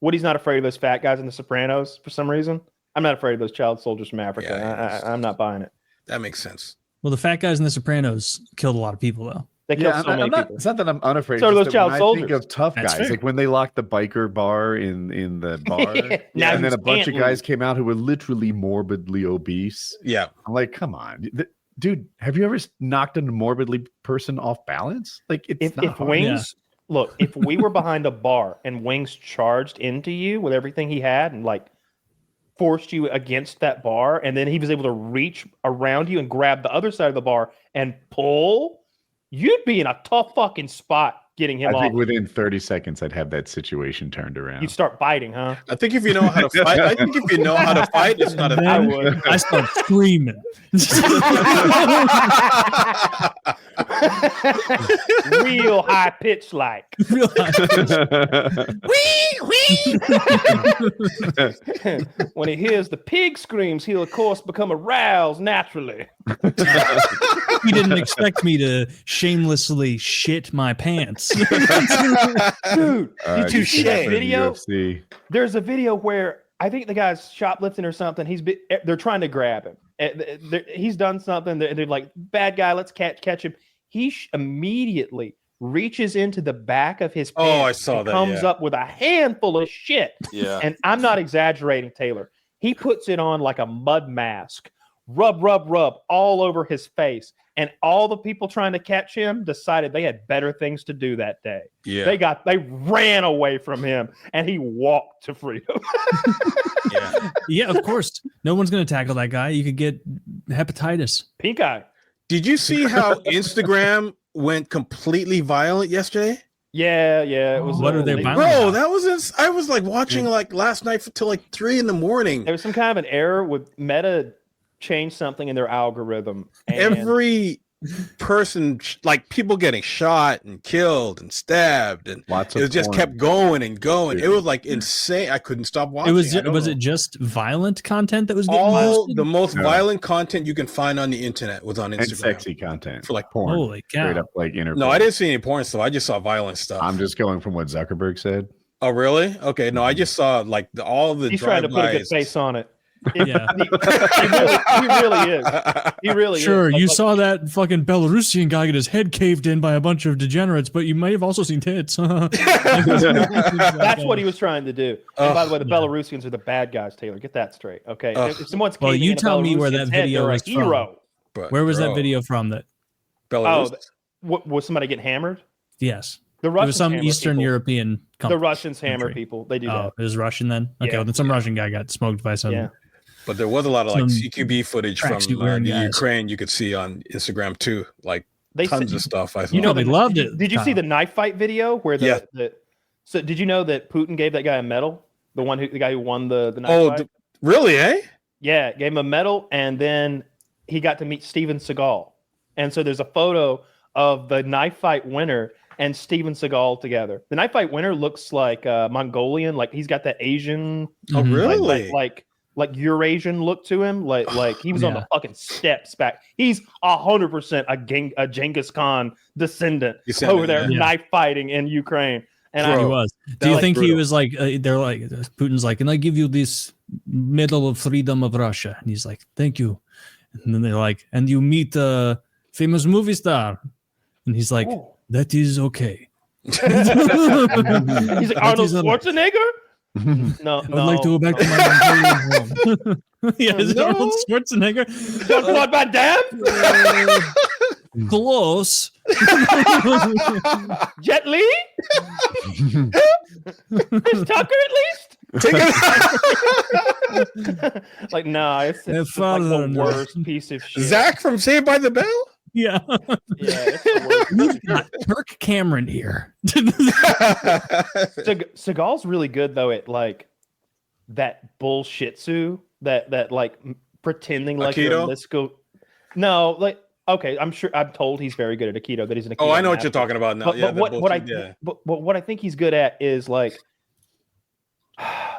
Woody's not afraid of those fat guys in The Sopranos for some reason. I'm not afraid of those child soldiers from Africa. Yeah, I'm not buying it. That makes sense. Well, the fat guys in The Sopranos killed a lot of people, though. They killed so many people. It's not that I'm unafraid. So are those child soldiers. I think of tough guys, like when they locked the biker bar in the bar, and then a bunch of guys came out who were literally morbidly obese. Yeah, I'm like, come on, dude. Have you ever knocked a morbidly person off balance? Like, it's not if Wings. Yeah. Look, if we were behind a bar and Wings charged into you with everything he had and like forced you against that bar, and then he was able to reach around you and grab the other side of the bar and pull. You'd be in a tough fucking spot getting him off. I think within 30 seconds, I'd have that situation turned around. You'd start biting, huh? I think if you know how to fight, it's not a thing. I would. I start screaming. Real high pitch like. Real high pitch. When he hears the pig screams, he'll of course become aroused naturally. He didn't expect me to shamelessly shit my pants. Dude, did you see that video? UFC. There's a video where I think the guy's shoplifting or something. They're trying to grab him. He's done something. They're like, bad guy, let's catch him. He immediately reaches into the back of his Oh, pants I saw and that, comes yeah. up with a handful of shit. Yeah. And I'm not exaggerating, Taylor. He puts it on like a mud mask, rub all over his face. And all the people trying to catch him decided they had better things to do that day. Yeah. They ran away from him and he walked to freedom. Yeah, of course. No one's going to tackle that guy. You could get hepatitis. Pink eye. Did you see how Instagram went completely violent yesterday? Yeah. It was. What are they violent Bro, about? that was I was like watching like last night till like 3 a.m. There was some kind of an error with Meta changed something in their algorithm. And Every person, like people getting shot and killed and stabbed, and Lots of it just porn. kept going and going. Dude. It was like insane. I couldn't stop watching. Was I don't know. it just violent content that was getting all posted? the most No. violent content you can find on the internet was on Instagram? And sexy content For like porn. Holy cow. Straight up like intercourse. No, I didn't see any porn stuff. I just saw violent stuff. I'm just going from what Zuckerberg said. Oh, really? Okay. No, I just saw like all the. he's trying to put a good drive-bys. face on it. Yeah. He really is. He really Sure, is. you Like, saw that fucking Belarusian guy get his head caved in by a bunch of degenerates, but you may have also seen tits. That's what he was trying to do. And by the way, the yeah. Belarusians are the bad guys, Taylor. Get that straight, okay? If someone's Well, caving you in a tell me where Belarusian's that head, video they're was a from. hero. But, Where was that bro, video from? That Belarus? Was somebody getting hammered? yes, The it Russians was some hammer Eastern people. European. The Russians hammer country. people. They do Oh, that. it was Russian then. Okay, Yeah. well, then some Russian guy got smoked by some. Yeah. But there was a lot of like Some CQB footage from tracksuit the wearing guys. Ukraine you could see on Instagram too. Like They tons said- of stuff. I thought. You know, they loved it. Did you see Kyle. the knife fight video where Yeah. So did you know that Putin gave that guy a medal? The guy who won the knife Oh, fight? really? Eh? Yeah, gave him a medal, and then he got to meet Steven Seagall. And so there's a photo of the knife fight winner and Steven Seagall together. The knife fight winner looks like Mongolian, like he's got that Asian, Oh, Mhm. really? like Eurasian look to him. Like he was on Yeah. the fucking steps back. He's 100% a Genghis Khan descendant over there yeah. knife fighting in Ukraine. And He Bro. was. Do That you was think he brutal. was like? They're like Putin's like, "Can I give you this Medal of Freedom of Russia?" And he's like, "Thank you." And then they're like, "And you meet a famous movie star," and he's like, Ooh. "That is okay." He's like That Arnold is a- Schwarzenegger. No, I would like to go back to my Mongolian home. Yeah, is it Arnold Schwarzenegger? Jean-Claude Van Damme. Close. Jet Li. Chris Tucker at least. Like no, it's like the worst piece of shit. Zach from Saved by the Bell? Yeah. Yeah, it's the worst. We've got Kirk Cameron here. Seagal's really good though at like that bullshitsu, that like pretending like you're a Aikido? mystical. No, like okay, I'm told he's very good at Aikido. That he's an Aikido Oh, I know what master. you're talking about now. But, Yeah, but the what I bullshit, yeah. but what I think he's good at is like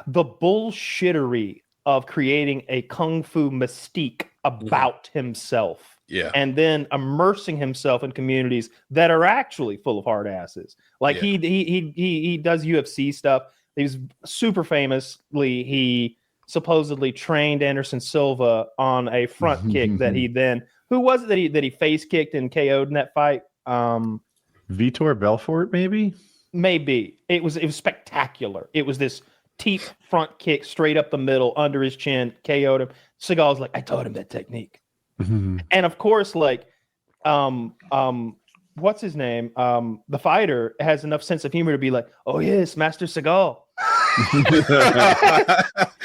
the bullshittery of creating a kung fu mystique about himself. Yeah. And then immersing himself in communities that are actually full of hard asses. Like Yeah. he does UFC stuff. He was super famously, he supposedly trained Anderson Silva on a front kick that he then, who was it that he face kicked and KO'd in that fight? Vitor Belfort, maybe? Maybe. It was spectacular. It was this teep front kick straight up the middle under his chin, KO'd him. Seagal's like, I taught him that technique. And of course, like, what's his name? The fighter has enough sense of humor to be like, "Oh yes, Master Seagal."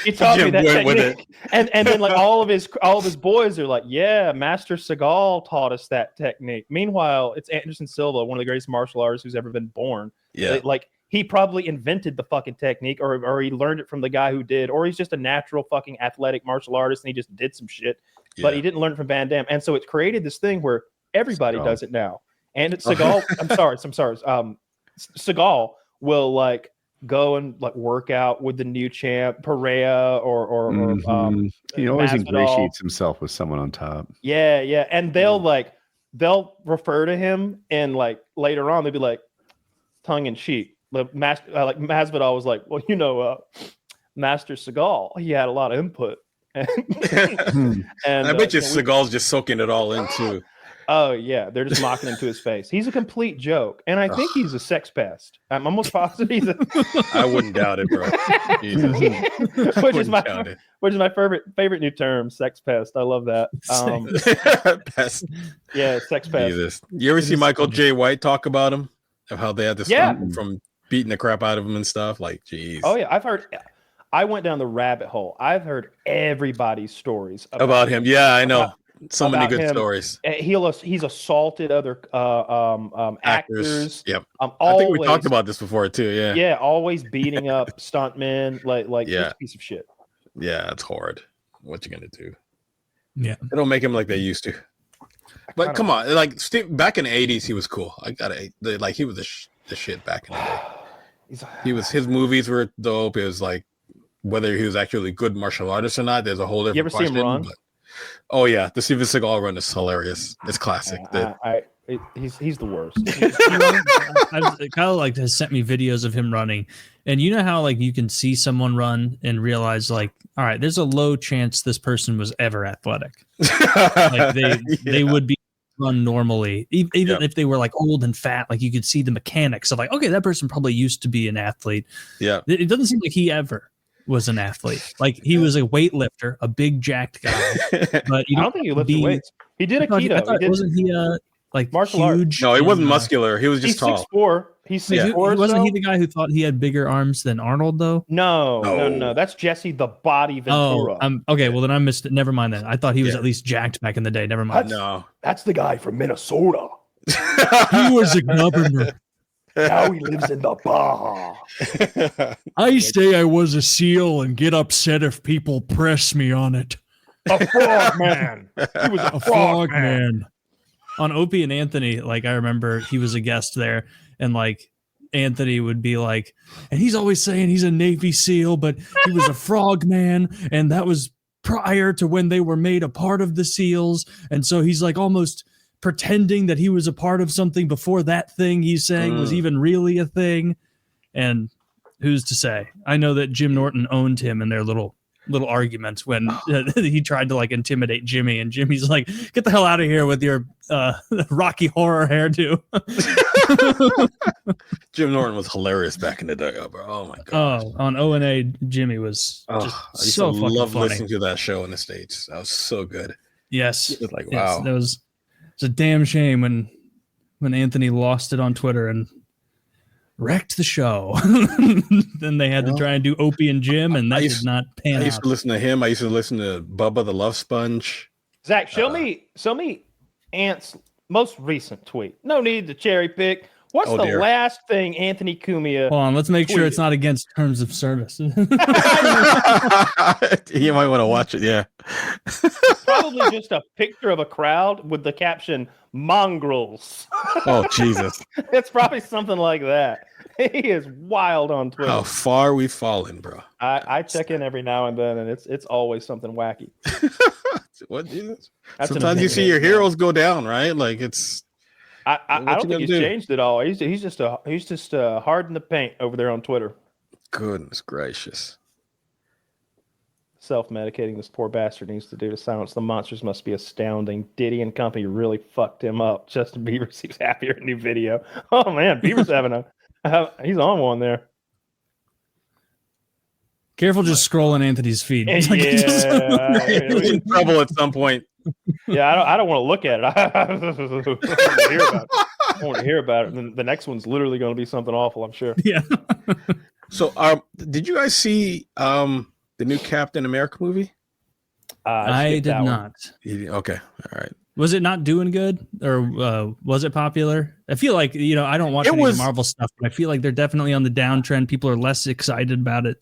He taught me Jim that went with technique, and then like all of his boys are like, "Yeah, Master Seagal taught us that technique." Meanwhile, it's Anderson Silva, one of the greatest martial artists who's ever been born. Yeah. Like he probably invented the fucking technique, or he learned it from the guy who did, or he's just a natural fucking athletic martial artist and he just did some shit. But he didn't learn it from Van Damme. And so it's created this thing where everybody does it now. And it's Seagal, I'm sorry. Seagal will like go and like work out with the new champ, Perea or he always Masvidal. ingratiates himself with someone on top. Yeah. And they'll refer to him and like later on they'll be like tongue in cheek. Like Masvidal was like, well, Master Seagal, he had a lot of input. And I bet you Seagal's just soaking it all in too. Oh yeah, they're just mocking him to his face. He's a complete joke, and I think he's a sex pest. I'm almost positive he's a. I wouldn't doubt it, bro. which is my favorite new term, sex pest. I love that. Pest. Yeah, sex pest. Jesus. You ever see Michael J. White talk about him, of how they had to stop him from beating the crap out of him and stuff? Like, geez. Oh yeah, I've heard. I went down the rabbit hole. I've heard everybody's stories about him. Yeah, I know. So many good stories. He's assaulted other actors. Yep. I think we talked about this before too. Yeah. Yeah. Always beating up stuntmen. Like this piece of shit. Yeah, it's hard. What you gonna do? Yeah. They don't make him like they used to. But come on, like back in the 80s, he was cool. He was the shit back in the day. His movies were dope. It was like whether he was actually a good martial artist or not. There's a whole different. You ever see him run? Oh yeah, the Steven Seagall run is hilarious. It's classic. He's the worst. Kyle has sent me videos of him running, and you know how like you can see someone run and realize like, all right, there's a low chance this person was ever athletic. Like they would be run normally, even if they were like old and fat. Like you could see the mechanics of like, okay, that person probably used to be an athlete. Yeah, it doesn't seem like he ever was an athlete. Like he was a weightlifter, a big jacked guy. But I don't think he lifted weights. He did a keto. Wasn't he like martial huge? No, he wasn't muscular. He was just tall. 6'4". He's 6'4". Wasn't he the guy who thought he had bigger arms than Arnold though? No. That's Jesse the Body Ventura. Oh, okay. Well, then I missed it. Never mind then. I thought he was at least jacked back in the day. Never mind. That's the guy from Minnesota. He was a governor. Now he lives in the Baja. I say I was a SEAL and get upset if people press me on it. A frog man. He was a frog man. On Opie and Anthony, like I remember he was a guest there, and like Anthony would be like, and he's always saying he's a Navy SEAL, but he was a frog man, and that was prior to when they were made a part of the SEALs, and so he's like almost pretending that he was a part of something before that thing he's saying was even really a thing. And who's to say? I know that Jim Norton owned him in their little arguments when he tried to like intimidate Jimmy, and Jimmy's like, get the hell out of here with your Rocky Horror hairdo. Jim Norton was hilarious back in the day, bro. Oh my god. Oh, on O&A, Jimmy was just I used so to fucking love funny. listening to that show in the States. That was so good. Yes. It was like, yes, wow. that was it's a damn shame when Anthony lost it on Twitter and wrecked the show. Then they had to try and do Opie and Jim, and that did not pan out. I used to listen to him. I used to listen to Bubba the Love Sponge. Zach, show me Ant's most recent tweet. No need to cherry pick. What's the last thing Anthony Cumia? Hold on, let's make sure it's not against terms of service. You might want to watch it, yeah. Probably just a picture of a crowd with the caption "mongrels." Oh Jesus! It's probably something like that. He is wild on Twitter. How far we've fallen, bro. I check in every now and then, and it's always something wacky. What Jesus? Sometimes you see your heroes go down, right? Like it's. I don't think he's changed at all. He's just hard in the paint over there on Twitter. Goodness gracious. Self-medicating this poor bastard needs to do to silence the monsters must be astounding. Diddy and company really fucked him up. Justin Bieber seems happier in new video. Oh man, Bieber's he's on one there. Careful just scrolling Anthony's feed. Yeah, He's in trouble at some point. Yeah, I don't want to look at it. I want to hear about it. And the next one's literally going to be something awful, I'm sure. Yeah. So, did you guys see the new Captain America movie? I did not. Okay, all right. Was it not doing good, or was it popular? I feel like I don't watch any of the Marvel stuff, but I feel like they're definitely on the downtrend. People are less excited about it.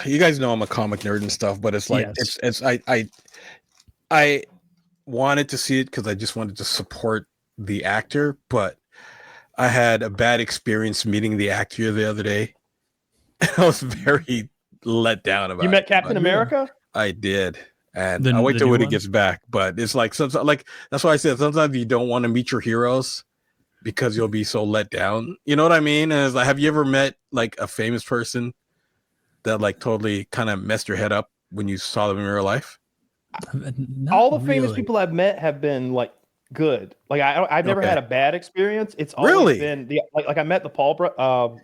You guys know I'm a comic nerd and stuff, but it's like I wanted to see it because I just wanted to support the actor, but I had a bad experience meeting the actor the other day. I was very let down about it. You met Captain America? I did. And I'll wait till when he gets back. But it's like that's why I said sometimes you don't want to meet your heroes because you'll be so let down. You know what I mean? And it's like, have you ever met like a famous person that like totally kind of messed your head up when you saw them in real life? All the famous people I've met have been like good. Like I've never had a bad experience. It's always been like I met the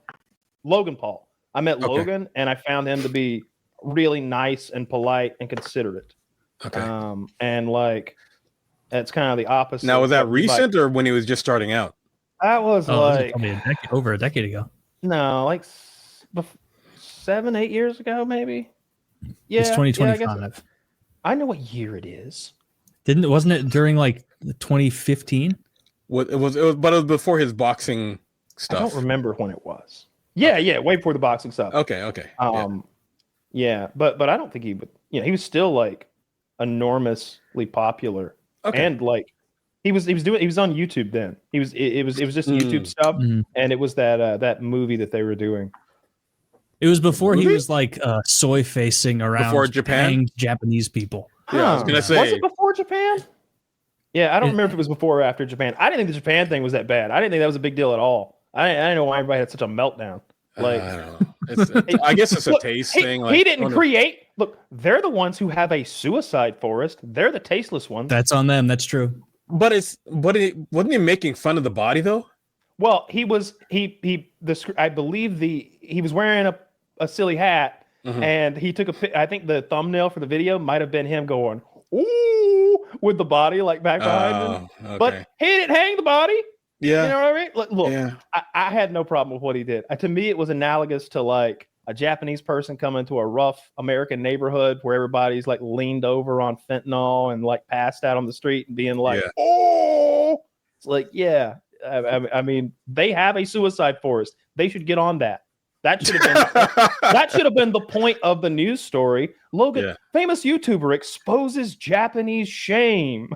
Logan Paul. I met Logan, and I found him to be really nice and polite and considerate. Okay. And like it's kind of the opposite. Now, was that recent or when he was just starting out? That was probably over a decade ago. No, like 7-8 years ago, maybe. Yeah, it's 2025. Yeah, I know what year it is. Wasn't it during like 2015? But it was before his boxing stuff. I don't remember when it was. Yeah, way before the boxing stuff. Okay. Yeah, but I don't think he would. He was still like enormously popular, and like he was on YouTube then. It was just YouTube stuff, and it was that movie that they were doing. It was before he was like soy facing around before Japan, Japanese people. Yeah, I was gonna say, was it before Japan? Yeah, I don't remember if it was before or after Japan. I didn't think the Japan thing was that bad. I didn't think that was a big deal at all. I didn't know why everybody had such a meltdown. Like, I don't know. I guess it's a taste thing. Like, he didn't create. Look, they're the ones who have a suicide forest. They're the tasteless ones. That's on them. That's true. But wasn't he making fun of the body though? Well, he was. I believe he was wearing a silly hat, and he took a. I think the thumbnail for the video might have been him going ooh with the body like back behind him. Okay. But he didn't hang the body. Yeah, you know what I mean. Look, I had no problem with what he did. To me, it was analogous to like a Japanese person coming to a rough American neighborhood where everybody's like leaned over on fentanyl and like passed out on the street and being like, oh, it's like, yeah. I mean, they have a suicide forest. They should get on that. That should have been the point of the news story. Logan, famous YouTuber, exposes Japanese shame.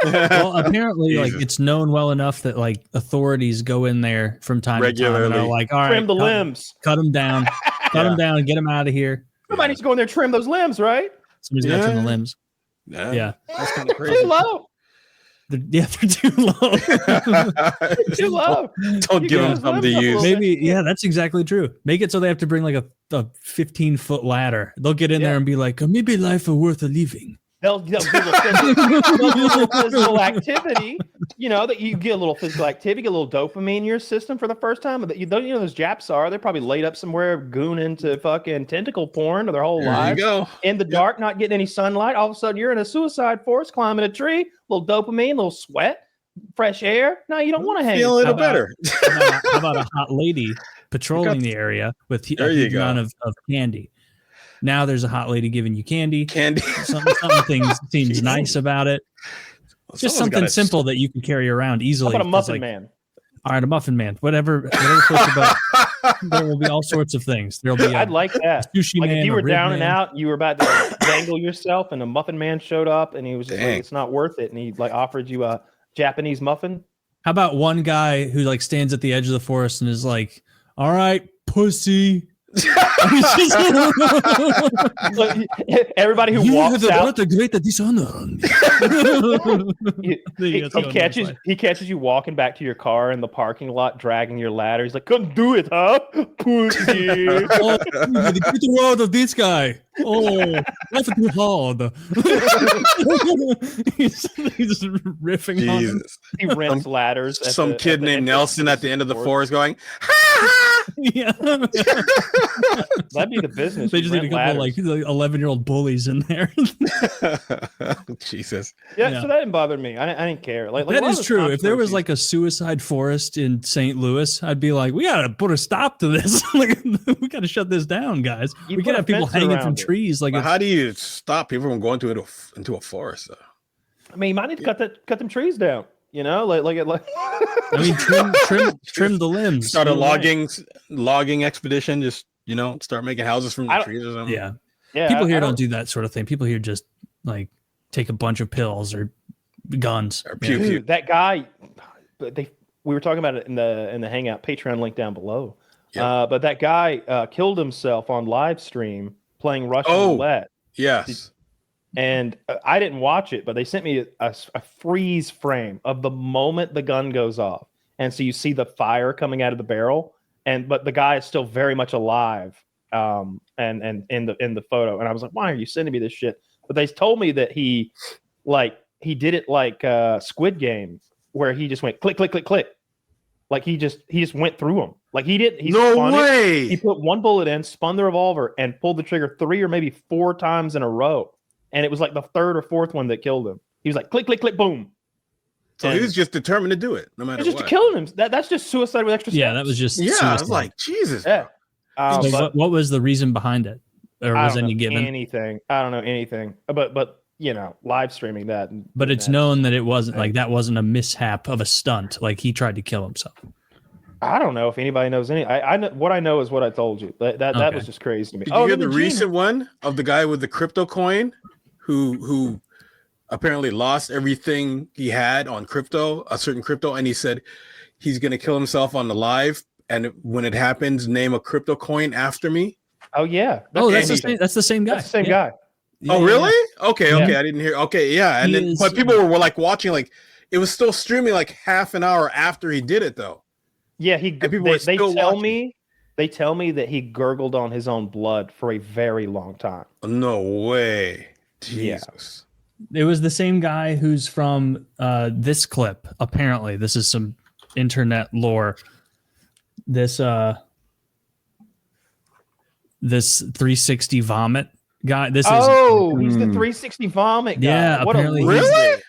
Well, apparently, like it's known well enough that like authorities go in there from time regularly. To time. And like, all right, trim the limbs, cut them down, them down, and get them out of here. Somebody needs to go in there, trim those limbs, right? Somebody's got to trim the limbs. Yeah, that's kind of crazy. Too low. They're too low. Too low. Don't give them something to use. Maybe, that's exactly true. Make it so they have to bring like a 15-foot ladder. They'll get in there and be like, maybe life are worth a living. They'll do a physical activity. That you get a little physical activity, get a little dopamine in your system for the first time. But those Japs they're probably laid up somewhere, goon into fucking tentacle porn their whole lives. There you go. In the dark, not getting any sunlight. All of a sudden, you're in a suicide forest, climbing a tree. Little dopamine, little sweat, fresh air. No, you don't want to hang. Feel a little better. How about a hot lady patrolling the area with a huge amount of candy? Now there's a hot lady giving you candy. Something seems nice about it. Just something simple that you can carry around easily. How about a muffin man? All right, a muffin man. Whatever floats your boat. There will be all sorts of things. There'll be. I'd like that. Sushi man. If you were down man. And out, you were about to dangle yourself, and a muffin man showed up, and he was just like, "It's not worth it," and he like offered you a Japanese muffin. How about one guy who like stands at the edge of the forest and is like, "All right, pussy." Everybody who walks out, a great dishonor. he catches you walking back to your car in the parking lot, dragging your ladder. He's like, "Couldn't do it, huh? Pussy." Get the word of this guy. Oh, that's too hard. he's riffing on him. He rents ladders. Some kid named Nelson at the end of the forest going, ha ha. Yeah. That'd be the business. They just need a couple like 11-year-old bullies in there. Jesus. Yeah, so that didn't bother me. I didn't care. Like that is true. If there was like a suicide forest in St. Louis, I'd be like, we gotta put a stop to this. Like, we gotta shut this down, guys. We can't have people hanging from trees. Like, how do you stop people from going into a forest? Though? I mean, you might need to cut them trees down. Like. I mean, trim the limbs. Start a logging expedition. Just start making houses from the trees or something. Yeah. People here don't do that sort of thing. People here just like take a bunch of pills or guns or pew pew. That guy, we were talking about it in the Hangout Patreon link down below. Yep. But that guy killed himself on live stream playing Russian roulette. Yes. And I didn't watch it, but they sent me a freeze frame of the moment the gun goes off, and so you see the fire coming out of the barrel, but the guy is still very much alive. And in the photo, and I was like, "Why are you sending me this shit?" But they told me that he like like Squid Game, where he just went click, click, click, click. Like he just went through them. Like he did. No way. He put one bullet in, spun the revolver, and pulled the trigger 3 or maybe 4 times in a row. And it was like the 3rd or 4th one that killed him. He was like click, click, click, boom. So he was just determined to do it, no matter what. Just killing him. That's just suicide with extra steps. Yeah, that was just suicide. I was like, Jesus. Yeah. So what was the reason behind it, or was any given? Anything? I don't know anything. But live streaming that. But it's known that it wasn't like that wasn't a mishap of a stunt. Like he tried to kill himself. I don't know if anybody knows any. I know what I know is what I told you. That was just crazy to me. Did you hear the recent one of the guy with the crypto coin, who apparently lost everything he had on a certain crypto, and he said he's gonna kill himself on the live, and when it happens, name a crypto coin after me. Oh yeah. That's the same guy. That's the same guy. Yeah, oh really? Okay, I didn't hear. Okay, yeah, and but people were like watching, like it was still streaming like half an hour after he did it though. Yeah, they tell me that he gurgled on his own blood for a very long time. No way. Jesus. Yeah. It was the same guy who's from this clip. Apparently, this is some internet lore. This 360 vomit guy. He's the 360 vomit guy. Yeah, apparently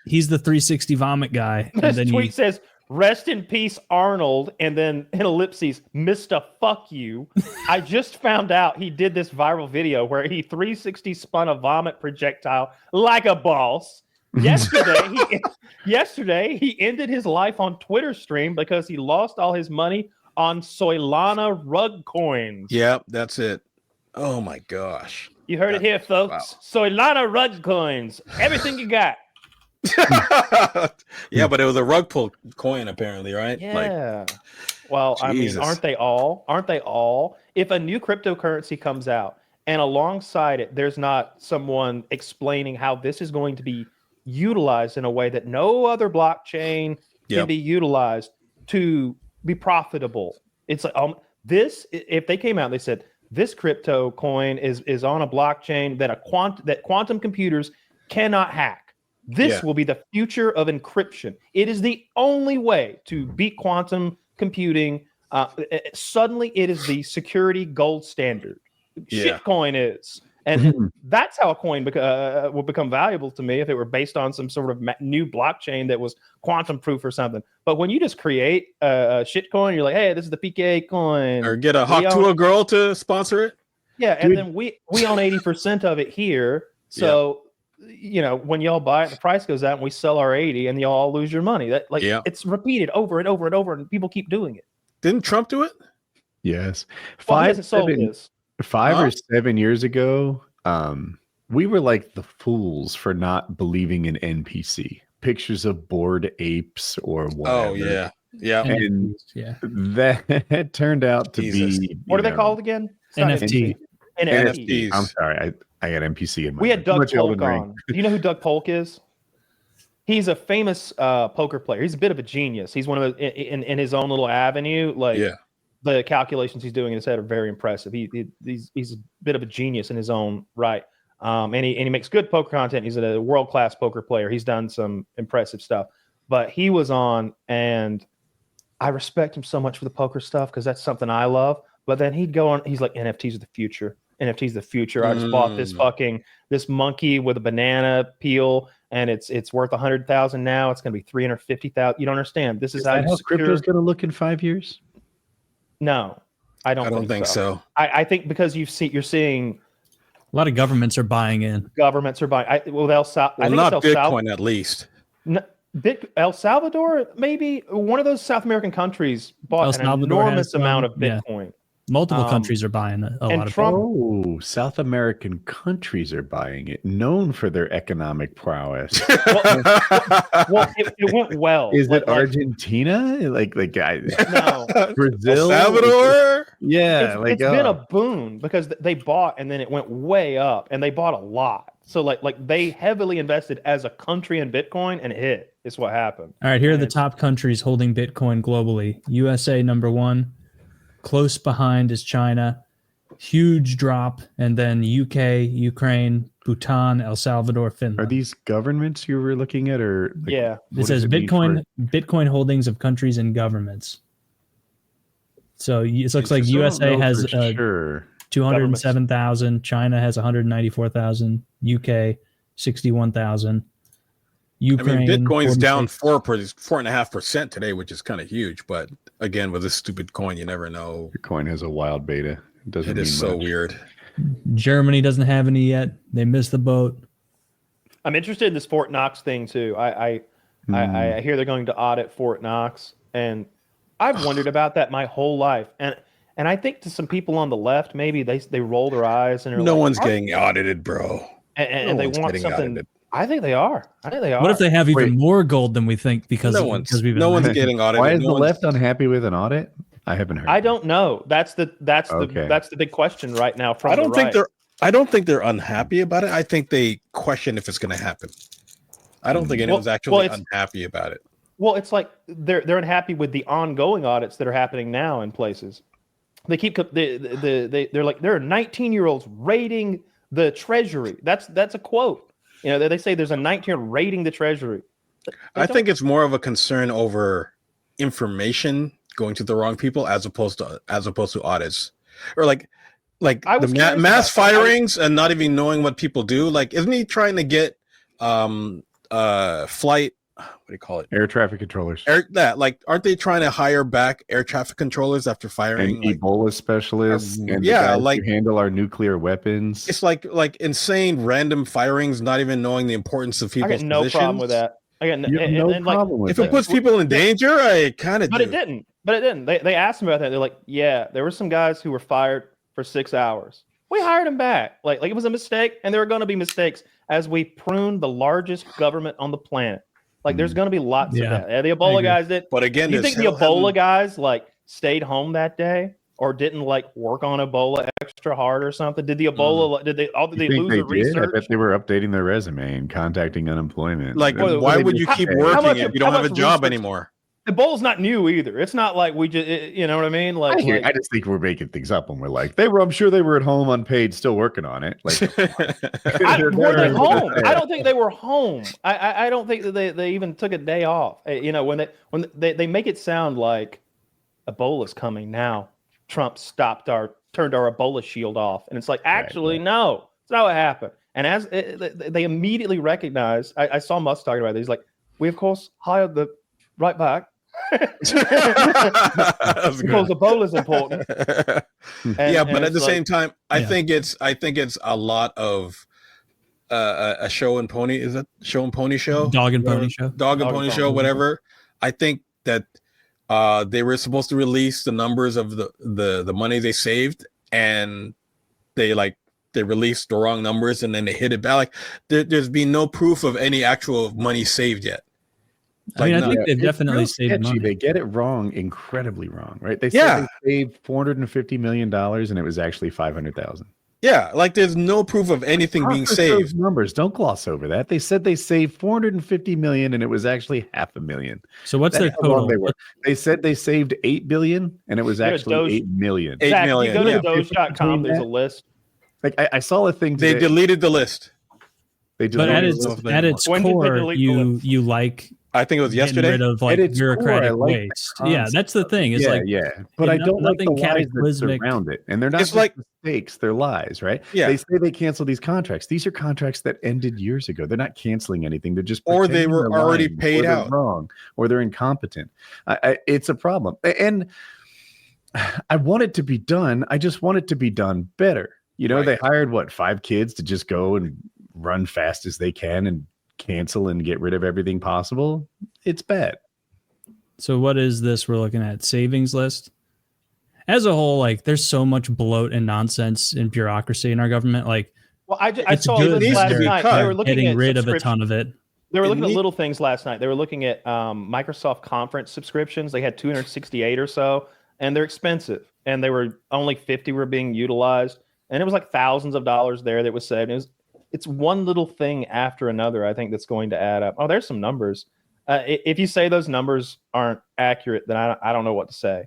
he's the 360 vomit guy. This tweet says, "Rest in peace, Arnold," and then in ellipses, "Mr. Fuck you." I just found out he did this viral video where he 360 spun a vomit projectile like a boss. Yesterday, he ended his life on Twitter stream because he lost all his money on Solana rug coins. Yep, that's it. Oh my gosh. You heard it here, folks. Wow. Solana rug coins. Everything you got. Yeah, but it was a rug pull coin apparently, right? Yeah. Well, Jesus. I mean, aren't they all? If a new cryptocurrency comes out and alongside it, there's not someone explaining how this is going to be utilized in a way that no other blockchain can be utilized to be profitable. It's like if they came out and they said this crypto coin is on a blockchain that quantum computers cannot hack. This will be the future of encryption. It is the only way to beat quantum computing. Suddenly, it is the security gold standard. Shitcoin is. And that's how a coin would become valuable to me if it were based on some sort of new blockchain that was quantum proof or something. But when you just create a shitcoin, you're like, hey, this is the PKA coin. Or get a Hawk girl to sponsor it. Yeah, and then we own 80% of it here. So, when y'all buy it, the price goes out and we sell our 80 and y'all all lose your money. It's repeated over and over and over and people keep doing it. Didn't Trump do it? Yes. Well, he hasn't sold this. 5 or 7 years ago, we were like the fools for not believing in NPC pictures of bored apes or whatever. Oh yeah, and that turned out to be what are they called again? NFT. NFTs. I'm sorry, I got NPC in my. We had Doug Polk on. Do you know who Doug Polk is? He's a famous poker player. He's a bit of a genius. He's one of those in his own little avenue. The calculations he's doing in his head are very impressive. He's a bit of a genius in his own right. And he makes good poker content. He's a world-class poker player. He's done some impressive stuff. But he was on, and I respect him so much for the poker stuff because that's something I love. But then he'd go on, he's like, NFTs are the future. NFTs the future. I just bought this monkey with a banana peel, and it's worth 100,000 now. It's going to be 350,000. You don't understand. This is how crypto's going to look in 5 years. No, I don't think so. I think because you're seeing a lot of governments are buying in. Governments are buying. I think not Bitcoin at least. El Salvador, maybe one of those South American countries bought an enormous amount of Bitcoin. Yeah. Multiple countries are buying a lot of Trump. Oh, South American countries are buying it, known for their economic prowess. Well, it went well. Is it Argentina? Like no, Brazil, El Salvador? Yeah, it's been a boon because they bought and then it went way up, and they bought a lot. So like they heavily invested as a country in Bitcoin, and it hit. Is what happened. All right, here are the top countries holding Bitcoin globally. USA #1. Close behind is China. Huge drop, and then UK, Ukraine, Bhutan, El Salvador, Finland. Are these governments you were looking at, or like, Yeah. It says Bitcoin holdings of countries and governments. So it looks like USA has sure 207,000. China has 194,000. UK 61,000. Ukraine. I mean, Bitcoin's 46. down 4.5% today, which is kind of huge. But again, with this stupid coin, you never know. Your coin has a wild beta. It doesn't. It is so weird. Germany doesn't have any yet. They missed the boat. I'm interested in this Fort Knox thing too. I hear they're going to audit Fort Knox, and I've wondered about that my whole life. And I think to some people on the left, maybe they roll their eyes and no one's getting audited, bro. And they want something. Audited. I think they are. What if they have even more gold than we think? Because no one's getting audited. Why is the left unhappy with an audit? I haven't heard. I don't know. That's the big question right now. From I don't think they're unhappy about it. I think they question if it's going to happen. I don't think anyone's actually unhappy about it. Well, it's like they're unhappy with the ongoing audits that are happening now in places. They keep they're like there are 19-year-olds raiding the treasury. That's a quote. You know, they say there's a 19-year-old raiding the treasury. I think it's more of a concern over information going to the wrong people as opposed to audits, or like the mass firings and not even knowing what people do. Like, isn't he trying to get flight? What do you call it? Air traffic controllers. Aren't they trying to hire back air traffic controllers after firing and Ebola specialists? And to handle our nuclear weapons. It's like insane random firings, not even knowing the importance of people's positions. I got no problem with that. No problem with if it puts people in danger, I kind of. But it didn't. They asked him about that. They're like, yeah, there were some guys who were fired for 6 hours. We hired them back. Like it was a mistake, and there are going to be mistakes as we prune the largest government on the planet. Like there's going to be lots of that. Yeah, the Ebola guys did. But again, you think the Ebola guys stayed home that day or didn't work on Ebola extra hard or something? Did the Ebola did they lose the research? I bet they were updating their resume and contacting unemployment. Why would you keep working if you don't have a job anymore? Ebola's not new either. It's not like we just, you know what I mean? I just think we're making things up when we're like, I'm sure they were at home unpaid, still working on it. Like, were they home? I don't think they were home. I don't think that they even took a day off. You know, when they make it sound like Ebola's coming now, Trump turned our Ebola shield off, and it's like, actually, no, it's not what happened. And as they immediately recognized, I saw Musk talking about it. He's like, we of course hired the right back. Because Ebola is important. But at the same time, I think it's a lot of a show and pony. Is it show and pony show? Dog and pony show. Dog and pony show. Whatever. I think that they were supposed to release the numbers of the money they saved, and they released the wrong numbers, and then they hit it back. There's been no proof of any actual money saved yet. I think they've definitely saved money. They get it wrong, incredibly wrong, right? They said they saved $450 million, and it was actually 500,000. Yeah, there's no proof of anything being saved. Those numbers, don't gloss over that. They said they saved 450 million, and it was actually $500,000. So what's their total? They said they saved 8 billion, and it was actually 8 million. 8 million. You go to Doge.com. There's a list. I saw a thing today. They deleted the list. But at its core, you like. I think it was yesterday. Rid of bureaucratic waste. That's the thing. It's but I don't like the lies cataclysmic around it, and they're not mistakes; they're lies, right? Yeah. They say they cancel these contracts. These are contracts that ended years ago. They're not canceling anything. They're just or they were already paid out wrong, or they're incompetent. It's a problem, and I want it to be done. I just want it to be done better. You know, They hired 5 kids to just go and run fast as they can and cancel and get rid of everything possible. It's bad. So what is this we're looking at? Savings list? As a whole, there's so much bloat and nonsense and bureaucracy in our government. I saw this last night. They were looking getting rid of a ton of it. They were looking at little things last night. They were looking at Microsoft conference subscriptions. They had 268 or so, and they're expensive. And they were only 50 were being utilized. And it was thousands of dollars there that was saved. It's one little thing after another, I think, that's going to add up. Oh, there's some numbers. If you say those numbers aren't accurate, then I don't know what to say.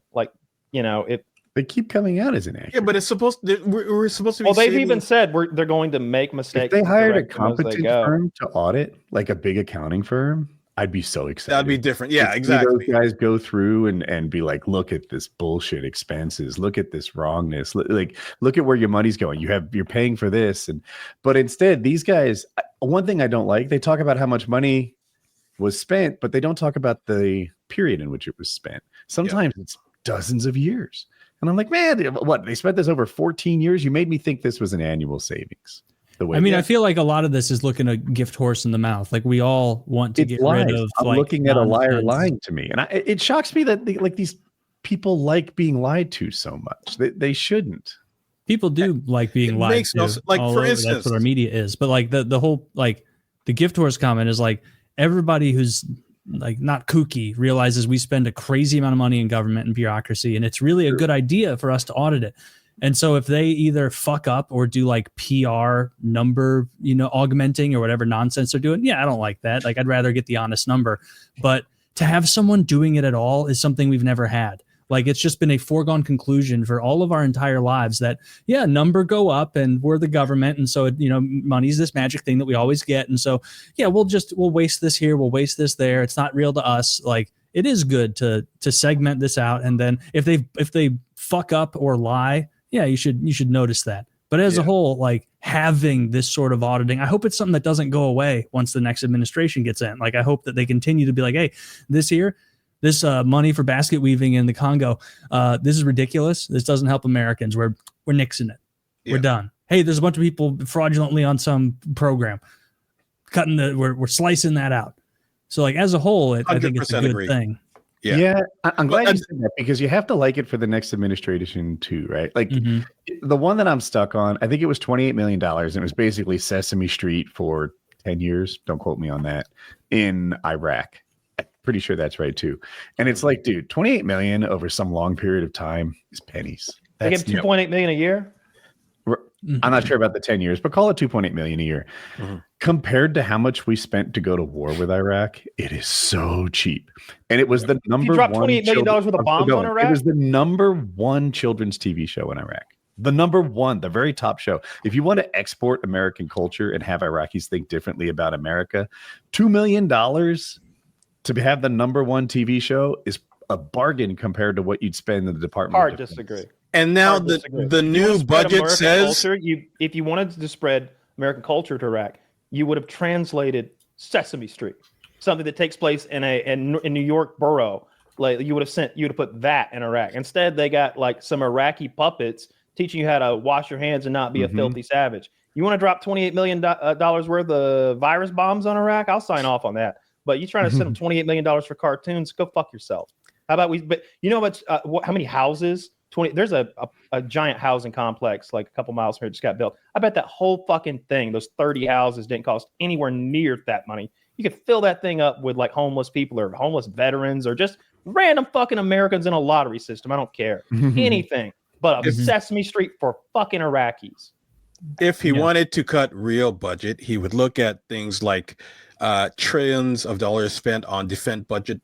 They keep coming out as inaccurate. Yeah, but it's supposed. We're supposed to be. Well, they've saving- even said they're going to make mistakes. If they hired a correct them as they competent go. firm to audit, like a big accounting firm, I'd be so excited. That'd be different. Yeah, To see exactly. Those guys go through and be like, look at this bullshit expenses. Look at this wrongness. Like, look at where your money's going. You're paying for this, but instead, these guys. One thing I don't like, they talk about how much money was spent, but they don't talk about the period in which it was spent. Sometimes it's dozens of years. And I'm like, man, what? They spent this over 14 years? You made me think this was an annual savings. I feel like a lot of this is looking a gift horse in the mouth. Like we all want to get rid of. I'm like, looking at a liar nonsense. lying to me. And it shocks me that these people like being lied to so much. They shouldn't. People do like being lied makes no to. sense. Like, all for over. instance- That's what our media is. But like the whole, like the gift horse comment is like everybody who's like not kooky realizes we spend a crazy amount of money in government and bureaucracy, and it's really a good idea for us to audit it. And so if they either fuck up or do like PR number, augmenting or whatever nonsense they're doing, I don't like that. Like I'd rather get the honest number. But to have someone doing it at all is something we've never had. Like it's just been a foregone conclusion for all of our entire lives that number go up and we're the government, and so money's this magic thing that we always get, and so we'll waste this here, we'll waste this there. It's not real to us. Like it is good to segment this out, and then if they fuck up or lie, you should notice that. But as a whole, like having this sort of auditing, I hope it's something that doesn't go away once the next administration gets in. Like I hope that they continue to be like, hey, this money for basket weaving in the Congo, this is ridiculous. This doesn't help Americans. We're nixing it. Yeah. We're done. Hey, there's a bunch of people fraudulently on some program. We're slicing that out. So like as a whole, I think it's a good agree. thing. Yeah. I'm glad you said that because you have to like it for the next administration too, right? Like the one that I'm stuck on, I think it was $28 million, and it was basically Sesame Street for 10 years. Don't quote me on that. In Iraq. Pretty sure that's right too. And it's like, dude, 28 million over some long period of time is pennies. They give 2.8 million a year. I'm not sure about the 10 years, but call it 2.8 million a year. Compared to how much we spent to go to war with Iraq, it is so cheap. And it was the number You dropped one $28 million worth of bombs on Iraq? It was the number one children's TV show in Iraq. The number one, the very top show. If you want to export American culture and have Iraqis think differently about America, $2 million to have the number one TV show is a bargain compared to what you'd spend in the Department Hard of Defense. disagree. And now Hard disagree. the new budget says culture, if you wanted to spread American culture to Iraq, you would have translated Sesame Street, something that takes place in New York borough. Like you would have put that in Iraq. Instead, they got like some Iraqi puppets teaching you how to wash your hands and not be a filthy savage. You want to drop $28 million worth of virus bombs on Iraq? I'll sign off on that. But you trying to send them $28 million for cartoons? Go fuck yourself. How about But you know how many houses? There's a giant housing complex like a couple miles from here just got built. I bet that whole fucking thing, those 30 houses, didn't cost anywhere near that money. You could fill that thing up with like homeless people or homeless veterans or just random fucking Americans in a lottery system. I don't care. Anything but a Sesame Street for fucking Iraqis. If he wanted to cut real budget, he would look at things like trillions of dollars spent on defense budget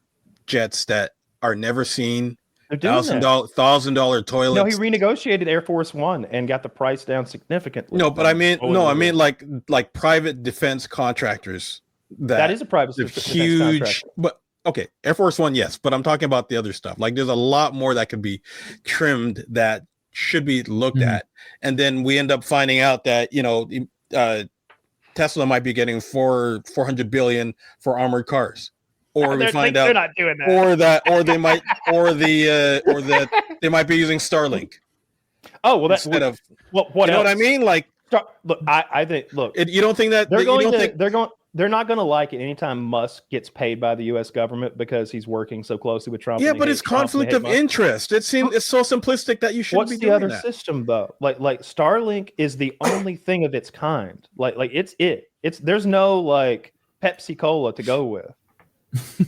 jets that are never seen. $1,000 toilets. No, he renegotiated Air Force One and got the price down significantly. No, but I mean like private defense contractors. That is a private defense huge. But okay, Air Force One, yes. But I'm talking about the other stuff. Like there's a lot more that could be trimmed that should be looked at, and then we end up finding out that Tesla might be getting $400 billion for armored cars. Or we find out they're not doing that. Or they might they might be using Starlink. Oh well, that's instead of what you know what I mean? Like, look, I think you don't think that they're not going to like it anytime Musk gets paid by the U.S. government because he's working so closely with Trump. Yeah, but it's conflict of interest. It's so simplistic that you shouldn't be doing that. What's the other system though? Like Starlink is the only thing of its kind. Like it's there's no like Pepsi Cola to go with.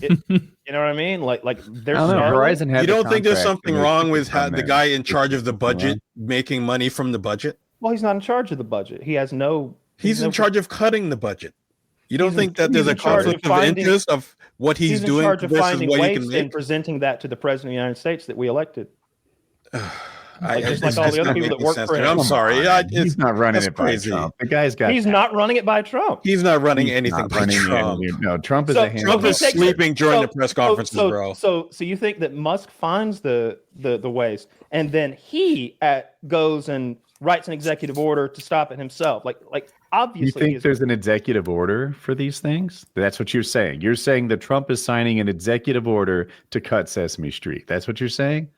You know what I mean? Like there's Verizon has. You don't think there's something wrong with the guy in charge of the budget making money from the budget? Well, he's not in charge of the budget. He has no. He's in charge of cutting the budget. You don't think that there's a conflict of interest of what he's doing in charge of versus finding what he ways can make? and presenting that to the president of the United States that we elected. Just like all the other people that work for him. I'm sorry. He's not running it crazy. by Trump. The guy's got. He's not running it by Trump. He's not running anything by Trump. No, Trump is Trump is sleeping during the press conferences, bro. So you think that Musk finds the waste, and then he goes and writes an executive order to stop it himself? Like obviously. You think there's an executive order for these things? That's what you're saying. You're saying that Trump is signing an executive order to cut Sesame Street. That's what you're saying?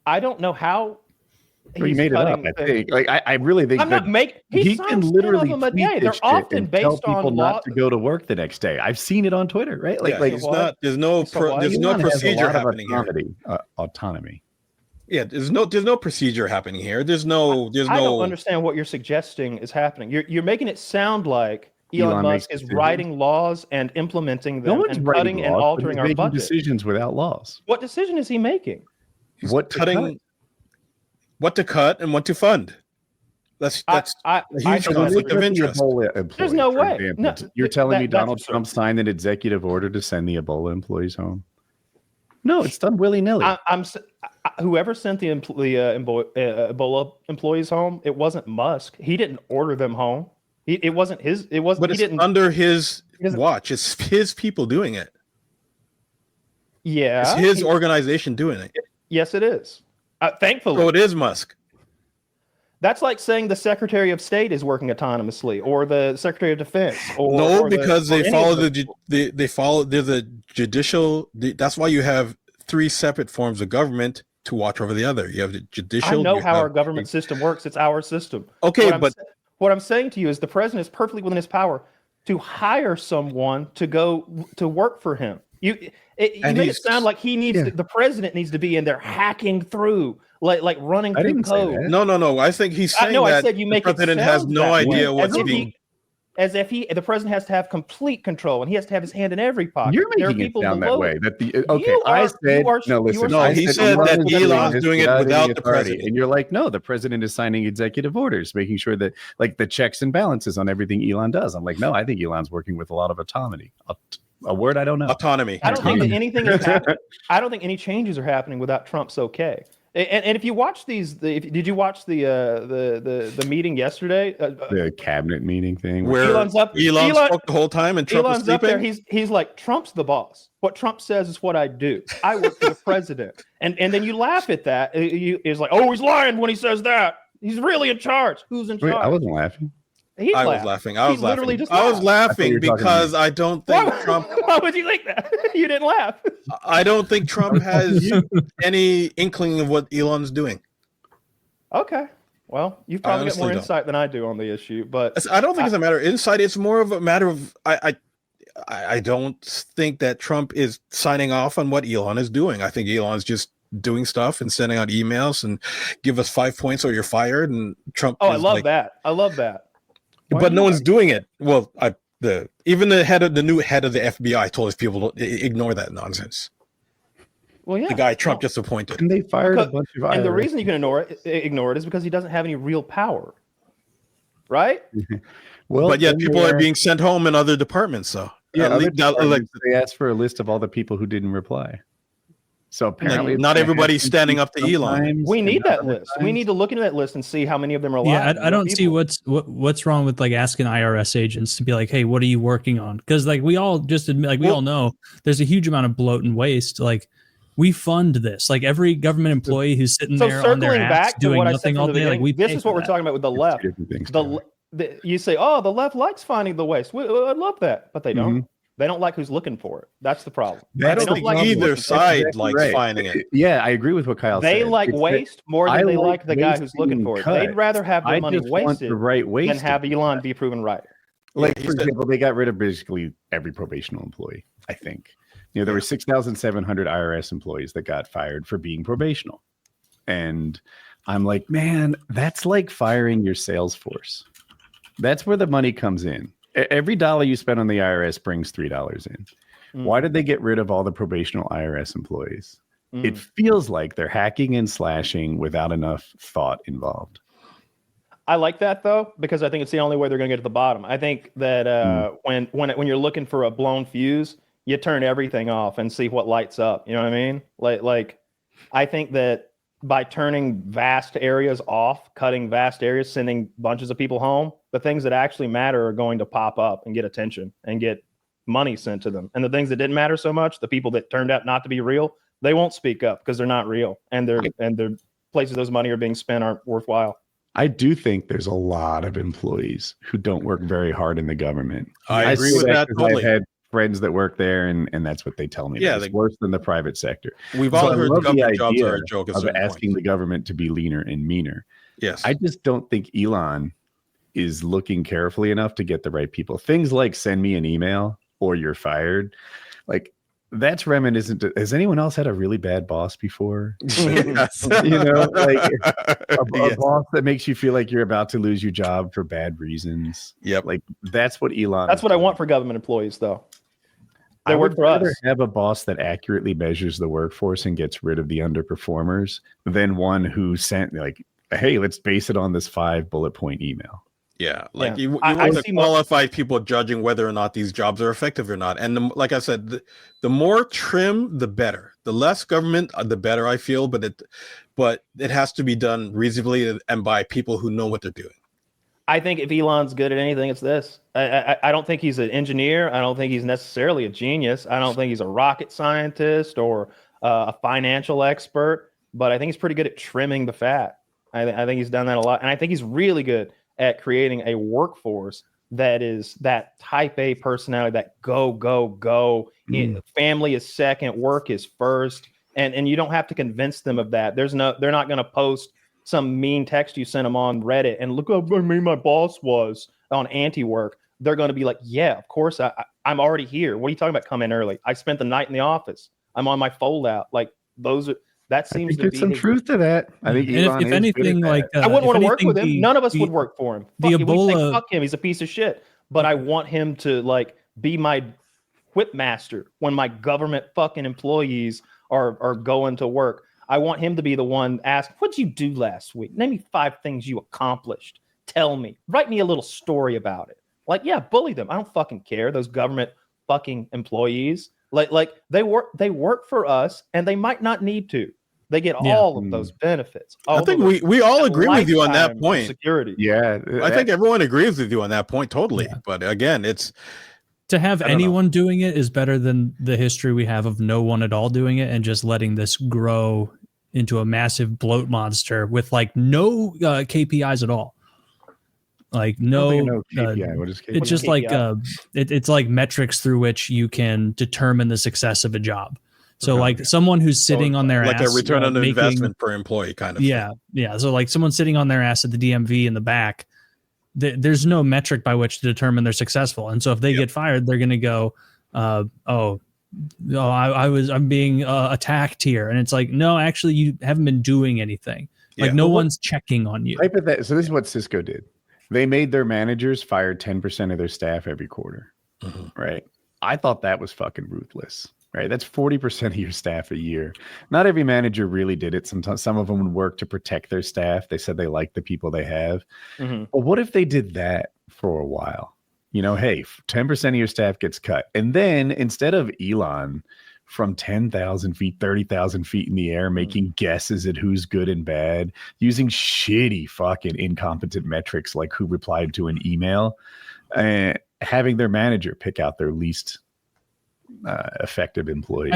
I don't know how. Well, you made it up. I think. Like I really think. I'm not making. He can literally them a day. They're often based tell people on not to go to work the next day. I've seen it on Twitter, right? There's no procedure happening here. Autonomy. Yeah, there's no procedure happening here. I don't understand what you're suggesting is happening. You're making it sound like Elon Musk is writing laws and implementing them and cutting and altering our budget. Decisions without laws. What decision is he making? What to cut and what to fund. That's a huge conflict of interest. There's no way. No, you're telling me Donald Trump signed an executive order to send the Ebola employees home? No, it's done willy-nilly. Whoever sent the Ebola employees home, it wasn't Musk. He didn't order them home. It wasn't his. It wasn't. But it's under his watch. It's his people doing it. Yeah, it's his organization doing it. Yes, it is. Thankfully. So it is Musk. That's like saying the Secretary of State is working autonomously, or the Secretary of Defense. Because they follow they follow. There's a judicial. That's why you have 3 separate forms of government to watch over the other. You have the judicial. I know how our government system works. It's our system. Okay, what I'm saying to you is the president is perfectly within his power to hire someone to go to work for him. You made it sound like he needs the president needs to be in there hacking through, like running through code. No. I think he's saying that I said you make the president has no idea what's being. As if the president has to have complete control and he has to have his hand in every pocket. You're making it sound that way. He said that Elon's doing it without the president, and you're like, no, the president is signing executive orders, making sure that like the checks and balances on everything Elon does. I'm like, no, I think Elon's working with a lot of autonomy. A word I don't know. Autonomy. I don't think that anything is happening. I don't think any changes are happening without Trump's okay. And if you watch did you watch the meeting yesterday? The cabinet meeting thing where Elon spoke the whole time and Trump was sleeping? Up there. He's like, Trump's the boss. What Trump says is what I do. I work for the president. And then you laugh at that. It's like, oh, he's lying when he says that. He's really in charge. Who's in charge? I wasn't laughing. I was laughing. I was laughing because I don't think Trump. Why would you think that? You didn't laugh. I don't think Trump has any inkling of what Elon's doing. Okay. Well, you've probably got more insight than I do on the issue, but I don't think it's a matter of insight. It's more of a matter of I don't think that Trump is signing off on what Elon is doing. I think Elon's just doing stuff and sending out emails and give us 5 points or you're fired. And Trump. Oh, I love that. I love that. But no one's doing it. Well, even the new head of the FBI told his people to ignore that nonsense. Well, yeah, the guy Trump just appointed, and they fired a bunch of. And the reason you can ignore it is because he doesn't have any real power, right? Well, but yet people are being sent home in other departments. So yeah, they asked for a list of all the people who didn't reply. So apparently, not everybody's standing up to Elon. We need that list. We need to look into that list and see how many of them are alive. Yeah, I don't see what's wrong with like asking IRS agents to be like, "Hey, what are you working on?" Because like we all just admit, like we all know, there's a huge amount of bloat and waste. Like we fund this. Like every government employee who's sitting there on their ass doing nothing all day. Like this is what we're talking about with the left. You say, "Oh, the left likes finding the waste." I love that, but they don't. Mm-hmm. They don't like who's looking for it. That's the problem. I don't think either side likes finding it. Yeah, I agree with what Kyle said. They like waste more than they like the guy who's looking for it. They'd rather have the money wasted than have Elon be proven right. Like, for example, they got rid of basically every probational employee, I think. There were 6,700 IRS employees that got fired for being probational. And I'm like, man, that's like firing your sales force. That's where the money comes in. Every dollar you spend on the IRS brings $3 in. Why did they get rid of all the probational IRS employees? It feels like they're hacking and slashing without enough thought involved. I like that though, because I think it's the only way they're going to get to the bottom. I think that when you're looking for a blown fuse, you turn everything off and see what lights up. You know what I mean? Like I think that by turning vast areas off, cutting vast areas, sending bunches of people home, the things that actually matter are going to pop up and get attention and get money sent to them. And the things that didn't matter so much, the people that turned out not to be real, they won't speak up because they're not real, and their places those money are being spent aren't worthwhile. I do think there's a lot of employees who don't work very hard in the government. I agree with that totally. I've had friends that work there, and that's what they tell me. Yeah, it's worse than the private sector. We've all heard government jobs are a joke of asking the government to be leaner and meaner. Yes. I just don't think Elon is looking carefully enough to get the right people. Things like send me an email or you're fired. Like, that's reminiscent to, has anyone else had a really bad boss before? Yes. You know, like a boss that makes you feel like you're about to lose your job for bad reasons. Yep. Like, that's what Elon. That's what I want for government employees, though. They work for us. I would rather have a boss that accurately measures the workforce and gets rid of the underperformers than one who sent like, hey, let's base it on this 5 bullet point email. Yeah, like you want to qualify people judging whether or not these jobs are effective or not. And like I said, the more trim, the better. The less government, the better I feel. But it has to be done reasonably and by people who know what they're doing. I think if Elon's good at anything, it's this. I don't think he's an engineer. I don't think he's necessarily a genius. I don't think he's a rocket scientist or a financial expert. But I think he's pretty good at trimming the fat. I think he's done that a lot. And I think he's really good at creating a workforce that is that type A personality, that go. Family is second, work is first. And you don't have to convince them of that. They're not going to post some mean text you sent them on Reddit and look how mean my boss was on anti-work. They're going to be like, yeah, of course, I'm already here. What are you talking about? Come in early. I spent the night in the office. I'm on my fold out. Like that seems to be some truth to that. I think if anything, like I wouldn't want to work with him. None of us would work for him. Fuck him. He's a piece of shit. But I want him to like be my whip master when my government fucking employees are going to work. I want him to be the one ask, what'd you do last week? Name me 5 things you accomplished. Tell me. Write me a little story about it. Like, yeah, bully them. I don't fucking care. Those government fucking employees. Like they work for us, and they might not need to. They get all of those benefits. I think we all agree with you on that point. Security. Yeah. I think everyone agrees with you on that point totally. Yeah. But again, it's to have anyone doing it is better than the history we have of no one at all doing it and just letting this grow into a massive bloat monster with like no KPIs at all. Like no KPI. What is KPI? It's just like it's like metrics through which you can determine the success of a job. So like someone who's sitting on their like ass, a return on investment per employee kind of thing. Yeah. So like someone sitting on their ass at the DMV in the back, there's no metric by which to determine they're successful. And so if they get fired, they're going to go, I'm being attacked here. And it's like, no, actually you haven't been doing anything. Like no one's checking on you. So this is what Cisco did. They made their managers fire 10% of their staff every quarter. Mm-hmm. Right. I thought that was fucking ruthless. Right. That's 40% of your staff a year. Not every manager really did it. Sometimes some of them would work to protect their staff. They said they like the people they have. Mm-hmm. But what if they did that for a while? You know, hey, 10% of your staff gets cut. And then instead of Elon from 10,000 feet, 30,000 feet in the air, making guesses at who's good and bad, using shitty fucking incompetent metrics like who replied to an email, having their manager pick out their least effective employee. I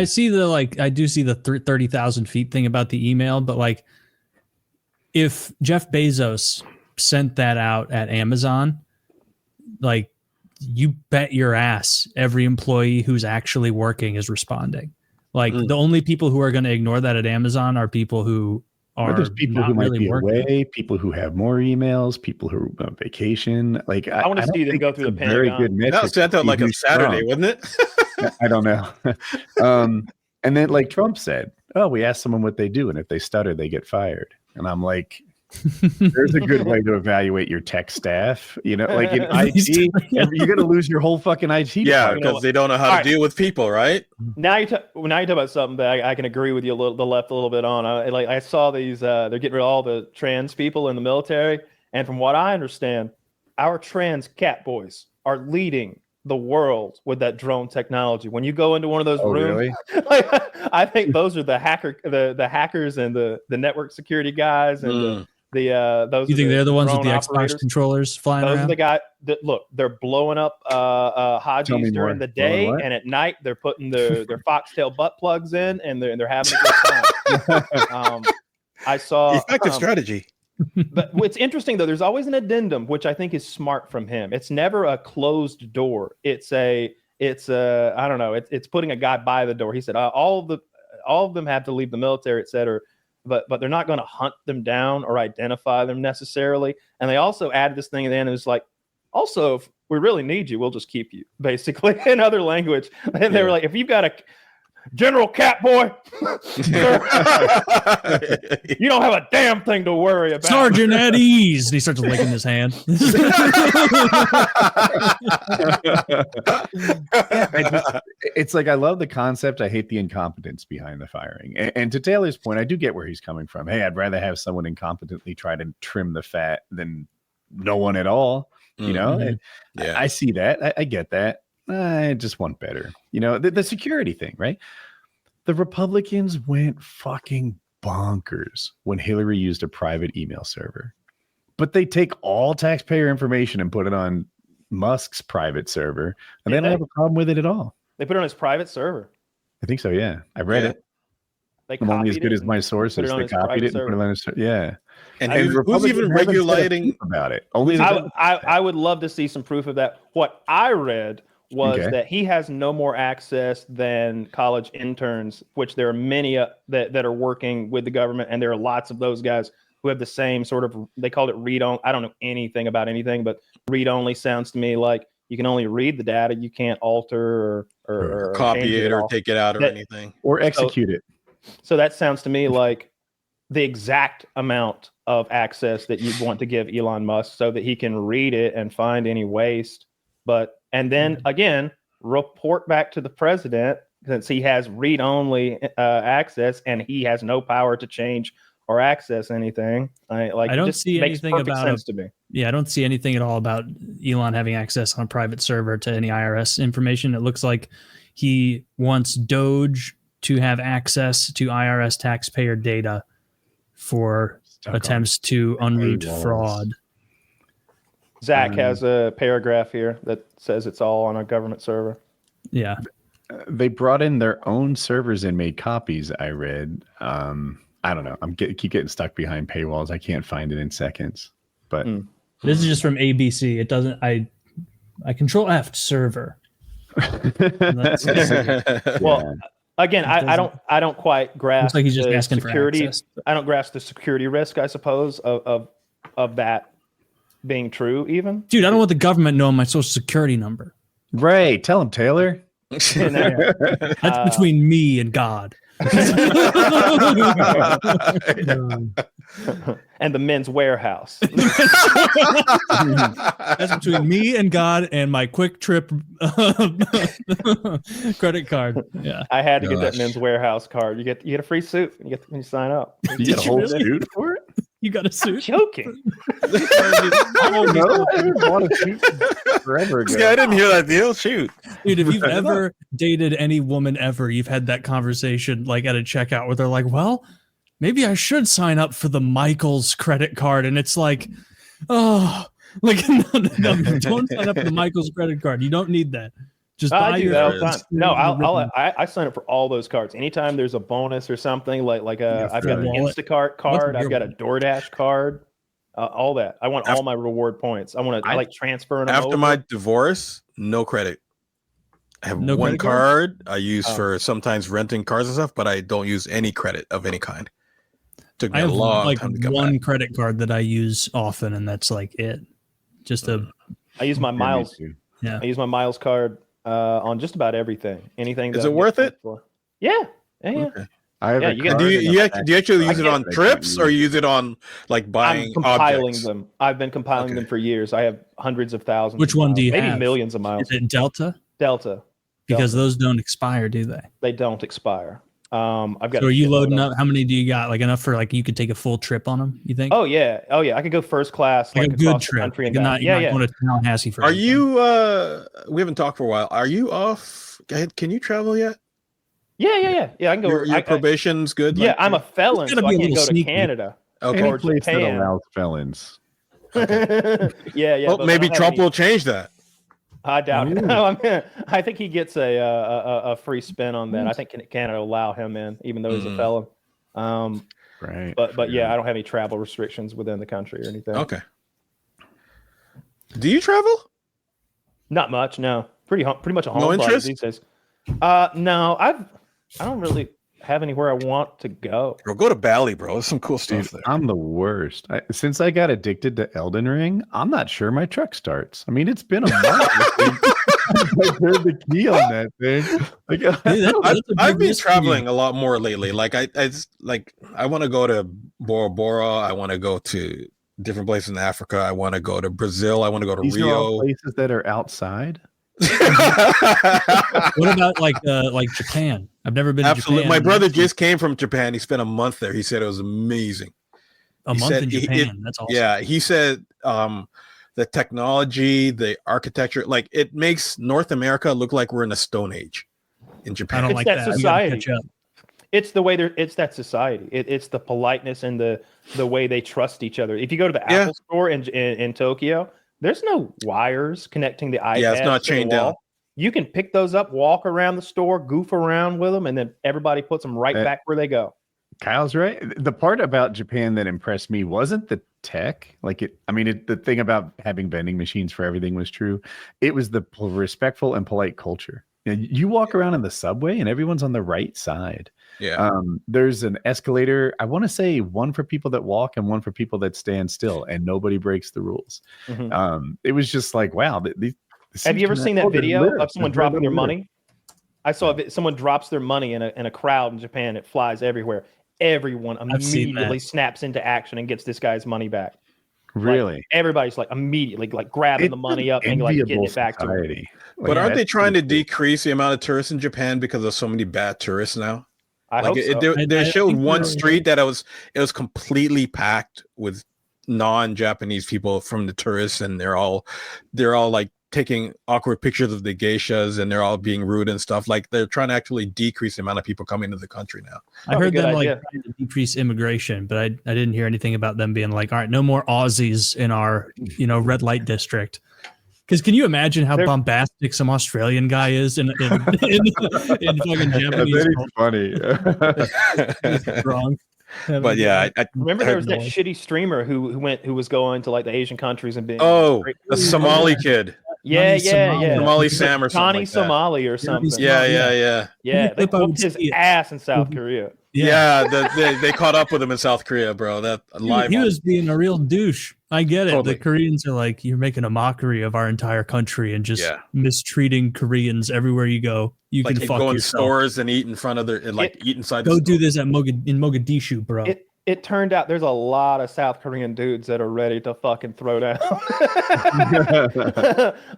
do see the 30,000 feet thing about the email, but like if Jeff Bezos sent that out at Amazon, like you bet your ass every employee who's actually working is responding. Like the only people who are going to ignore that at Amazon are people who are there's people not who might really be working. Away, people who have more emails, people who are on vacation. Like I want to see them go through the very good metric. That was sent out like a Saturday, wasn't it? I don't know. And then like Trump said, oh, we asked someone what they do, and if they stutter, they get fired. And I'm like, there's a good way to evaluate your tech staff. You know, like in IT, you're going to lose your whole fucking IT. Yeah, because they don't know how to deal with people, right? Now you talk about something that I can agree with you the left a little bit on. I saw these. They're getting rid of all the trans people in the military, and from what I understand, our trans cat boys are leading the world with that drone technology. When you go into one of those rooms, really? like, I think those are the hackers and the network security guys and those. You think they're the ones with the operators. Xbox controllers flying Those around? are the guys that look. They're blowing up Hodges during the day, and at night they're putting their foxtail butt plugs in, and they're having a good time. I saw effective strategy. But what's interesting though, there's always an addendum, which I think is smart from him. It's never a closed door. It's I don't know. It's putting a guy by the door. He said all of them have to leave the military, et cetera. But they're not going to hunt them down or identify them necessarily. And they also added this thing at the end. It was like, also, if we really need you, we'll just keep you, basically, in other language. And they were like, if you've got a General Catboy, you don't have a damn thing to worry about. Sergeant at ease. And he starts licking his hand. It's like, I love the concept. I hate the incompetence behind the firing. And to Taylor's point, I do get where he's coming from. Hey, I'd rather have someone incompetently try to trim the fat than no one at all. You know, and I see that. I get that. I just want better. You know, the security thing, right? The Republicans went fucking bonkers when Hillary used a private email server. But they take all taxpayer information and put it on Musk's private server, and they don't have a problem with it at all. They put it on his private server. I think so, yeah. I read it. I'm only as good as my sources. They copied it and put it on his server. Yeah. And who's even regulating about it? Only I would love to see some proof of that. What I read was that he has no more access than college interns, which there are many that are working with the government, and there are lots of those guys who have the same sort of, they called it read-only. I don't know anything about anything, but read-only sounds to me like you can only read the data, you can't alter or copy it or take it out or anything. Or execute it. So that sounds to me like the exact amount of access that you'd want to give Elon Musk so that he can read it and find any waste. And then again, report back to the president, since he has read-only access and he has no power to change or access anything. I don't see anything about sense to me. Yeah, I don't see anything at all about Elon having access on a private server to any IRS information. It looks like he wants DOGE to have access to IRS taxpayer data for attempts to unroot fraud. Zach has a paragraph here that says it's all on a government server. Yeah. They brought in their own servers and made copies, I read. I don't know. Keep getting stuck behind paywalls. I can't find it in seconds. But this is just from ABC. It doesn't. I control F server. Well, again, I don't quite grasp. Looks like he's just asking security. for access. I don't grasp the security risk, I suppose, of that being true. Even dude, I don't want the government knowing my social security number. Right? Tell him, Taylor. That's between me and God. And the men's warehouse. That's between me and God and my Quick Trip credit card. Yeah, I had to get that men's warehouse card. You get a free suit when you sign up. You get a whole suit for it? You got a suit? Joking. I don't know. I bought a suit forever ago. I didn't hear that deal. Shoot. Dude, if you've ever dated any woman ever, you've had that conversation like at a checkout where they're like, well, maybe I should sign up for the Michaels credit card. And it's like, oh, like, no, don't sign up for the Michaels credit card. You don't need that. Just buy your that all the time. No, I sign up for all those cards. Anytime there's a bonus or something, like I've got an Instacart card, I've got a DoorDash card, all that. I want all my reward points. I want to transfer them after over. my divorce. No credit. I have one card I use for sometimes renting cars and stuff, but I don't use any credit of any kind. Took me a long time to come one back. credit card that I use often, and that's like it. I use my miles. Yeah, I use my miles card on just about everything. Anything. Is it worth it? Yeah. Okay. Do you actually use it on trips or use it on like buying compiling objects? them? I've been compiling them for years. I have hundreds of thousands. Which one do you have? Maybe millions of miles. Is it Delta? Delta. Because those don't expire, do they? They don't expire. I've got. So are you loading up? How many do you got? Like enough for like you could take a full trip on them? You think? Oh yeah. I could go first class, like a good trip. Country and you're not going to Tallahassee for. Are you? We haven't talked for a while. Are you off? Can you travel yet? Yeah. I can go. Your probation's good. Yeah, I'm a felon, so I can't go to Canada. Okay. Any place that allows felons. Okay. yeah. Well, maybe Trump will change that. I doubt it. I think he gets a free spin on that. I think Canada will allow him in, even though he's a felon. Right. But yeah, I don't have any travel restrictions within the country or anything. Okay. Do you travel? Not much. No. Pretty much a no interest these days. No, I don't really have anywhere I want to go. Bro, go to Bali, bro. There's some cool stuff there. I'm the worst. Since I got addicted to Elden Ring, I'm not sure my truck starts. I mean, it's been a month. I heard the key on that thing. Like, I've been traveling a lot more lately. Like I want to go to Bora Bora. I want to go to different places in Africa. I want to go to Brazil. I want to go to these Rio. Are all places that are outside. What about like Japan? I've never been. Absolutely. To Japan. My brother just came from Japan. He spent a month there. He said it was amazing. A month in Japan. That's awesome. Yeah, he said the technology, the architecture, like it makes North America look like we're in a Stone Age in Japan. I don't like that. Society. It's the way it's that society. It's the politeness and the way they trust each other. If you go to the Apple store in Tokyo, there's no wires connecting the iPad. Yeah, it's not chained down. You can pick those up, walk around the store, goof around with them, and then everybody puts them right back where they go. Kyle's right. The part about Japan that impressed me wasn't the tech. The thing about having vending machines for everything was true. It was the respectful and polite culture. You walk around in the subway and everyone's on the right side. Yeah. There's an escalator. I want to say one for people that walk and one for people that stand still, and nobody breaks the rules. Mm-hmm. It was just like, wow. Have you ever seen that video of someone dropping their money? I saw someone drops their money in a crowd in Japan. It flies everywhere. Everyone immediately snaps into action and gets this guy's money back. Really? Like, everybody's like immediately like grabbing the money up and like getting it back to him. But aren't they trying to decrease the amount of tourists in Japan because of so many bad tourists now? I hope so. They showed one street that it was completely packed with non-Japanese people from the tourists, and they're all like taking awkward pictures of the geishas, and they're all being rude and stuff. Like they're trying to actually decrease the amount of people coming into the country now. I heard them like trying to decrease immigration, but I didn't hear anything about them being like, all right, no more Aussies in our red light district. Because can you imagine how bombastic some Australian guy is in fucking Japanese? That's funny. Drunk. But yeah, I remember there was that shitty streamer who was going to like the Asian countries and being a Somali kid. Yeah. Somali Sam or something. Johnny Somali or something. Yeah. They whooped his ass in South Korea. Yeah, they caught up with him in South Korea, bro. He was being a real douche. I get it. Totally. The Koreans are like, you're making a mockery of our entire country and just mistreating Koreans everywhere you go. You can fuck go in yourself. Stores and eat in front of eat inside. Go do this in Mogadishu, bro. It turned out there's a lot of South Korean dudes that are ready to fucking throw down.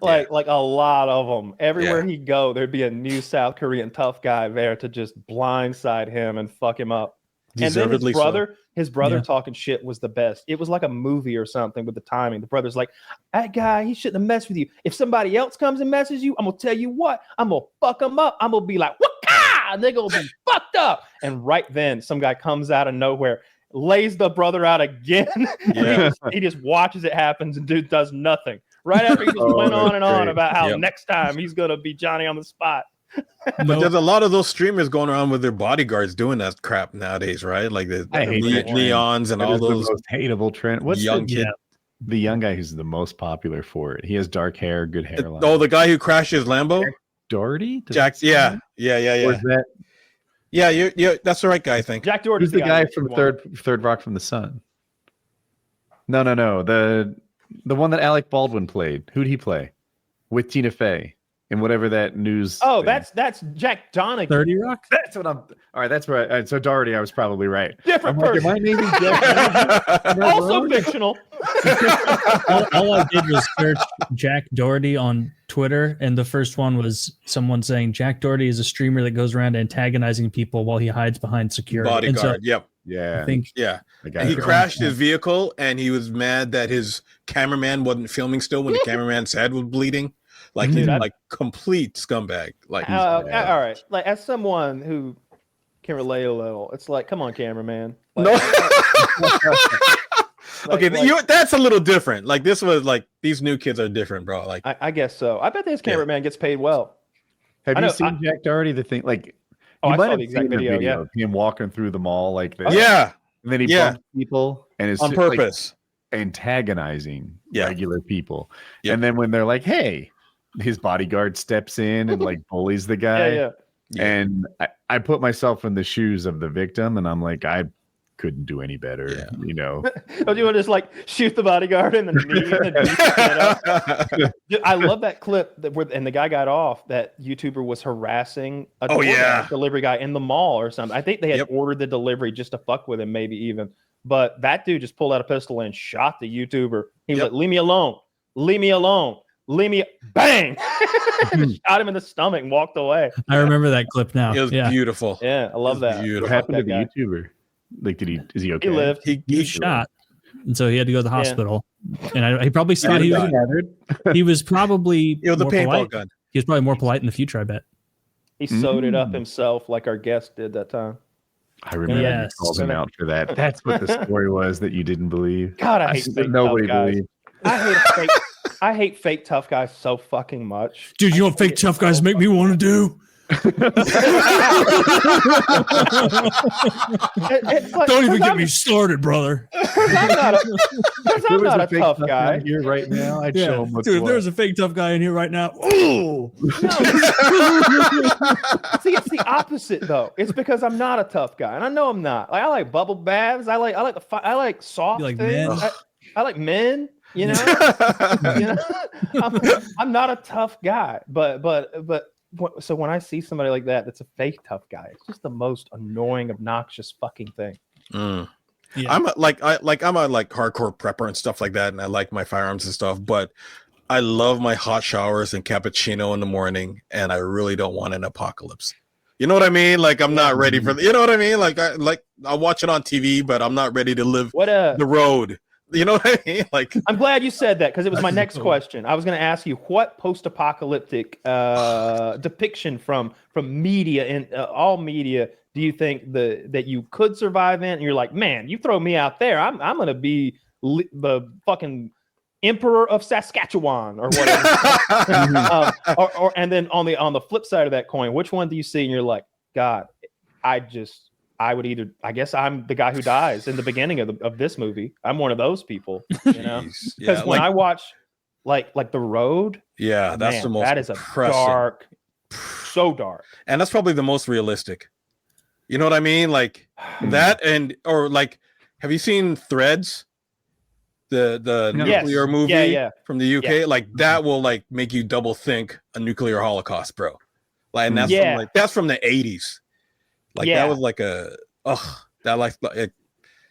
like a lot of them. Everywhere he'd go, there'd be a new South Korean tough guy there to just blindside him and fuck him up. Deservedly and then his brother talking shit was the best. It was like a movie or something with the timing. The brother's like, that guy, he shouldn't have messed with you. If somebody else comes and messes you, I'm going to tell you what, I'm going to fuck them up. I'm going to be like, waka! And they're going to be fucked up. And right then, some guy comes out of nowhere, lays the brother out again. He just watches it happen, and dude does nothing. Right after he just went on and on about how next time he's going to be Johnny on the spot. But there's a lot of those streamers going around with their bodyguards doing that crap nowadays, right? Like the Leons and all those the most hateable trend. What's young kid? The young guy who's the most popular for it. He has dark hair, good hairline. The guy who crashed his Lambo, Doherty. Jack. Yeah. Or is that? Yeah, that's the right guy. I think Jack Doherty. Who's the guy from Third Rock from the Sun? No. The one that Alec Baldwin played. Who'd he play with Tina Fey? And whatever that news. Oh, that's Jack Donaghy. 30 Rock. That's what I'm. All right, that's right. So Doherty, I was probably right. Different person. My name is Jack. Also fictional. all I did was search Jack Doherty on Twitter, and the first one was someone saying Jack Doherty is a streamer that goes around antagonizing people while he hides behind security. Bodyguard. Yep. Yeah. I think And he crashed his vehicle, and he was mad that his cameraman wasn't filming still when the cameraman's head was bleeding. Like, he's like complete scumbag. Like, all right. Like, as someone who can relate a little, it's like, come on, cameraman. Like, okay, that's a little different. Like, this was like, these new kids are different, bro. Like, I guess so. I bet this cameraman gets paid well. Have you seen Jack Doherty? The thing, like, I might saw have the exact seen video. of him walking through the mall like this. yeah, and then he bumps people and is on purpose, like, antagonizing regular people. Yep. And then when they're like, "Hey," his bodyguard steps in and like bullies the guy. Yeah. And I put myself in the shoes of the victim, and I'm like, I couldn't do any better, you know. Don't you want to just like shoot the bodyguard in the knee? Dude, I love that clip and the guy got off. That YouTuber was harassing a delivery guy in the mall or something. I think they had ordered the delivery just to fuck with him, maybe even. But that dude just pulled out a pistol and shot the YouTuber. He was like, "Leave me alone! Leave me alone! Leave me!" Bang! Shot him in the stomach and walked away. I remember that clip now. It was beautiful. Yeah, I love that. Beautiful. What happened to the YouTuber? Like, is he okay? He lived. He was shot, and so he had to go to the hospital. And he probably thought he was probably it was a paintball polite. gun. He was probably more polite in the future, I bet. He sewed it up himself, like our guest did that time. I remember you called him out for that. That's what the story was that you didn't believe. God, I hate fake nobody tough guys. believed. I hate fake tough guys so fucking much. Dude, you know what fake tough guys make me want to do? It's like, Don't even get me started, brother. I'm not a tough guy here right now. I'd show him what's dude, if what. there's a fake tough guy in here right now. Ooh. See, it's the opposite though. It's because I'm not a tough guy, and I know I'm not. Like, I like bubble baths. I like soft like things. I like men. You know, I'm not a tough guy, but so when I see somebody like that's a fake tough guy, it's just the most annoying, obnoxious fucking thing. Yeah. I'm a hardcore prepper and stuff like that, and I like my firearms and stuff, but I love my hot showers and cappuccino in the morning, and I really don't want an apocalypse. You know what I mean? Like, I'm not ready for you know what I mean? Like, I'll watch it on TV, but I'm not ready to live the road. You know what I mean? Like, I'm glad you said that, because it was my next question. I was going to ask you, what post-apocalyptic depiction from media and all media do you think that you could survive in? And you're like, man, you throw me out there, I'm going to be the fucking emperor of Saskatchewan or whatever. And then on the flip side of that coin, which one do you see and you're like, God, I would either, I guess I'm the guy who dies in the beginning of this movie. I'm one of those people, you know, because when I watch like The Road, that's the most that is so dark, and that's probably the most realistic. You know what I mean? Like that, or like, have you seen Threads? The nuclear movie from the UK? Yeah. Like, that will like make you double think a nuclear holocaust, bro. Like, and that's from the 80s. Like, that was like that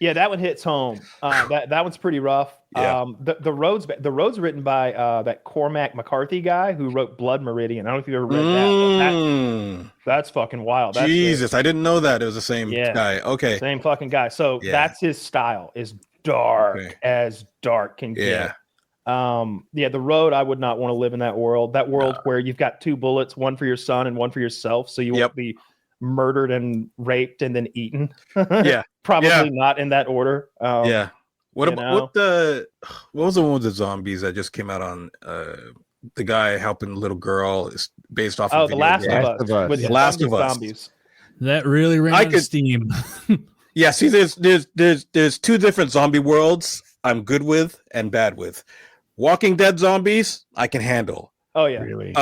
one hits home. That one's pretty rough. The road's written by that Cormac McCarthy guy who wrote Blood Meridian. I don't know if you ever read that. That's fucking wild. Jesus, I didn't know that it was the same guy. Okay, same fucking guy. So that's his style. Is dark as dark can get. The Road, I would not want to live in that world. That world where you've got two bullets, one for your son and one for yourself, so you won't be murdered and raped and then eaten. Probably not in that order. What was the one with the zombies that just came out on the guy helping the little girl is based off of The Last of Us with The Last of Us zombies. That really ran out of steam. See, there's two different zombie worlds I'm good with and bad with. Walking Dead zombies I can handle. Oh yeah. Really?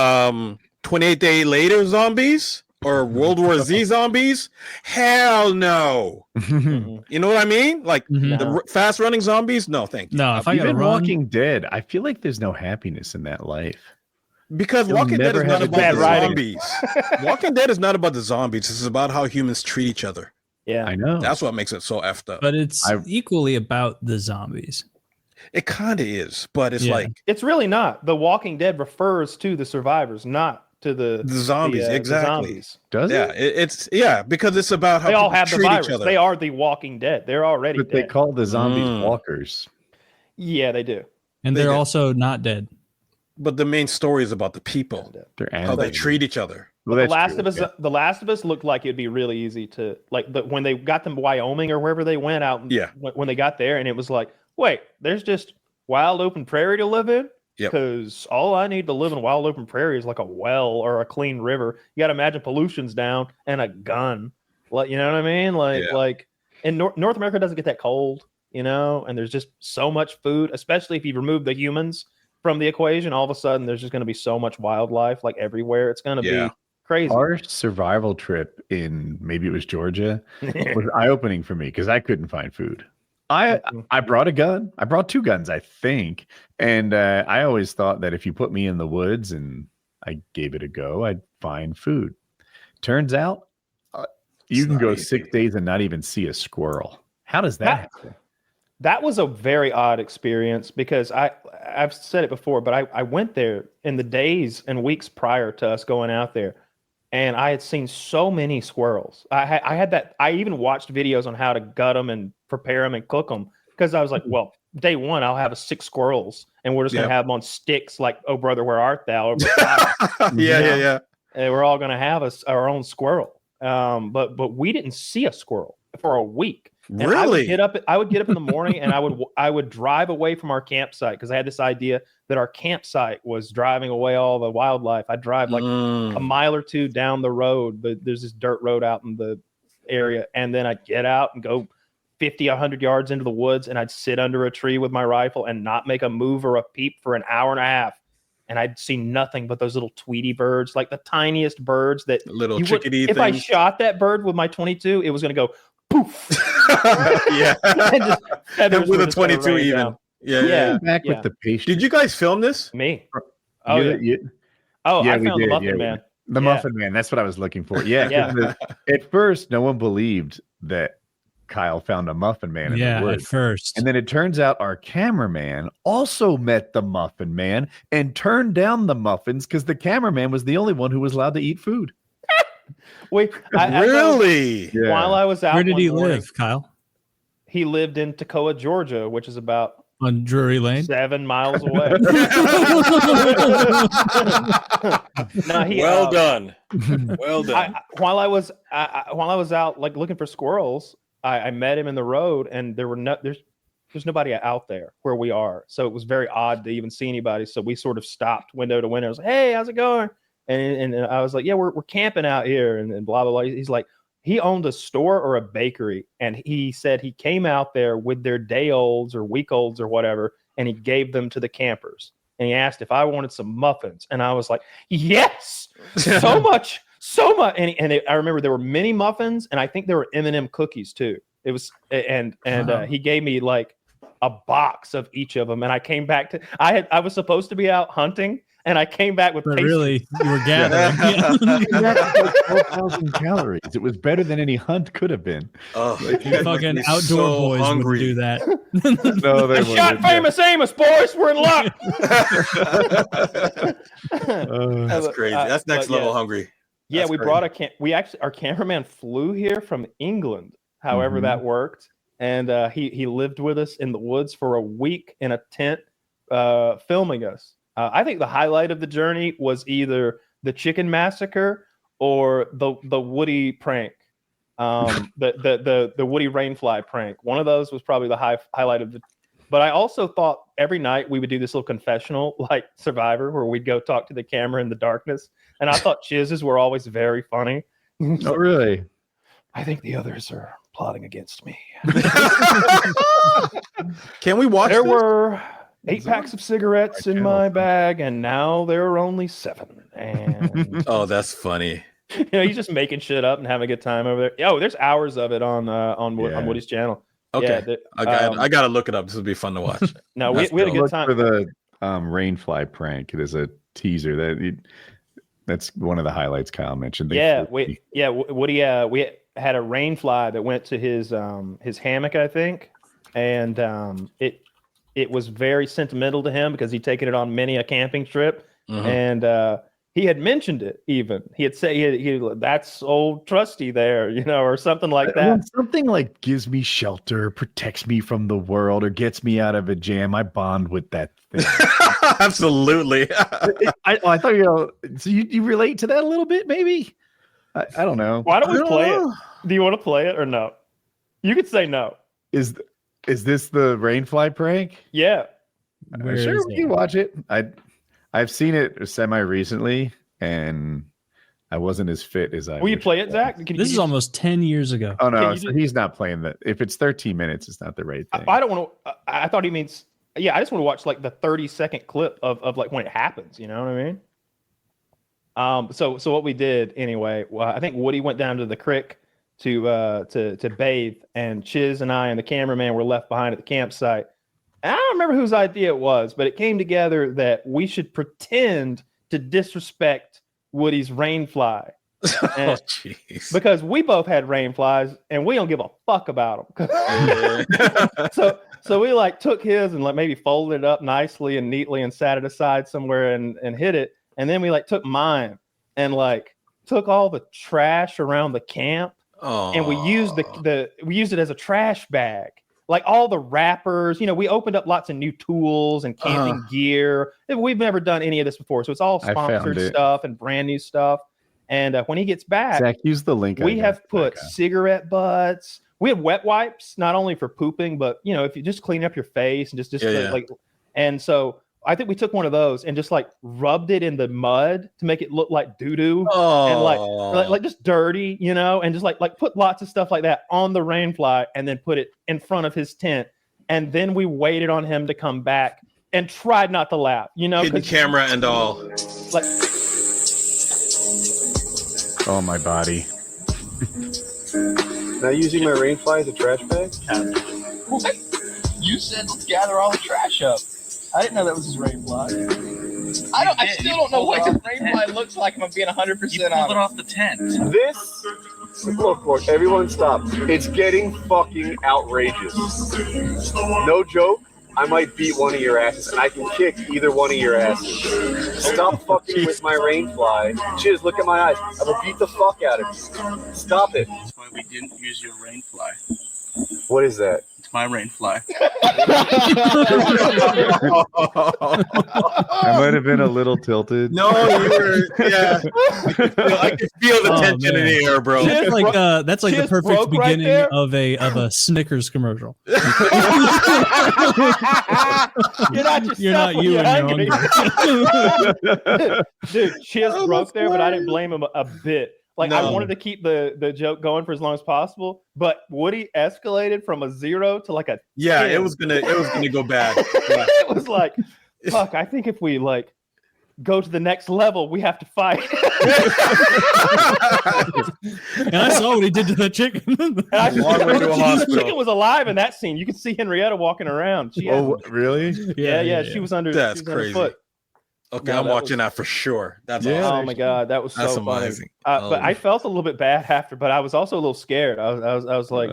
28 Day Later zombies or World War Z zombies? Hell no. You know what I mean? Like the fast running zombies? No, thank you. No, if I got Walking Dead, I feel like there's no happiness in that life. Because Walking Dead is not about the zombies. Walking Dead is not about the zombies. This is about how humans treat each other. Yeah, I know. That's what makes it so effed up. But it's equally about the zombies. It kind of is, but it's like it's really not. The Walking Dead refers to the survivors, not to the zombies. Exactly. The zombies. Does yeah, it? It's because it's about how They all people have the treat virus. each other. They are the Walking Dead. They're already But dead. they call the zombies walkers. Yeah, they do. And they're also not dead. But the main story is about the people, They're how they treat each other. Well, The Last of Us. The Last of Us looked like it'd be really easy to when they got them to Wyoming or wherever they went out. When they got there, and it was like, wait, there's just wild open prairie to live in. Because all I need to live in wild open prairie is like a well or a clean river. You got to imagine pollution's down and a gun. Like, you know what I mean? Like in North America doesn't get that cold, you know, and there's just so much food, especially if you remove the humans from the equation. All of a sudden, there's just going to be so much wildlife like everywhere. It's going to be crazy. Our survival trip in maybe it was Georgia was eye-opening for me because I couldn't find food. I brought a gun. I brought 2 guns, I think. And I always thought that if you put me in the woods and I gave it a go, I'd find food. Turns out you can go 6 days and not even see a squirrel. How does that happen? That was a very odd experience because I've said it before, but I went there in the days and weeks prior to us going out there. And I had seen so many squirrels. I even watched videos on how to gut them and prepare them and cook them because I was like, well, day one, I'll have 6 squirrels and we're just going to have them on sticks like, oh, brother, where art thou? Over yeah. And we're all going to have our own squirrel. But we didn't see a squirrel for a week. And really? I would get up in the morning and I would drive away from our campsite because I had this idea that our campsite was driving away all the wildlife. I'd drive like a mile or 2 down the road, but there's this dirt road out in the area. And then I'd get out and go 50, 100 yards into the woods and I'd sit under a tree with my rifle and not make a move or a peep for an hour and a half. And I'd see nothing but those little Tweety birds, like the tiniest birds that little chickadee if I shot that bird with my 22, it was going to go poof. And with a 22 even. Down. Yeah. Back with the patience. Did you guys film this? Me. Oh, I found the Muffin Man. The Muffin Man. That's what I was looking for. Yeah. At first, no one believed that Kyle found a Muffin Man in the woods. At first. And then it turns out our cameraman also met the Muffin Man and turned down the muffins because the cameraman was the only one who was allowed to eat food. Wait, really? While I was out, where did he live, Kyle? He lived in Toccoa, Georgia, which is about on Drury Lane, 7 miles away. Well done. Well done. While I was out like looking for squirrels, I met him in the road, and there's nobody out there where we are, so it was very odd to even see anybody. So we sort of stopped window to window. I was like, "Hey, how's it going?" And I was like, "Yeah, we're camping out here," and blah blah blah. He's like, he owned a store or a bakery, and he said he came out there with their day olds or week olds or whatever, and he gave them to the campers. And he asked if I wanted some muffins, and I was like, "Yes, so much." And I remember there were mini muffins, and I think there were M&M cookies too. It was, and he gave me like a box of each of them, and I came back to I was supposed to be out hunting. And I came back with but really, you were gathering. 12,000 calories. It was better than any hunt could have been. Oh, fucking outdoor boys wouldn't do that. No, they shot famous Amos, boys. We're in luck. That's crazy. That's next level hungry. Yeah, That's we crazy. brought our cameraman flew here from England. However, that worked, and he lived with us in the woods for a week in a tent, filming us. I think the highlight of the journey was either the chicken massacre or the Woody prank, the Woody rainfly prank. One of those was probably the highlight of the. But I also thought every night we would do this little confessional like Survivor where we'd go talk to the camera in the darkness. And I thought chizzes were always very funny. Oh, really? I think the others are plotting against me. Can we watch There this? were 8 packs of cigarettes in my bag, and now there are only 7. And Oh, that's funny. He's just making shit up and having a good time over there. Oh, there's hours of it on Woody's channel. Okay, Yeah, I gotta look it up. This would be fun to watch. No, we had a good Look time for the rainfly prank. It is a teaser that's one of the highlights Kyle mentioned. Woody. We had a rainfly that went to his hammock, I think, and it was very sentimental to him because he'd taken it on many a camping trip, and he had mentioned it. Even he had said, he "That's old Trusty there," or something like that. When something like gives me shelter, protects me from the world, or gets me out of a jam, I bond with that thing. Absolutely. I thought so you relate to that a little bit, maybe. I don't know. Why don't we play it? Do you want to play it or no? You could say no. Is this the Rainfly prank? Yeah. Sure, we can watch it. I've seen it semi recently, and I wasn't as fit as I. Will you play it, Zach? This is almost 10 years ago. Oh no, so he's not playing that. If it's 13 minutes, it's not the right thing. I don't want to. I thought he means. Yeah, I just want to watch like the 30-second clip of like when it happens. You know what I mean? So what we did anyway. Well, I think Woody went down to the creek to bathe, and Chiz and I and the cameraman were left behind at the campsite. And I don't remember whose idea it was, but it came together that we should pretend to disrespect Woody's rainfly. Oh, jeez. Because we both had rainflies and we don't give a fuck about them. So we like took his and like maybe folded it up nicely and neatly and sat it aside somewhere and hid it. And then we like took mine and like took all the trash around the camp. Oh. And we used we used it as a trash bag. Like all the wrappers, we opened up lots of new tools and camping gear. We've never done any of this before. So it's all sponsored stuff and brand new stuff. And when he gets back, Zach, use the link. We have put cigarette butts. We had wet wipes, not only for pooping, but if you just clean up your face and just like, and so I think we took one of those and just like rubbed it in the mud to make it look like doo-doo and like just dirty, and just like put lots of stuff like that on the rainfly and then put it in front of his tent. And then we waited on him to come back and tried not to laugh, hidden camera and all. Like, oh, my body. Now using my rainfly as a trash bag? What? You said let's gather all the trash up. I didn't know that was his rainfly. I still don't know what his rainfly looks like if I'm being 100% honest. You pulled it off the tent. This, look, everyone stop. It's getting fucking outrageous. No joke. I might beat one of your asses, and I can kick either one of your asses. Stop fucking with my rainfly. Chiz, look at my eyes. I will beat the fuck out of you. Stop it. That's why we didn't use your rainfly. What is that? It's my rainfly. I might have been a little tilted. No, you were. Yeah, I can feel the tension in the air, bro. That's like the perfect beginning of a Snickers commercial. You're not yourself. You're not you when you're hungry. Dude, Chiz broke there, but I didn't blame him a bit. Like, no. I wanted to keep the joke going for as long as possible, but Woody escalated from a 0 to like a 10. It was gonna go bad. Yeah. It was like, fuck, I think if we like go to the next level, we have to fight. And I saw what he did to the chicken. The chicken was alive in that scene. You could see Henrietta walking around. Really? Yeah. She was under. That's crazy. Foot. Okay, I'm watching that for sure. That's awesome. Oh my god, that was so funny. Amazing. But I felt a little bit bad after, but I was also a little scared. I was like,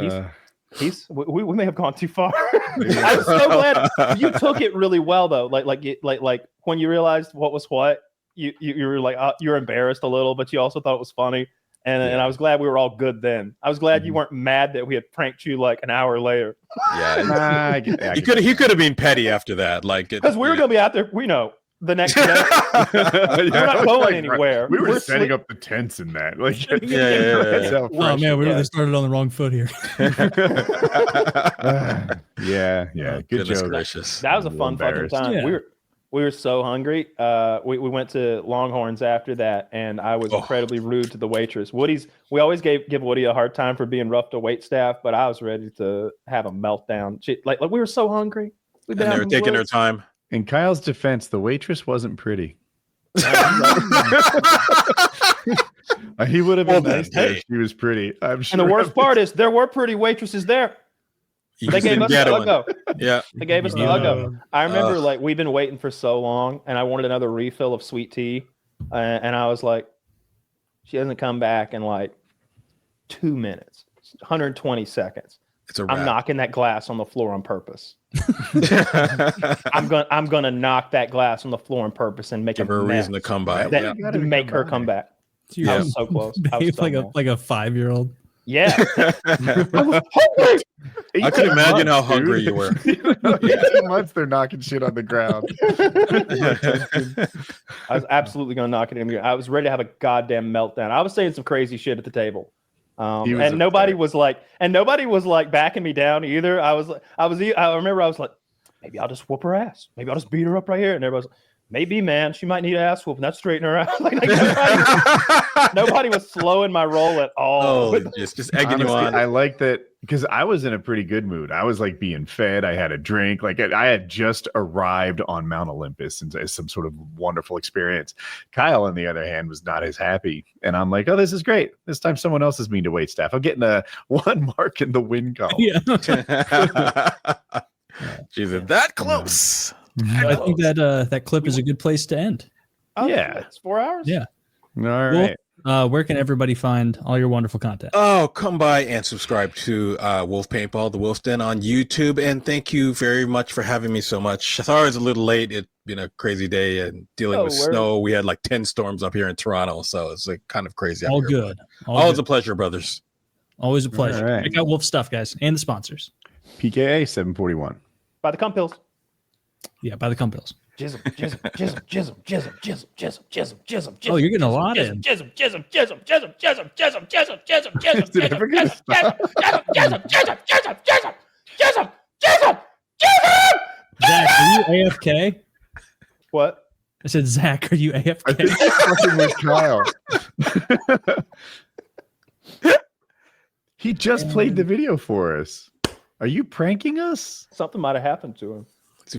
we may have gone too far. I was so glad you took it really well though. Like when you realized what was what, you were like you're embarrassed a little, but you also thought it was funny. And I was glad we were all good then. I was glad you weren't mad that we had pranked you like an hour later. Yeah, he could have been petty after that, like because we were gonna be out there. We know. The next day, we're not going anywhere. We were setting up the tents in that. Like, Oh man, we really started on the wrong foot here. Yeah. Good joke. Gracious. That was a fun fucking time. Yeah. We were so hungry. We went to Longhorns after that, and I was incredibly rude to the waitress. We always give Woody a hard time for being rough to wait staff, but I was ready to have a meltdown. Like we were so hungry. And they were taking their time. In Kyle's defense, the waitress wasn't pretty. He would have been nice if she was pretty. I'm sure. And the worst part is there were pretty waitresses there. They gave us the Uggo. Yeah. They gave us the Uggo. I remember like we've been waiting for so long and I wanted another refill of sweet tea. And I was like, she hasn't come back in like 2 minutes, 120 seconds. It's a wrap. I'm knocking that glass on the floor on purpose. I'm gonna knock that glass on the floor on purpose and make Give her a reason to come by. To make her come back. I was so close. I was so like a 5-year-old. Yeah. I could imagine how hungry you were. 18 months they're knocking shit on the ground. I was absolutely going to knock it in. I was ready to have a goddamn meltdown. I was saying some crazy shit at the table. And nobody was like backing me down either. I remember I was like, maybe I'll just whoop her ass. Maybe I'll just beat her up right here. And everybody was like, maybe, man, she might need an ass whooping. That's straightening her out. Nobody was slowing my roll at all. Oh, just egging you on. I like that because I was in a pretty good mood. I was like being fed. I had a drink. Like I had just arrived on Mount Olympus and some sort of wonderful experience. Kyle, on the other hand, was not as happy. And I'm like, oh, this is great. This time someone else is mean to wait staff. I'm getting a 1 mark in the win column. Yeah. She's that close. I think that clip is a good place to end. Oh, yeah. It's 4 hours. Yeah. All right. Where can everybody find all your wonderful content? Oh, come by and subscribe to Wolf Paintball, the Wolf's Den on YouTube. And thank you very much for having me so much. Sorry I was a little late. It's been a crazy day and dealing with snow. We had like 10 storms up here in Toronto. So it's like kind of crazy. All good. Always a pleasure, brothers. Always a pleasure. All right. Check out Wolf stuff, guys, and the sponsors. PKA 741. By the cum pills. Yeah, by the cum pills. Jism. Oh, you're getting a lot in. Jism. Zach, are you AFK? What? I said, Zach, are you AFK? I think he's fucking with Kyle. He just played the video for us. Are you pranking us? Something might have happened to him.